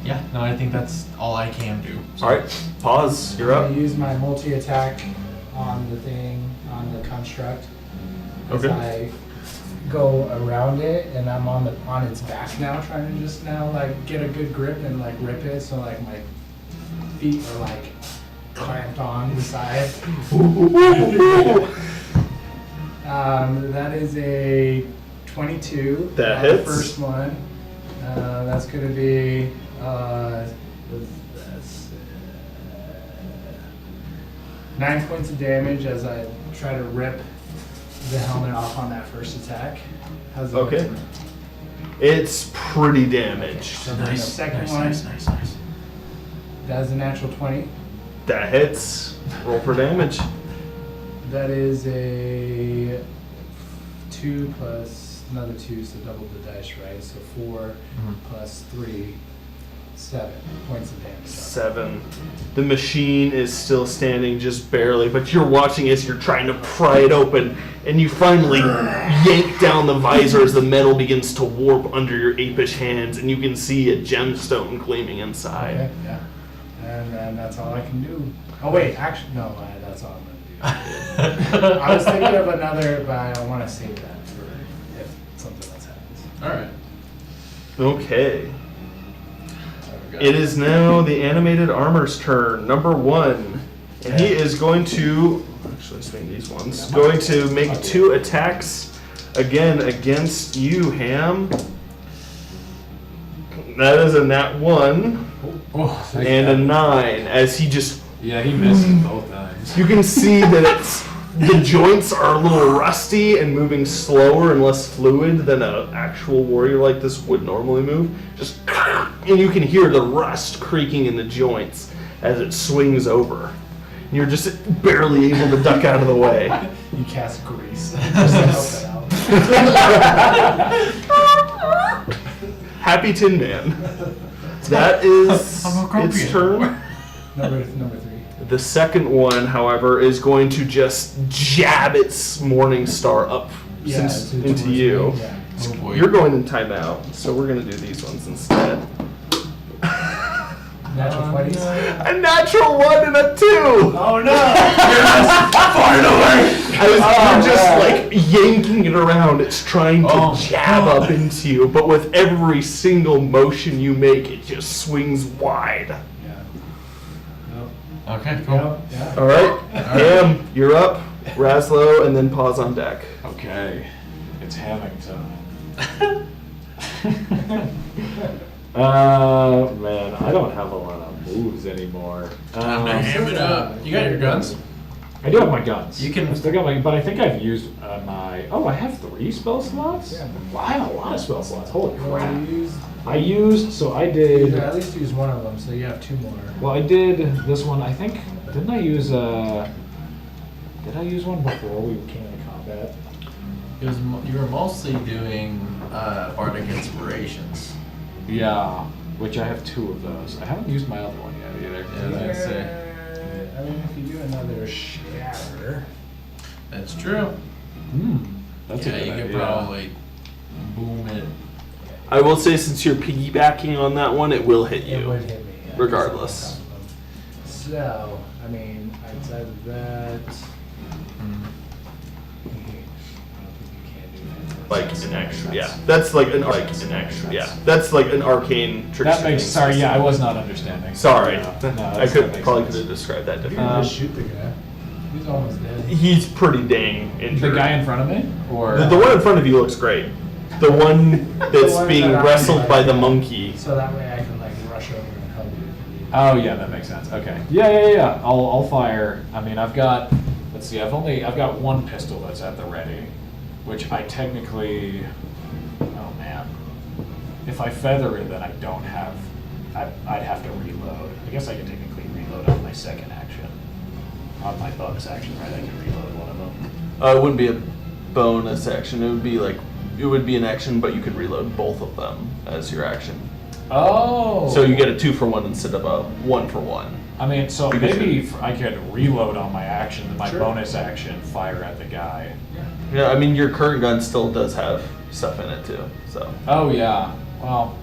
yeah, no, I think that's all I can do. So- All right, pause. You're I'm up. gonna use my multi-attack on the thing, on the construct. As Okay. I go around it, and I'm on its back now, trying to just now like get a good grip and like rip it, so like my feet are like clamped on the side. That is a 22. That on the hits. first one. That's gonna be that's 9 points of damage as I try to rip the helmet off on that first attack. How's it Okay. look? It's pretty damaged. So then the second nice, one, nice. that is a natural 20. That hits. Roll for damage. That is a 2 plus another 2, so double the dice, right? So 4 plus 3, 7 points of damage. 7. The machine is still standing just barely, but you're watching as you're trying to pry it open, and you finally yank down the visor as the metal begins to warp under your apish hands, and you can see a gemstone gleaming inside. Okay, yeah. And then that's all I can do. Oh wait, actually, no, that's all I'm gonna do. I was thinking of another, but I want to save that for if something else happens. All right. Okay. It is now the animated armor's turn, number 1. And he is going to, actually swing these ones, going to make 2 attacks again against you, Ham. That is a nat 1 Oh, and a 9 as he just, yeah, he missed it both times. you can see that it's, the joints are a little rusty and moving slower and less fluid than an actual warrior like this would normally move. Just, and you can hear the rust creaking in the joints as it swings over. And you're just barely able to duck out of the way. You cast grease. Just to help it out. Happy Tin Man. That is How appropriate. its turn. Number 3. The second one, however, is going to just jab its morning star up into towards me, you. yeah. Oh boy. You're going in timeout, so we're going to do these ones instead. Natural 20s. A natural 1 and a 2! Oh no! You're just like yanking it around. It's trying to jab up into you, but with every single motion you make, it just swings wide. Yeah. Okay, cool. Yeah. All right, Ham, you're up. Raslo, and then pause on deck. Okay, it's hamming time. Man, I don't have a lot of moves anymore. Time to ham it up. You got your guns? I do have my guns. You can- I still got my, but I think I've used my. Oh, I have 3 spell slots. Yeah. Wow, I have a lot of spell slots. Holy Well, crap! you used, I used. So I you did. at least use one of them, so you have 2 more. Well, I did this one. I think. Didn't I use? Did I use one before we came into combat? It was you were mostly doing bardic inspirations. Yeah, which I have 2 of those. I haven't used my other one yet either. Yeah, that's it. I mean, if you do another shatter, That's true. That's Yeah, a good you could idea. probably boom it. I will say, since you're piggybacking on that one, it will hit it you. would hit me. Yeah, regardless. So, I mean, outside of that, Like an extra, yeah. That's like an extra, yeah. That's like an arcane trick. That makes, sorry, yeah, I was not understanding. Sorry, Yeah, no, I that could makes probably sense. could have described that you differently. can just shoot the guy. He's almost dead. He's pretty dang injured. The guy in front of me? Or? The one in front of you looks great. The one that's one being that I'm wrestled like, by the yeah. monkey. So that way I can like rush over and help you. Oh, yeah, that makes sense. Okay. Yeah. I'll fire. I mean, I've got, let's see, I've got one pistol that's at the ready, which I technically, oh man. If I feather it, then I don't have, I'd have to reload. I guess I can technically reload on my second action. On my bonus action, right? I can reload one of them. It wouldn't be a bonus action. It would be like, it would be an action, but you could reload both of them as your action. Oh. So you get a 2-for-1 instead of a 1-for-1. I mean, so Because maybe I could reload on my action, then my Sure. bonus action, fire at the guy. Yeah, I mean, your current gun still does have stuff in it too, so. Oh, yeah. Well.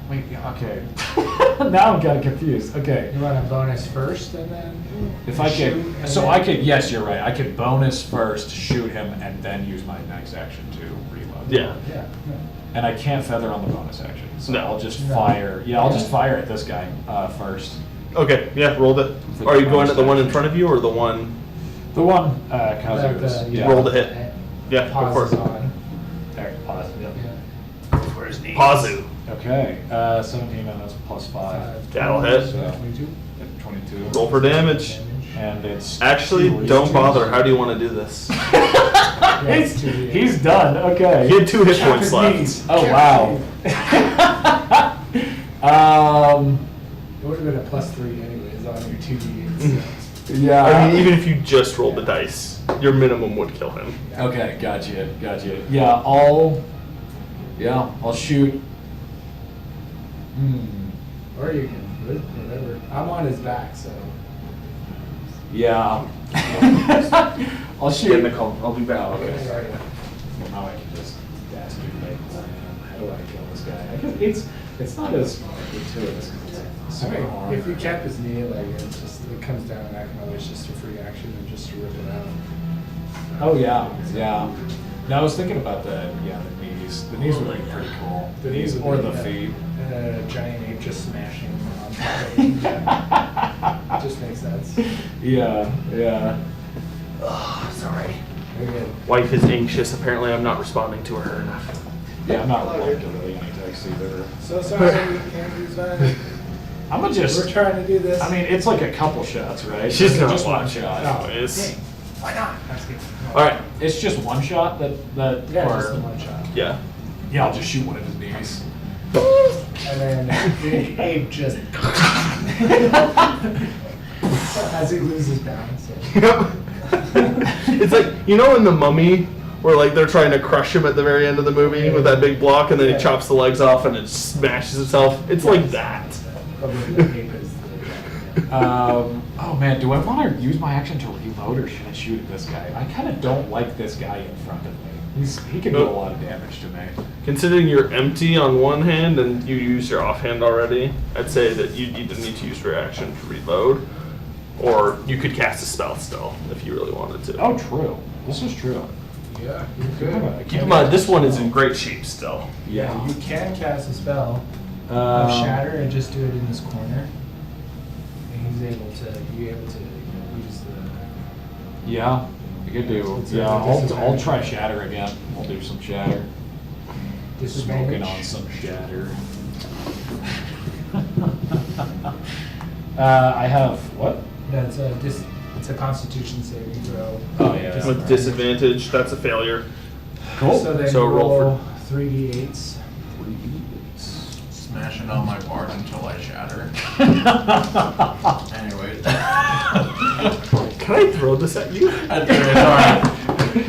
Wait, yeah, okay. Now I'm kind of confused. Okay. You want a bonus first and then? If I shoot, could, and so then- I could, yes, you're right. I could bonus first, shoot him, and then use my next action to reload. Yeah. Yeah. And I can't feather on the bonus action. So No. I'll just No. fire. Yeah, I'll just fire at this guy first. Okay, yeah, roll it. For Are the you going at the one in bonus front of you or the one? The one, Kazu's. That, Yeah. Roll the hit. Yeah, go for Pauses it. on. There, pause. Yep. Yeah. For his knees. Pazu. Okay, 17, and that's plus 5. That'll hit. So, 22. 22. Roll for damage. And it's. Actually, don't bother. How do you want to do this? He's done, okay. He had 2 hit points Chop his left. knees. Oh, wow. It would have been a +3 anyways on your 2d8. Yeah. I mean, even if you just rolled the dice, your minimum would kill him. Okay, gotcha. Yeah, I'll shoot. Or you can, whatever. I'm on his back, so. Yeah. I'll shoot. Get in the call. I'll be back. Oh, okay. Sorry. Well, now I can just dastardly play. How do I kill this guy? I guess it's not as gratuitous because it's I super mean, hard. if you cap his knee, like it's just it comes down, I can always just a free action and just rip it out. Oh yeah. No, I was thinking about the knees. The knees would be pretty cool. The knees would or be, the yeah. feet. And a giant ape just smashing him on top of him. Yeah. It just makes sense. Yeah. Oh, sorry. Very good. Wife is anxious. Apparently, I'm not responding to her enough. Yeah, I'm not replying to really any text either. So sorry, Andrew's done. I'm gonna just. We're trying to do this. I mean, it's like a couple shots, right? She's It's not just one watching. shot. No. Anyways. Why not? That's good. All right. It's just one shot that Yeah, or- just the one shot. Yeah. Yeah, I'll just shoot one of his knees. And then the ape just as he loses balance. It's like, you know in The Mummy where like they're trying to crush him at the very end of the movie with that big block and then he chops the legs off and it smashes itself? It's like that. Probably the ape is the Oh man, do I want to use my action to reload or should I shoot at this guy? I kind of don't like this guy in front of me. He can do a lot of damage to me. Considering you're empty on one hand and you use your offhand already, I'd say that you either need to use your action to reload or you could cast a spell still if you really wanted to. Oh, true. This is true. Yeah, you could. Keep in mind, this one is in great shape still. Yeah, you can cast a spell of Um, shatter and just do it in this corner. And he's able to use the. Yeah, I could do. It's a Yeah, I'll disadvantage. try shatter again. I'll do some shatter. Smoking Disadvantage. on some shatter. I have what? That's it's a Constitution saving throw. Oh, yeah. With disadvantage, that's a failure. Cool. So then So you roll roll 3d8s. Smashing on my board until I shatter. Anyway. Can I throw this at you? Sorry.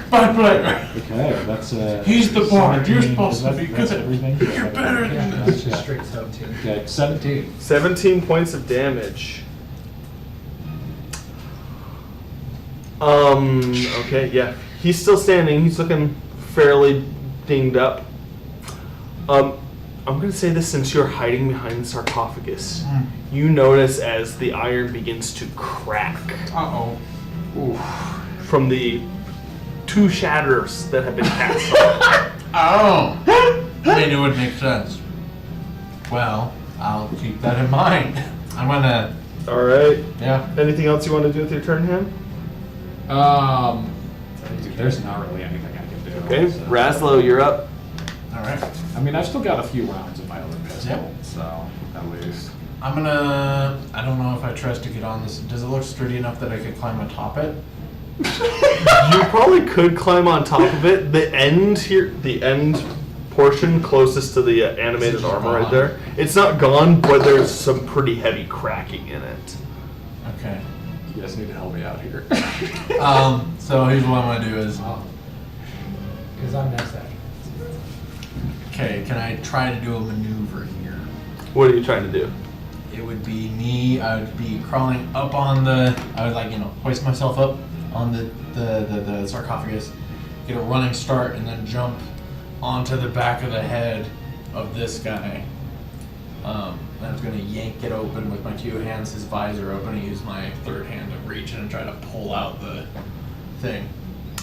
Bye, bye. Okay, that's He's the bard. You're 17. supposed Is to that- be that's good. everything? You're better than Yeah, this. that's just straight 17. Okay, 17. 17 points of damage. Okay, yeah. He's still standing. He's looking fairly dinged up. I'm gonna say this since you're hiding behind the sarcophagus. You notice as the iron begins to crack Uh-oh. from the 2 shatters that have been cast on. Oh! I mean, it would make sense. Well, I'll keep that in mind. I'm gonna, Alright. yeah. Anything else you want to do with your turn, Ham? There's not really anything I can do. Okay, so- Raslo, you're up. Alright. I mean, I've still got a few rounds of my other pistol, Yep. so at least. I'm gonna, I don't know if I trust to get on this. Does it look sturdy enough that I could climb atop it? You probably could climb on top of it. The end portion closest to the animated Is it armor right gone? there. It's not gone, but there's some pretty heavy cracking in it. Okay. You guys need to help me out here. So here's what I'm gonna do is, Because I'm next after. okay, can I try to do a maneuver here? What are you trying to do? It would be me, I would be crawling up on the, I would like, hoist myself up on the sarcophagus, get a running start, and then jump onto the back of the head of this guy. And I was gonna yank it open with my 2 hands, his visor open, and use my 3rd hand to reach in and try to pull out the thing.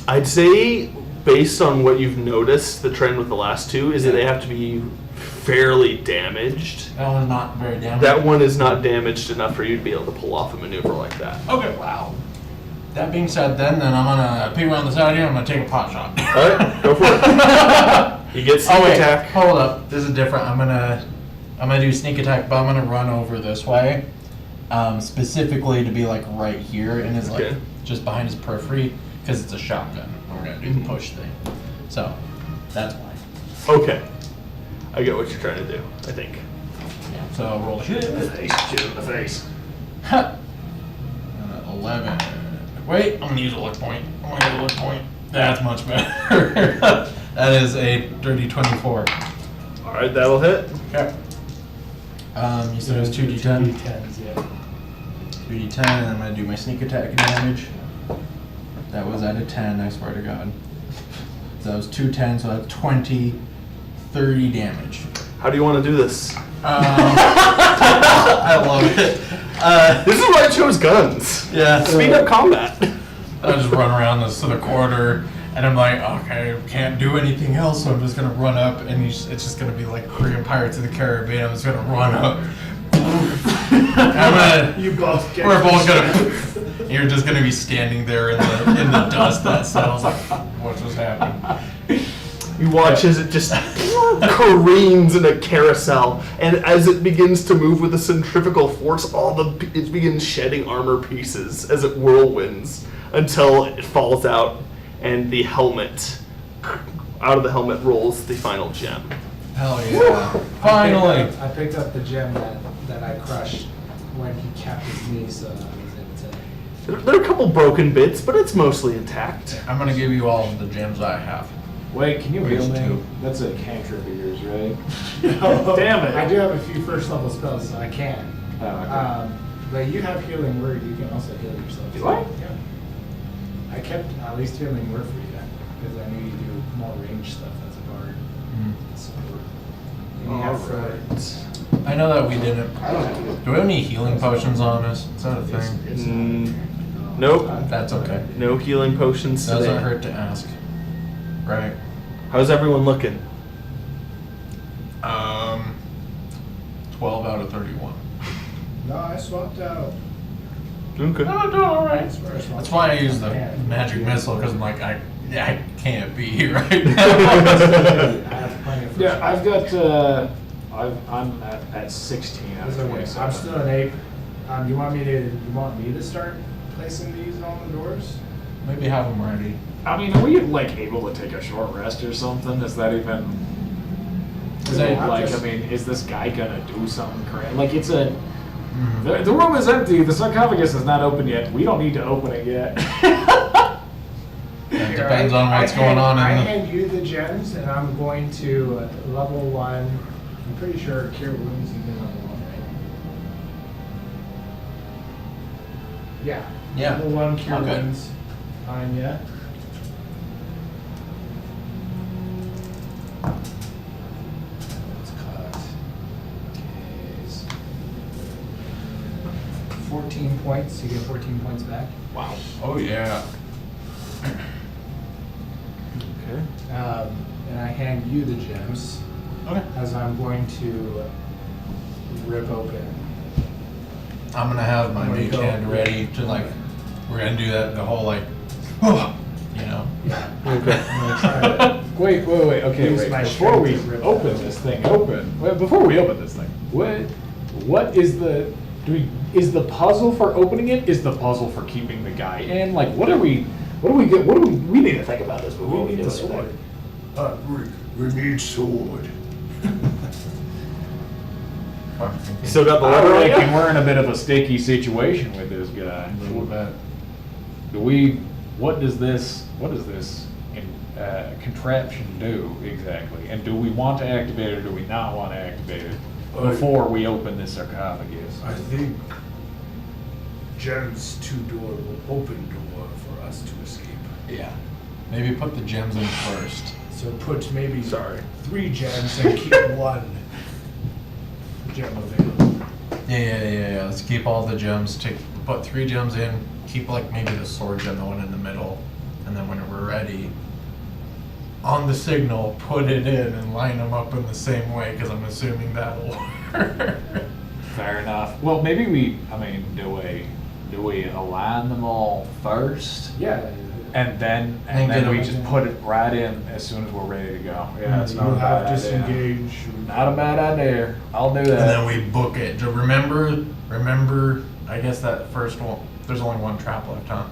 I'd say, based on what you've noticed, the trend with the last 2 is that they have to be fairly damaged. That one's not very damaged. That one is not damaged enough for you to be able to pull off a maneuver like that. Okay, wow. That being said, then I'm gonna peek around the side here. I'm gonna take a pot shot. Alright, go for it. You get sneak Oh wait, attack. hold up. This is different. I'm gonna do sneak attack, but I'm gonna run over this way, specifically to be like right here in his like Okay. just behind his periphery, because it's a shotgun. We're gonna do the push thing. So that's why. Okay. I get what you're trying to do, I think. Yeah. So I'll roll hit. Shoot in the face. Ha! 11. Wait, I'm gonna use a luck point. I'm gonna get a luck point. That's much better. That is a dirty 24. Alright, that'll hit. Okay. You said it was 2d10? 2d10s, yeah. 2d10, and I'm gonna do my sneak attack damage. That was at a 10, I swear to God. So that was 2 10, so that's 20, 30 damage. How do you want to do this? I love it. This is why I chose guns. Yeah. Speed up combat. I just run around this to the corner, and I'm like, okay, can't do anything else, so I'm just gonna run up, and it's just gonna be like Korean Pirates of the Caribbean. I'm just gonna run up. You both get We're both gonna. You're just gonna be standing there in the dust that settles. Like, what just happened? You watch as it just careens in a carousel, and as it begins to move with a centrifugal force, it begins shedding armor pieces as it whirlwinds until it falls out, and the helmet, out of the helmet rolls the final gem. Hell yeah! Finally. I picked up the gem that I crushed when he capped his knee, so I was able to. There are a couple broken bits, but it's mostly intact. I'm gonna give you all of the gems I have. Wait, can you Where's heal me? 2? That's a cantrip of yours, right? Damn it. I do have a few first level spells, so I can. Oh, okay. But you have healing word. You can also heal yourself. Do I? Yeah. I kept at least healing word for you because I knew you do more range stuff as a bard. So, and you have Alright. I know that we didn't. I don't have Do we have any healing potions on us? Is that a thing? Nope. That's okay. No healing potions today. Doesn't hurt to ask. Right. How's everyone looking? 12 out of 31. No, I swapped out. Okay. I'm doing alright. I swear I swapped That's why I out. use the Yeah. magic missile, because I'm like, I can't be here right now. I have plenty of first Yeah, I've level. got. I'm at 16 out of Those are 27. I'm still an ape. You want me to start placing these on the doors? Maybe have them ready. I mean, are we like able to take a short rest or something? Is that even? Is Yeah, it I'm like? just- I mean, is this guy gonna do something crazy? Like it's a. The room is empty. The sarcophagus is not open yet. We don't need to open it yet. It depends on what's going on I in the. hand you the gems, and I'm going to level 1. I'm pretty sure cure wounds you can level 1, right? Yeah. Yeah. Level 1 cure Okay. wounds. Fine, yeah. Let's cut. Case. 14 points. You get 14 points back. Wow. Oh, yeah. Okay. And I hand you the gems Okay. as I'm going to rip open. I'm gonna have my Where you mage go. hand ready to like, we're gonna do that, the whole like, you know. Yeah. Okay. I'm gonna try to. Wait. Okay, Use wait. my Before we strength to rip open that. this thing open, before we open this thing, what is the is the puzzle for opening it? Is the puzzle for keeping the guy in? Like, what do we need to think about this before we We need do the anything. sword. We need sword. You still got the I letter on reckon you? we're in a bit of a sticky situation with this guy. What does this contraption do exactly? And do we want to activate it or do we not want to activate it before we open this sarcophagus? I think Jen's 2-door will open door for us to escape. Yeah. Maybe put the gems in first. So put maybe Sorry. 3 gems and keep 1 gem available. Yeah. Let's keep all the gems. Put 3 gems in. Keep like maybe the sword gem, the one in the middle, and then when we're ready, on the signal, put it in and line them up in the same way. Because I'm assuming that'll work. Fair enough. Well, maybe do we align them all first? Yeah. And then And get we them- just put it right in as soon as we're ready to go. Yeah, it's not You'll a bad have idea. disengage. Not a bad idea. I'll do that. And then we book it. To remember, I guess that first one, there's only one trap left, huh?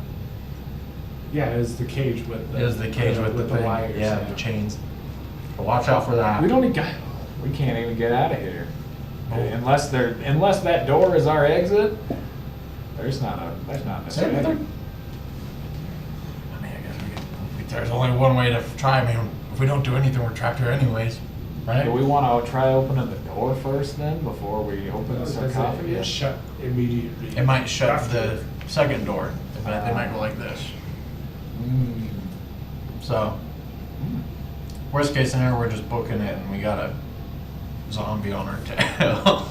Yeah, it's the cage with the. Is the cage with the thing. wires. Yeah, the chains. But watch out for that. We don't even we can't even get out of here. Oh. Unless that door is our exit, there's not Say necessarily. anything? I mean, I guess there's only one way to try. I mean, if we don't do anything, we're trapped here anyways, right? Do we want to try opening the door first then, before we open the Does it sarcophagus? Shut immediately. It might shut After. the second door. They might go like this. Mm. So, worst case scenario, we're just booking it and we got a zombie on our tail.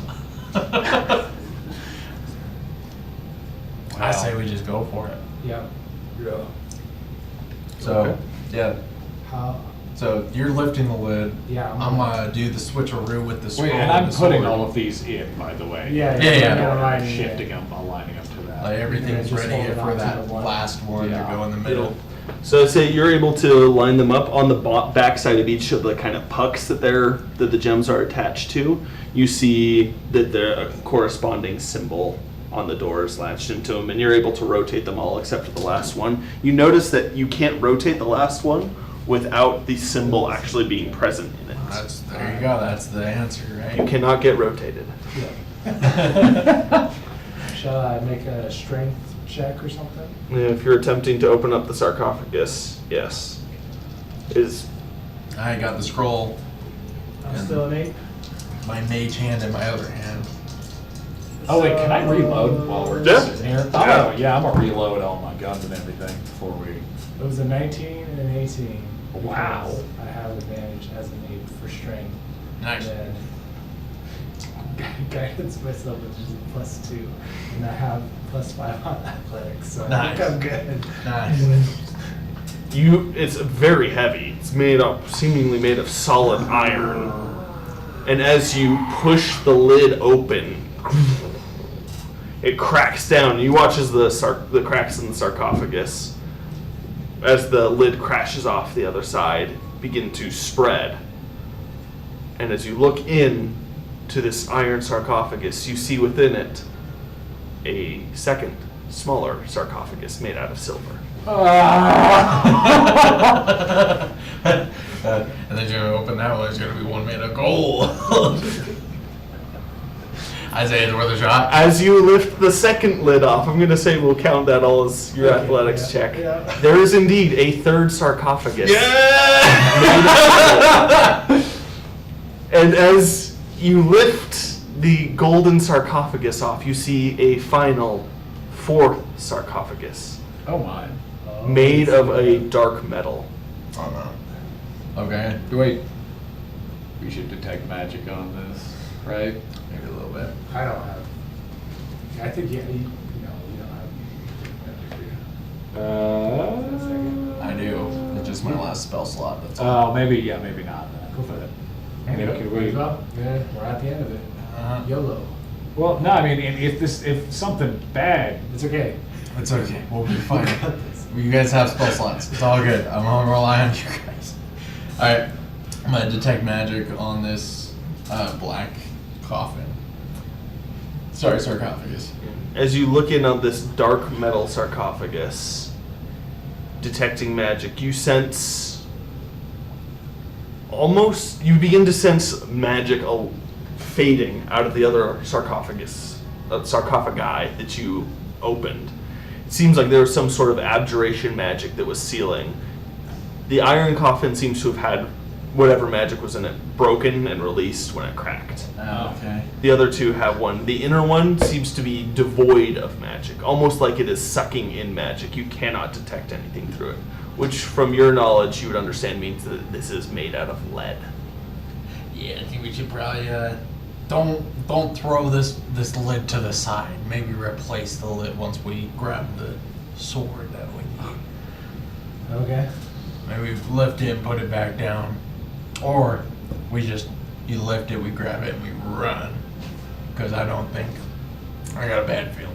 I say we just go for it. Yeah. Yeah. So, Okay. yeah. How? So you're lifting the lid. Yeah. I'm gonna do the switcheroo with the scroll. Wait, and I'm and the putting sword. all of these in, by the way. Yeah. Yeah. Aligning it. Shifting them, aligning them to that. Like everything's Just ready hold it for on to that the one. last one Yeah. to go in the middle. So I'd say you're able to line them up on the back side of each of the kind of pucks that the gems are attached to. You see that the corresponding symbol on the doors latched into them, and you're able to rotate them all except for the last one. You notice that you can't rotate the last one without the symbol actually being present in it. There you go. That's the answer, You right? cannot get rotated. Shall I make a strength check or something? If you're attempting to open up the sarcophagus, yes. I got the scroll, I'm And- still an 8. my mage hand in my other hand. Oh wait, can I reload while we're Yeah. just sitting here? I'm gonna reload all my guns and everything before we. It was a 19 and an 18. Wow. because I have advantage as an 8 for strength. Nice. And then guidance myself is just a +2. And I have +5 on athletics, so I Nice. think I'm good. Nice. It's very heavy. It's seemingly made of solid iron. And as you push the lid open, it cracks down. You watch as the cracks in the sarcophagus, as the lid crashes off the other side, begin to spread. And as you look in to this iron sarcophagus, you see within it a second, smaller sarcophagus made out of silver. And then you open that one, it's gonna be one made of gold. Isaiah's worth a shot. As you lift the second lid off, I'm going to say we'll count that all as your athletics yeah, check. yeah. There is indeed a third sarcophagus. And as you lift the golden sarcophagus off, you see a final fourth sarcophagus. Oh my. made of a dark metal. Oh no. Okay, Wait. We should detect magic on this, right? maybe a little bit. I don't have. I think you don't have. I do. It's just my last spell slot. That's all. Oh, maybe not. Go for it. Anyway, Okay, wait. well, yeah, we're at the end of it. YOLO. Well, no, I mean, if something bad, It's okay. It's okay. We'll be fine. You guys have spell slots. It's all good. I'm gonna rely on you guys. All right. I'm gonna detect magic on this black coffin. Sorry, sarcophagus. As you look in on this dark metal sarcophagus, detecting magic, you sense you begin to sense magic fading out of the other sarcophagi that you opened. It seems like there was some sort of abjuration magic that was sealing. The iron coffin seems to have had whatever magic was in it broken and released when it cracked. Okay. The other two have one. The inner one seems to be devoid of magic, almost like it is sucking in magic. You cannot detect anything through it, which from your knowledge you would understand means that this is made out of lead. Yeah, I think we should probably don't throw this lid to the side. Maybe replace the lid once we grab the sword that we need. Okay. Maybe lift it and put it back down, or you lift it, we grab it, and we run. Because I got a bad feeling.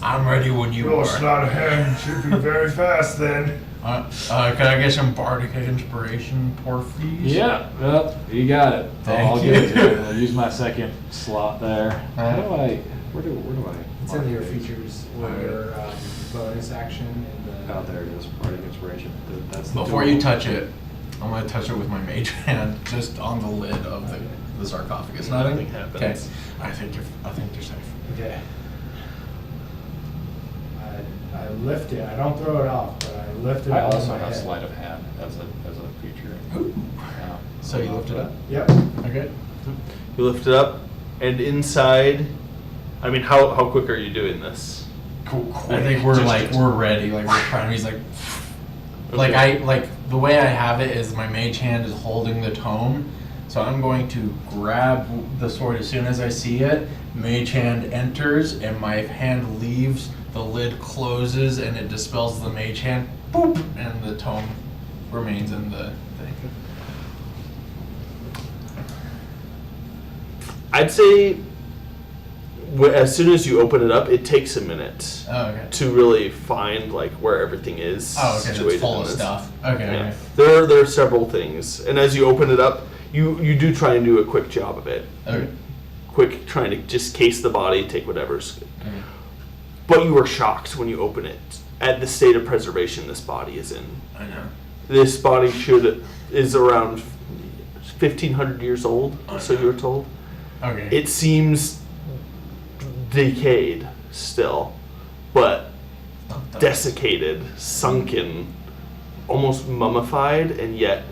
I'm ready when you Your are. sleight of hand should be very fast then. Can I get some bardic inspiration, Porphyes? yeah, well, you got it. I'll Thank give it to you. you. I'll use my second slot there. Where do I? It's mark in your these? features or your bonus action in the. Oh, there it is. Bardic Inspiration. That's the Before dual- you touch it, I'm gonna touch it with my mage hand, just on the lid of the sarcophagus. Nothing happens. Okay. I think you're safe. Okay. I lift it. I don't throw it off, but I lift it I out of also my have head. sleight of hand as a feature. Yeah. So you lift it up? Yep. Okay. You lift it up, and inside, I mean, how quick are you doing this? Cool. I think we're ready. Like we're trying. He's like, the way I have it is my mage hand is holding the tome, so I'm going to grab the sword as soon as I see it. Mage hand enters, and my hand leaves. The lid closes, and it dispels the mage hand. Boop, and the tome remains in the thing. I'd say as soon as you open it up, it takes a minute Oh, okay. to really find like where everything is. Oh, okay. situated It's full in of this. stuff. Okay. Yeah. Okay. There are several things, and as you open it up, you do try and do a quick job of it. Okay. Quick, trying to just case the body, take whatever's. Okay. But you are shocked when you open it at the state of preservation this body is in. I know. This body is around 1,500 years old, so you were told. Okay. It seems decayed still, but desiccated, sunken, almost mummified, and yet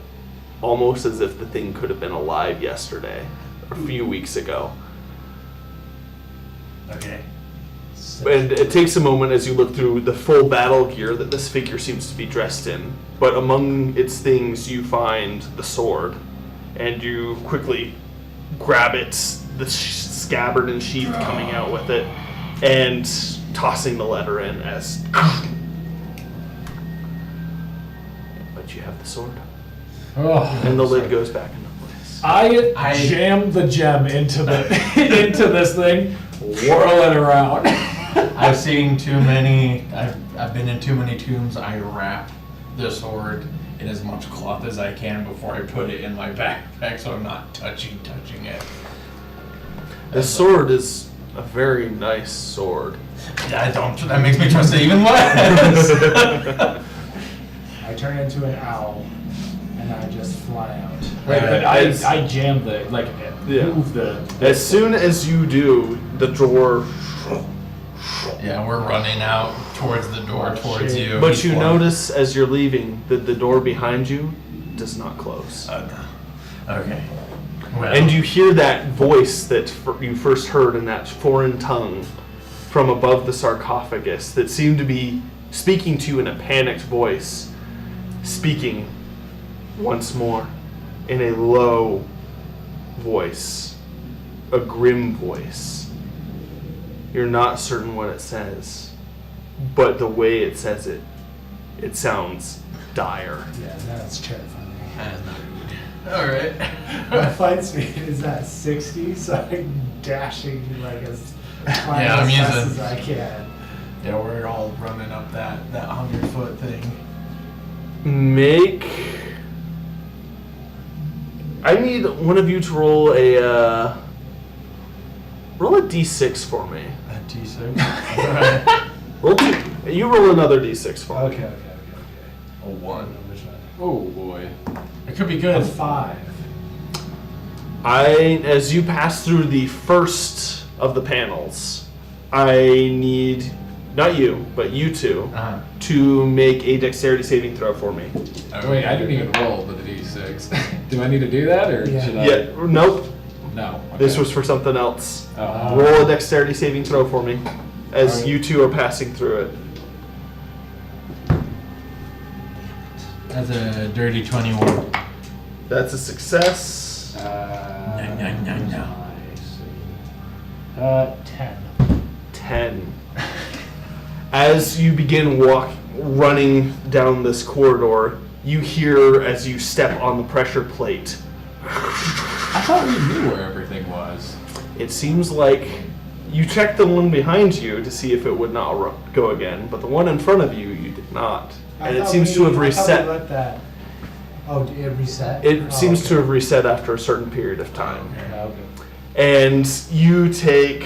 almost as if the thing could have been alive yesterday, or a few weeks ago. Okay. And it takes a moment as you look through the full battle gear that this figure seems to be dressed in. But among its things, you find the sword, and you quickly grab it, the scabbard and sheath coming out with it, and tossing the letter in as. But you have the sword, Oh. and the lid goes back into place. I jammed the gem into the into this thing, whirl it around. I've seen too many. I've been in too many tombs. I wrap the sword in as much cloth as I can before I put it in my backpack, so I'm not touching it. The sword is a very nice sword. That makes me trust it even less. I turn into an owl, and I just fly out. Right, but as- I jammed the move the. As soon as you do, the door. Yeah, we're running out towards the door, towards you. But Each you one. notice as you're leaving that the door behind you does not close. Okay. Well, And you hear that voice that you first heard in that foreign tongue from above the sarcophagus that seem to be speaking to you in a panicked voice, speaking once more in a low voice, a grim voice. You're not certain what it says, but the way it says it, it sounds dire. Yeah, that's terrifying. That's not good. All right. My flight speed is at 60, so I'm dashing like as far Yeah, I'm as fast using- as I can. Yeah, we're all running up that 100-foot thing. I need one of you to roll a d6 for me. A D6. All right. Roll two. You roll another d6 for me. Okay. A 1. Which one? Oh boy. It could be A good. 5. As you pass through the first of the panels, I need, not you, but you two, Uh-huh. to make a dexterity saving throw for me. Wait, I didn't even roll with the d6. Do I need to do that, or Yeah. should I? Yeah, nope. No. This okay. was for something else. Oh. Roll a dexterity saving throw for me, as Alright. you two are passing through it. That's a dirty 21. That's a success. No. 10. 10. As you begin running down this corridor, you hear as you step on the pressure plate. I thought we knew where everything was. It seems like you checked the one behind you to see if it would not go again, but the one in front of you, you did not. I And it thought seems to have I thought we reset. let that. Oh, it reset? It Oh, seems okay. to have reset after a certain period of time. Okay. And you take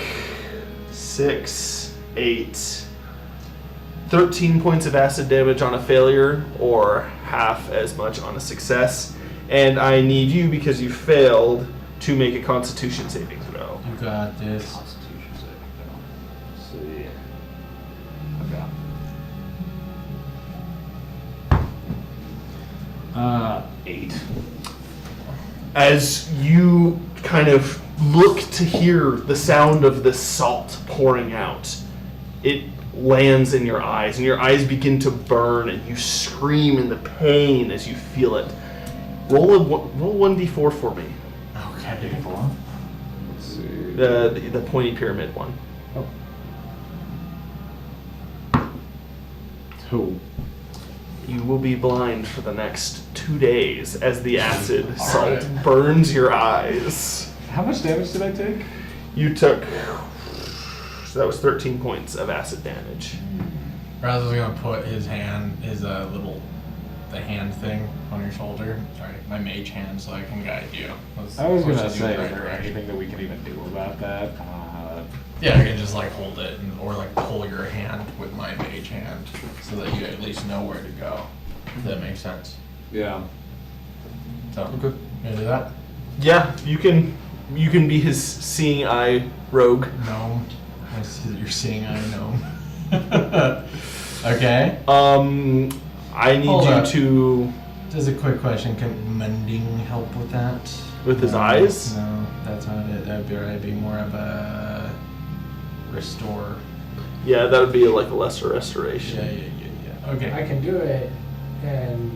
6, 8, 13 points of acid damage on a failure, or half as much on a success. And I need you, because you failed, to make a Constitution saving throw. You got this. Constitution saving throw. Let's see. Okay. 8. As you kind of look to hear the sound of the salt pouring out, it lands in your eyes, and your eyes begin to burn, and you scream in the pain as you feel it. Roll 1d4 for me. Okay. Let's see. The pointy pyramid one. Two. You will be blind for the next 2 days as the acid salt burns your eyes. How much damage did I take? You took, so that was 13 points of acid damage. Raz was gonna put his hand, the hand thing on your shoulder. Sorry, my mage hand, so I can guide you. I was Push gonna you in say, the is right there direction. anything that we can even do about that? Yeah, I can just like hold it or like pull your hand with my mage hand so that you at least know where to go. If that makes sense. Yeah. So, Okay. you gonna do that? Yeah, you can be his seeing eye rogue. Gnome. I see that you're seeing I gnome. Okay. I need Hold you up. to, Just a quick question. Can mending help with that? with his No, eyes. No, that's not it. That'd be more of a restore. Yeah, that would be like a lesser restoration. Yeah. Okay. I can do it and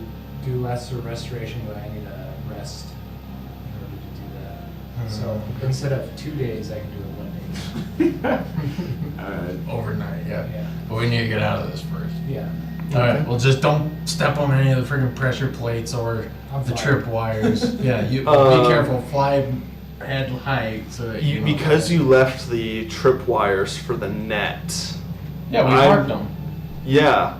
do lesser restoration, but I need a rest in order to do that. So instead of 2 days, I can do it 1 day. Alright. Overnight, yeah. Yeah. But we need to get out of this first. Yeah. Alright, well just don't step on any of the freaking pressure plates or I'm the fine. trip wires. Yeah, you be careful, fly head height so that you don't Because get- you left the trip wires for the net. Yeah, we I'm- marked them. Yeah,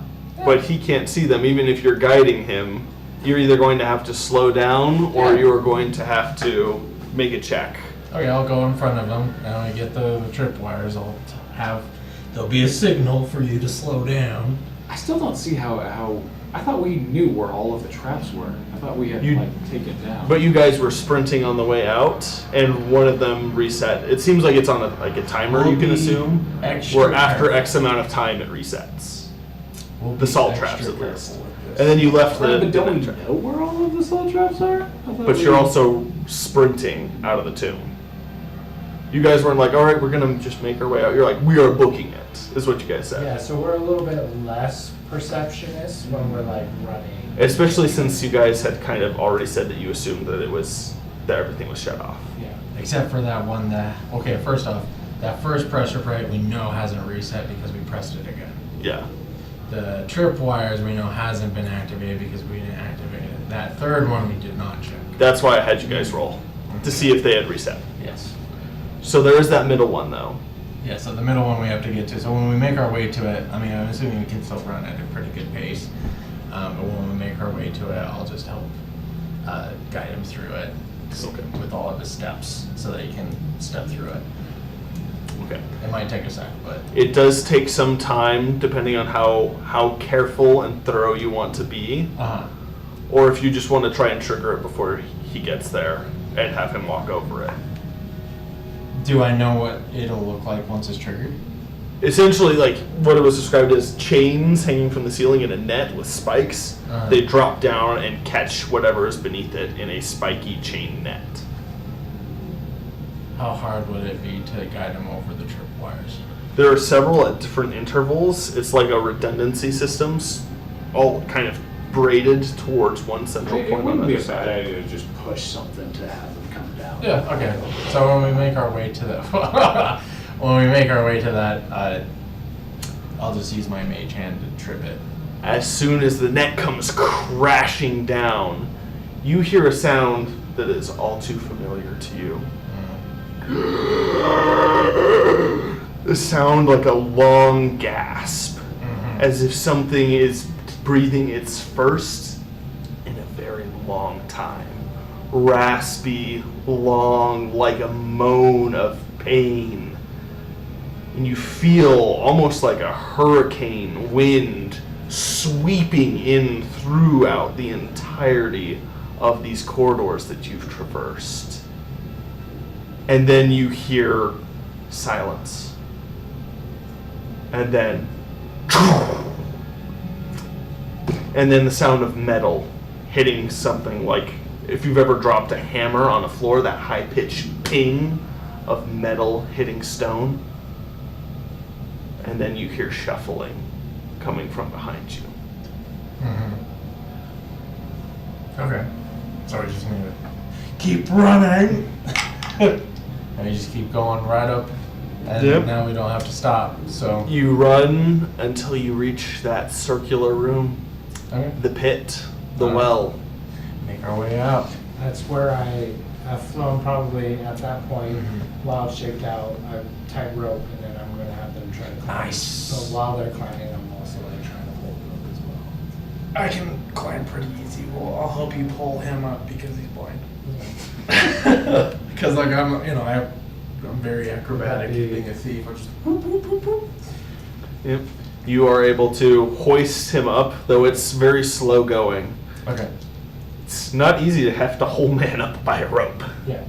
but he can't see them. Even if you're guiding him, you're either going to have to slow down or Yeah. you're going to have to make a check. Okay, I'll go in front of them and when I get the trip wires, there'll be a signal for you to slow down. I still don't see how. I thought we knew where all of the traps were. I thought we had You- taken it down. But you guys were sprinting on the way out, and one of them reset. It seems like it's on a timer, We'll you can be assume, extra where after careful. X amount of time it resets. We'll The be salt extra traps, at careful least. with this. And then you left Right, the. but don't we the- know where all of the salt traps are? I thought But we- you're also sprinting out of the tomb. You guys weren't like, all right, we're gonna just make our way out. You're like, we are booking it, is what you guys said. Yeah, so we're a little bit less perceptionist when we're like running. Especially since you guys had kind of already said that you assumed that that everything was shut off. Yeah. Except for that one that, okay, first off, that first pressure plate we know hasn't reset because we pressed it again. Yeah. The trip wires we know hasn't been activated because we didn't activate it. That third one we did not check. That's why I had you guys roll to see if they had reset. Yes. So there is that middle one though. Yeah, so the middle one we have to get to. So when we make our way to it, I mean, I'm assuming we can still run at a pretty good pace. But when we make our way to it, I'll just help guide him through it with all of his steps so that he can step through it. Okay. It might take a sec, but It does take some time depending on how careful and thorough you want to be. Or if you just want to try and trigger it before he gets there and have him walk over it. do I know what it'll look like once it's triggered? Essentially, like what it was described as chains hanging from the ceiling in a net with spikes. They drop down and catch whatever is beneath it in a spiky chain net. How hard would it be to guide him over the tripwires? There are several at different intervals. It's like a redundancy systems, all kind of braided towards one central It point. wouldn't on be the a other bad side. idea to just push something to have them come down. Yeah, okay. So when we make our way to that, I'll just use my mage hand to trip it. As soon as the net comes crashing down, you hear a sound that is all too familiar to you. The sound like a long gasp, as if something is breathing its first in a very long time. Raspy, long, like a moan of pain. And you feel almost like a hurricane wind sweeping in throughout the entirety of these corridors that you've traversed. And then you hear silence. And then the sound of metal hitting something like if you've ever dropped a hammer on a floor, that high-pitched ping of metal hitting stone. And then you hear shuffling coming from behind you. Okay. So we just need to keep running. And we just keep going right up. And Yep. now we don't have to stop. So You run until you reach that circular room, okay. the pit, the Alright. well. Make our way out. That's where I have flown probably at that point while it's shaped out a tight rope, and then I'm going to have them try to climb. Nice. So while they're climbing, I'm also like trying to hold the rope as well. I can climb pretty easy. Well, I'll help you pull him up because he's blind. Because like I'm very acrobatic being a thief. I'm just whoop, whoop, whoop, whoop. Yep. You are able to hoist him up, though it's very slow going. Okay. It's not easy to heft a whole man up by a rope. Yeah.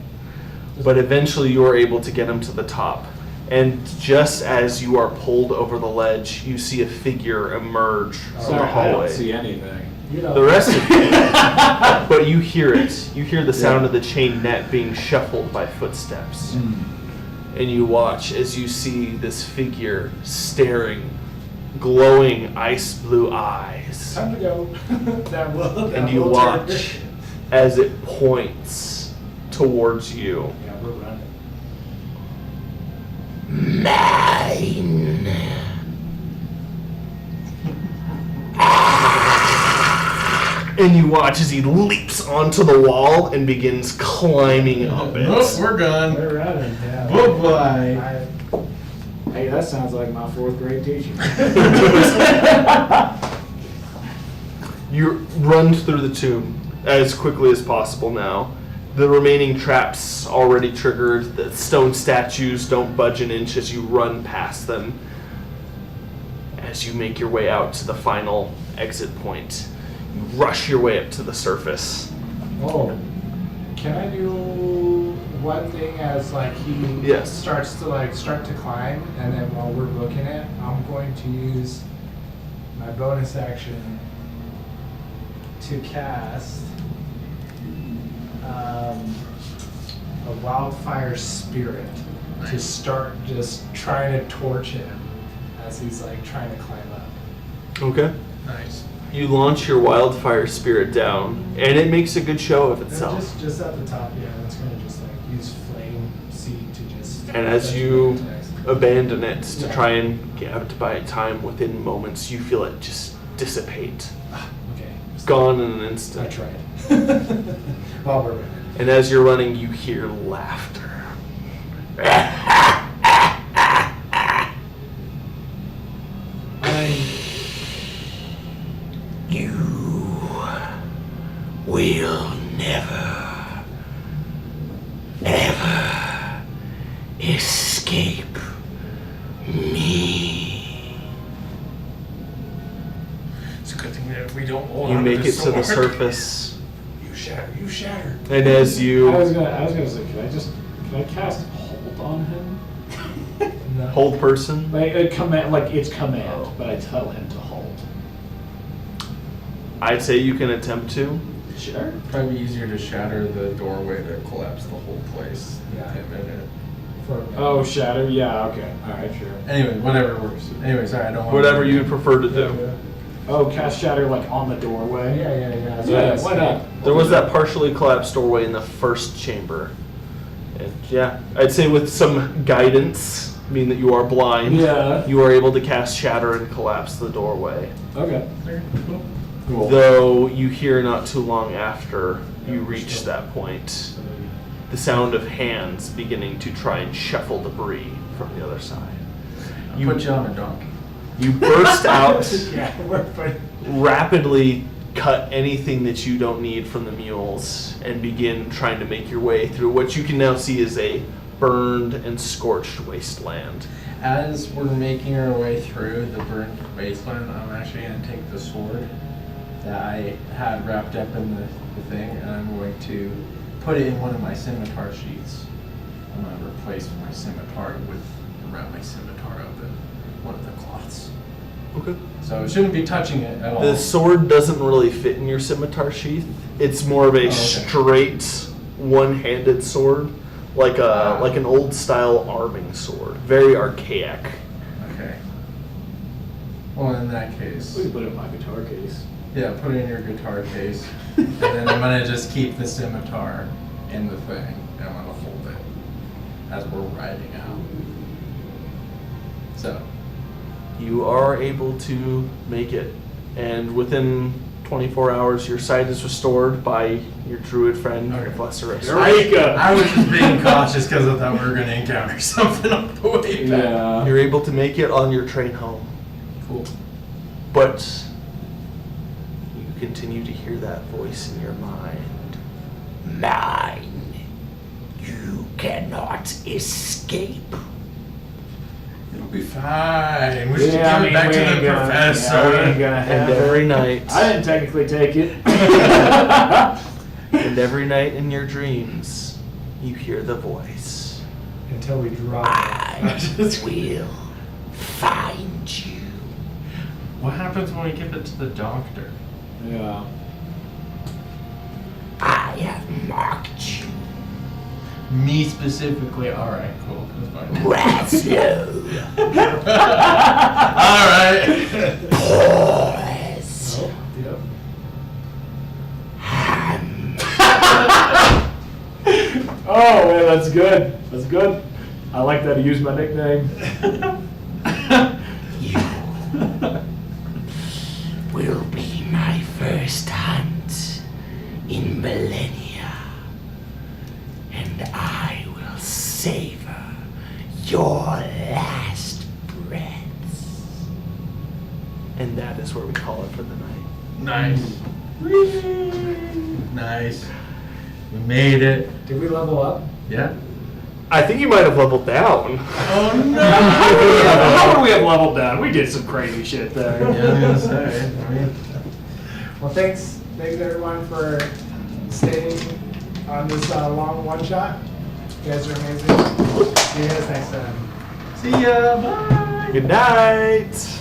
But eventually you are able to get him to the top. And just as you are pulled over the ledge, you see a figure emerge from Sorry, the I hallway. don't see anything. You know, The rest of you, but you hear it. You hear the sound of the chain net being shuffled by footsteps. And you watch as you see this figure staring, glowing ice blue eyes. time to go. And you watch as it points towards you. Yeah, we're running. And you watch as he leaps onto the wall and begins climbing up it. Oh, we're gone. We're running, yeah. Bye-bye. Hey, that sounds like my 4th grade teacher. You run through the tomb as quickly as possible now. The remaining traps already triggered. The stone statues don't budge an inch as you run past them. As you make your way out to the final exit point, you rush your way up to the surface. Oh, can I do one thing as like he Yes. starts to climb, and then while we're looking at, I'm going to use my bonus action to cast a wildfire spirit to start just trying to torch him as he's like trying to climb up. Okay. Nice. You launch your wildfire spirit down, and it makes a good show of And itself. just at the top, yeah, it's gonna just like use flame seed to just. And as you abandon it to Yeah. try and get by time within moments, you feel it just dissipate. Okay. Gone in an I instant. tried. While we're running. And as you're running, you hear laughter. You will never, ever escape me. It's a good thing that we don't hold You on make it this to the sword. surface, You shatter. and as I you was gonna say, can I cast hold on him? No. hold person, Like it's command, but I tell him to hold. I'd say you can attempt to. Sure. Probably easier to shatter the doorway to collapse the whole place. Yeah. Him in it. For a minute. Oh, shatter. Yeah. Okay. All right. Sure. Anyway, whatever works. Anyway, sorry, I don't want. Whatever you would prefer to do. Oh, cast shatter like on the doorway. Yeah. Yeah. Why not? There was that partially collapsed doorway in the first chamber. And yeah, I'd say with some guidance, meaning that you are blind, Yeah. you are able to cast shatter and collapse the doorway. Okay. Cool. Though you hear not too long after you reach that point, the sound of hands beginning to try and shuffle debris from the other side. You put you on a donkey. You burst out, Yeah, we're fine. rapidly cut anything that you don't need from the mules, and begin trying to make your way through what you can now see is a burned and scorched wasteland. As we're making our way through the burnt wasteland, I'm actually going to take the sword that I had wrapped up in the thing, and I'm going to put it in one of my scimitar sheaths. I'm going to replace my scimitar with, wrap my scimitar up in one of the cloths. Okay. So it shouldn't be touching it at all. The sword doesn't really fit in your scimitar sheath. It's more of a okay. straight, one-handed sword, like an old-style arming sword. Very archaic. Okay. Well, in that case, We can put it in my guitar case. yeah, put it in your guitar case, and then I'm gonna just keep the scimitar in the thing, and I'm gonna hold it as we're riding out. So, You are able to make it, and within 24 hours, your sight is restored by your druid friend, Okay. Professor I was just being cautious because I thought we were gonna encounter something on the way back. Yeah. You're able to make it on your train home, Cool. but you continue to hear that voice in your mind. Mine. You cannot escape. It'll be fine. We should Yeah, give it back we to ain't the gonna- professor. yeah, we ain't gonna have And it. every night, I didn't technically take it. and every night in your dreams, you hear the voice. Until we drop I will find you. What happens when we give it to the doctor? Yeah. I have marked you. Me specifically. All right, cool. That's fine. Raslo. All right. Pause. Yep. Oh man, that's good. That's good. I like that he used my nickname. You will be my first hunt in millennia, and I will savor your last breaths. And that is where we call it for the night. Nice. Nice. We made it. Did we level up? Yeah. I think you might have leveled down. Oh no. How would we have leveled down? We did some crazy shit there. Yeah, I was gonna say. I mean, Well, thanks everyone for staying on this long one shot. You guys are amazing. See you guys next time. see ya. Bye. Good night.